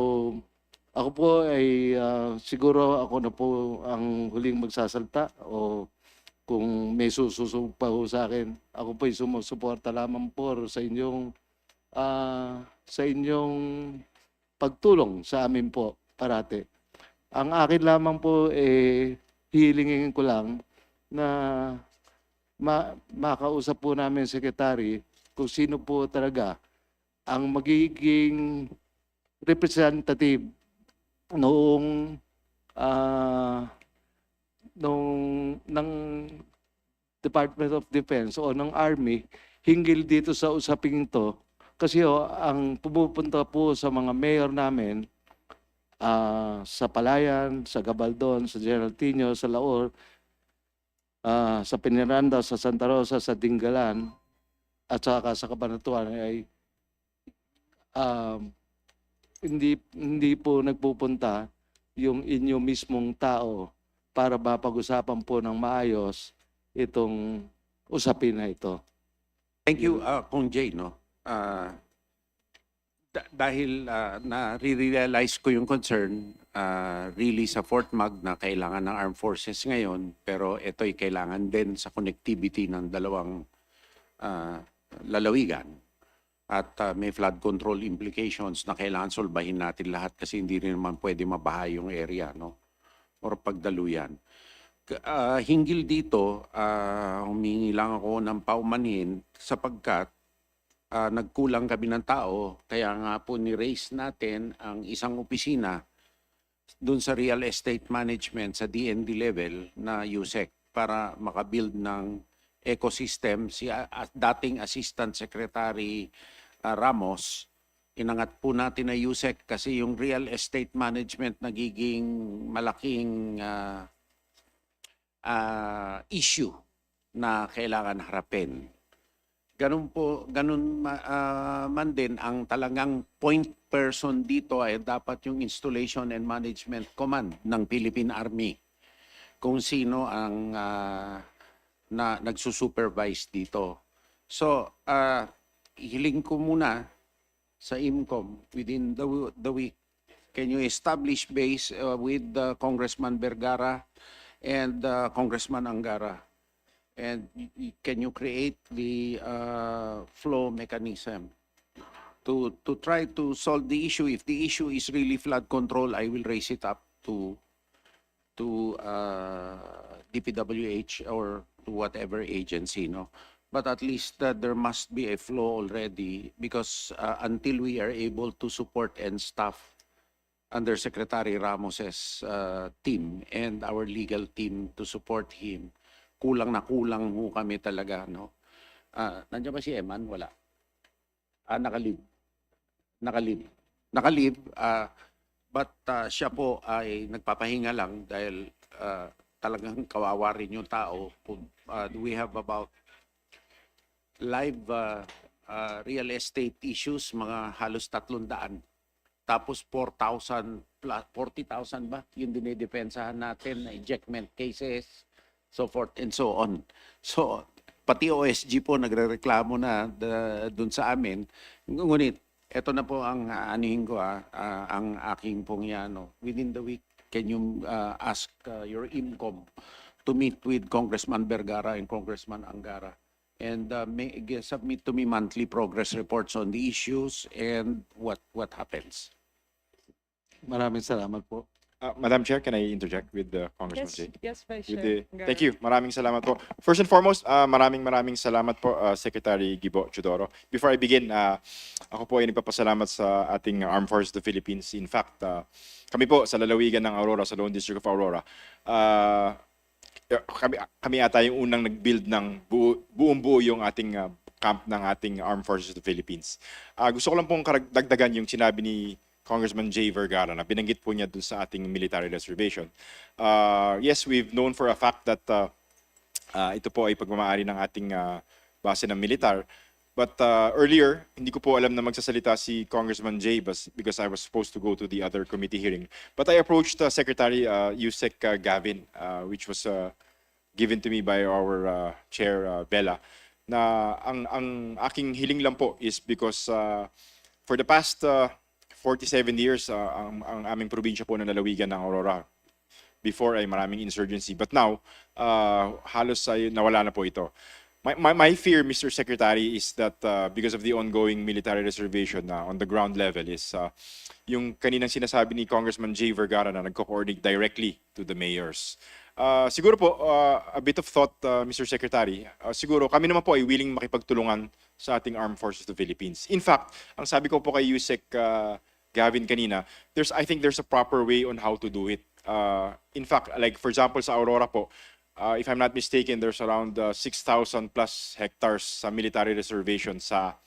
ako po ay siguro ako na po ang huling magsasalta o kung may sususog pa ho sa akin, ako po ay sumusuporta lamang po sa inyong pagtulong sa amin po parati. Ang akin lamang po hilingin ko lang na makausap po namin Secretary kung sino po talaga ang magiging representative noong ng Department of Defense o ng Army hinggil dito sa usaping ito. Kasi ang pumupunta po sa mga mayor namin sa Palayan, sa Gabaldon, sa General Tino, sa Laor, sa Peniranda, sa Santa Rosa, sa Dingalan, at saka sa Cabanatuan ay hindi po nagpupunta yung inyo mismong tao para mapag-usapan po ng maayos itong usapin na ito. Thank you, Kung Jay, no? Dahil na-realize ko yung concern really sa Fort Mag na kailangan ng armed forces ngayon, pero ito'y kailangan din sa connectivity ng dalawang lalawigan. At may flood control implications na kailangan solbahin natin lahat kasi hindi rin naman pwede mabaha yung area, no? Or pagdaluyan. Hinggil dito, humingi lang ako ng paumanhin sapagkat nagkulang kami ng tao, kaya nga po ni-raise natin ang isang opisina dun sa real estate management sa DND level na USEC para makabuild ng ecosystem. Si dating Assistant Secretary Ramos, inangat po natin na USEC kasi yung real estate management nagiging malaking issue na kailangan harapin. Ganun man din ang talagang point person dito ay dapat yung Installation and Management Command ng Philippine Army. Kung sino ang na nagsusupervise dito. So, hiling ko muna sa IMCOM within the week. Can you establish base with Congressman Vergara and Congressman Angara? And can you create the flow mechanism to try to solve the issue? If the issue is really flood control, I will raise it up to DPWH or to whatever agency, no? But at least there must be a flow already because until we are able to support and staff under Secretary Ramos's team and our legal team to support him, kulang na kulang ho kami talaga, no? Nandiyan ba si Eman? Wala. Nakalib. But siya po ay nagpapahinga lang dahil talagang kawawa rin yung tao. We have about live real estate issues, mga halos 300. Tapos 4,000 plus 40,000 ba yung dinidepensahan natin na ejectment cases, so forth and so on. So, pati OSG po nagrereklamo na dun sa amin. Ngunit, eto na po ang anihin ko, ang aking pong yan. Within the week, can you ask your IMCOM to meet with Congressman Vergara and Congressman Angara and submit to me monthly progress reports on the issues and what happens. Maraming salamat po. Madam Chair, can I interject with Congressman Jay? Yes, Vice With Chair. thank you. Maraming salamat po. First and foremost, maraming salamat po, Secretary Gibo Chudoro. Before I begin, ako po ay nagpapasalamat sa ating Armed Forces of the Philippines. In fact, kami po sa lalawigan ng Aurora, sa Lone District of Aurora, kami ata yung unang nag-build ng buong-buo yung ating camp ng ating Armed Forces of the Philippines. Gusto ko lang pong dagdagan yung sinabi ni Congressman J. Vergara na binanggit po niya dun sa ating military reservation. Yes, we've known for a fact that ito po ay pagmamaari ng ating base ng militar. But earlier, hindi ko po alam na magsasalita si Congressman J. because I was supposed to go to the other committee hearing. But I approached Secretary Yusek Gavin, which was given to me by our Chair Bella, na ang aking hiling lang po is because for the past 47 years, ang aming probinsya po na lalawigan ng Aurora. Before ay maraming insurgency. But now, halos ay nawala na po ito. My fear, Mr. Secretary, is that because of the ongoing military reservation on the ground level is yung kaninang sinasabi ni Congressman J. Vergara na nagko-coordinate directly to the mayors. Siguro po, a bit of thought, Mr. Secretary. Siguro kami naman po ay willing makipagtulungan sa ating Armed Forces of the Philippines. In fact, ang sabi ko po kay Yusek Gavin kanina, I think there's a proper way on how to do it. In fact, like for example sa Aurora po, if I'm not mistaken, there's around 6,000 plus hectares sa military reservation sa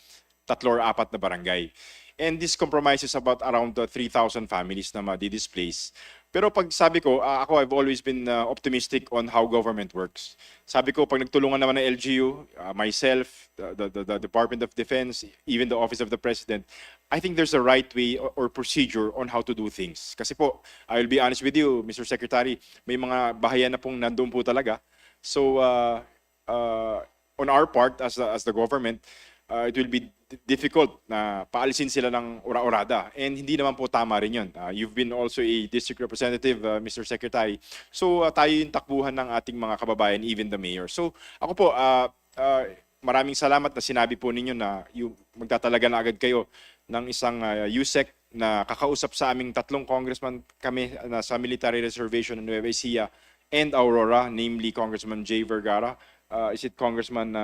3 or 4 na barangay. And this compromises about around 3,000 families na ma-displace. Pero pag sabi ko, ako I've always been optimistic on how government works. Sabi ko, pag nagtulungan naman ng LGU, myself, the Department of Defense, even the Office of the President, I think there's a right way or procedure on how to do things. Kasi po, I will be honest with you, Mr. Secretary, may mga bahayan na pong nandun po talaga. So, on our part as the government, it will be difficult na paalisin sila ng ora-orada. And hindi naman po tama rin yun. You've been also a district representative, Mr. Secretary. So tayo yung takbuhan ng ating mga kababayan, even the mayor. So ako po, maraming salamat na sinabi po ninyo na magtatalaga na agad kayo ng isang USEC na kakausap sa aming 3 congressman kami na sa military reservation ng Nueva Ecija and Aurora, namely Congressman Jay Vergara. Is it Congressman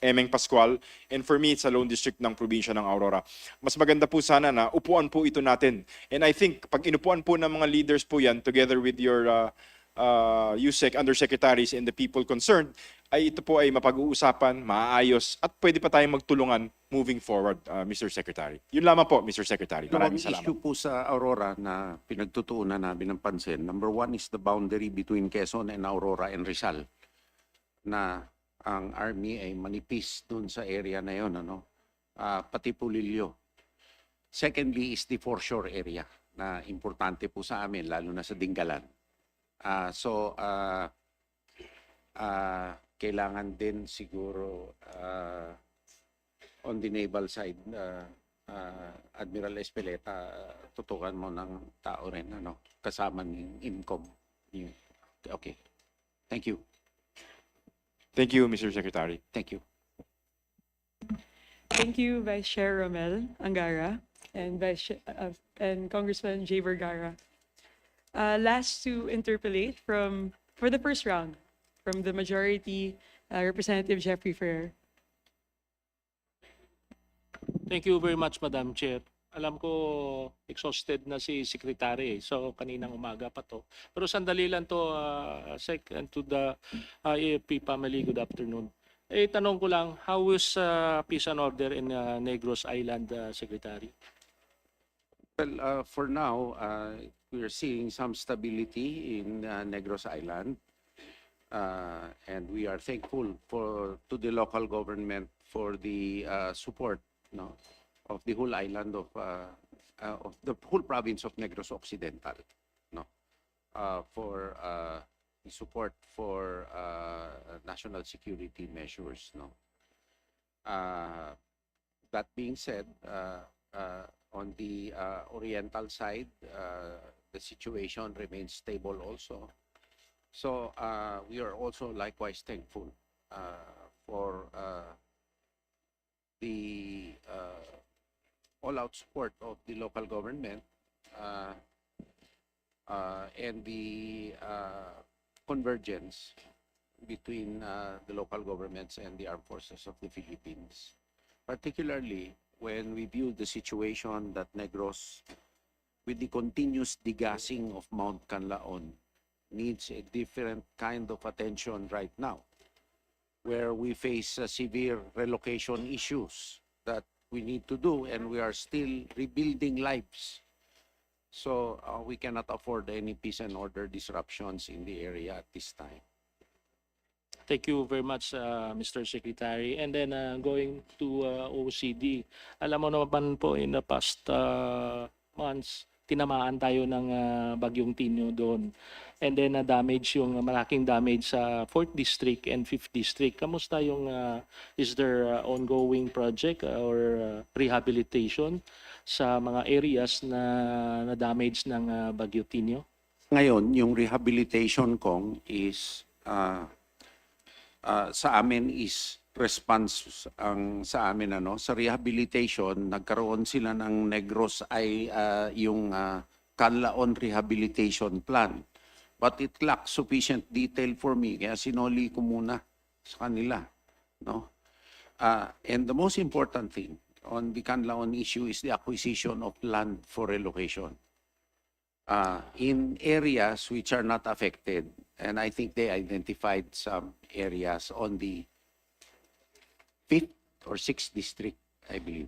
Emeng Pascual? And for me, it's a lone district ng probinsya ng Aurora. Mas maganda po sana na upuan po ito natin. And I think, pag inupuan po ng mga leaders po yan, together with your USEC undersecretaries and the people concerned, ay ito po ay mapag-uusapan, maayos, at pwede pa tayong magtulungan moving forward, Mr. Secretary. Yun lamang po, Mr. Secretary. Maraming salamat. Issue po sa Aurora na pinagtutuunan namin ng pansin. Number 1 is the boundary between Quezon and Aurora and Rizal, na ang Army ay manipis dun sa area na yon, pati Pulilio. Secondly is the foreshore area na importante po sa amin, lalo na sa Dingalan. Kailangan din siguro on the naval side, Admiral Espeleta, tutukan mo ng tao rin, kasama ng IMCOM. Okay. Thank you. Thank you, Mr. Secretary. Thank you. Thank you, Vice Chair Romel Angara and and Congressman Jay Vergara. Last to interpolate for the first round from the majority, Representative Jeffrey Ferrer. Thank you very much, Madam Chair. Alam ko exhausted na si Secretary, so kaninang umaga pa to. Pero sandali lang to, Sec, and to the AFP family, good afternoon. Tanong ko lang, how is peace and order in Negros Island, Secretary? Well, for now, we are seeing some stability in Negros Island. And we are thankful to the local government for the support of the whole island of the whole province of Negros Occidental, for the support for national security measures. That being said, on the oriental side, the situation remains stable also. So we are also likewise thankful for the all-out support of the local government and the convergence between the local governments and the armed forces of the Philippines, particularly when we view the situation that Negros, with the continuous degassing of Mount Canlaon, needs a different kind of attention right now, where we face severe relocation issues that we need to do, and we are still rebuilding lives. So we cannot afford any peace and order disruptions in the area at this time. Thank you very much, Mr. Secretary. And then going to OCD, alam mo naman po in the past months, tinamaan tayo ng bagyong Tinyo doon. And then malaking damage sa 4th District and 5th District. Kamusta yung, is there ongoing project or rehabilitation sa mga areas na damage ng bagyo Tinyo? Ngayon, yung rehabilitation kong is, sa amin is response ang sa amin sa rehabilitation. Nagkaroon sila ng Negros ay yung Canlaon Rehabilitation Plan. but it lacks sufficient detail for me, kaya sinoli ko muna sa kanila. No? And the most important thing on the Canlaon issue is the acquisition of land for relocation. In areas which are not affected, and I think they identified some areas on the 5th or 6th district, I believe.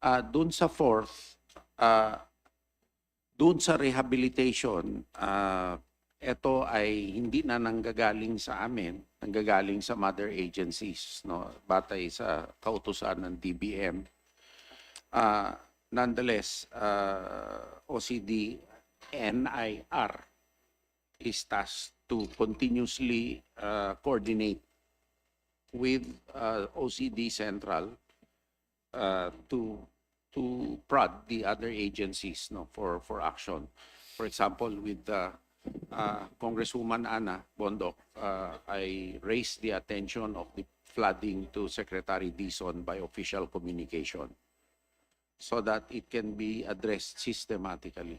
Doon sa 4th, doon sa rehabilitation, ito ay hindi na nanggagaling sa amin, nanggagaling sa mother agencies, no, batay sa kautusan ng DBM. Nonetheless, OCD NIR is tasked to continuously coordinate with OCD Central to prod the other agencies, no, for action. For example, with Congresswoman Ana Bondok, I raised the attention of the flooding to Secretary Dizon by official communication so that it can be addressed systematically,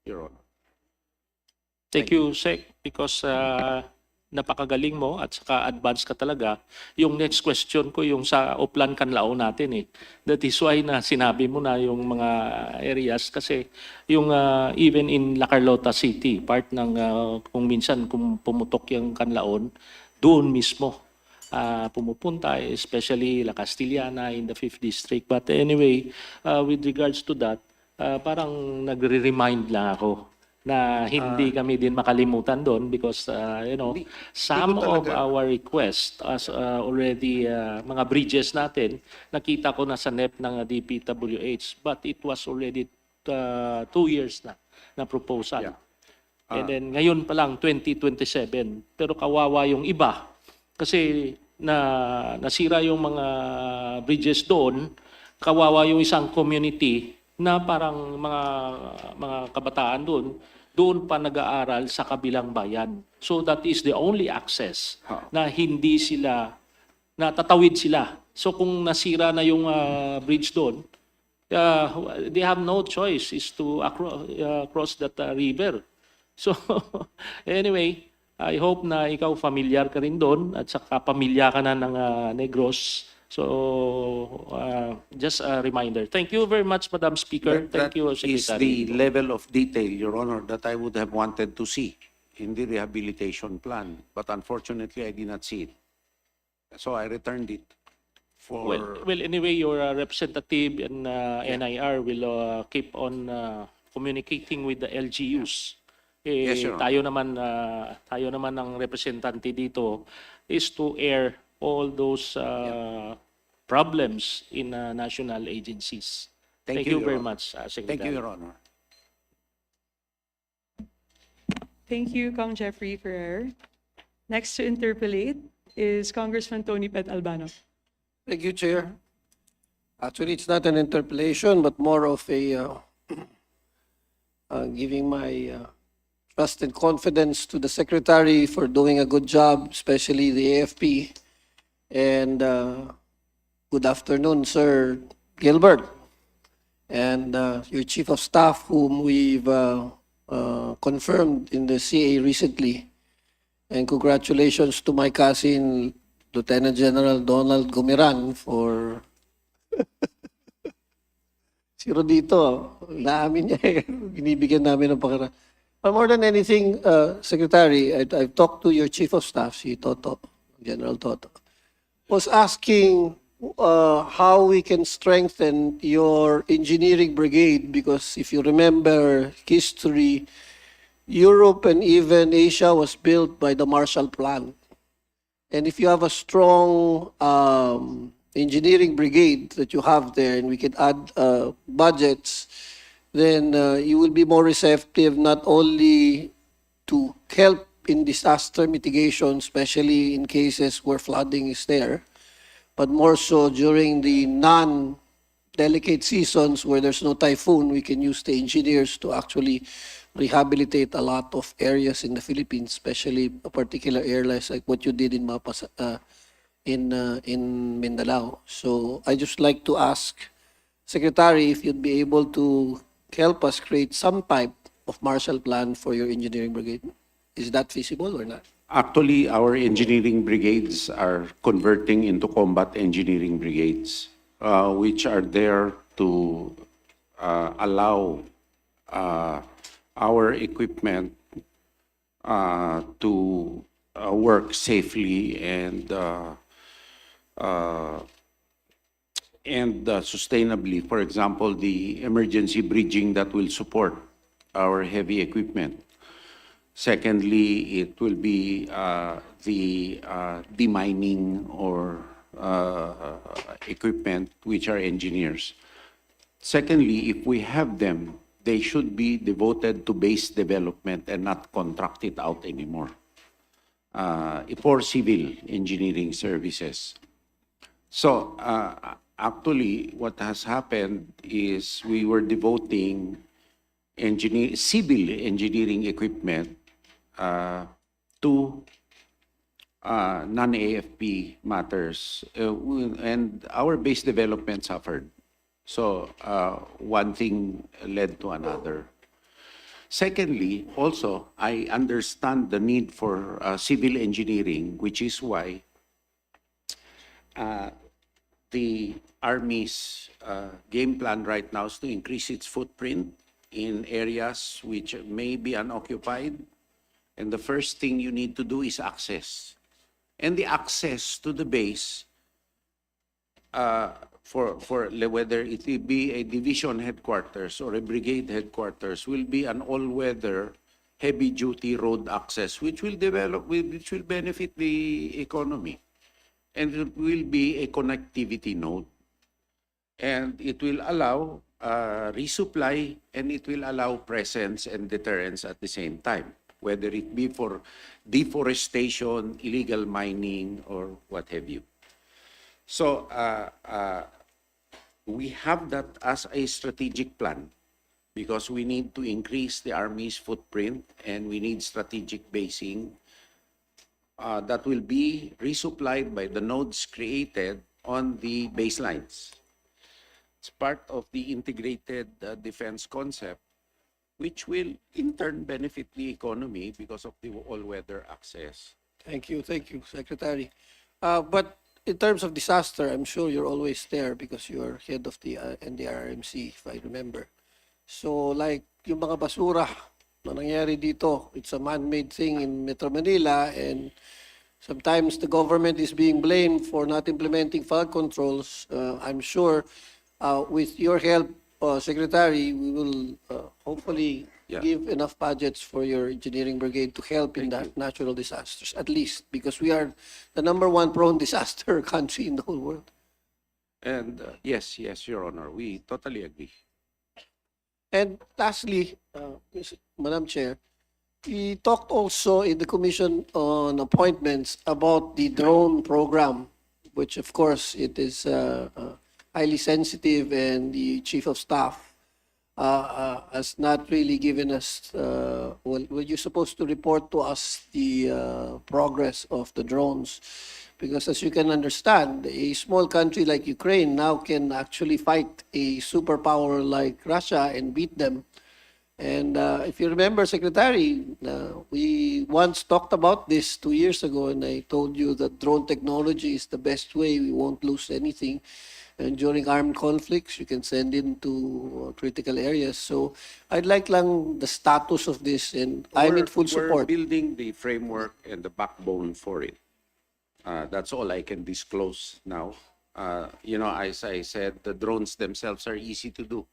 Your Honor. Thank you, Sec, because napakagaling mo at saka advance ka talaga. Yung next question ko yung sa Oplan Canlaon natin eh. That is why na sinabi mo na yung mga areas kasi yung even in La Carlota City, part ng kung minsan kung pumutok yung Canlaon, doon mismo pumupunta, especially La Castillana in the 5th district. But anyway, with regards to that, parang nagre-remind lang ako na hindi kami din makalimutan doon because some of our requests as already mga bridges natin nakita ko na sa NEP ng DPWH, but it was already 2 years na proposal. And then ngayon pa lang 2027, pero kawawa yung iba kasi nasira yung mga bridges doon, kawawa yung isang community na parang mga kabataan doon pa nag-aaral sa kabilang bayan. So that is the only access na hindi sila, natatawid sila. So kung nasira na yung bridge doon, they have no choice is to cross that river. So anyway, I hope na ikaw familiar ka rin doon at saka pamilya ka na ng Negros. So, just a reminder. Thank you very much, Madam Speaker. Thank you, Secretary. Is the level of detail, Your Honor, that I would have wanted to see in the rehabilitation plan. But unfortunately, I did not see it. So I returned it for... Well, anyway, your representative and NIR will keep on communicating with the LGUs. Yes, Your Honor. Tayo naman ang representante dito is to air all those problems in national agencies. Thank you Your very Honor. much, Secretary. Thank you, Your Honor. Thank you, Kong Jeffrey Ferrer. Next to interpolate is Congressman Tony Pet Albano. Thank you, Chair. Actually, it's not an interpellation, but more of a giving my trust and confidence to the Secretary for doing a good job, especially the AFP. And good afternoon, Sir Gilbert, and your Chief of Staff, whom we've confirmed in the CA recently. And congratulations to my cousin, Lieutenant General Donald Gumiran, for... Siro dito, naamin niya eh. Binibigyan namin ng pakara. But more than anything, Secretary, I've talked to your Chief of Staff, si Toto, General Toto, was asking how we can strengthen your engineering brigade, because if you remember history, Europe and even Asia was built by the Marshall Plan. And if you have a strong engineering brigade that you have there, and we can add budgets, then you will be more receptive not only to help in disaster mitigation, especially in cases where flooding is there, but more so during the non-delicate seasons where there's no typhoon, we can use the engineers to actually rehabilitate a lot of areas in the Philippines, especially particular areas like what you did in in Mindanao. So I just like to ask Secretary if you'd be able to help us create some type of Marshall Plan for your engineering brigade. Is that feasible or not? Actually, our engineering brigades are converting into combat engineering brigades, which are there to allow our equipment to work safely and sustainably. For example, the emergency bridging that will support our heavy equipment. Secondly, it will be the demining or equipment, which are engineers. Secondly, if we have them, they should be devoted to base development and not contracted out anymore for civil engineering services. So actually, what has happened is we were devoting civil engineering equipment to non-AFP matters, and our base development suffered. So one thing led to another. Secondly, also, I understand the need for civil engineering, which is why the Army's game plan right now is to increase its footprint in areas which may be unoccupied. And the first thing you need to do is access. And the access to the base, for whether it will be a division headquarters or a brigade headquarters, will be an all-weather, heavy-duty road access, which will benefit the economy. And it will be a connectivity node. And it will allow resupply, and it will allow presence and deterrence at the same time, whether it be for deforestation, illegal mining, or what have you. So we have that as a strategic plan because we need to increase the Army's footprint and we need strategic basing that will be resupplied by the nodes created on the baselines. It's part of the integrated defense concept, which will in turn benefit the economy because of the all-weather access. Thank you, Secretary. But in terms of disaster, I'm sure you're always there because you're head of the NDRRMC, if I remember. So like yung mga basura na nangyari dito, it's a man-made thing in Metro Manila, and sometimes the government is being blamed for not implementing flood controls. I'm sure with your help, Secretary, we will hopefully give enough budgets for your engineering brigade to help in the natural disasters, at least, because we are the #1 prone disaster country in the whole world. And yes, Your Honor, we totally agree. And lastly, Madam Chair, we talked also in the Commission on Appointments about the drone program, which of course it is highly sensitive, and the Chief of Staff has not really given us, were you supposed to report to us the progress of the drones? Because as you can understand, a small country like Ukraine now can actually fight a superpower like Russia and beat them. And if you remember, Secretary, we once talked about this 2 years ago, and I told you that drone technology is the best way. We won't lose anything. And during armed conflicts, you can send into critical areas. So I'd like lang the status of this, and I'm in full support. We're building the framework and the backbone for it. That's all I can disclose now. You know, as I said, the drones themselves are easy to do.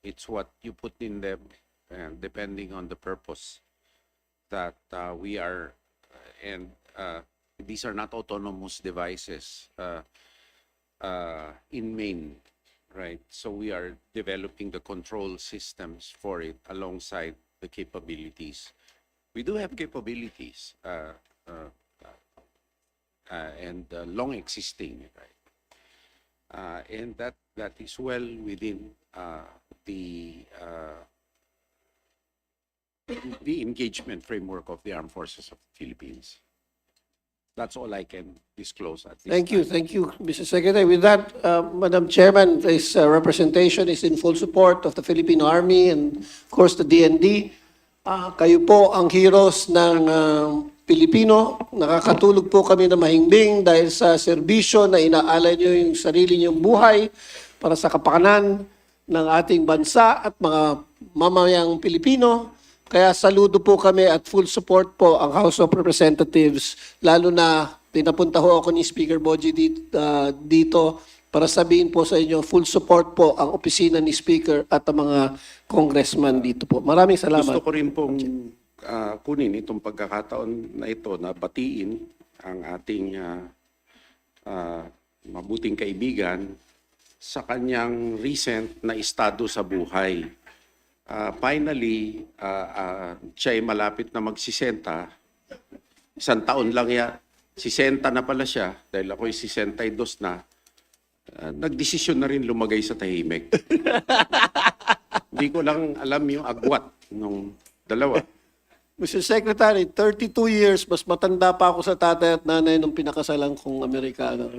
It's what you put in them, and depending on the purpose that we are, and these are not autonomous devices in main, right? So we are developing the control systems for it alongside the capabilities. We do have capabilities and long existing, right? And that is well within the engagement framework of the Armed Forces of the Philippines. That's all I can disclose at this Thank you, time. Mr. Secretary. With that, Madam Chairman, this representation is in full support of the Philippine Army and, of course, the DND. Kayo po ang heroes ng Pilipino. Nakakatulog po kami na mahimbing dahil sa serbisyo na inaalay nyo yung sarili nyong buhay para sa kapakanan ng ating bansa at mga mamayang Pilipino. Kaya saludo po kami at full support po ang House of Representatives, lalo na pinapunta ho ako ni Speaker Boji dito para sabihin po sa inyo, full support po ang opisina ni Speaker at ang mga congressman dito po. Maraming salamat. Gusto ko rin pong kunin itong pagkakataon na ito na batiin ang ating mabuting kaibigan sa kanyang recent na estado sa buhay. Finally, siya ay malapit na magsisenta. 1 taon lang yan. 60 na pala siya dahil ako'y 62 na. Nagdesisyon na rin lumagay sa tahimik. Hindi ko lang alam yung agwat nung dalawa. Mr. Secretary, 32 years, mas matanda pa ako sa tatay at nanay nung pinakasalan kong Amerikano.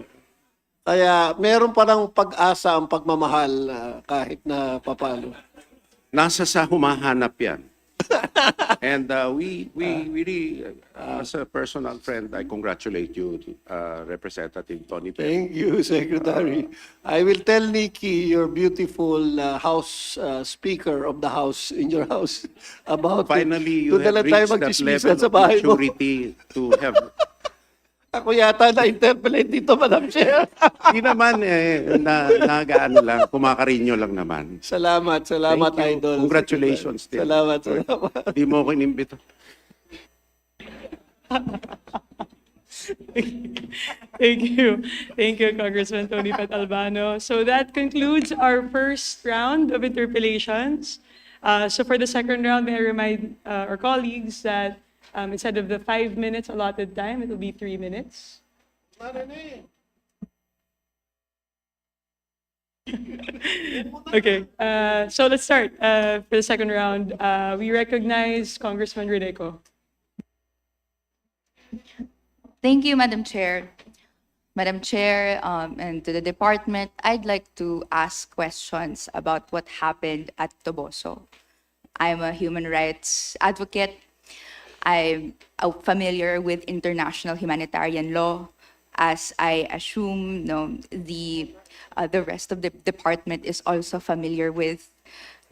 Kaya meron parang pag-asa ang pagmamahal kahit na papalo. Nasa sa humahanap yan. And we really, as a personal friend, I congratulate you, Representative Tony Pe. Thank you, Secretary. I will tell Nikki, your beautiful House Speaker of the House in your house, about Finally, you have reached that level sa of bahay mo. maturity to have... Ako yata na-interpolate dito, Madam Chair. Di naman, nagaano lang, kumakarinyo lang naman. Salamat, Thank you. Idol. Congratulations. Tim. Salamat. Di mo ako inimbita. Thank you, Congressman Tony Pat Albano. So that concludes our first round of interpellations. So for the second round, may I remind our colleagues that instead of the 5 minutes allotted time, it will be 3 minutes. Okay, so let's start. For the second round, we recognize Congressman Redeco. Thank you, Madam Chair. Madam Chair, and to the department, I'd like to ask questions about what happened at Toboso. I'm a human rights advocate. I'm familiar with international humanitarian law, as I assume the rest of the department is also familiar with.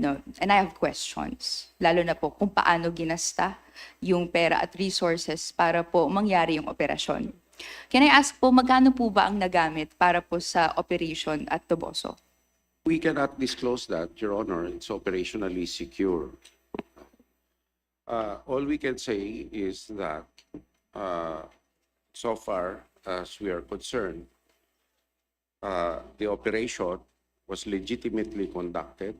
And I have questions, lalo na po kung paano ginasta yung pera at resources para po mangyari yung operasyon. Can I ask po, magkano po ba ang nagamit para po sa operation at Toboso? We cannot disclose that, Your Honor. It's operationally secure. All we can say is that so far as we are concerned, the operation was legitimately conducted.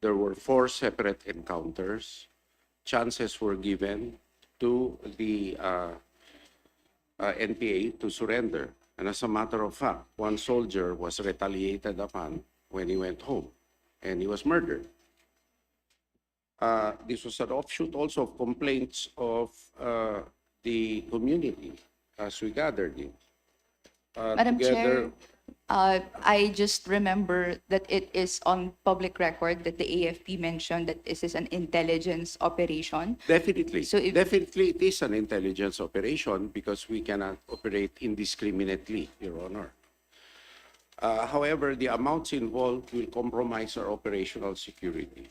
There were 4 separate encounters. Chances were given to the NPA to surrender. And as a matter of fact, 1 soldier was retaliated upon when he went home, and he was murdered. This was an offshoot also of complaints of the community as we gathered it. Madam Chair, I just remember that it is on public record that the AFP mentioned that this is an intelligence operation. Definitely. So if- Definitely it is an intelligence operation because we cannot operate indiscriminately, Your Honor. However, the amounts involved will compromise our operational security.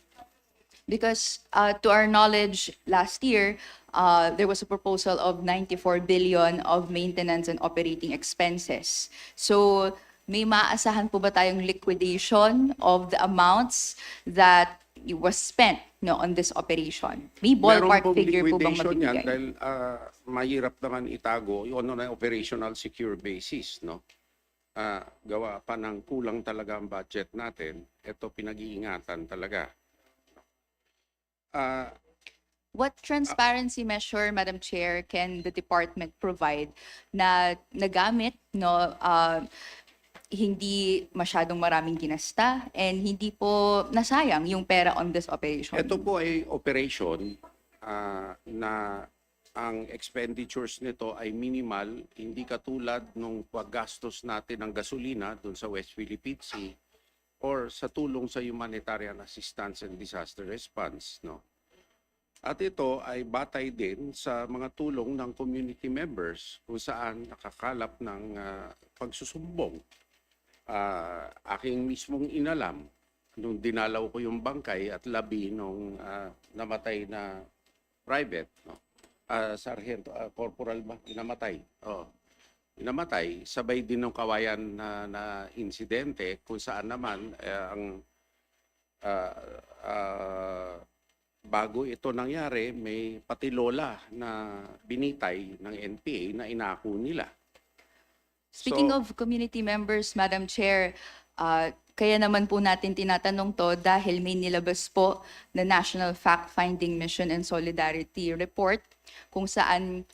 Because to our knowledge, last year, there was a proposal of 94 billion of maintenance and operating expenses. So may maasahan po ba tayong liquidation of the amounts that was spent on this operation? May ballpark Meron pong figure po bang liquidation yan mabibigay? dahil mahirap naman itago yun on an operational secure basis, no? Gawa pa ng kulang talaga ang budget natin, ito pinag-iingatan talaga. What transparency measure, Madam Chair, can the department provide na nagamit, hindi masyadong maraming ginasta and hindi po nasayang yung pera on this operation? Ito po ay operation na ang expenditures nito ay minimal, hindi katulad nung paggastos natin ng gasolina doon sa West Philippine Sea or sa tulong sa humanitarian assistance and disaster response, no? At ito ay batay din sa mga tulong ng community members kung saan nakakalap ng pagsusumbong. Aking mismong inalam nung dinalaw ko yung bangkay at labi nung namatay na private, no? Sargento, corporal ba? Inamatay. Oh. Inamatay, sabay din ng kawayan na insidente kung saan naman ang bago ito nangyari, may patilola na binitay ng NPA na inako nila. Speaking of community members, Madam Chair, kaya naman po natin tinatanong to dahil may nilabas po na National Fact-Finding Mission and Solidarity Report kung saan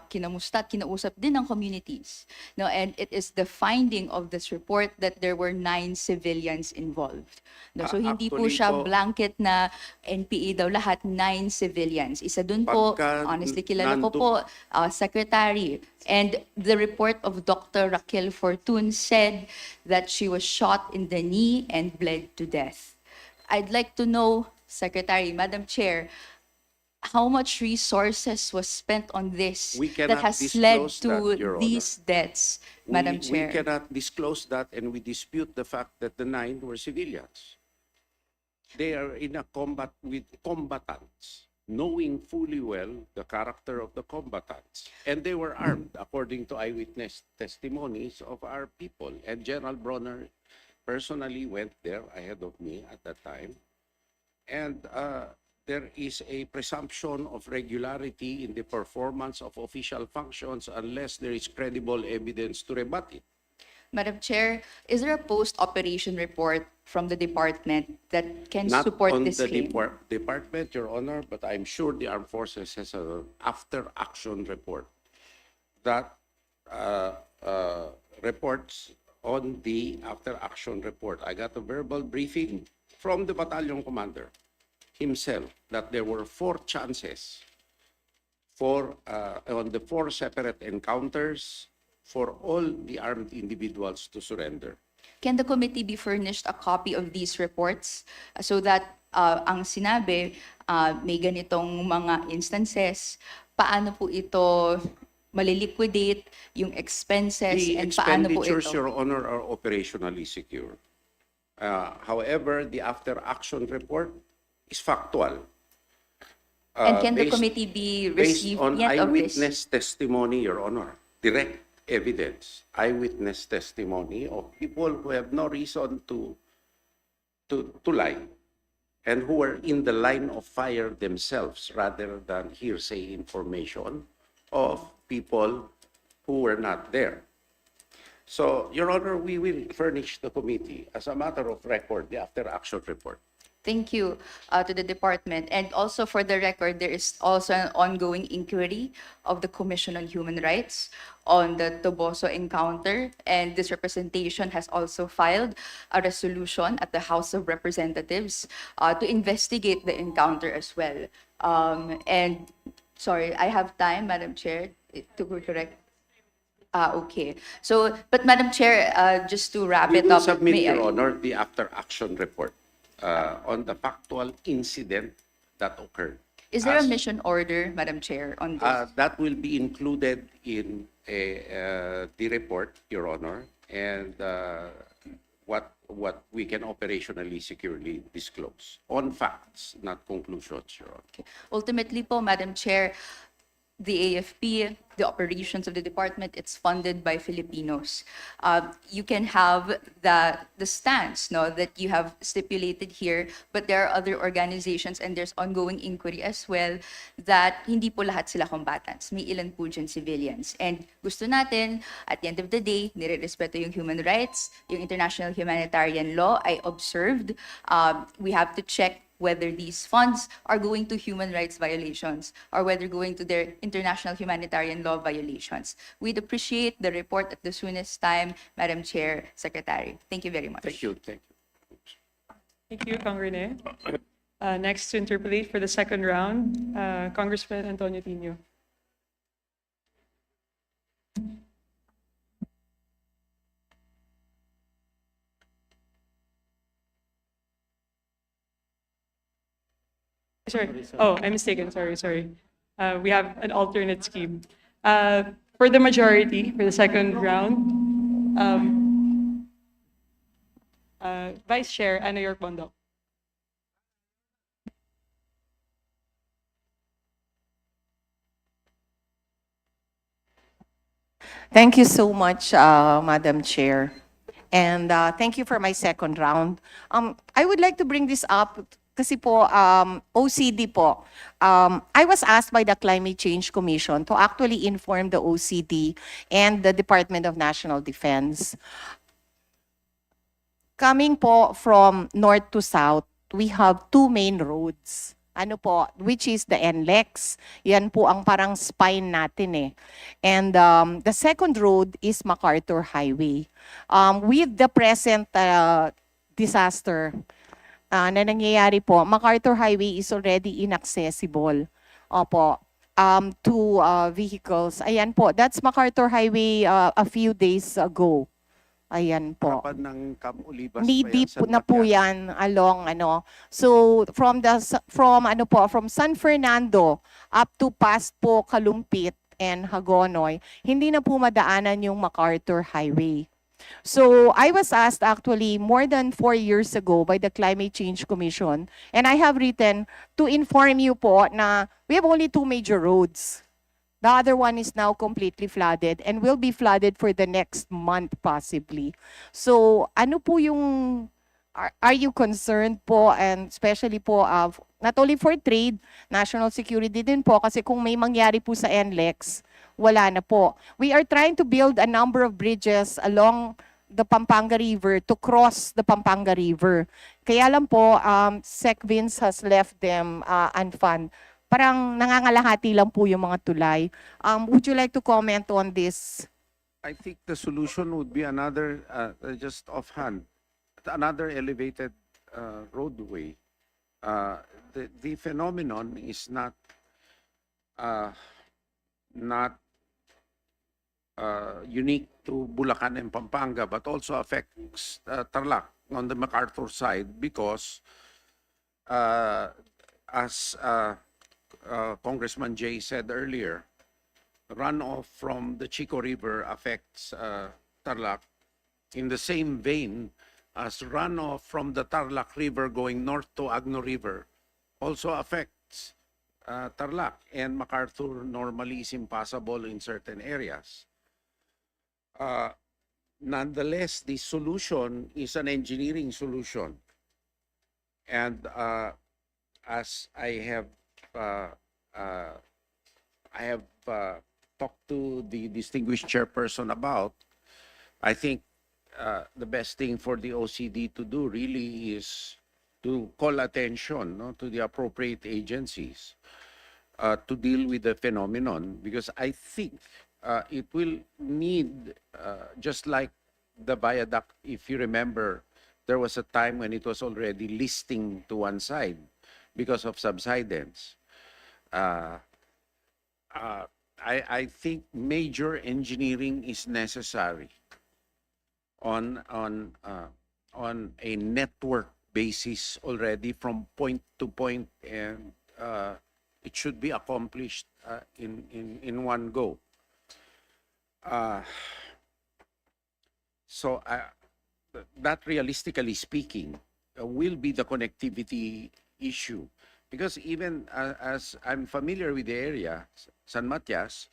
kinamusta at kinausap din ng communities. No, and it is the finding of this report that there were 9 civilians involved. No, so hindi po Actually siya po, blanket na NPA daw lahat, 9 civilians. Isa dun po, Pagka honestly kilala ko nandun- po, Secretary. And the report of Dr. Raquel Fortun said that she was shot in the knee and bled to death. I'd like to know, Secretary, Madam Chair, how much resources was spent on this We that cannot has led disclose to that, Your these deaths, Madam we Chair? cannot disclose that, and we dispute the fact that the 9 were civilians. They are in a combat with combatants, knowing fully well the character of the combatants. And they were armed, according to eyewitness testimonies of our people. And General Bronner personally went there ahead of me at that time. And there is a presumption of regularity in the performance of official functions unless there is credible evidence to rebut it. Madam Chair, is there a post-operation report from the department that can Not support on this the claim? department, Your Honor, but I'm sure the Armed Forces has an after-action report that reports on the after-action report. I got a verbal briefing from the battalion commander himself that there were 4 chances for on the 4 separate encounters for all the armed individuals to surrender. Can the committee be furnished a copy of these reports so that ang sinabi, may ganitong mga instances, paano po ito maliliquidate, yung expenses, The and paano po expenditures, ito? Your Honor, are operationally secure. However, the after-action report is factual. And can the based- committee be Based received on yet of this? eyewitness testimony, Your Honor, direct evidence, eyewitness testimony of people who have no reason to lie and who are in the line of fire themselves rather than hearsay information of people who were not there. So, Your Honor, we will furnish the committee as a matter of record the after-action report. Thank you to the department. And also for the record, there is also an ongoing inquiry of the Commission on Human Rights on the Toboso encounter. And this representation has also filed a resolution at the House of Representatives to investigate the encounter as well. And sorry, I have time, Madam Chair, to correct. Okay. So, but Madam Chair, just to wrap We it will up. submit, may I- Your Honor, the after-action report on the factual incident that occurred. Is there a As- mission order, Madam Chair, on this? That will be included in the report, Your Honor, and what we can operationally securely disclose on facts, not conclusions, Your Honor. Ultimately po, Madam Chair, the AFP, the operations of the department, it's funded by Filipinos. You can have the stance, no, that you have stipulated here, but there are other organizations and there's ongoing inquiry as well that hindi po lahat sila combatants. May ilan po dyan civilians. And gusto natin, at the end of the day, nire-respeto yung human rights, yung international humanitarian law ay observed. We have to check whether these funds are going to human rights violations or whether going to their international humanitarian law violations. We'd appreciate the report at the soonest time, Madam Chair, Secretary. Thank you very much. Thank you. Thank you. Thank you, Cong. Rene. Next to interpolate for the second round, Congressman Antonio Tino. Sorry. Oh, I'm mistaken. Sorry. We have an alternate scheme. For the majority, for the second round, Vice Chair Ana York Bondo. Thank you so much, Madam Chair. And thank you for my second round. I would like to bring this up kasi po, OCD po. I was asked by the Climate Change Commission to actually inform the OCD and the Department of National Defense. Coming po from north to south, we have two main roads. Ano po, which is the NLEX. Yan po ang parang spine natin eh. And the second road is MacArthur Highway. With the present disaster na nangyayari po, MacArthur Highway is already inaccessible. Opo. To vehicles. Ayan po, that's MacArthur Highway a few days ago. Ayan po. Harapan ng Camp Olivas Knee pa yan, deep San na po Matias. yan along ano. So from San Fernando up to past po Kalumpit and Hagonoy, hindi na po madaanan yung MacArthur Highway. So I was asked actually more than 4 years ago by the Climate Change Commission, and I have written to inform you po na we have only two major roads. The other one is now completely flooded and will be flooded for the next month possibly. So ano po yung, are you concerned po, and especially po not only for trade, national security din po, kasi kung may mangyari po sa NLEX, wala na po. We are trying to build a number of bridges along the Pampanga River to cross the Pampanga River. Kaya lang po, Sec Vince has left them unfunded. Parang nangangalahati lang po yung mga tulay. Would you like to comment on this? I think the solution would be another, just offhand, another elevated roadway. The phenomenon is not unique to Bulacan and Pampanga, but also affects Tarlac on the MacArthur side because, as Congressman Jay said earlier, runoff from the Chico River affects Tarlac in the same vein as runoff from the Tarlac River going north to Agno River also affects Tarlac, and MacArthur normally is impassable in certain areas. Nonetheless, the solution is an engineering solution. And as I have talked to the distinguished chairperson about, I think the best thing for the OCD to do really is to call attention to the appropriate agencies to deal with the phenomenon, because I think it will need, just like the viaduct, if you remember, there was a time when it was already listing to one side because of subsidence. I think major engineering is necessary on a network basis already from point to point, and it should be accomplished in one go. So that, realistically speaking, will be the connectivity issue. Because even as I'm familiar with the area, San Matias,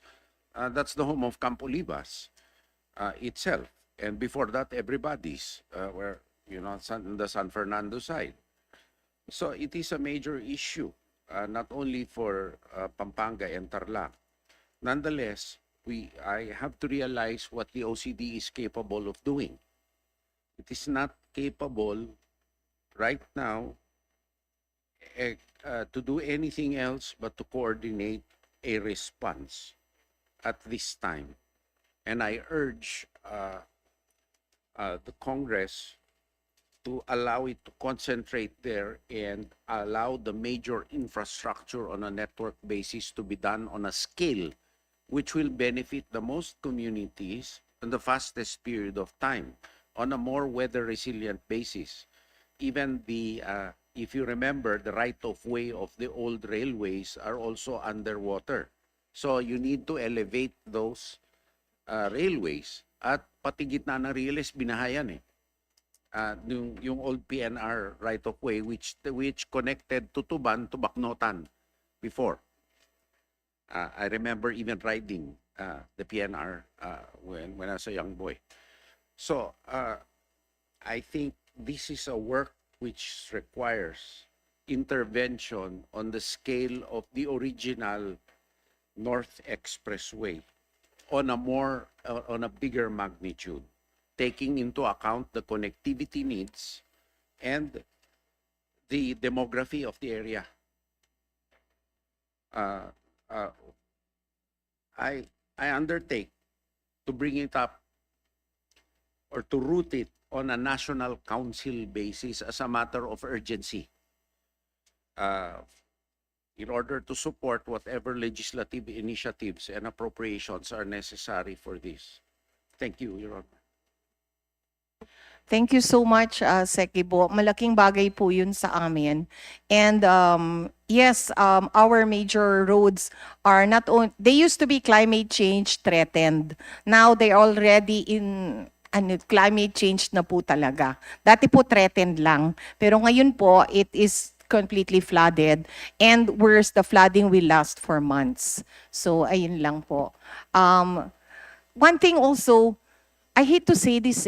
that's the home of Camp Olivas itself. And before that, everybody's, where, the San Fernando side. So it is a major issue, not only for Pampanga and Tarlac. Nonetheless, I have to realize what the OCD is capable of doing. It is not capable right now to do anything else but to coordinate a response at this time. And I urge the Congress to allow it to concentrate there and allow the major infrastructure on a network basis to be done on a scale which will benefit the most communities in the fastest period of time on a more weather resilient basis. Even the if you remember, the right-of-way of the old railways are also underwater. So you need to elevate those railways. At pati gitna ng railways, binahayan eh. Yung old PNR right-of-way which connected Tutuban to Bacnotan before. I remember even riding the PNR when I was a young boy. So I think this is a work which requires intervention on the scale of the original North Expressway on a bigger magnitude, taking into account the connectivity needs and the demography of the area. I undertake to bring it up or to root it on a national council basis as a matter of urgency in order to support whatever legislative initiatives and appropriations are necessary for this. Thank you, Your Honor. Thank you so much, Sekibo. Malaking bagay po yun sa amin. And yes, our major roads are not only, they used to be climate change threatened. Now they're already in climate change na po talaga. Dati po threatened lang. Pero ngayon po, it is completely flooded. And worse, the flooding will last for months. So ayun lang po. One thing also, I hate to say this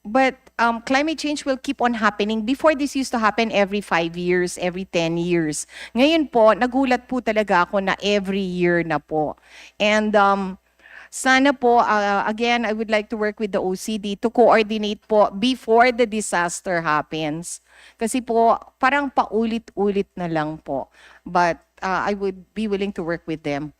but climate change will keep on happening. Before, this used to happen every 5 years, every 10 years. Ngayon po, nagulat po talaga ako na every year na po. And sana po, again, I would like to work with the OCD to coordinate po before the disaster happens. Kasi po, parang paulit-ulit na lang po. But I would be willing to work with them.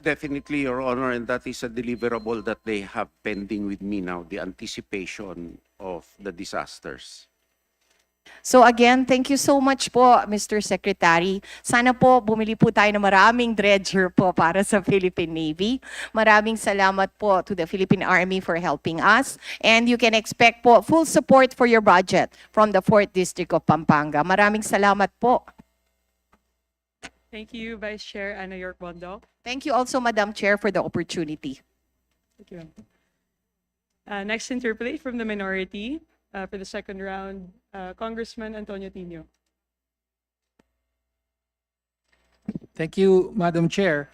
Definitely, Your Honor, and that is a deliverable that they have pending with me now, the anticipation of the disasters. So again, thank you so much po, Mr. Secretary. Sana po bumili po tayo ng maraming dredger po para sa Philippine Navy. Maraming salamat po to the Philippine Army for helping us. And you can expect po full support for your budget from the 4th District of Pampanga. Maraming salamat po. Thank you, Vice Chair Ana York Bondo. Thank you also, Madam Chair, for the opportunity. Thank you. Next interpellate from the minority for the second round, Congressman Antonio Tino. Thank you, Madam Chair.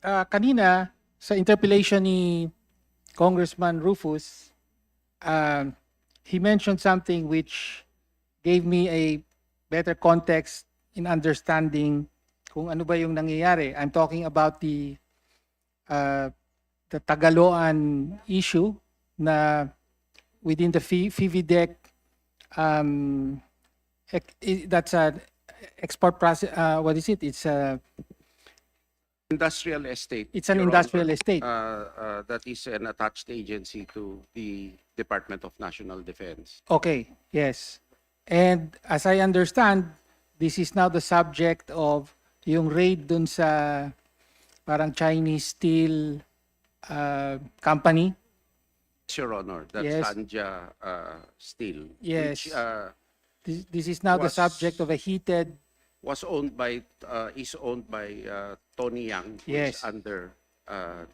Kanina sa interpellation ni Congressman Rufus, he mentioned something which gave me a better context in understanding kung ano ba yung nangyayari. I'm talking about the Tagaloan issue na within the FIVIDEC, that's an export process, what is it? It's a Industrial estate. It's an Your industrial Honor. estate. That is an attached agency to the Department of National Defense. Okay, yes. And as I understand, this is now the subject of yung raid dun sa parang Chinese steel company. Your Honor, that's Yes. Sanja Steel. Yes. Which This is now the was- subject of a heated, is owned by Tony Yang, who Yes. is under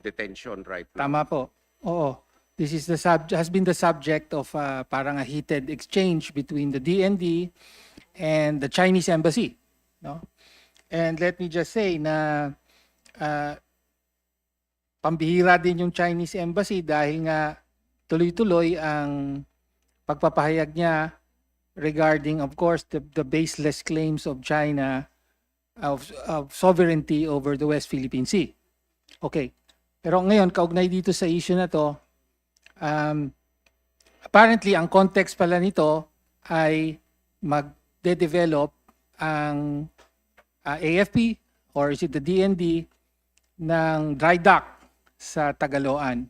detention right now. tama po. Oo. This is has been the subject of parang a heated exchange between the DND and the Chinese embassy, no? And let me just say na pambihira din yung Chinese embassy dahil nga tuloy-tuloy ang pagpapahayag niya regarding, of course, the baseless claims of China of sovereignty over the West Philippine Sea. Okay. Pero ngayon, kaugnay dito sa issue na to, apparently, ang context pala nito ay magde-develop ang AFP or is it the DND ng dry dock sa Tagaloan.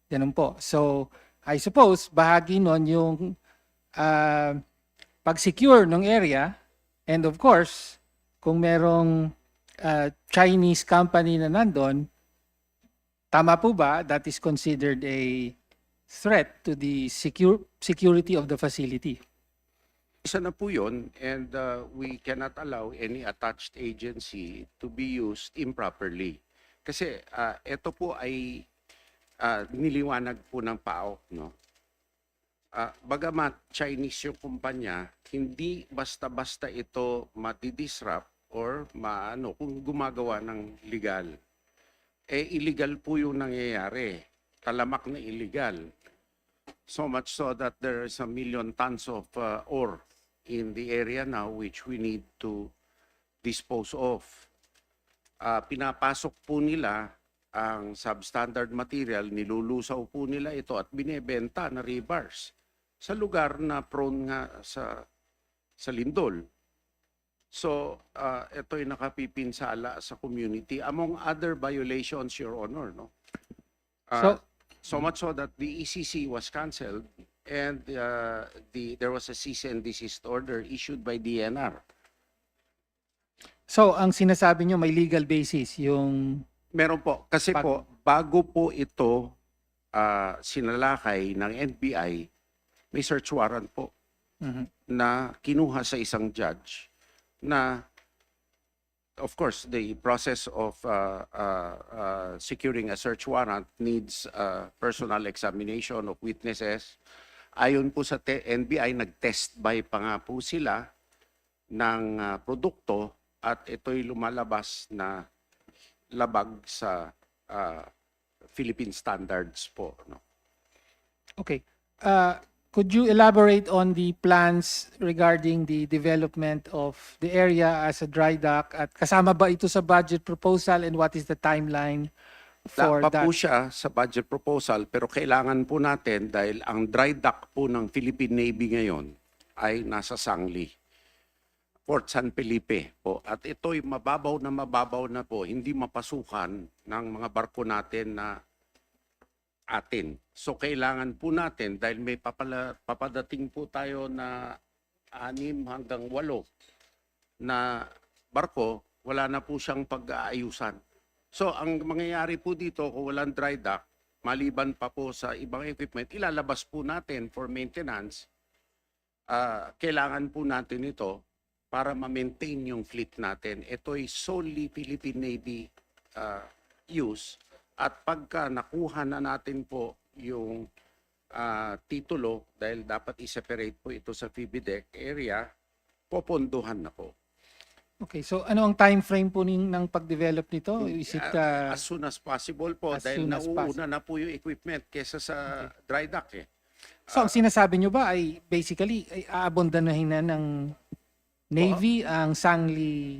Ganun po. So, I suppose, bahagi nun yung pag-secure ng area and of course, kung merong Chinese company na nandun, tama po ba that is considered a threat to the security of the facility. Isa na po yun, and we cannot allow any attached agency to be used improperly. Kasi ito po ay niliwanag po ng PAO, no? Bagamat Chinese yung kumpanya, hindi basta-basta ito mati-disrupt or kung gumagawa ng legal. Illegal po yung nangyayari. Talamak na illegal. So much so that there is 1 million tons of ore in the area now which we need to dispose of. Pinapasok po nila ang substandard material, nilulusaw po nila ito at binebenta na rebars sa lugar na prone nga sa lindol. So, ito'y nakapipinsala sa community among other violations, Your Honor, no? So much so that the ECC was canceled and there was a cease and desist order issued by DNR. So, ang sinasabi nyo may legal basis yung... Meron po. Kasi po, bago po ito sinalakay ng NBI, may search warrant po na kinuha sa isang judge na, of course, the process of securing a search warrant needs personal examination of witnesses. Ayon po sa NBI, nag-test by pa nga po sila ng produkto at ito'y lumalabas na labag sa Philippine standards po. No? Okay. Could you elaborate on the plans regarding the development of the area as a dry dock? At kasama ba ito sa budget proposal and what is the timeline for Pa that? po siya sa budget proposal pero kailangan po natin dahil ang dry dock po ng Philippine Navy ngayon ay nasa Sangli, Port San Felipe po. At ito'y mababaw na po, hindi mapasukan ng mga barko natin na atin. So kailangan po natin dahil may papadating po tayo na 6 hanggang 8 na barko, wala na po siyang pag-aayusan. So ang mangyayari po dito kung walang dry dock, maliban pa po sa ibang equipment, ilalabas po natin for maintenance. Kailangan po natin ito para ma-maintain yung fleet natin. Ito'y solely Philippine Navy use. At pagka nakuha na natin po yung titulo, dahil dapat i-separate po ito sa PBDEC area, popondohan na po. Okay, so ano ang time frame po ng pag-develop nito? Is it As soon as possible po, as dahil soon as nauuna na po yung equipment kesa sa dry dock eh. So ang sinasabi nyo ba ay basically ay aabondanahin na ng Navy ang Sangli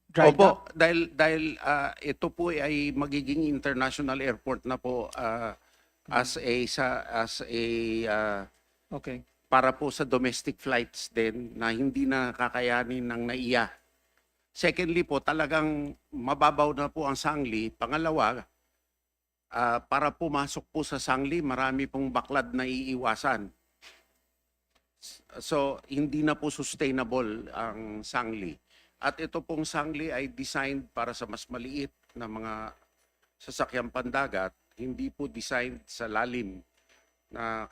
dry dock? Opo, dahil ito po ay magiging international airport na po Okay. para po sa domestic flights din na hindi na kakayanin ng NAIA. Secondly po, talagang mababaw na po ang Sangli. Pangalawa, para pumasok po sa Sangli, marami pong baklad na iiwasan. So, hindi na po sustainable ang Sangli. At ito pong Sangli ay designed para sa mas maliit na mga sasakyang pandagat, hindi po designed sa lalim na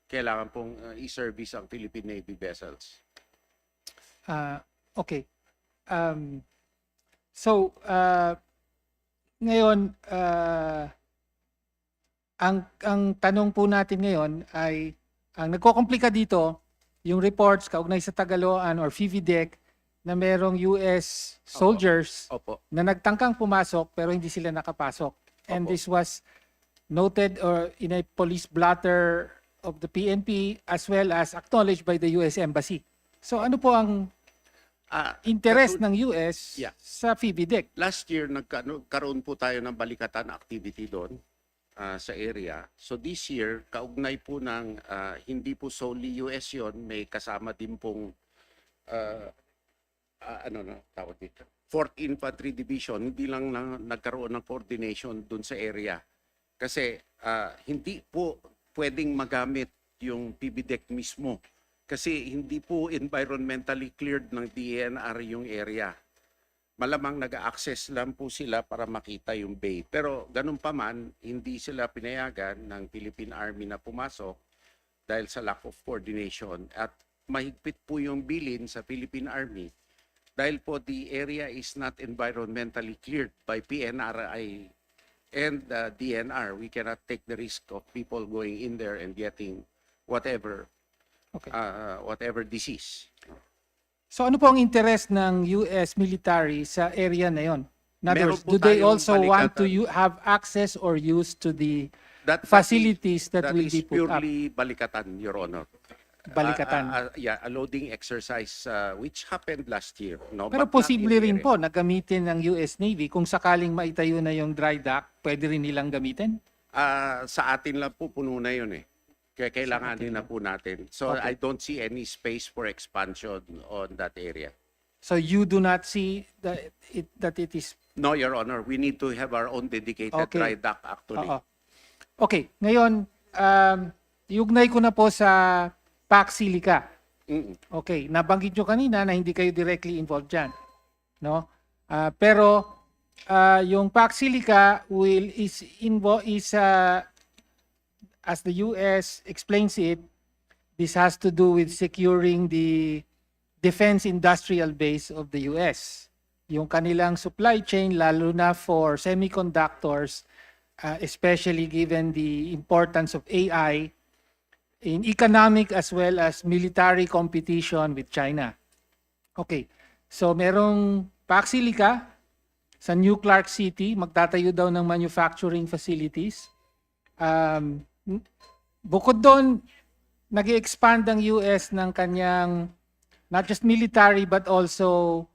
kailangan pong i-service ang Philippine Navy vessels. Okay. So, ngayon, ang tanong po natin ngayon ay, ang nagkokomplika dito, yung reports kaugnay sa Tagaloan or PVDEC na merong US soldiers na nagtangkang pumasok pero hindi sila nakapasok. And this was noted or in a police blotter of the PNP as well as acknowledged by the US Embassy. So ano po ang interest ng US sa PVDEC? Last year, nagkaroon po tayo ng balikatan activity doon sa area. So this year, kaugnay po ng hindi po solely US yon, may kasama din pong tawag dito, 4th Infantry Division, hindi lang nagkaroon ng coordination doon sa area. Kasi hindi po pwedeng magamit yung PBDEC mismo. Kasi hindi po environmentally cleared ng DNR yung area. malamang nag-access lang po sila para makita yung bay. Pero ganun pa man, hindi sila pinayagan ng Philippine Army na pumasok dahil sa lack of coordination. At mahigpit po yung bilin sa Philippine Army dahil po the area is not environmentally cleared by PNRI and DNR. We cannot take the risk of people going in there and getting whatever whatever disease. So ano po ang interest ng US military sa area na yon? In other Meron words, po do they tayong also want to balikatan. have access or use to the That facilities that will is be put up? purely balikatan, Your Honor. Balikatan. Yeah, a loading exercise which happened last year. No? Pero But not posible in the rin area. po na gamitin ng US Navy kung sakaling maitayo na yung dry dock, pwede rin nilang gamitin? Sa atin lang po puno na yun eh. Kaya kailanganin na po natin. So Okay. I don't see any space for expansion on that area. So you do not see that it is No, Your Honor, we need to have our own dedicated Okay. dry dock actually. Oo. Okay, ngayon, iugnay ko na po sa PAC Silica. Okay, nabanggit nyo kanina na hindi kayo directly involved dyan. No? Pero yung PAC Silica as the US explains it, this has to do with securing the defense industrial base of the US. Yung kanilang supply chain, lalo na for semiconductors, especially given the importance of AI in economic as well as military competition with China. Okay, so merong PAC Silica sa New Clark City, magtatayo daw ng manufacturing facilities. Bukod doon, nag-expand ang US ng kanyang not just military but also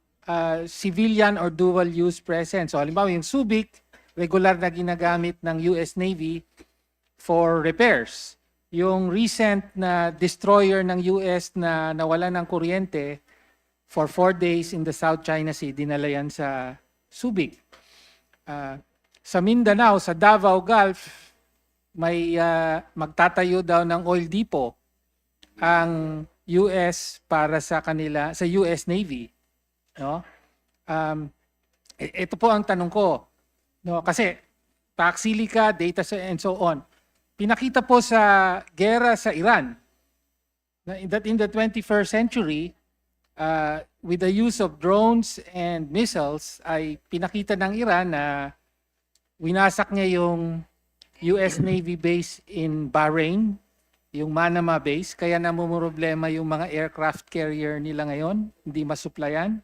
civilian or dual use presence. So halimbawa yung Subic, regular na ginagamit ng US Navy for repairs. Yung recent na destroyer ng US na nawala ng kuryente for 4 days in the South China Sea, dinala yan sa Subic. Sa Mindanao, sa Davao Gulf, may magtatayo daw ng oil depot ang US para sa kanila, sa US Navy. No? Ito po ang tanong ko. No, kasi PAC Silica, data and so on. Pinakita po sa gera sa Iran that in the 21st century, with the use of drones and missiles, ay pinakita ng Iran na winasak niya yung US Navy base in Bahrain, yung Manama base, kaya namumroblema yung mga aircraft carrier nila ngayon, hindi masuplayan.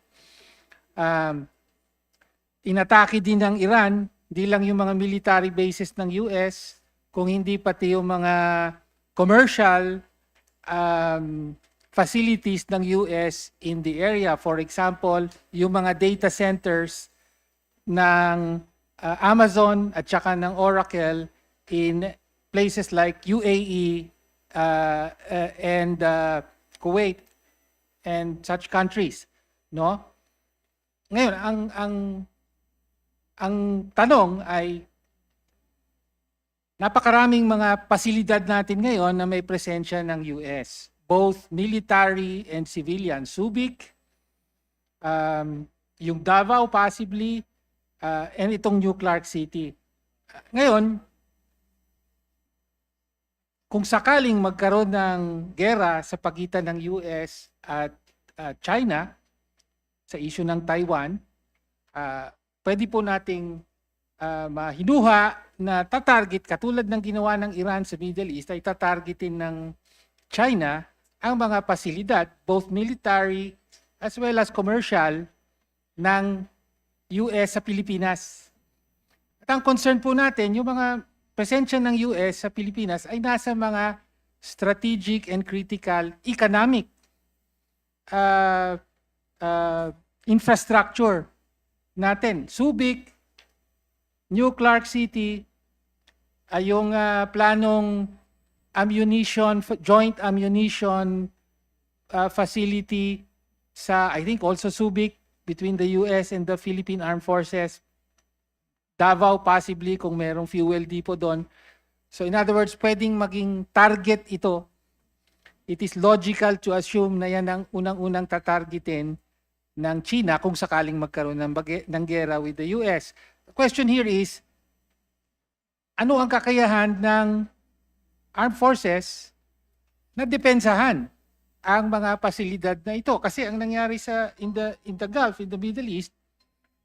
Inatake din ng Iran, hindi lang yung mga military bases ng US, kung hindi pati yung mga commercial facilities ng US in the area. For example, yung mga data centers ng Amazon at saka ng Oracle in places like UAE and Kuwait and such countries, no? Ngayon, ang tanong ay napakaraming mga pasilidad natin ngayon na may presensya ng US, both military and civilian. Subic, yung Davao possibly, and itong New Clark City. Ngayon, kung sakaling magkaroon ng gera sa pagitan ng US at China sa issue ng Taiwan, pwede po nating mahinuha na tatarget, katulad ng ginawa ng Iran sa Middle East, ay tatargetin ng China ang mga pasilidad, both military as well as commercial, ng US sa Pilipinas. At ang concern po natin, yung mga presensya ng US sa Pilipinas ay nasa mga strategic and critical economic infrastructure natin. Subic, New Clark City, ay yung planong ammunition, joint ammunition facility sa, I think also Subic, between the US and the Philippine Armed Forces. Davao possibly kung merong fuel depot doon. So in other words, pwedeng maging target ito. It is logical to assume na yan ang unang-unang tatargetin ng China kung sakaling magkaroon ng gera with the US. The question here is, ano ang kakayahan ng armed forces na depensahan ang mga pasilidad na ito? Kasi ang nangyari in the Gulf, in the Middle East,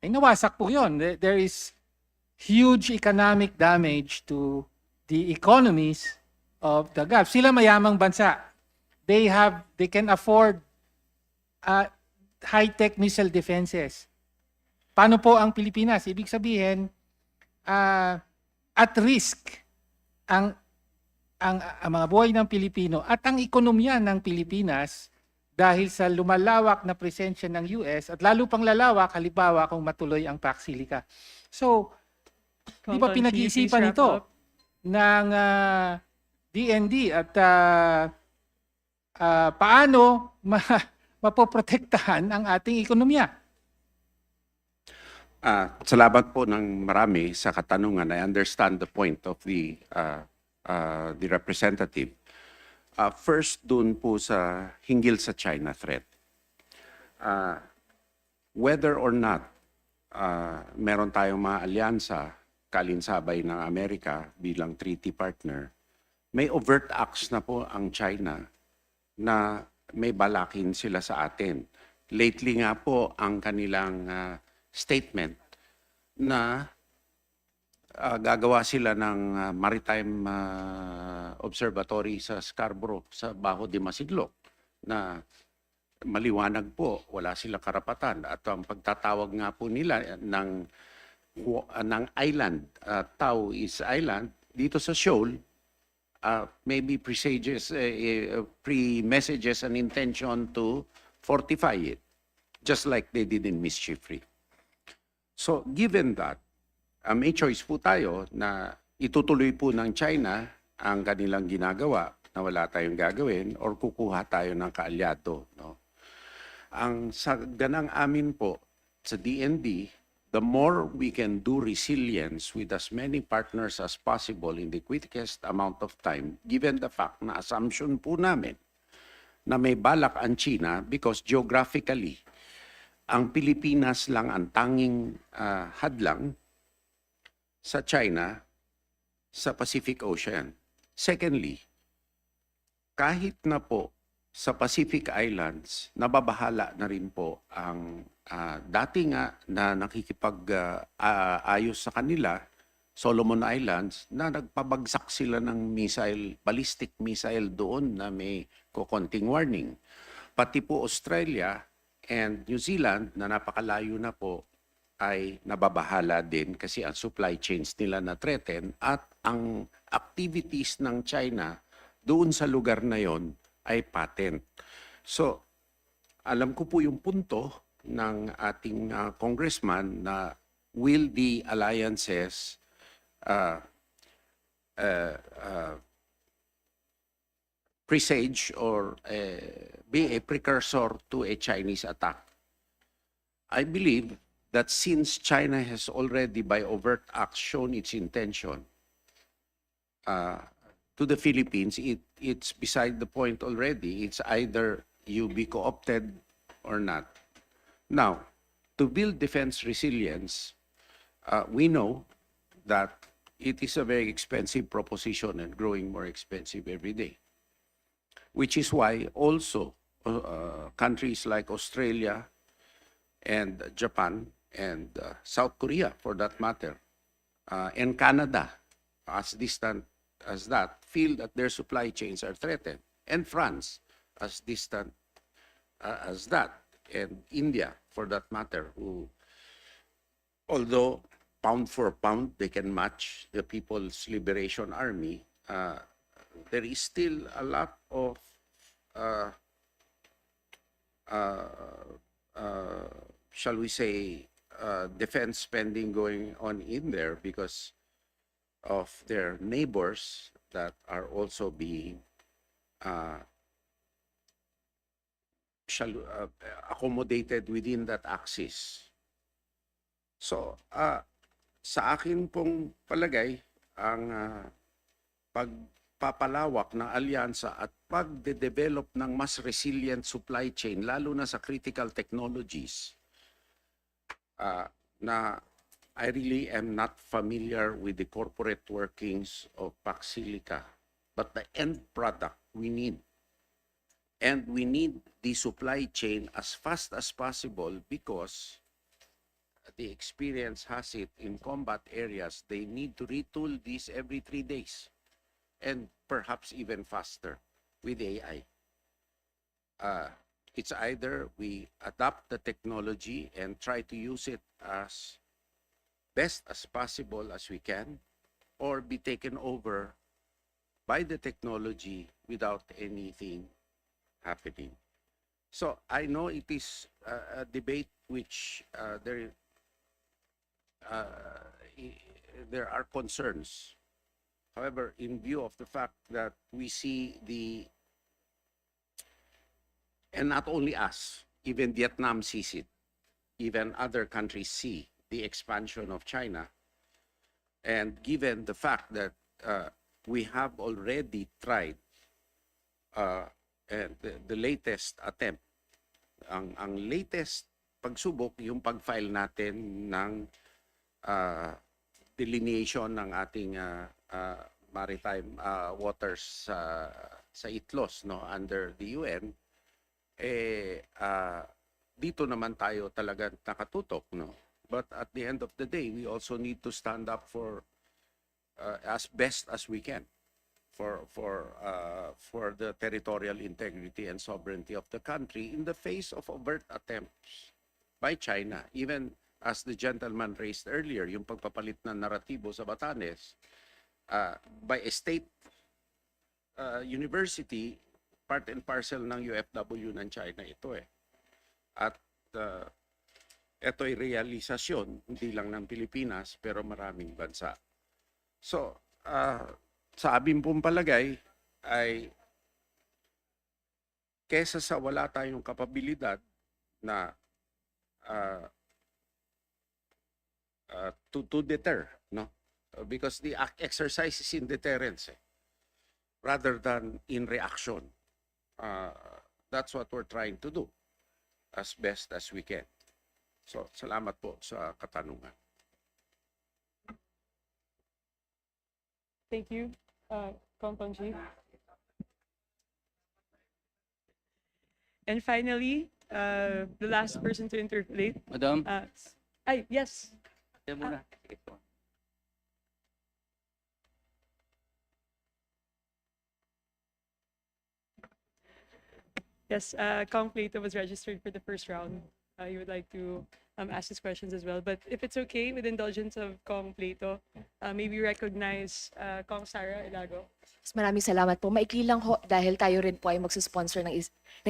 ay nawasak po yun. There is huge economic damage to the economies of the Gulf. Sila mayamang bansa. They can afford high-tech missile defenses. Paano po ang Pilipinas? Ibig sabihin, at risk ang mga buhay ng Pilipino at ang ekonomiya ng Pilipinas dahil sa lumalawak na presensya ng US at lalo pang lalawak halimbawa kung matuloy ang Paxilica. So, di ba pinag-iisipan ito ng DND at paano mapoprotektahan ang ating ekonomiya? Salamat po ng marami sa katanungan. I understand the point of the representative. First, dun po sa hinggil sa China threat. Whether or not meron tayong mga alyansa, kalinsabay ng Amerika bilang treaty partner, may overt acts na po ang China na may balakin sila sa atin. Lately nga po ang kanilang statement na gagawa sila ng maritime observatory sa Scarborough, sa Bajo de Masinloc, na maliwanag po, wala silang karapatan. At ang pagtatawag nga po nila ng island, Taoist Island, dito sa shoal, maybe pre-messages an intention to fortify it, just like they did in Mischief Reef. So, given that, may choice po tayo na itutuloy po ng China ang kanilang ginagawa na wala tayong gagawin or kukuha tayo ng kaalyado. No? Ang sa ganang amin po sa DND, the more we can do resilience with as many partners as possible in the quickest amount of time, given the fact na assumption po namin na may balak ang China because geographically, ang Pilipinas lang ang tanging hadlang sa China sa Pacific Ocean. Secondly, kahit na po sa Pacific Islands, nababahala na rin po ang dati nga na nakikipag-ayos sa kanila, Solomon Islands, na nagpabagsak sila ng ballistic missile doon na may kukonting warning. Pati po Australia and New Zealand na napakalayo na po ay nababahala din kasi ang supply chains nila na-threaten at ang activities ng China doon sa lugar na yon ay patent. So, alam ko po yung punto ng ating congressman na will the alliances presage or be a precursor to a Chinese attack. I believe that since China has already by overt acts shown its intention to the Philippines, it's beside the point already. It's either you be co-opted or not. Now, to build defense resilience, we know that it is a very expensive proposition and growing more expensive every day. Which is why also countries like Australia and Japan and South Korea, for that matter, and Canada, as distant as that, feel that their supply chains are threatened, and France, as distant as that, and India, for that matter, who, although pound for pound they can match the People's Liberation Army, there is still a lot of shall we say, defense spending going on in there because of their neighbors that are also being accommodated within that axis. So, sa akin pong palagay, ang pagpapalawak ng alyansa at pagde-develop ng mas resilient supply chain, lalo na sa critical technologies, na I really am not familiar with the corporate workings of Pax Silica, but the end product we need. And we need the supply chain as fast as possible because the experience has it in combat areas. They need to retool this every 3 days and perhaps even faster with AI. It's either we adapt the technology and try to use it as best as possible as we can, or be taken over by the technology without anything happening. So I know it is a debate which there are concerns. However, in view of the fact that we see and not only us, even Vietnam sees it, even other countries see the expansion of China, and given the fact that we have already tried and the latest attempt, ang latest pagsubok, yung pag-file natin ng delineation ng ating maritime waters sa ITLOS, no, under the UN, dito naman tayo talaga nakatutok, no. But at the end of the day, we also need to stand up for as best as we can for the territorial integrity and sovereignty of the country in the face of overt attempts by China. Even as the gentleman raised earlier, yung pagpapalit ng naratibo sa Batanes by a state university, part and parcel ng UFW ng China ito eh. At ito ay realisasyon, hindi lang ng Pilipinas, pero maraming bansa. So, sa aming pong palagay ay kesa sa wala tayong kapabilidad na to deter, no? Because the exercise is in deterrence rather than in reaction. That's what we're trying to do as best as we can. So, salamat po sa katanungan. Thank you, Compound Chief. And finally, the last person to interpolate. Madam? Yes. Yes, Kong Plato was registered for the first round. He would like to ask his questions as well. But if it's okay, with indulgence of Kong Plato, maybe recognize Kong Sara Ilago. Maraming salamat po. Maikli lang ho dahil tayo rin po ay magsusponsor ng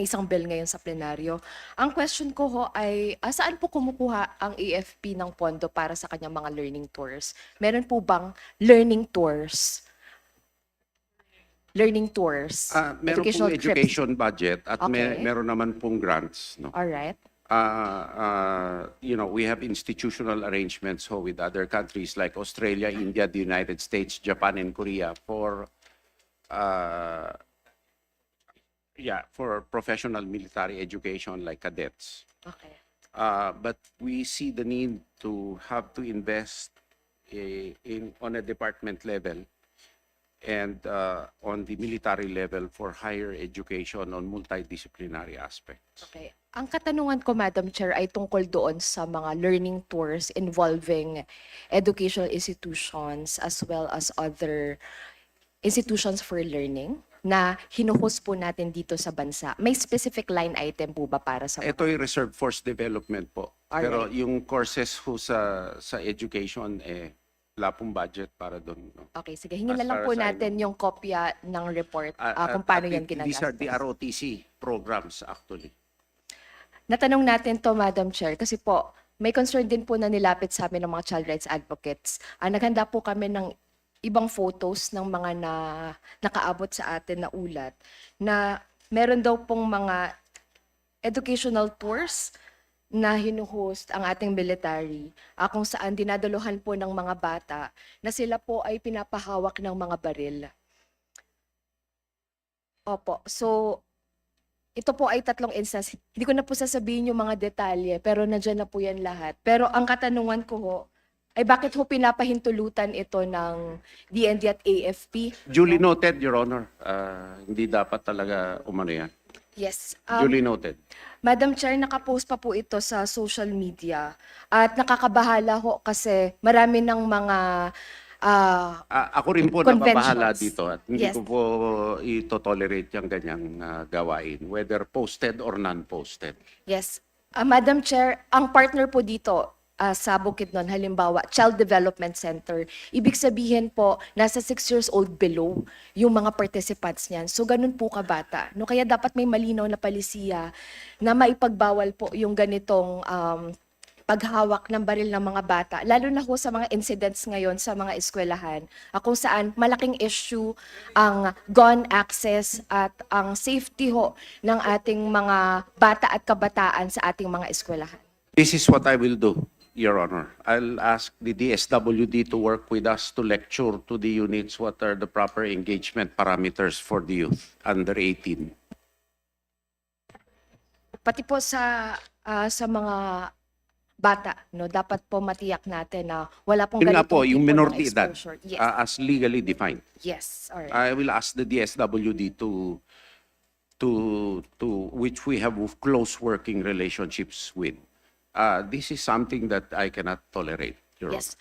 isang bill ngayon sa plenaryo. Ang question ko ho ay saan po kumukuha ang AFP ng pondo para sa kanyang mga learning tours? Meron po bang learning tours? Learning tours? Meron pong education budget at Okay. meron naman pong grants, no? All right. We have institutional arrangements with other countries like Australia, India, the United States, Japan, and Korea for professional military education like cadets. Okay. But we see the need to have to invest on a department level and on the military level for higher education on multidisciplinary aspects. Okay. Ang katanungan ko, Madam Chair, ay tungkol doon sa mga learning tours involving educational institutions as well as other institutions for learning na hinuhost po natin dito sa bansa. May specific line item po ba para sa Ito ay Reserve Force Development po. Alright. Pero yung courses sa education, wala pong budget para doon. No? Okay, sige. Hingin As na lang far po as I natin yung kopya ng report kung At paano yan these are the ginagastos. ROTC programs actually. Natanong natin to, Madam Chair, kasi po, may concern din po na nilapit sa amin ng mga child rights advocates. Naghanda po kami ng ibang photos ng mga nakaabot sa atin na ulat na meron daw pong mga educational tours na hinuhost ang ating military, kung saan dinadaluhan po ng mga bata na sila po ay pinapahawak ng mga baril. Opo. So, ito po ay 3 instance. Hindi ko na po sasabihin yung mga detalye, pero nandiyan na po yan lahat. Pero ang katanungan ko ho, ay bakit ho pinapahintulutan ito ng DND at AFP? Duly noted, Your Honor. Hindi dapat talaga umano yan. Yes. Duly noted. Madam Chair, nakapost pa po ito sa social media. At nakakabahala ho kasi marami ng mga Ako rin po conventions. nababahala dito at hindi Yes. ko po ito-tolerate yung ganyang gawain, whether posted or non-posted. Yes. Madam Chair, ang partner po dito sa Bukidnon, halimbawa, Child Development Center, ibig sabihin po, nasa 6 years old below yung mga participants niyan. So, ganun po kabata. No, kaya dapat may malinaw na palisiya na maipagbawal po yung ganitong paghawak ng baril ng mga bata, lalo na ho sa mga incidents ngayon sa mga eskwelahan, kung saan malaking issue ang gun access at ang safety ho ng ating mga bata at kabataan sa ating mga eskwelahan. This is what I will do, Your Honor. I'll ask the DSWD to work with us to lecture to the units what are the proper engagement parameters for the youth under 18. Pati po sa mga bata, no, dapat po matiyak natin na wala pong Yun nga ganitong po, yung tipo ng minority edad, exposure. Yes. as legally defined. Yes. All right. I will ask the DSWD to which we have close working relationships with. This is something that I cannot tolerate, Your Yes.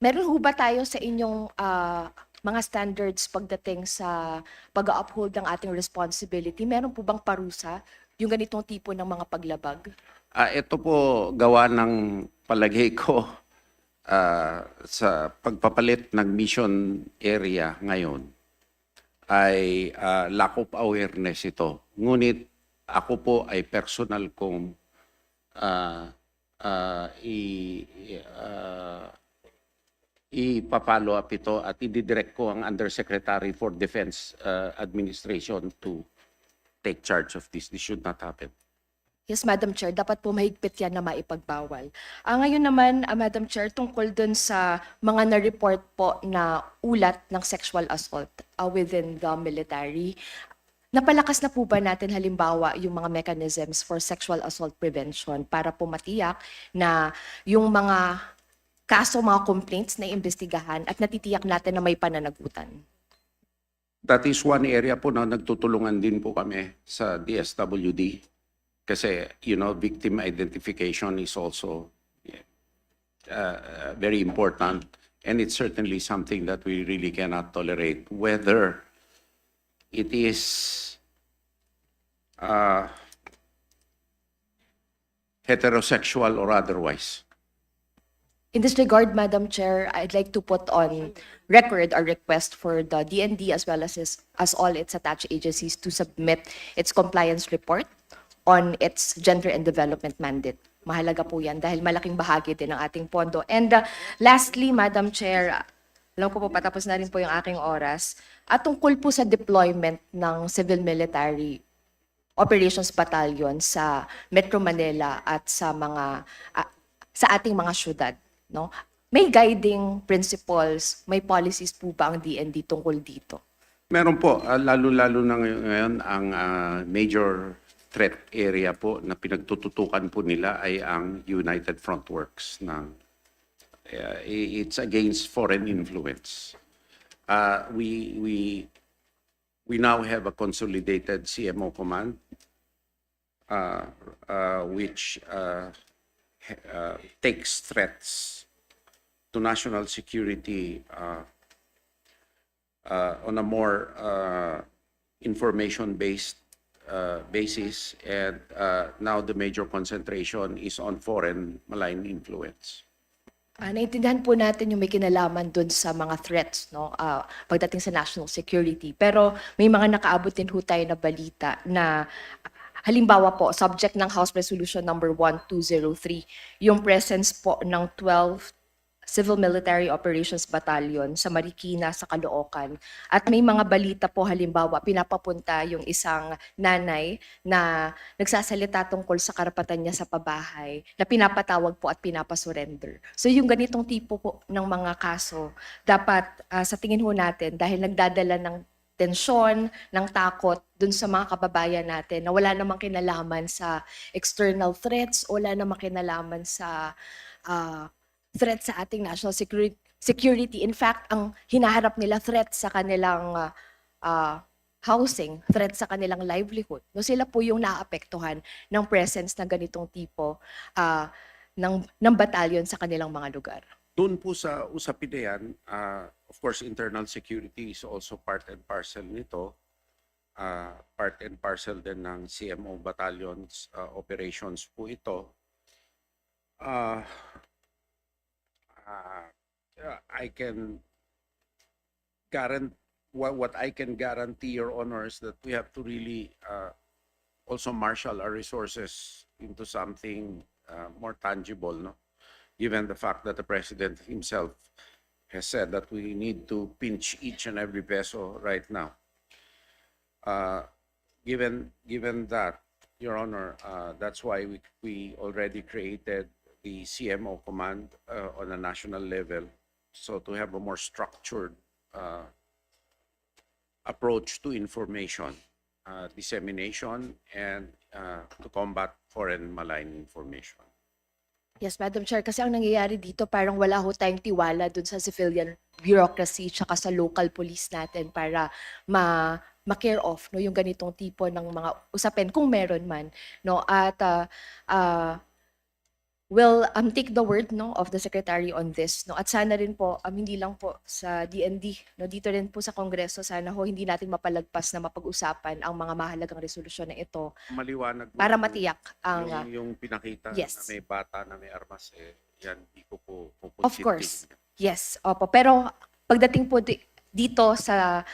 Meron ho ba tayo sa inyong mga standards pagdating sa pag-uphold ng ating responsibility? Meron po bang parusa yung ganitong tipo ng mga paglabag? Ito po gawa ng palagay ko sa pagpapalit ng mission area ngayon ay lack of awareness ito. Ngunit ako po ay personal kong ipapalo up ito at ididirect ko ang Undersecretary for Defense Administration to take charge of this. This should not happen. Yes, Madam Chair, dapat po mahigpit yan na maipagbawal. Ngayon naman, Madam Chair, tungkol dun sa mga na-report po na ulat ng sexual assault within the military, napalakas na po ba natin halimbawa yung mga mechanisms for sexual assault prevention para po matiyak na yung mga kaso, mga complaints na imbestigahan at natitiyak natin na may pananagutan? That is one area po na nagtutulungan din po kami sa DSWD. Kasi, victim identification is also very important. And it's certainly something that we really cannot tolerate, whether it is heterosexual or otherwise. In this regard, Madam Chair, I'd like to put on record our request for the DND as well as all its attached agencies to submit its compliance report on its gender and development mandate. Mahalaga po yan dahil malaking bahagi din ng ating pondo. And lastly, Madam Chair, alam ko po patapos na rin po yung aking oras, at tungkol po sa deployment ng Civil Military Operations Battalion sa Metro Manila at sa ating mga syudad, no? May guiding principles, may policies po ba ang DND tungkol dito? Meron po, lalo-lalo na ngayon ang major threat area po na pinagtututukan po nila ay ang United Front Works ng it's against foreign influence. We now have a consolidated CMO command which takes threats to national security on a more information-based basis, and now the major concentration is on foreign malign influence. Naintindihan po natin yung may kinalaman dun sa mga threats, no, pagdating sa national security. Pero may mga nakaabot din ho tayo na balita na halimbawa po, subject ng House Resolution number 1203, yung presence po ng 12 Civil Military Operations Battalion sa Marikina, sa Caloocan. At may mga balita po, halimbawa, pinapapunta yung isang nanay na nagsasalita tungkol sa karapatan niya sa pabahay, na pinapatawag po at pinapasurrender. So yung ganitong tipo po ng mga kaso, dapat sa tingin ho natin, dahil nagdadala ng tensyon, ng takot dun sa mga kababayan natin na wala namang kinalaman sa external threats, wala namang kinalaman sa threat sa ating national security. In fact, ang hinaharap nila threat sa kanilang housing, threat sa kanilang livelihood. No, sila po yung naapektuhan ng presence ng ganitong tipo ng batalyon sa kanilang mga lugar. Doon po sa usapin na yan, of course, internal security is also part and parcel nito. Part and parcel din ng CMO battalions operations po ito. I can guarantee what I can guarantee, Your Honor, is that we have to really also marshal our resources into something more tangible, no? Given the fact that the President himself has said that we need to pinch each and every peso right now. Given that, Your Honor, that's why we already created the CMO command on a national level, so to have a more structured approach to information dissemination and to combat foreign malign information. Yes, Madam Chair, kasi ang nangyayari dito parang wala ho tayong tiwala dun sa civilian bureaucracy tsaka sa local police natin para ma-care off no yung ganitong tipo ng mga usapin kung meron man no at will take the word no of the secretary on this no at sana rin po hindi lang po sa DND no dito rin po sa Kongreso sana ho hindi natin mapalagpas na mapag-usapan ang mga mahalagang resolusyon na ito Maliwanag para matiyak ang yung pinakita yes. na may bata na may armas yan di ko po Of course. Yes, opo. Pero pagdating po dito sa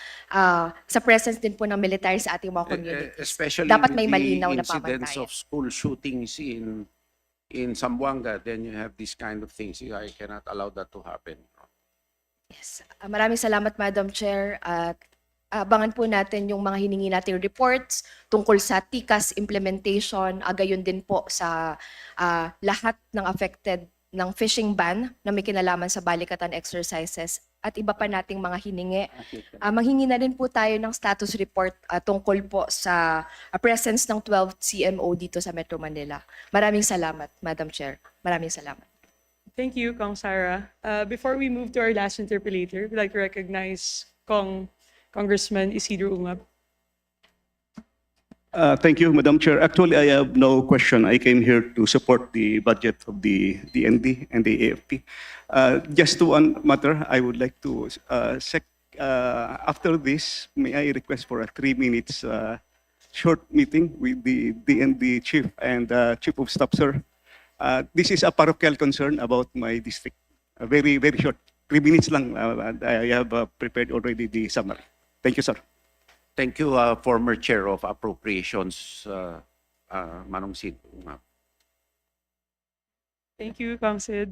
presence din po ng military sa ating mga communities, especially dapat with may the malinaw na incidents pamantayan. of school shootings in Zamboanga, then you have this kind of things. I cannot allow that to happen. Yes. Maraming salamat, Madam Chair. At abangan po natin yung mga hiningi nating reports tungkol sa TICAS implementation, gayon din po sa lahat ng affected ng fishing ban na may kinalaman sa balikatan exercises at iba pa nating mga hiningi. Manghingi na rin po tayo ng status report tungkol po sa presence ng 12 CMO dito sa Metro Manila. Maraming salamat, Madam Chair. Maraming salamat. Thank you, Kong Sara. Before we move to our last interpolator, we'd like to recognize Congressman Isidro Ungab. Thank you, Madam Chair. Actually, I have no question. I came here to support the budget of the DND and the AFP. Just to one matter, I would like to, after this, may I request for a 3 minutes short meeting with the DND Chief and Chief of Staff, sir. This is a parochial concern about my district. Very, very short. 3 minutes lang. I have prepared already the summary. Thank you, sir. Thank you, former Chair of Appropriations, Manong Sid. Thank you, Kong Sid.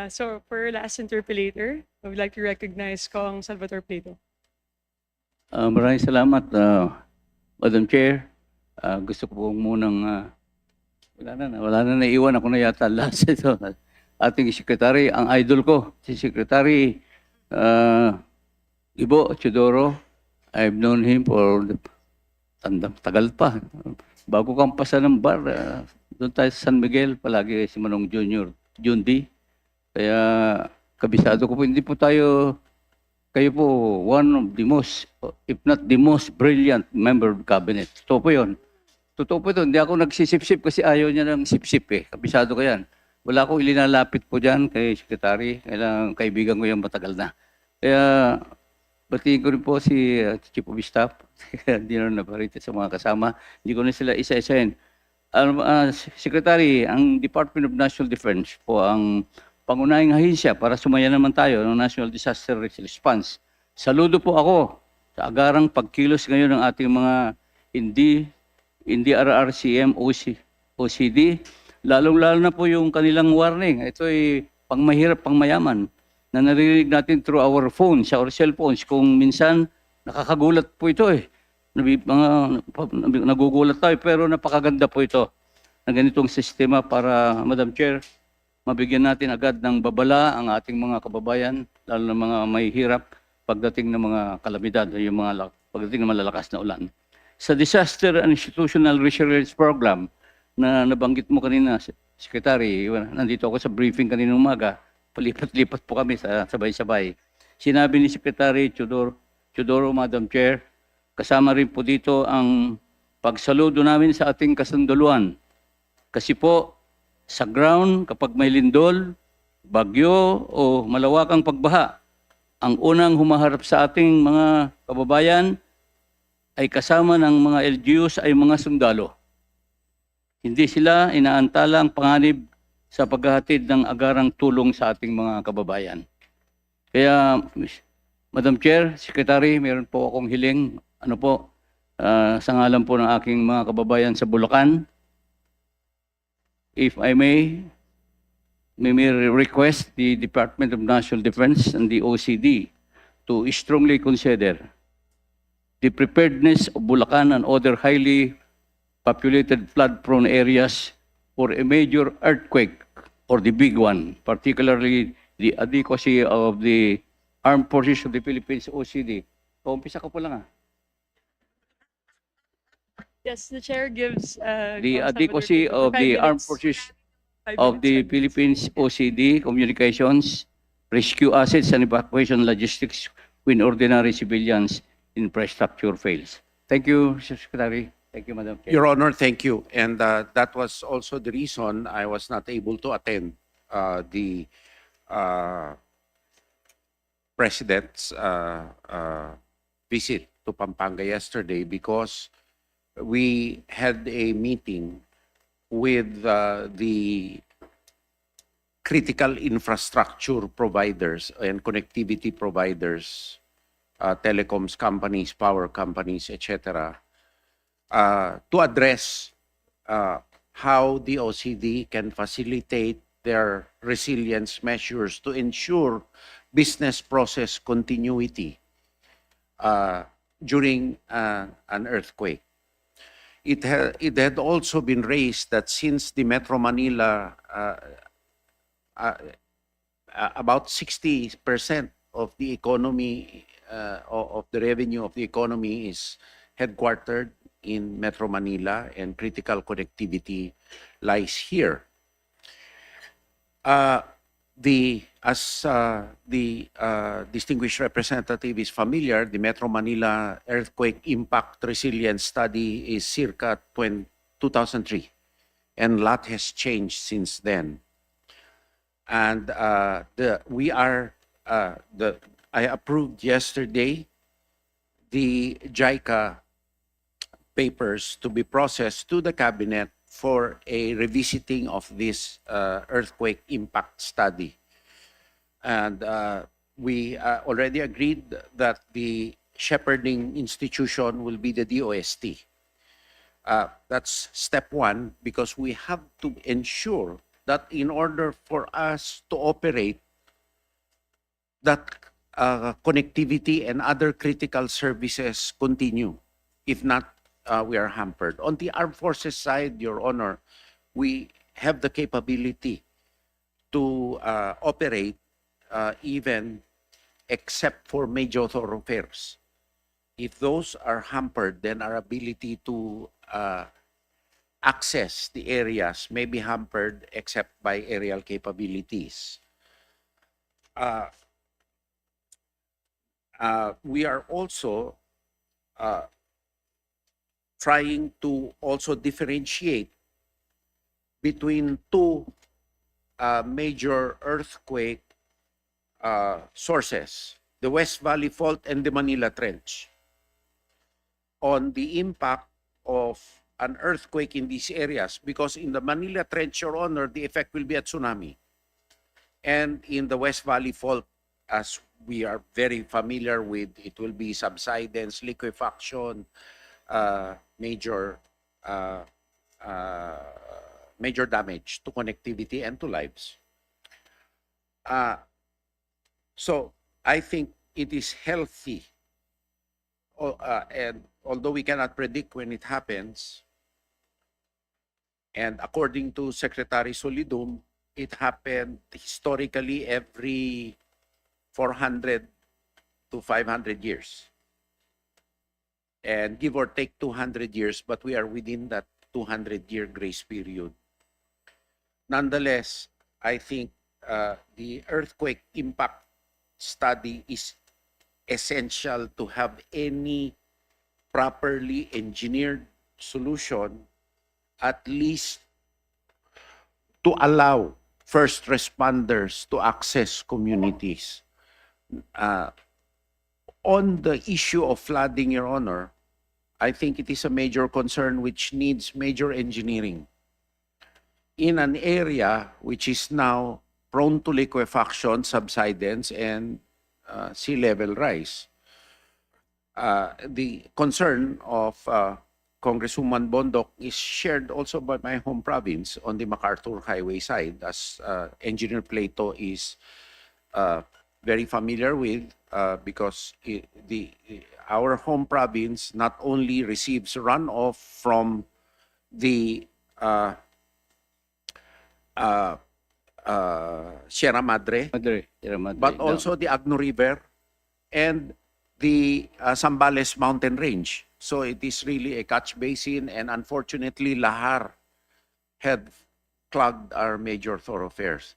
So for our last interpolator, I would like to recognize Kong Salvatore Plato. Maraming salamat, Madam Chair. Gusto ko pong munang, wala na naiwan ako na yata last ito. Ating Secretary, ang idol ko, si Secretary Ibo Chodoro. I've known him for tagal pa. Bago kang pasa ng bar, doon tayo sa San Miguel, palagi si Manong Junior, Jun D. Kaya kabisado ko po, hindi po tayo, kayo po one of the most, if not the most brilliant member of the cabinet. Totoo po yun. Totoo po ito, hindi ako nagsisip-sip kasi ayaw niya ng sip-sip eh. Kabisado ko yan. Wala akong ilinalapit po dyan kay Secretary, kailangan kaibigan ko yan matagal na. Kaya, batiin ko rin po si Chief of Staff, hindi na naparito sa mga kasama. Hindi ko na sila isa-isahin. Secretary, ang Department of National Defense po ang pangunahing ahensya para sumaya naman tayo ng National Disaster Response. Saludo po ako sa agarang pagkilos ngayon ng ating mga hindi RRCM, OCD. Lalong-lalo na po yung kanilang warning. Ito ay pangmahirap, pangmayaman na naririnig natin through our phones, our cellphones. Kung minsan, nakakagulat po ito eh. Nagugulat tayo, pero napakaganda po ito ng ganitong sistema para, Madam Chair, mabigyan natin agad ng babala ang ating mga kababayan, lalo na mga may hirap, pagdating ng mga kalamidad o yung pagdating ng malalakas na ulan. Sa Disaster and Institutional Resilience Program na nabanggit mo kanina, Secretary, nandito ako sa briefing kanina umaga, palipat-lipat po kami sa sabay-sabay. Sinabi ni Secretary Teodoro, Madam Chair, kasama rin po dito ang pagsaludo namin sa ating kasunduluan. Kasi po, sa ground, kapag may lindol, bagyo o malawakang pagbaha, ang unang humaharap sa ating mga kababayan ay kasama ng mga LGUs ay mga sundalo. Hindi sila inaantala ang panganib sa paghahatid ng agarang tulong sa ating mga kababayan. Kaya, Madam Chair, Secretary, meron po akong hiling, sa ngalan po ng aking mga kababayan sa Bulacan, if I may request the Department of National Defense and the OCD to strongly consider the preparedness of Bulacan and other highly populated flood-prone areas for a major earthquake or the big one, particularly the adequacy of the Armed Forces of the Philippines, OCD. Umpisa ko po lang. Yes, the chair gives The adequacy of the Armed Forces of the Philippines, OCD, communications, rescue assets, and evacuation logistics when ordinary civilians infrastructure fails. Thank you, Mr. Secretary. Thank you, Madam Chair. Your Honor, thank you. And that was also the reason I was not able to attend the President's visit to Pampanga yesterday because we had a meeting with the critical infrastructure providers and connectivity providers, telecoms companies, power companies, etc., to address how the OCD can facilitate their resilience measures to ensure business process continuity during an earthquake. It had also been raised that since the Metro Manila, about 60% of the economy, of the revenue of the economy is headquartered in Metro Manila and critical connectivity lies here. As the distinguished representative is familiar, the Metro Manila Earthquake Impact Resilience Study is circa 2003, and a lot has changed since then. And I approved yesterday the JICA papers to be processed to the cabinet for a revisiting of this earthquake impact study. And we already agreed that the shepherding institution will be the DOST. That's step one, because we have to ensure that in order for us to operate, that connectivity and other critical services continue. If not, we are hampered. On the armed forces side, Your Honor, we have the capability to operate even except for major thoroughfares. If those are hampered, then our ability to access the areas may be hampered except by aerial capabilities. We are also trying to also differentiate between two major earthquake sources, the West Valley Fault and the Manila Trench, on the impact of an earthquake in these areas, because in the Manila Trench, Your Honor, the effect will be a tsunami. And in the West Valley Fault, as we are very familiar with, it will be subsidence, liquefaction, major damage to connectivity and to lives. So I think it is healthy, and although we cannot predict when it happens, and according to Secretary Solidum, it happened historically every 400 to 500 years. And give or take 200 years, but we are within that 200-year grace period. Nonetheless, I think the earthquake impact study is essential to have any properly engineered solution, at least to allow first responders to access communities. On the issue of flooding, Your Honor, I think it is a major concern which needs major engineering. In an area which is now prone to liquefaction, subsidence, and sea level rise. The concern of Congresswoman Bondok is shared also by my home province on the MacArthur Highway side, as Engineer Plato is very familiar with, because our home province not only receives runoff from the Sierra Madre, but also the Agno River and the Zambales mountain range. So it is really a catch basin, and unfortunately Lahar had clogged our major thoroughfares.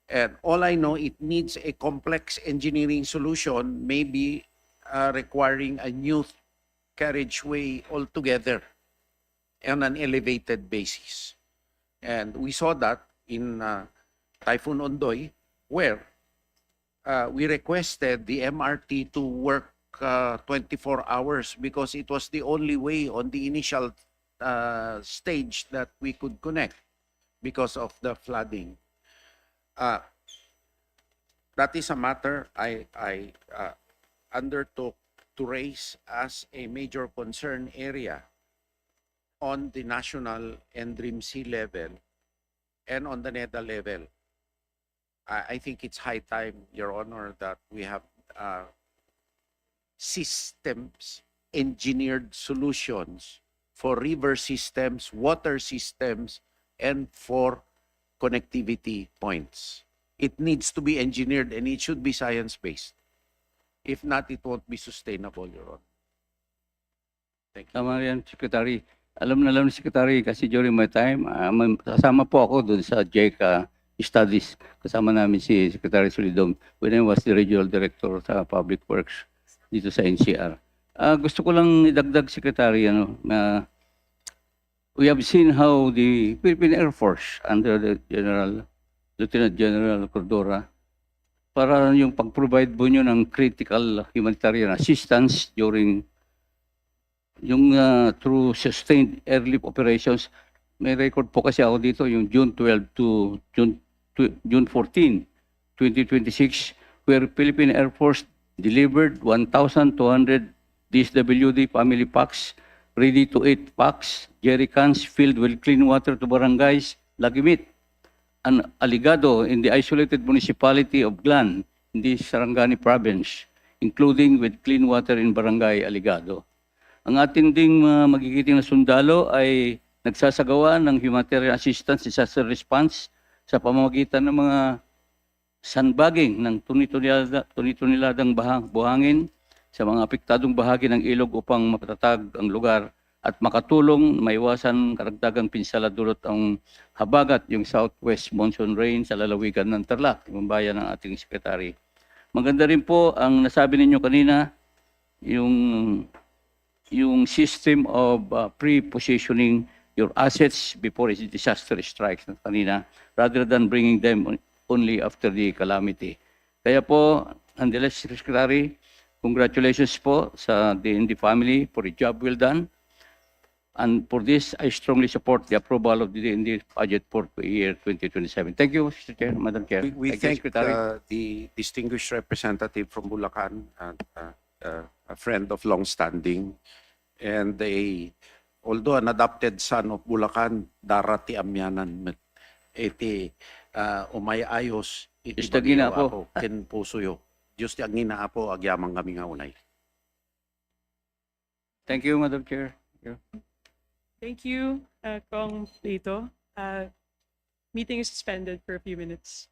And all I know, it needs a complex engineering solution, maybe requiring a new carriageway altogether on an elevated basis. And we saw that in Typhoon Ondoy, where we requested the MRT to work 24 hours because it was the only way on the initial stage that we could connect because of the flooding. That is a matter I undertook to raise as a major concern area on the national and Dream Sea level and on the NEDA level. I think it's high time, Your Honor, that we have systems, engineered solutions for river systems, water systems, and for connectivity points. It needs to be engineered and it should be science-based. If not, it won't be sustainable, Your Honor. Thank you. Tama yan, Secretary. Alam na ni Secretary kasi during my time, kasama po ako doon sa JICA studies. Kasama namin si Secretary Solidom when I was the Regional Director sa Public Works dito sa NCR. Gusto ko lang idagdag, Secretary, we have seen how the Philippine Air Force under the Lieutenant General Cordora, para yung pag-provide po nyo ng critical humanitarian assistance during yung through sustained airlift operations. May record po kasi ako dito yung June 12 to June 14, 2026, where Philippine Air Force delivered 1,200 DSWD family packs, ready-to-eat packs, jerry cans filled with clean water to barangays, Lagimit, and Aligado in the isolated municipality of Glan in the Sarangani province, including with clean water in Barangay Aligado. Ang ating ding magigiting na sundalo ay nagsasagawa ng humanitarian assistance disaster response sa pamamagitan ng mga sandbagging ng tunitoneladang buhangin sa mga apektadong bahagi ng ilog upang mapatatag ang lugar at makatulong maiwasan karagdagang pinsala dulot ang habagat yung southwest monsoon rain sa lalawigan ng Tarlac, yung bayan ng ating sekretary. Maganda rin po ang nasabi ninyo kanina, yung system of pre-positioning your assets before a disaster strikes kanina, rather than bringing them only after the calamity. Kaya po, nonetheless, Secretary, congratulations po sa DND family for the job well done. And for this, I strongly support the approval of the DND budget for the year 2027. Thank you, Mr. Chair, Madam Chair. We Thank you, thank the distinguished representative from Bulacan, and a friend of long standing, and although an adopted son of Bulacan, darati amyanan, iti umayayos, iti Istagina bagyo po. ako, ken pusuyo. Diyos ti angina apo, agyamang kami nga unay. Thank you, Madam Chair. Thank you, Kong Plato. Meeting is suspended for a few minutes.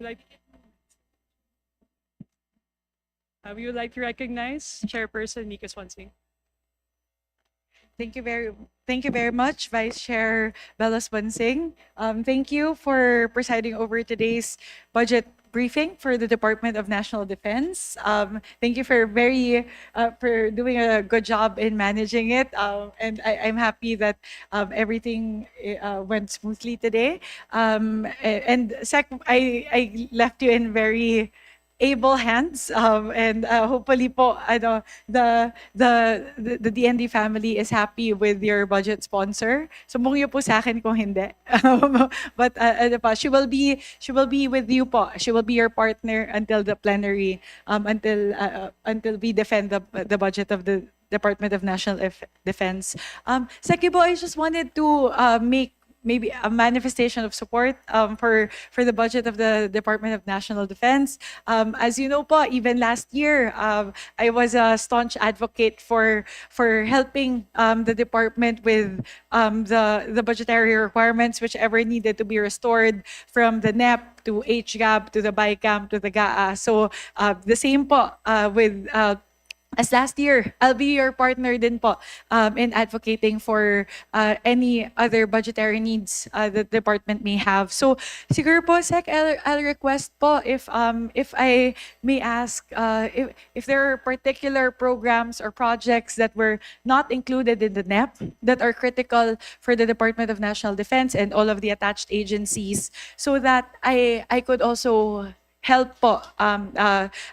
Like, we would like to recognize Chairperson Mika SUANSING. Thank you very much, Vice Chair Bella SUANSING. Thank you for presiding over today's budget briefing for the Department of National Defense. Thank you for doing a good job in managing it. And I'm happy that everything went smoothly today. And Sec, I left you in very able hands, and hopefully po the DND family is happy with your budget sponsor. Sumbong niyo po sa akin kung hindi. But she will be with you po. She will be your partner until the plenary, until we defend the budget of the Department of National Defense. Second po, I just wanted to make maybe a manifestation of support for the budget of the Department of National Defense. As you know po, even last year, I was a staunch advocate for helping the department with the budgetary requirements, whichever needed to be restored, from the NEP to HGAB to the BICAM to the GAA. So the same po with as last year, I'll be your partner din po in advocating for any other budgetary needs the department may have. So siguro po, Sec, I'll request po if I may ask if there are particular programs or projects that were not included in the NEP that are critical for the Department of National Defense and all of the attached agencies, so that I could also help po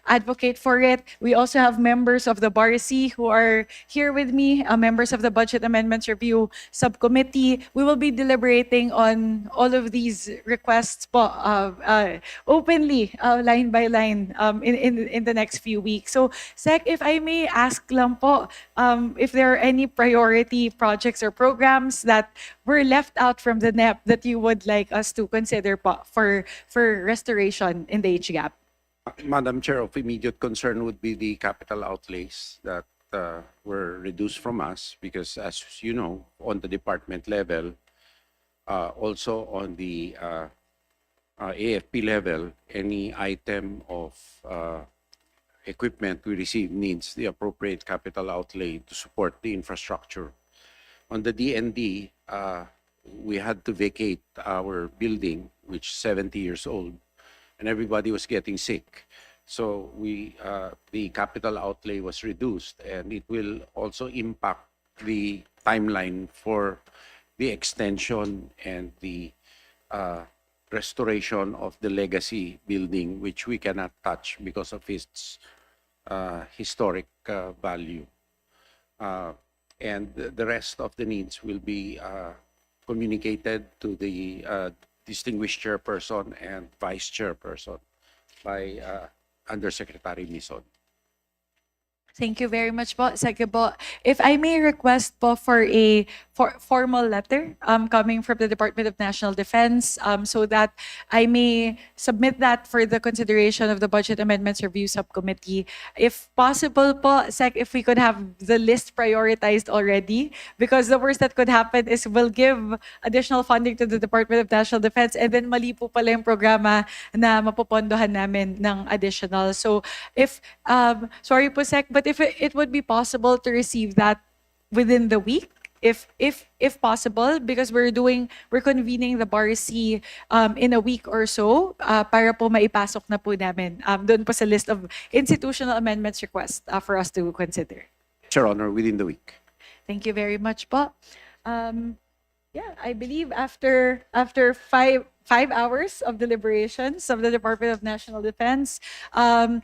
advocate for it. We also have members of the BARC who are here with me, members of the Budget Amendments Review Subcommittee. We will be deliberating on all of these requests po openly, line by line, in the next few weeks. So, Sec, if I may ask lang po, if there are any priority projects or programs that were left out from the NEP that you would like us to consider po for restoration in the HGAP. Madam Chair, of immediate concern would be the capital outlays that were reduced from us because, as you know, on the department level, also on the AFP level, any item of equipment we receive needs the appropriate capital outlay to support the infrastructure. On the DND, we had to vacate our building, which is 70 years old, and everybody was getting sick. So the capital outlay was reduced, and it will also impact the timeline for the extension and the restoration of the legacy building, which we cannot touch because of its historic value. And the rest of the needs will be communicated to the distinguished chairperson and vice chairperson by Undersecretary Mison. Thank you very much po. Second po, if I may request po for a formal letter coming from the Department of National Defense, so that I may submit that for the consideration of the Budget Amendments Review Subcommittee. If possible po, Sec, if we could have the list prioritized already, because the worst that could happen is we'll give additional funding to the Department of National Defense and then mali po pala yung programa na mapopondohan namin ng additional. So if, sorry po Sec, but if it would be possible to receive that within the week, if possible, because we're convening the BARC in a week or so para po maipasok na po namin doon po sa list of institutional amendments request for us to consider. Your Honor, within the week. Thank you very much po. Yeah, I believe after 5 hours of deliberations of the Department of National Defense, on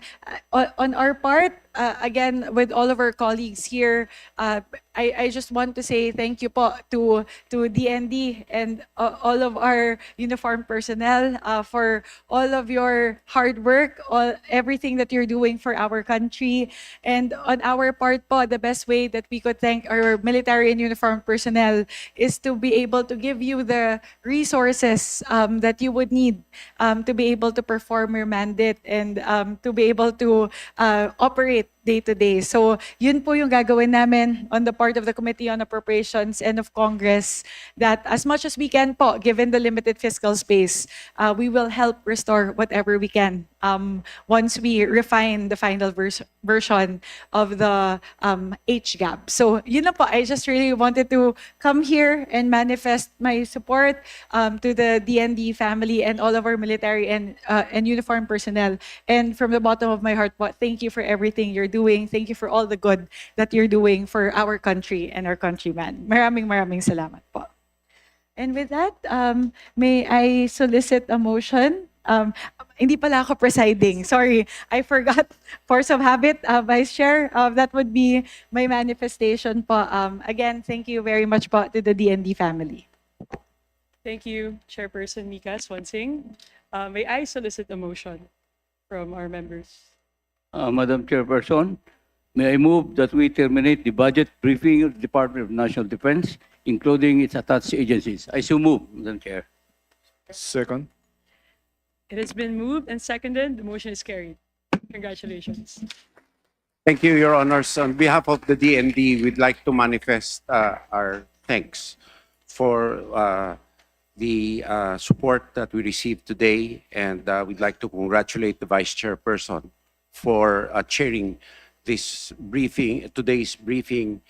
our part, again, with all of our colleagues here, I just want to say thank you po to DND and all of our uniformed personnel for all of your hard work, everything that you're doing for our country. And on our part po, the best way that we could thank our military and uniformed personnel is to be able to give you the resources that you would need to be able to perform your mandate and to be able to operate day-to-day. So yun po yung gagawin namin on the part of the Committee on Appropriations and of Congress, that as much as we can po, given the limited fiscal space, we will help restore whatever we can once we refine the final version of the HGAB. So yun na po, I just really wanted to come here and manifest my support to the DND family and all of our military and uniformed personnel. And from the bottom of my heart po, thank you for everything you're doing. Thank you for all the good that you're doing for our country and our countrymen. Maraming salamat po. And with that, may I solicit a motion? Hindi pala ako presiding. Sorry, I forgot. Force of habit, Vice Chair. That would be my manifestation po. Again, thank you very much po to the DND family. Thank you, Chairperson Mika SUANSING. May I solicit a motion from our members? Madam Chairperson, may I move that we terminate the budget briefing of the Department of National Defense, including its attached agencies. I so move, Madam Chair. Second. It has been moved and seconded. The motion is carried. Congratulations. Thank you, Your Honors. On behalf of the DND, we'd like to manifest our thanks for the support that we received today, and we'd like to congratulate the Vice Chairperson for chairing this briefing, today's briefing,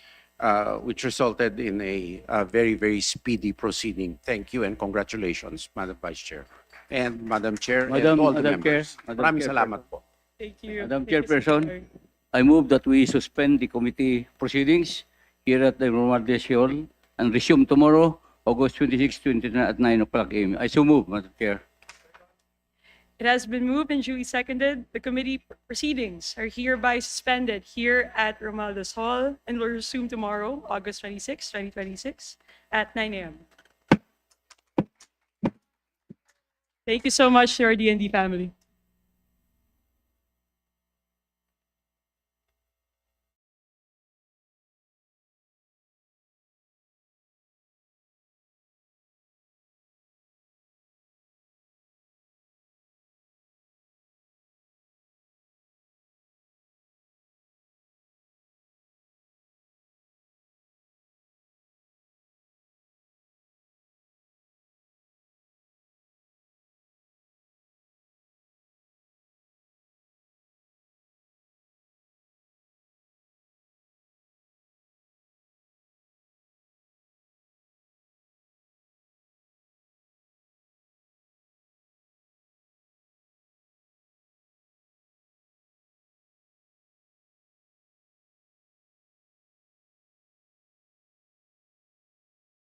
which resulted in a very, very speedy proceeding. Thank you and congratulations, Madam Vice Chair. And Madam Chair and all the members. Maraming salamat po. Thank you. Madam Thank you, Chairperson, Secretary. I move that we suspend the committee proceedings here at the Romualdez Hall and resume tomorrow, August 26, 2029 at 9 o'clock a.m. I so move, Madam Chair. It has been moved and duly seconded. The committee proceedings are hereby suspended here at Romualdez Hall and will resume tomorrow, August 26, 2026 at 9 a.m. Thank you so much to our DND family.